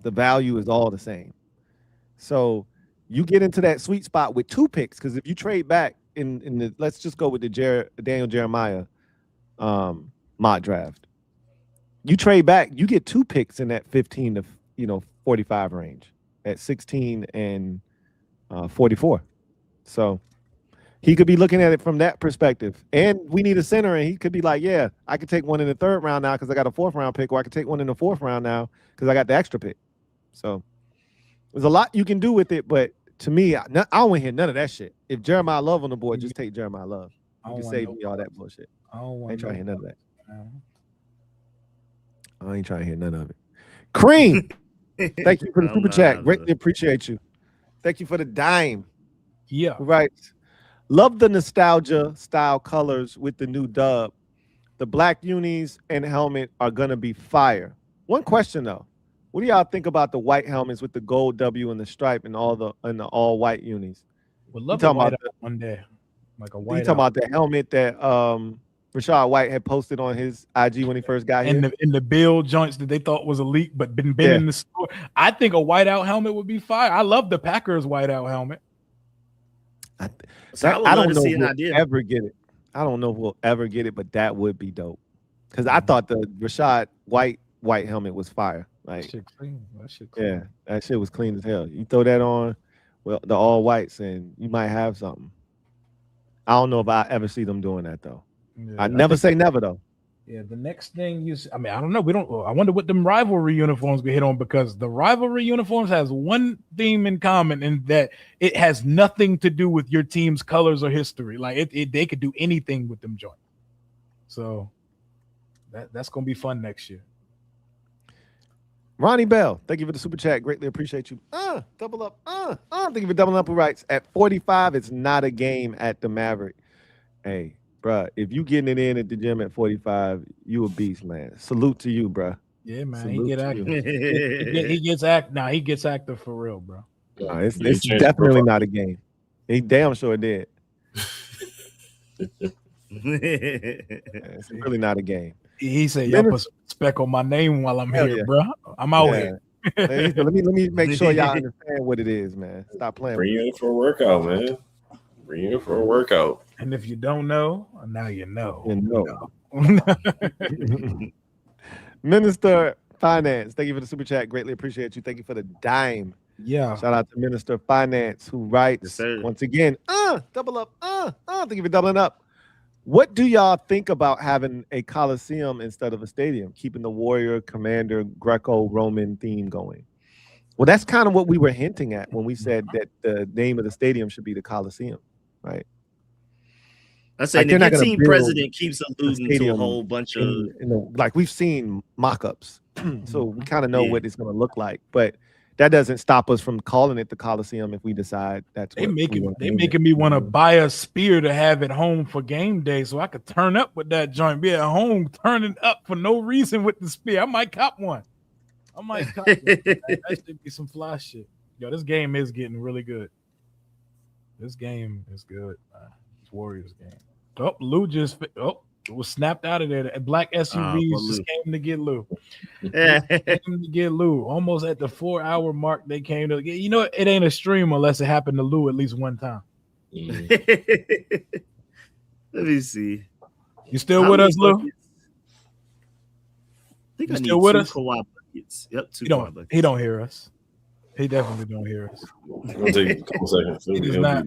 The value is all the same. So you get into that sweet spot with 2 picks because if you trade back in the, let's just go with the Daniel Jeremiah mock draft. You trade back, you get 2 picks in that 15 to 45 range at 16 and 44. So he could be looking at it from that perspective. And we need a center, and he could be like, yeah, I could take one in the 3rd round now because I got a 4th round pick, or I could take one in the 4th round now because I got the extra pick. So there's a lot you can do with it, but to me, I don't want to hear none of that shit. If Jeremiah Love on the board, just take Jeremiah Love. You can save me all that bullshit. I ain't trying to hear none of that. I ain't trying to hear none of it. Cream, thank you for the super chat. Greatly appreciate you. Thank you for the dime. Yeah. Right. Love the nostalgia style colors with the new dub. The black unis and helmet are going to be fire. One question, though. What do y'all think about the white helmets with the gold W and the stripe and the all white unis? Would love to white one day. Like a white. You talking about the helmet that Rashad White had posted on his IG when he first got here. In the Bill joints that they thought was elite, but been in the store. I think a whiteout helmet would be fire. I love the Packers whiteout helmet. I don't know if we'll ever get it. I don't know if we'll ever get it, but that would be dope. Because I thought the Rashad White helmet was fire. Like, that shit clean. That shit clean. Yeah, that shit was clean as hell. You throw that on, well, the all whites, and you might have something. I don't know if I ever see them doing that though. Yeah, I never say never though. Yeah, the next thing I don't know. I wonder what them rivalry uniforms we hit on, because the rivalry uniforms has one theme in common, in that it has nothing to do with your team's colors or history. Like they could do anything with them joints. So that's gonna be fun next year. Ronnie Bell, thank you for the super chat. Greatly appreciate you. Double up. Thank you for doubling up. Who writes at 45? It's not a game at the Maverick. Hey, bruh, if you getting it in at the gym at 45, you a beast, man. Salute to you, bruh. Yeah, man. Salute He get active. he gets active. Nah, he gets active for real, bro. No, it's definitely not a game. He damn sure did. It's really not a game. He said, "Y'all put some respect on my name while I'm here, bro. I'm out here." Let me make sure y'all understand what it is, man. Stop playing. Bring you in for a workout, man. Bring you in for a workout. And if you don't know, now you know. You know. Minister Finance, thank you for the super chat. Greatly appreciate you. Thank you for the dime. Yeah. Shout out to Minister Finance, who writes once again, double up. Thank you for doubling up. What do y'all think about having a Coliseum instead of a stadium, keeping the Warrior, Commander, Greco-Roman theme going? Well, that's kind of what we were hinting at when we said that the name of the stadium should be the Coliseum, right? I said, like, if your team president keeps alluding to a whole bunch of like we've seen mock-ups, so we kind of know what it's going to look like, but that doesn't stop us from calling it the Coliseum if we decide that's what they making me want to buy a spear to have at home for game day, so I could turn up with that joint. Be at home turning up for no reason with the spear. I might cop one. That should be some fly shit. Yo, this game is getting really good. This game is good. It's Warriors game. Oh, Lou just was snapped out of there. The black SUVs just came to get Lou. Came to get Lou. Almost at the 4-hour mark, they came to get. You know, it ain't a stream unless it happened to Lou at least one time. Let me see. You still with us, Lou? I think you still with us? Yep, he don't hear us. He definitely don't hear us. It's gonna take a couple seconds. He'll be back.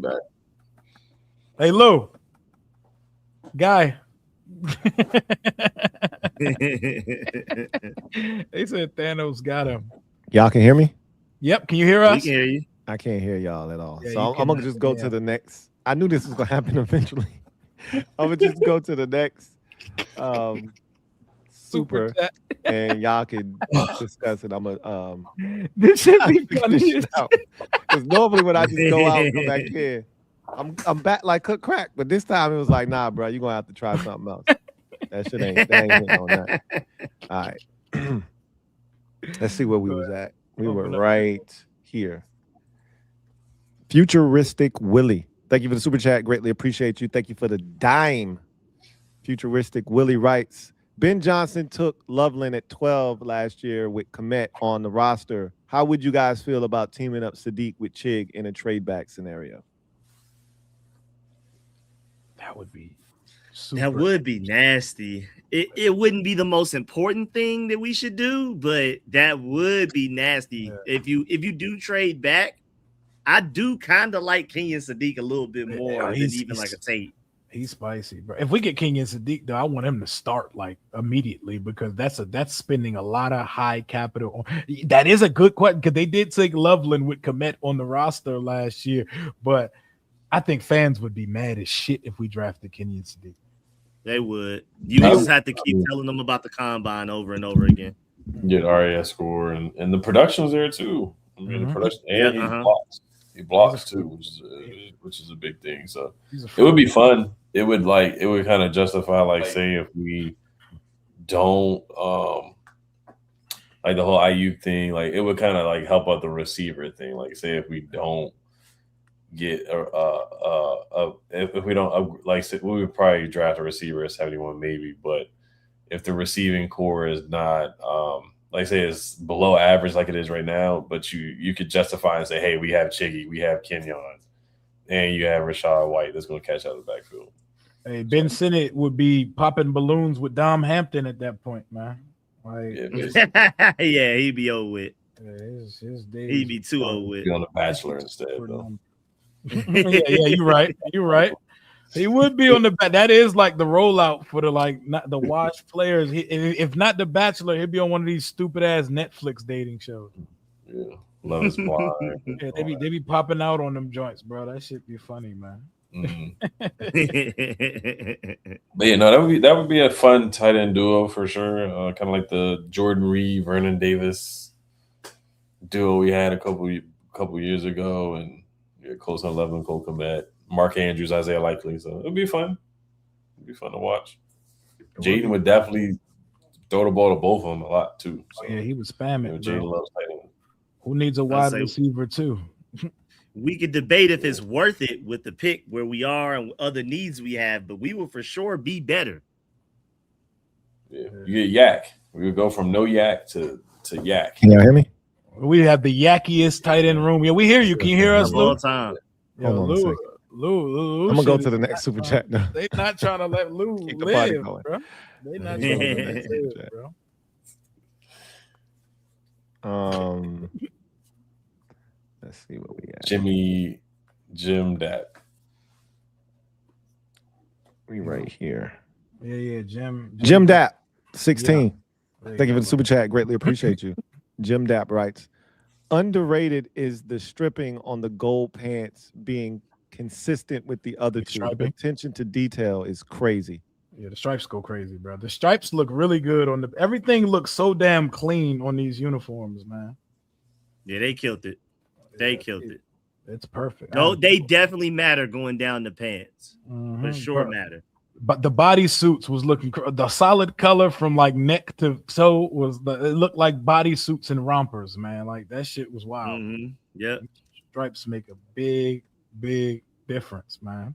Hey, Lou. Guy. They said Thanos got him. Y'all can hear me? Yep. Can you hear us? We can hear you. I can't hear y'all at all. So I'm gonna just go to the next. I knew this was gonna happen eventually. I'm gonna just go to the next super and y'all can discuss it. I'm gonna this should be funny. Because normally when I just go out and come back here, I'm back like cook crack, but this time it was like, nah, bro, you're gonna have to try something else. That shit ain't hitting on that. All right. Let's see where we was at. We were right here. Futuristic Willie. Thank you for the super chat. Greatly appreciate you. Thank you for the dime. Futuristic Willie writes, Ben Johnson took Loveland at 12 last year with Komet on the roster. How would you guys feel about teaming up Sadiq with Chig in a trade back scenario? That would be nasty. It wouldn't be the most important thing that we should do, but that would be nasty. Yeah. If you do trade back, I do kind of like Kenyon Sadiq a little bit more than even like a Tate. He's spicy, bro. If we get Kenyon Sadiq, though, I want him to start like immediately, because that's spending a lot of high capital. That is a good question, because they did take Loveland with Komet on the roster last year, but I think fans would be mad as shit if we drafted Kenyon Sadiq. They would. You just have to keep telling them about the combine over and over again. Get RAS score, and the production's there too. I mean, the production, and he blocks too, which is a big thing. So it would be fun. It would kind of justify, like, say, if we don't like the whole Ayuk thing, like it would kind of like help out the receiver thing. Like, say if we don't get if we don't like we would probably draft a receiver at 71 maybe, but if the receiving core is not like I say it's below average like it is right now, but you could justify and say, hey, we have Chiggy, we have Kenyon, and you have Rashad White that's going to catch out of the backfield. Hey, Ben Sinnott would be popping balloons with Dom Hampton at that point, man. Like, yeah, he'd be old with. His days He'd be too old with. Be on The Bachelor instead, though. yeah, you're right. You're right. He would be on the back. That is like the rollout for the not the watch players. If not The Bachelor, he'd be on one of these stupid ass Netflix dating shows. Yeah, Love Is Blind. Yeah, they be popping out on them joints, bro. That shit be funny, man. But yeah, no, that would be a fun tight end duo for sure. Kind of like the Jordan Reed, Vernon Davis duo we had a couple years ago, and close on 11, Cole Kmet, Mark Andrews, Isaiah Likely. So it'd be fun. It'd be fun to watch. Jaden would definitely throw the ball to both of them a lot too. So, yeah, he was spamming. Jaden loves tight end. Who needs a wide receiver too? We could debate if it's worth it with the pick where we are and other needs we have, but we will for sure be better. Yeah, you get Yak. We would go from no Yak to Yak. Can y'all hear me? We have the yakkiest tight end room. Yeah, we hear you. Can you hear us, Lou? All time. Yeah, Lou. I'm gonna go to the next super chat now. They not trying to let Lou live, bro. They not trying to let Lou live, bro. Let's see what we got. Jim Dap. We right here. Yeah, Jim Dap, 16. Yeah. Thank you for the super chat. Greatly appreciate you. Jim Dap writes, underrated is the stripping on the gold pants being consistent with the other two. The attention to detail is crazy. Yeah, the stripes go crazy, bro. The stripes look really good on everything looks so damn clean on these uniforms, man. Yeah, they killed it. They killed it. It's perfect. No, they definitely matter going down the pants. For sure matter. But the body suits was looking the solid color from like neck to toe it looked like body suits and rompers, man. Like that shit was wild. Yeah, stripes make a big difference, man.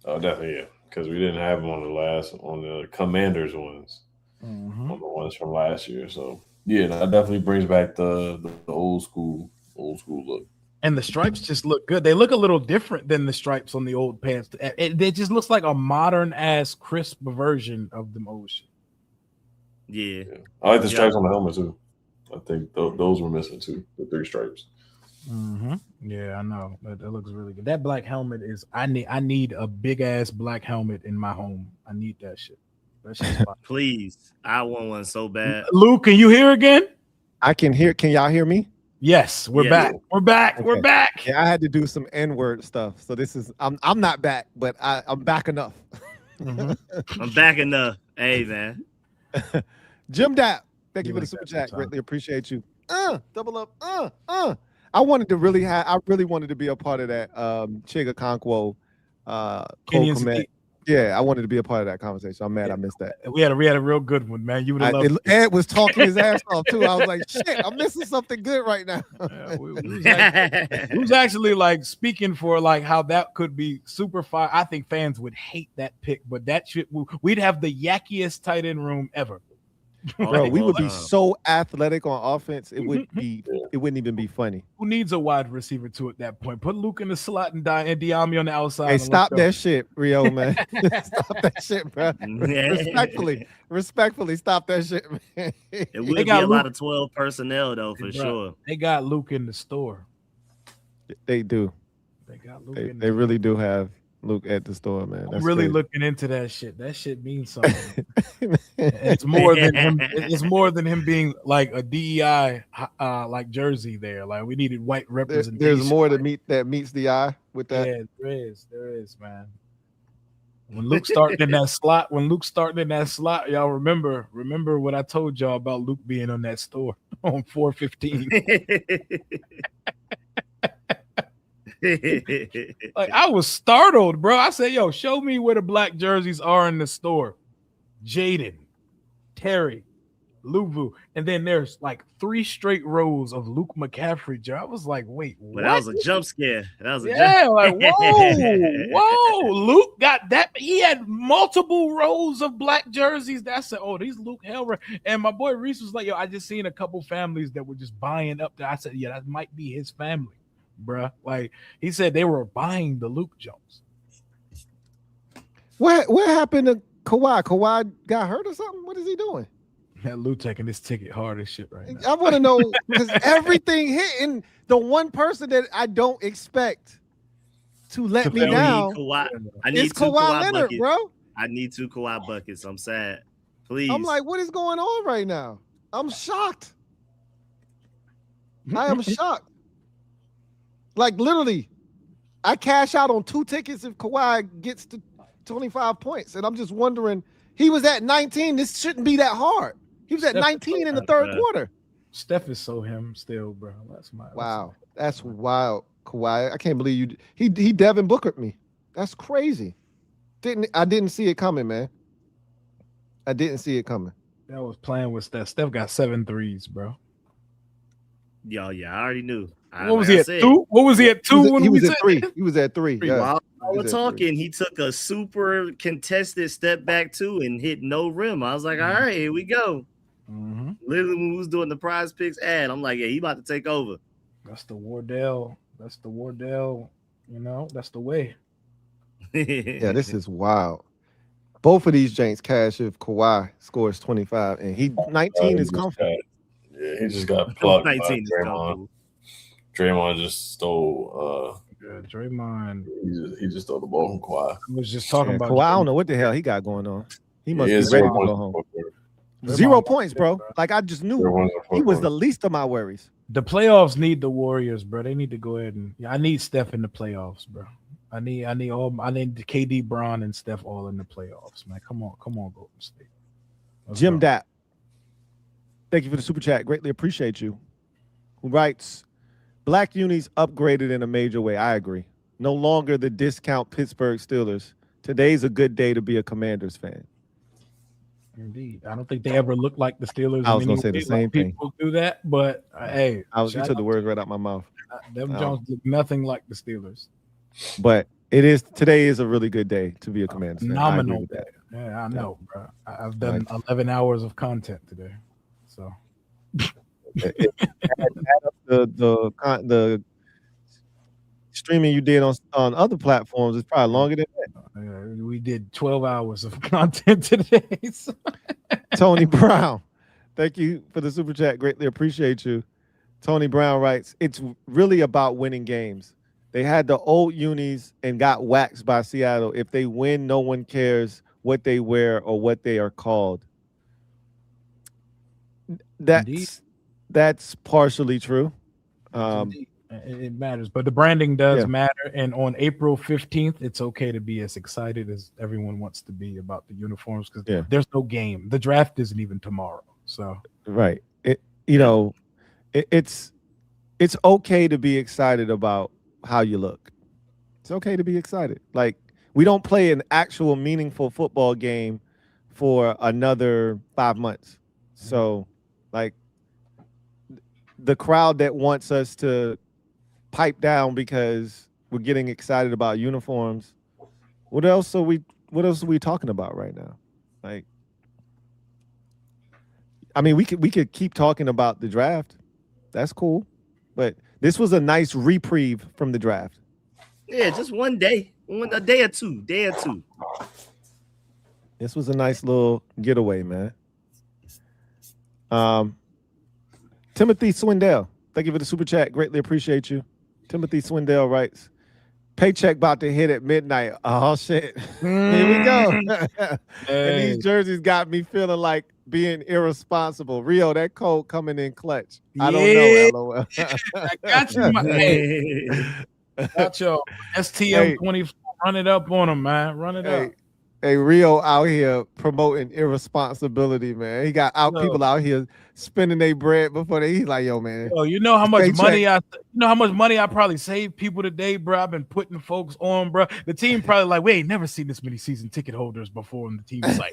Oh, definitely, yeah. Because we didn't have them on the Commanders ones, on the ones from last year. So yeah, that definitely brings back the old school look. And the stripes just look good. They look a little different than the stripes on the old pants. It just looks like a modern ass crisp version of the old shit. Yeah. I like the stripes on the helmet too. I think those were missing too. The 3 stripes. Yeah, I know. That looks really good. That black helmet is. I need a big ass black helmet in my home. I need that shit. That shit's fine. Please, I want one so bad. Lou, can you hear again? I can hear. Can y'all hear me? Yes, we're back. We're back. Okay. We're back. Yeah, I had to do some N-word stuff. So this is I'm not back, but I'm back enough. I'm back enough. Hey, man. Jim Dap, thank you for the super chat. Greatly appreciate you. Double up. I really wanted to be a part of that Chiga Conquo Yeah, I wanted to be a part of that conversation. I'm mad I missed that. We had a real good one, man. You would have loved it. Ed was talking his ass off too. I was like, shit, I'm missing something good right now. Who's actually like speaking for like how that could be super fire. I think fans would hate that pick, but that shit we'd have the yakkiest tight end room ever. Bro, we would be so athletic on offense. It wouldn't even be funny. Who needs a wide receiver to at that point? Put Luke in the slot and Diami on the outside. Hey, stop that shit, Rio, man. Stop that shit, bro. Respectfully, stop that shit, man. It would be a lot of 12 personnel though, for sure. They got Luke in the store. They do. They got Luke. They really do have Luke at the store, man. I'm really looking into that shit. That shit means something. It's more than him. It's more than him being like a DEI like jersey there. Like we needed white representation. There's more that meets the eye with that. Yeah, there is, man. When Luke's starting in that slot, y'all remember what I told y'all about Luke being on that store on 415. Like I was startled, bro. I said, yo, show me where the black jerseys are in the store. Jaden, Terry, Luvu, and then there's like 3 straight rows of Luke McCaffrey. I was like, wait, But what? that was a jump scare. That was a Yeah, jump. like whoa. Luke got that. He had multiple rows of black jerseys. That said, oh, these Luke Helmer. And my boy Reese was like, yo, I just seen a couple families that were just buying up there. I said, yeah, that might be his family, bruh. Like he said, they were buying the Luke Jones. What happened to Kawhi? Kawhi got hurt or something? What is he doing? That Luke taking this ticket hard as shit right now. I want to know because everything hitting the one person that I don't expect to let me down. I need it's Kawhi Leonard, buckets. bro. I need 2 Kawhi buckets. I'm sad. Please. I'm like, what is going on right now? I'm shocked. I am shocked. Like literally, I cash out on 2 tickets if Kawhi gets to 25 points, and I'm just wondering. He was at 19. This shouldn't be that hard. He was at 19 in the third quarter. Steph is so him still, bro. That's my wow. That's wild, Kawhi. I can't believe you. He Devin Bookered me. That's crazy. I didn't see it coming, man. I didn't see it coming. That was playing with Steph. Steph got 7 threes, bro. Yo, yeah, I already knew. What was he at 2? What was he at 2? He was at 3. He was at 3. Yeah. While we're talking, he took a super contested step back 2 and hit no rim. I was like, all right, here we go. Mm-hmm. Literally, when we was doing the Prize Picks ad, I'm like, yeah, he about to take over. That's the Wardell. That's the Wardell. You know, that's the way. Yeah, this is wild. Both of these Janks cash if Kawhi scores 25 and he 19 is comfortable. Yeah, he just got plucked. 19 is Draymond. Draymond just stole. Draymond. He just stole the ball from Kawhi. I was just talking about Kawhi. I don't know what the hell he got going on. He must be ready to go home. 0 points, bro. Like I just knew he was the least of my worries. The playoffs need the Warriors, bro. They need to go ahead and I need Steph in the playoffs, bro. I need KD, Bron, and Steph all in the playoffs, man. Come on, Golden State. Jim Dapp. Thank you for the super chat. Greatly appreciate you. Who writes, Black unis upgraded in a major way. I agree. No longer the discount Pittsburgh Steelers. Today's a good day to be a Commanders fan. Indeed. I don't think they ever looked like the Steelers. I was going to say the same thing. People do that, but hey. You took the words right out my mouth. Them Jones look nothing like the Steelers. But today is a really good day to be a Commanders fan. Phenomenal day. Yeah, I know, bro. I've done 11 hours of content today. So the streaming you did on other platforms is probably longer than that. We did 12 hours of content today. So. Tony Brown, thank you for the super chat. Greatly appreciate you. Tony Brown writes, it's really about winning games. They had the old unis and got waxed by Seattle. If they win, no one cares what they wear or what they are called. That's partially true. It matters, but the branding does matter. And on April 15th, it's okay to be as excited as everyone wants to be about the uniforms because there's no game. The draft isn't even tomorrow. So right, it's okay to be excited about how you look. It's okay to be excited. Like we don't play an actual meaningful football game for another 5 months. So like the crowd that wants us to pipe down because we're getting excited about uniforms. What else are we talking about right now? Like, I mean, we could keep talking about the draft. That's cool. But this was a nice reprieve from the draft. Yeah, just one day. A day or two. This was a nice little getaway, man. Timothy Swindell, thank you for the super chat. Greatly appreciate you. Timothy Swindell writes, paycheck about to hit at midnight. Oh, shit. Here we go. And these jerseys got me feeling like being irresponsible. Rio, that code coming in clutch. I don't know, LOL. I got you, man. Got your STM 24. Run it up on him, man. Run it up. Hey, Rio out here promoting irresponsibility, man. He got people out here spending their bread before he's like, yo, man. Yo, you know how much money I probably saved people today, bro. I've been putting folks on, bro. The team probably like, we ain't never seen this many season ticket holders before on the team site.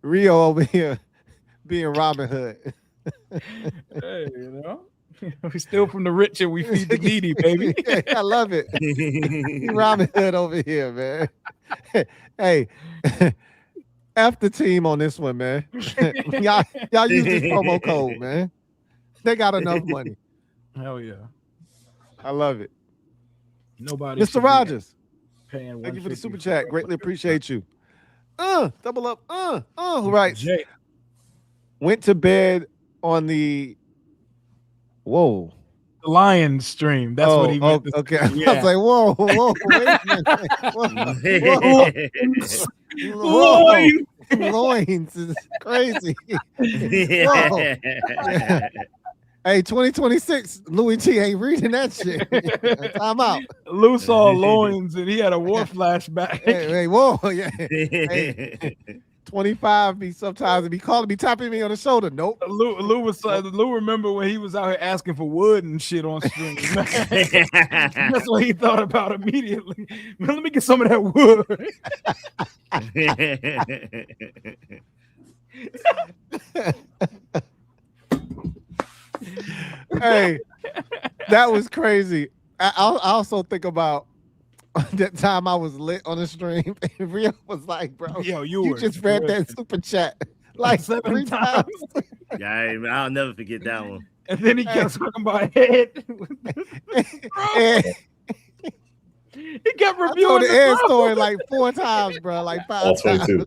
Rio over here being Robin Hood. Hey, you know, we steal from the rich and we feed the needy, baby. Yeah, I love it. Robin Hood over here, man. Hey, F the team on this one, man. y'all use this promo code, man. They got enough money. Hell yeah. I love it. Nobody. Mr. Rogers, paying thank you for the super chat. Greatly appreciate you. Double up. Who writes? Jay. Went to bed on the whoa. The Lion stream. That's what he meant. Okay. Yeah. I was like, whoa, wait a minute. Loins is crazy. Whoa. Hey, 2026, Louie Tee ain't reading that shit. Time out. Lou saw loins and he had a war flashback. Hey, whoa, yeah. Hey, 25 be sometimes be calling me, tapping me on the shoulder. Nope. Lou remember when he was out here asking for wood and shit on stream. That's what he thought about immediately. Man, let me get some of that wood. Hey, that was crazy. I also think about that time I was lit on the stream and Rio was like, bro, yo, you just read that super chat like 3 times. Yeah, I'll never forget that one. And then he kept talking about head. He kept reviewing the Ed story like 4 times, bro, like 5 times.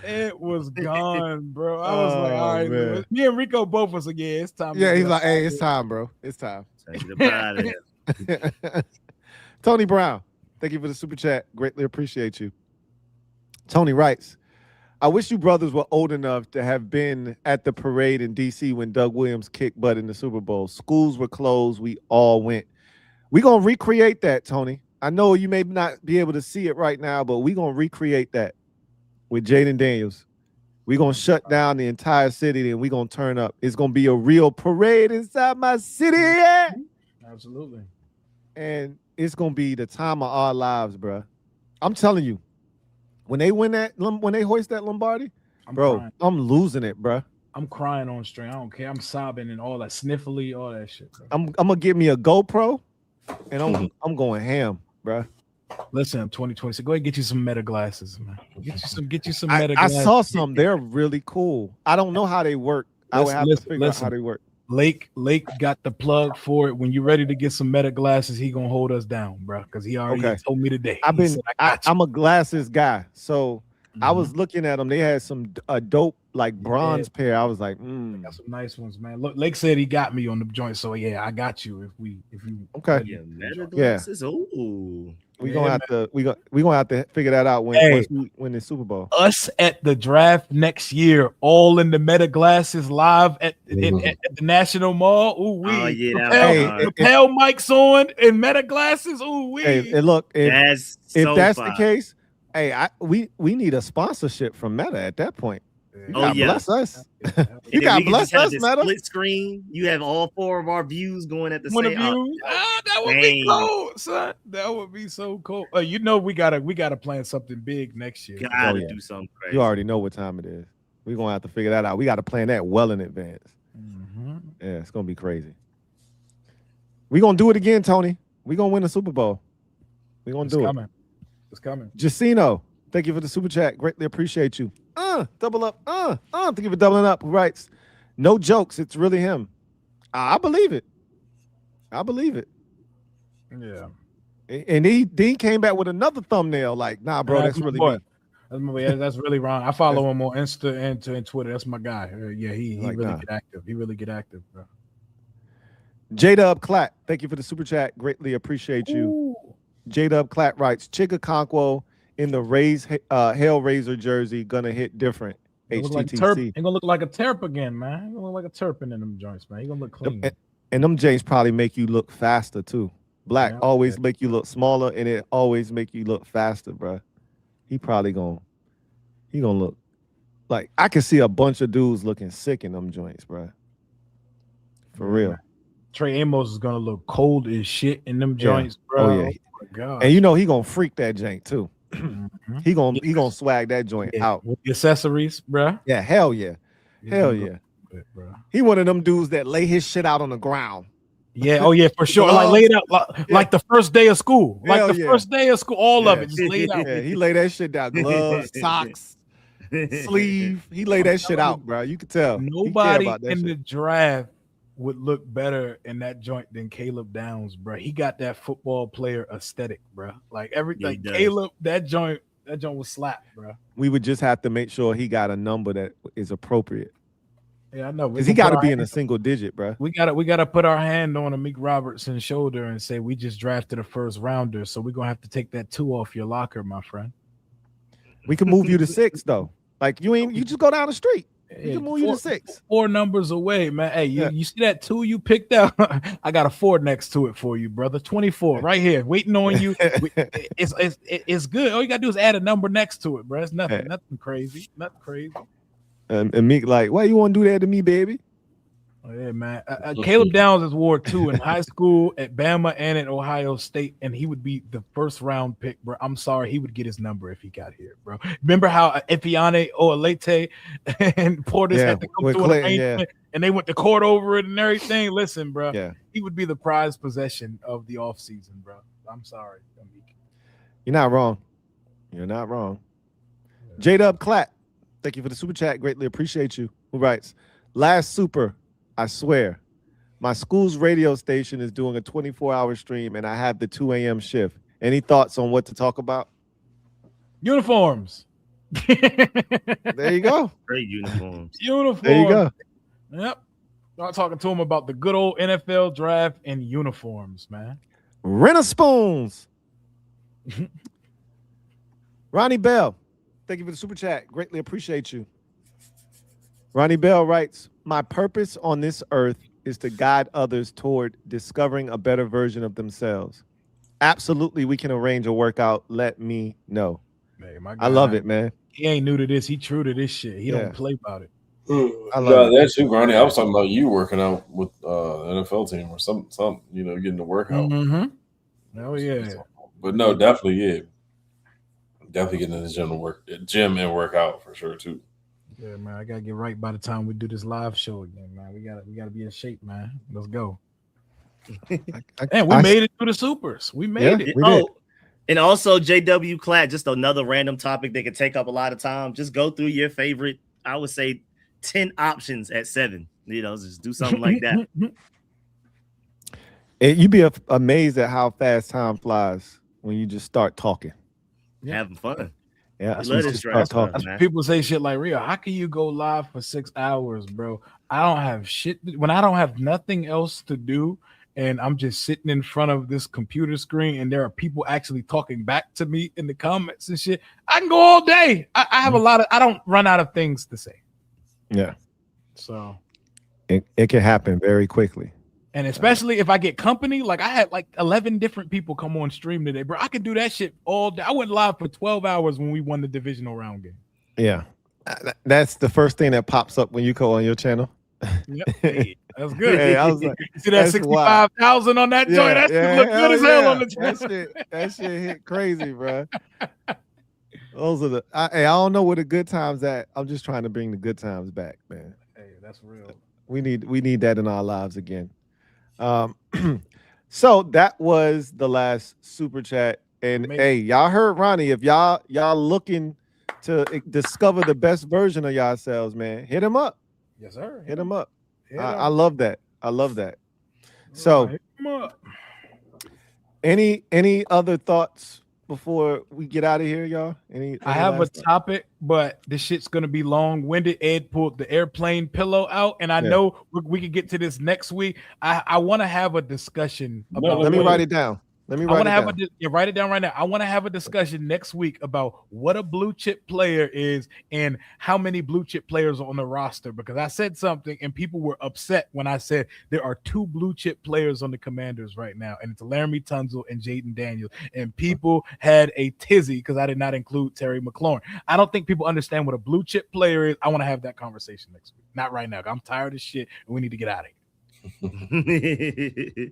It was gone, bro. I was like, all right, man. Me and Rico both was like, yeah, it's time. Yeah, he's like, hey, it's time, bro. It's time. Tony Brown, thank you for the super chat. Greatly appreciate you. Tony writes, I wish you brothers were old enough to have been at the parade in D.C. when Doug Williams kicked butt in the Super Bowl. Schools were closed. We all went. We're going to recreate that, Tony. I know you may not be able to see it right now, but we're going to recreate that with Jaden Daniels. We're going to shut down the entire city and we're going to turn up. It's going to be a real parade inside my city. Yeah. Absolutely. And it's going to be the time of our lives, bro. I'm telling you, when they hoist that Lombardi, bro, I'm losing it, bro. I'm crying on stream. I don't care. I'm sobbing and all that sniffly, all that shit, bro. I'm going to get me a GoPro and I'm going ham, bro. Listen, 2026. Go ahead and get you some meta glasses, man. Get you some meta glasses. I saw some. They're really cool. I don't know how they work. I would have to figure out how they work. Lake got the plug for it. When you're ready to get some meta glasses, he gonna hold us down, bro. Because he already told me today. I'm a glasses guy, so I was looking at them. They had some dope like bronze pair. I was like, I got some nice ones, man. Look, Lake said he got me on the joint, so yeah, I got you. If you yeah, meta glasses. Ooh. We're gonna have to figure that out when the Super Bowl. Us at the draft next year, all in the meta glasses live at the National Mall. Ooh, lapel mics on and meta glasses. Ooh, we. Hey, and look, if that's the case, hey, we need a sponsorship from Meta at that point. You bless us. You got bless us, Meta. Split screen. You have all 4 of our views going at the same time. That would be cool, son. That would be so cool. You know, we gotta plan something big next year. Gotta do something crazy. You already know what time it is. We're gonna have to figure that out. We got to plan that well in advance. Yeah, it's gonna be crazy. We're gonna do it again, Tony. We're gonna win the Super Bowl. We're gonna do it. It's coming. Jacino, thank you for the super chat. Greatly appreciate you. Double up. Thank you for doubling up. Who writes, no jokes. It's really him. I believe it. Yeah. And he came back with another thumbnail. Like, nah, bro, that's really me. That's really wrong. I follow him on Insta and Twitter. That's my guy. Yeah, he really get active. He really get active, bro. J-Dub Clatt, thank you for the super chat. Greatly appreciate you. J-Dub Clatt writes, Chigakonkwo in the Hellraiser jersey gonna hit different. HTTC. He gonna look like a Terp again, man. He gonna look like a Terpin in them joints, man. He gonna look clean. And them Jays probably make you look faster too. Black always make you look smaller, and it always make you look faster, bro. He gonna look like I can see a bunch of dudes looking sick in them joints, bro. For real. Trey Amos is gonna look cold as shit in them joints, bro. Oh yeah. Oh my God. And you know he gonna freak that jank too. he gonna swag that joint out with the accessories, bro. Yeah, hell yeah. Hell yeah. Bro. He one of them dudes that lay his shit out on the ground. Yeah, oh yeah, for sure. Like laid out like the first day of school. Like Hell the first day of school, all of it just laid out. Yeah, he lay that shit down. Gloves, socks, sleeve. He lay that shit out, bro. You could tell. Nobody in the draft would look better in that joint than Caleb Downs, bro. He got that football player aesthetic, bro. Like everything. Caleb, that joint was slapped, bro. We would just have to make sure he got a number that is appropriate. Yeah, I know. Because he got to be in a single digit, bro. We gotta put our hand on Amik Robertson's shoulder and say we just drafted a first rounder, so we're gonna have to take that 2 off your locker, my friend. We can move you to 6 though. Like you just go down the street. You can move you to 6. 4 numbers away, man. Hey, you see that 2 you picked out? I got a 4 next to it for you, brother. 24 right here, waiting on you. It's good. All you gotta do is add a number next to it, bro. It's nothing crazy. Nothing crazy. And Meek like, why you want to do that to me, baby? Oh, yeah, man. Caleb Downs is wore 2 in high school, at Bama, and at Ohio State, and he would be the first round pick, bro. I'm sorry, he would get his number if he got here, bro. Remember how Efiane Oalete and Portis had to come to an arrangement, and they went to court over it and everything? Listen, bro, he would be the prized possession of the offseason, bro. I'm sorry. You're not wrong. You're not wrong. J-Dub Clap. Thank you for the super chat. Greatly appreciate you. Who writes, last super, I swear, my school's radio station is doing a 24-hour stream and I have the 2 a.m. shift. Any thoughts on what to talk about? Uniforms. There you go. Great uniforms. Uniforms. There you go. Yep. I'm talking to him about the good old NFL draft and uniforms, man. Rent-a-spoons. Ronnie Bell. Thank you for the super chat. Greatly appreciate you. Ronnie Bell writes, my purpose on this earth is to guide others toward discovering a better version of themselves. Absolutely, we can arrange a workout. Let me know. Hey, my guy, I love it, man. He ain't new to this. He true to this shit. He don't play about it. I love that too, Ronnie. I was talking about you working out with the NFL team or some getting the workout. Mm-hmm. Oh, yeah. But no, definitely, definitely getting in the gym and work out for sure too. Yeah, man, I gotta get right by the time we do this live show again, man. We gotta be in shape, man. Let's go. And we made it through the supers. We made it. We did. And also JW Clad, just another random topic that could take up a lot of time. Just go through your favorite, I would say 10 options at 7. Just do something like that. You'd be amazed at how fast time flies when you just start talking. Having fun. Yeah, people say shit like, Rio, how can you go live for 6 hours, bro? I don't have shit. When I don't have nothing else to do and I'm just sitting in front of this computer screen and there are people actually talking back to me in the comments and shit, I can go all day. I have I don't run out of things to say. Yeah. So it can happen very quickly. And especially if I get company, like I had like 11 different people come on stream today, bro. I could do that shit all day. I went live for 12 hours when we won the divisional round game. Yeah. That's the first thing that pops up when you go on your channel. Yep. Hey, that's good. Hey, I was like, you see that 65,000 on that joint? That shit look good as hell on the channel. That shit hit crazy, bro. Those are I don't know where the good times at. I'm just trying to bring the good times back, man. Hey, that's real. We need that in our lives again. So that was the last super chat. And hey, y'all heard Ronnie. If y'all looking to discover the best version of yourselves, man, hit him up. Yes, sir. Hit him up. I love that. I love that. So hit him up. Any other thoughts before we get out of here, y'all? I have a topic, but this shit's gonna be long-winded. Ed pulled the airplane pillow out, and I know we can get to this next week. I want to have a discussion about. Let me write it down. Write it down right now. I want to have a discussion next week about what a blue chip player is and how many blue chip players are on the roster, because I said something and people were upset when I said there are 2 blue chip players on the Commanders right now, and it's Laramie Tunsil and Jaden Daniels, and people had a tizzy because I did not include Terry McLaurin. I don't think people understand what a blue chip player is. I want to have that conversation next week. Not right now. I'm tired of shit and we need to get out of here.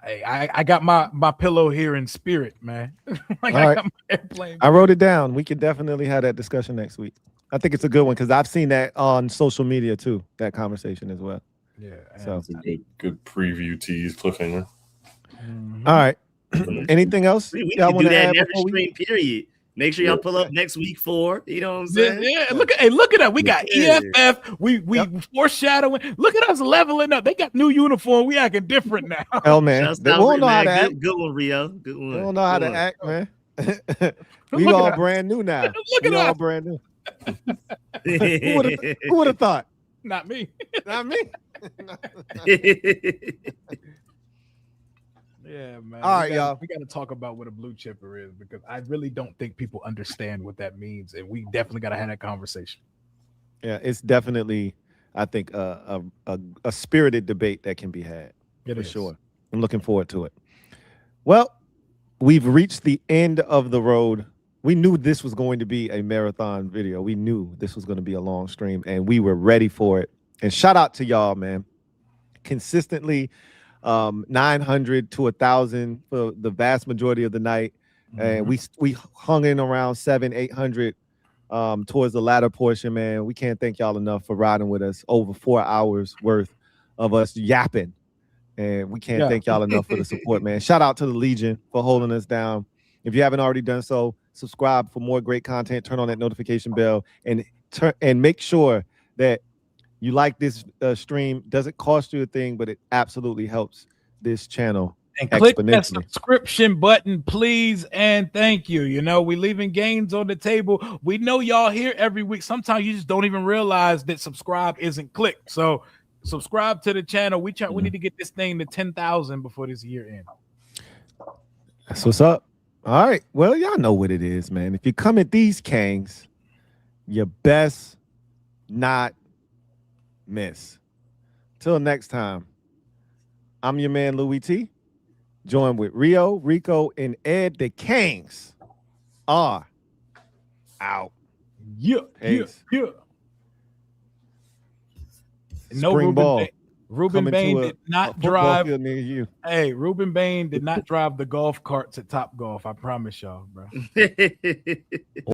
I got my pillow here in spirit, man. Like All I right. got my airplane. I wrote it down. We could definitely have that discussion next week. I think it's a good one because I've seen that on social media too. That conversation as well. Yeah. So That's a good preview tease cliffhanger. all right. Anything else? We y'all can want do to that add in every before we? stream, period. Make sure y'all pull up next week for, you know what I'm saying? Yeah, look at that. We got EFF. We foreshadowing. Look at us leveling up. They got new uniform. We acting different now. Hell man, Shouts they out, won't know how man. to act. Good one, Rio. Good one. They don't know how Good to one. act, man. We Look at all us. brand new now. Look We at all us. brand new. Who would have thought? Not me. Not me. Yeah, man. All right, y'all. We got to talk about what a blue chipper is because I really don't think people understand what that means, and we definitely got to have that conversation. Yeah, it's definitely, I think, a spirited debate that can be had for sure. I'm looking forward to it. Well, we've reached the end of the road. We knew this was going to be a marathon video. We knew this was going to be a long stream, and we were ready for it. And shout out to y'all, man. Consistently 900 to 1,000 for the vast majority of the night. And we hung in around 700-800 towards the latter portion, man. We can't thank y'all enough for riding with us. Over 4 hours worth of us yapping. And we can't thank y'all enough for the support, man. Shout out to the Legion for holding us down. If you haven't already done so, subscribe for more great content. Turn on that notification bell and make sure that you like this stream. Doesn't cost you a thing, but it absolutely helps this channel and click that exponentially. subscription button, please, and thank you. You know, we leaving gains on the table. We know y'all here every week. Sometimes you just don't even realize that subscribe isn't clicked. So subscribe to the channel. We need to get this thing to 10,000 before this year ends. That's what's up. All right. Well, y'all know what it is, man. If you come at these Kangs, you best not miss. Till next time, I'm your man Louie Tee, joined with Rio, Rico, and Ed. The Kangs are out. Yeah. No Spring ball. Ruben Bain did not drive. Near you. Hey, Ruben Bain did not drive the golf carts at Topgolf. I promise y'all, bro.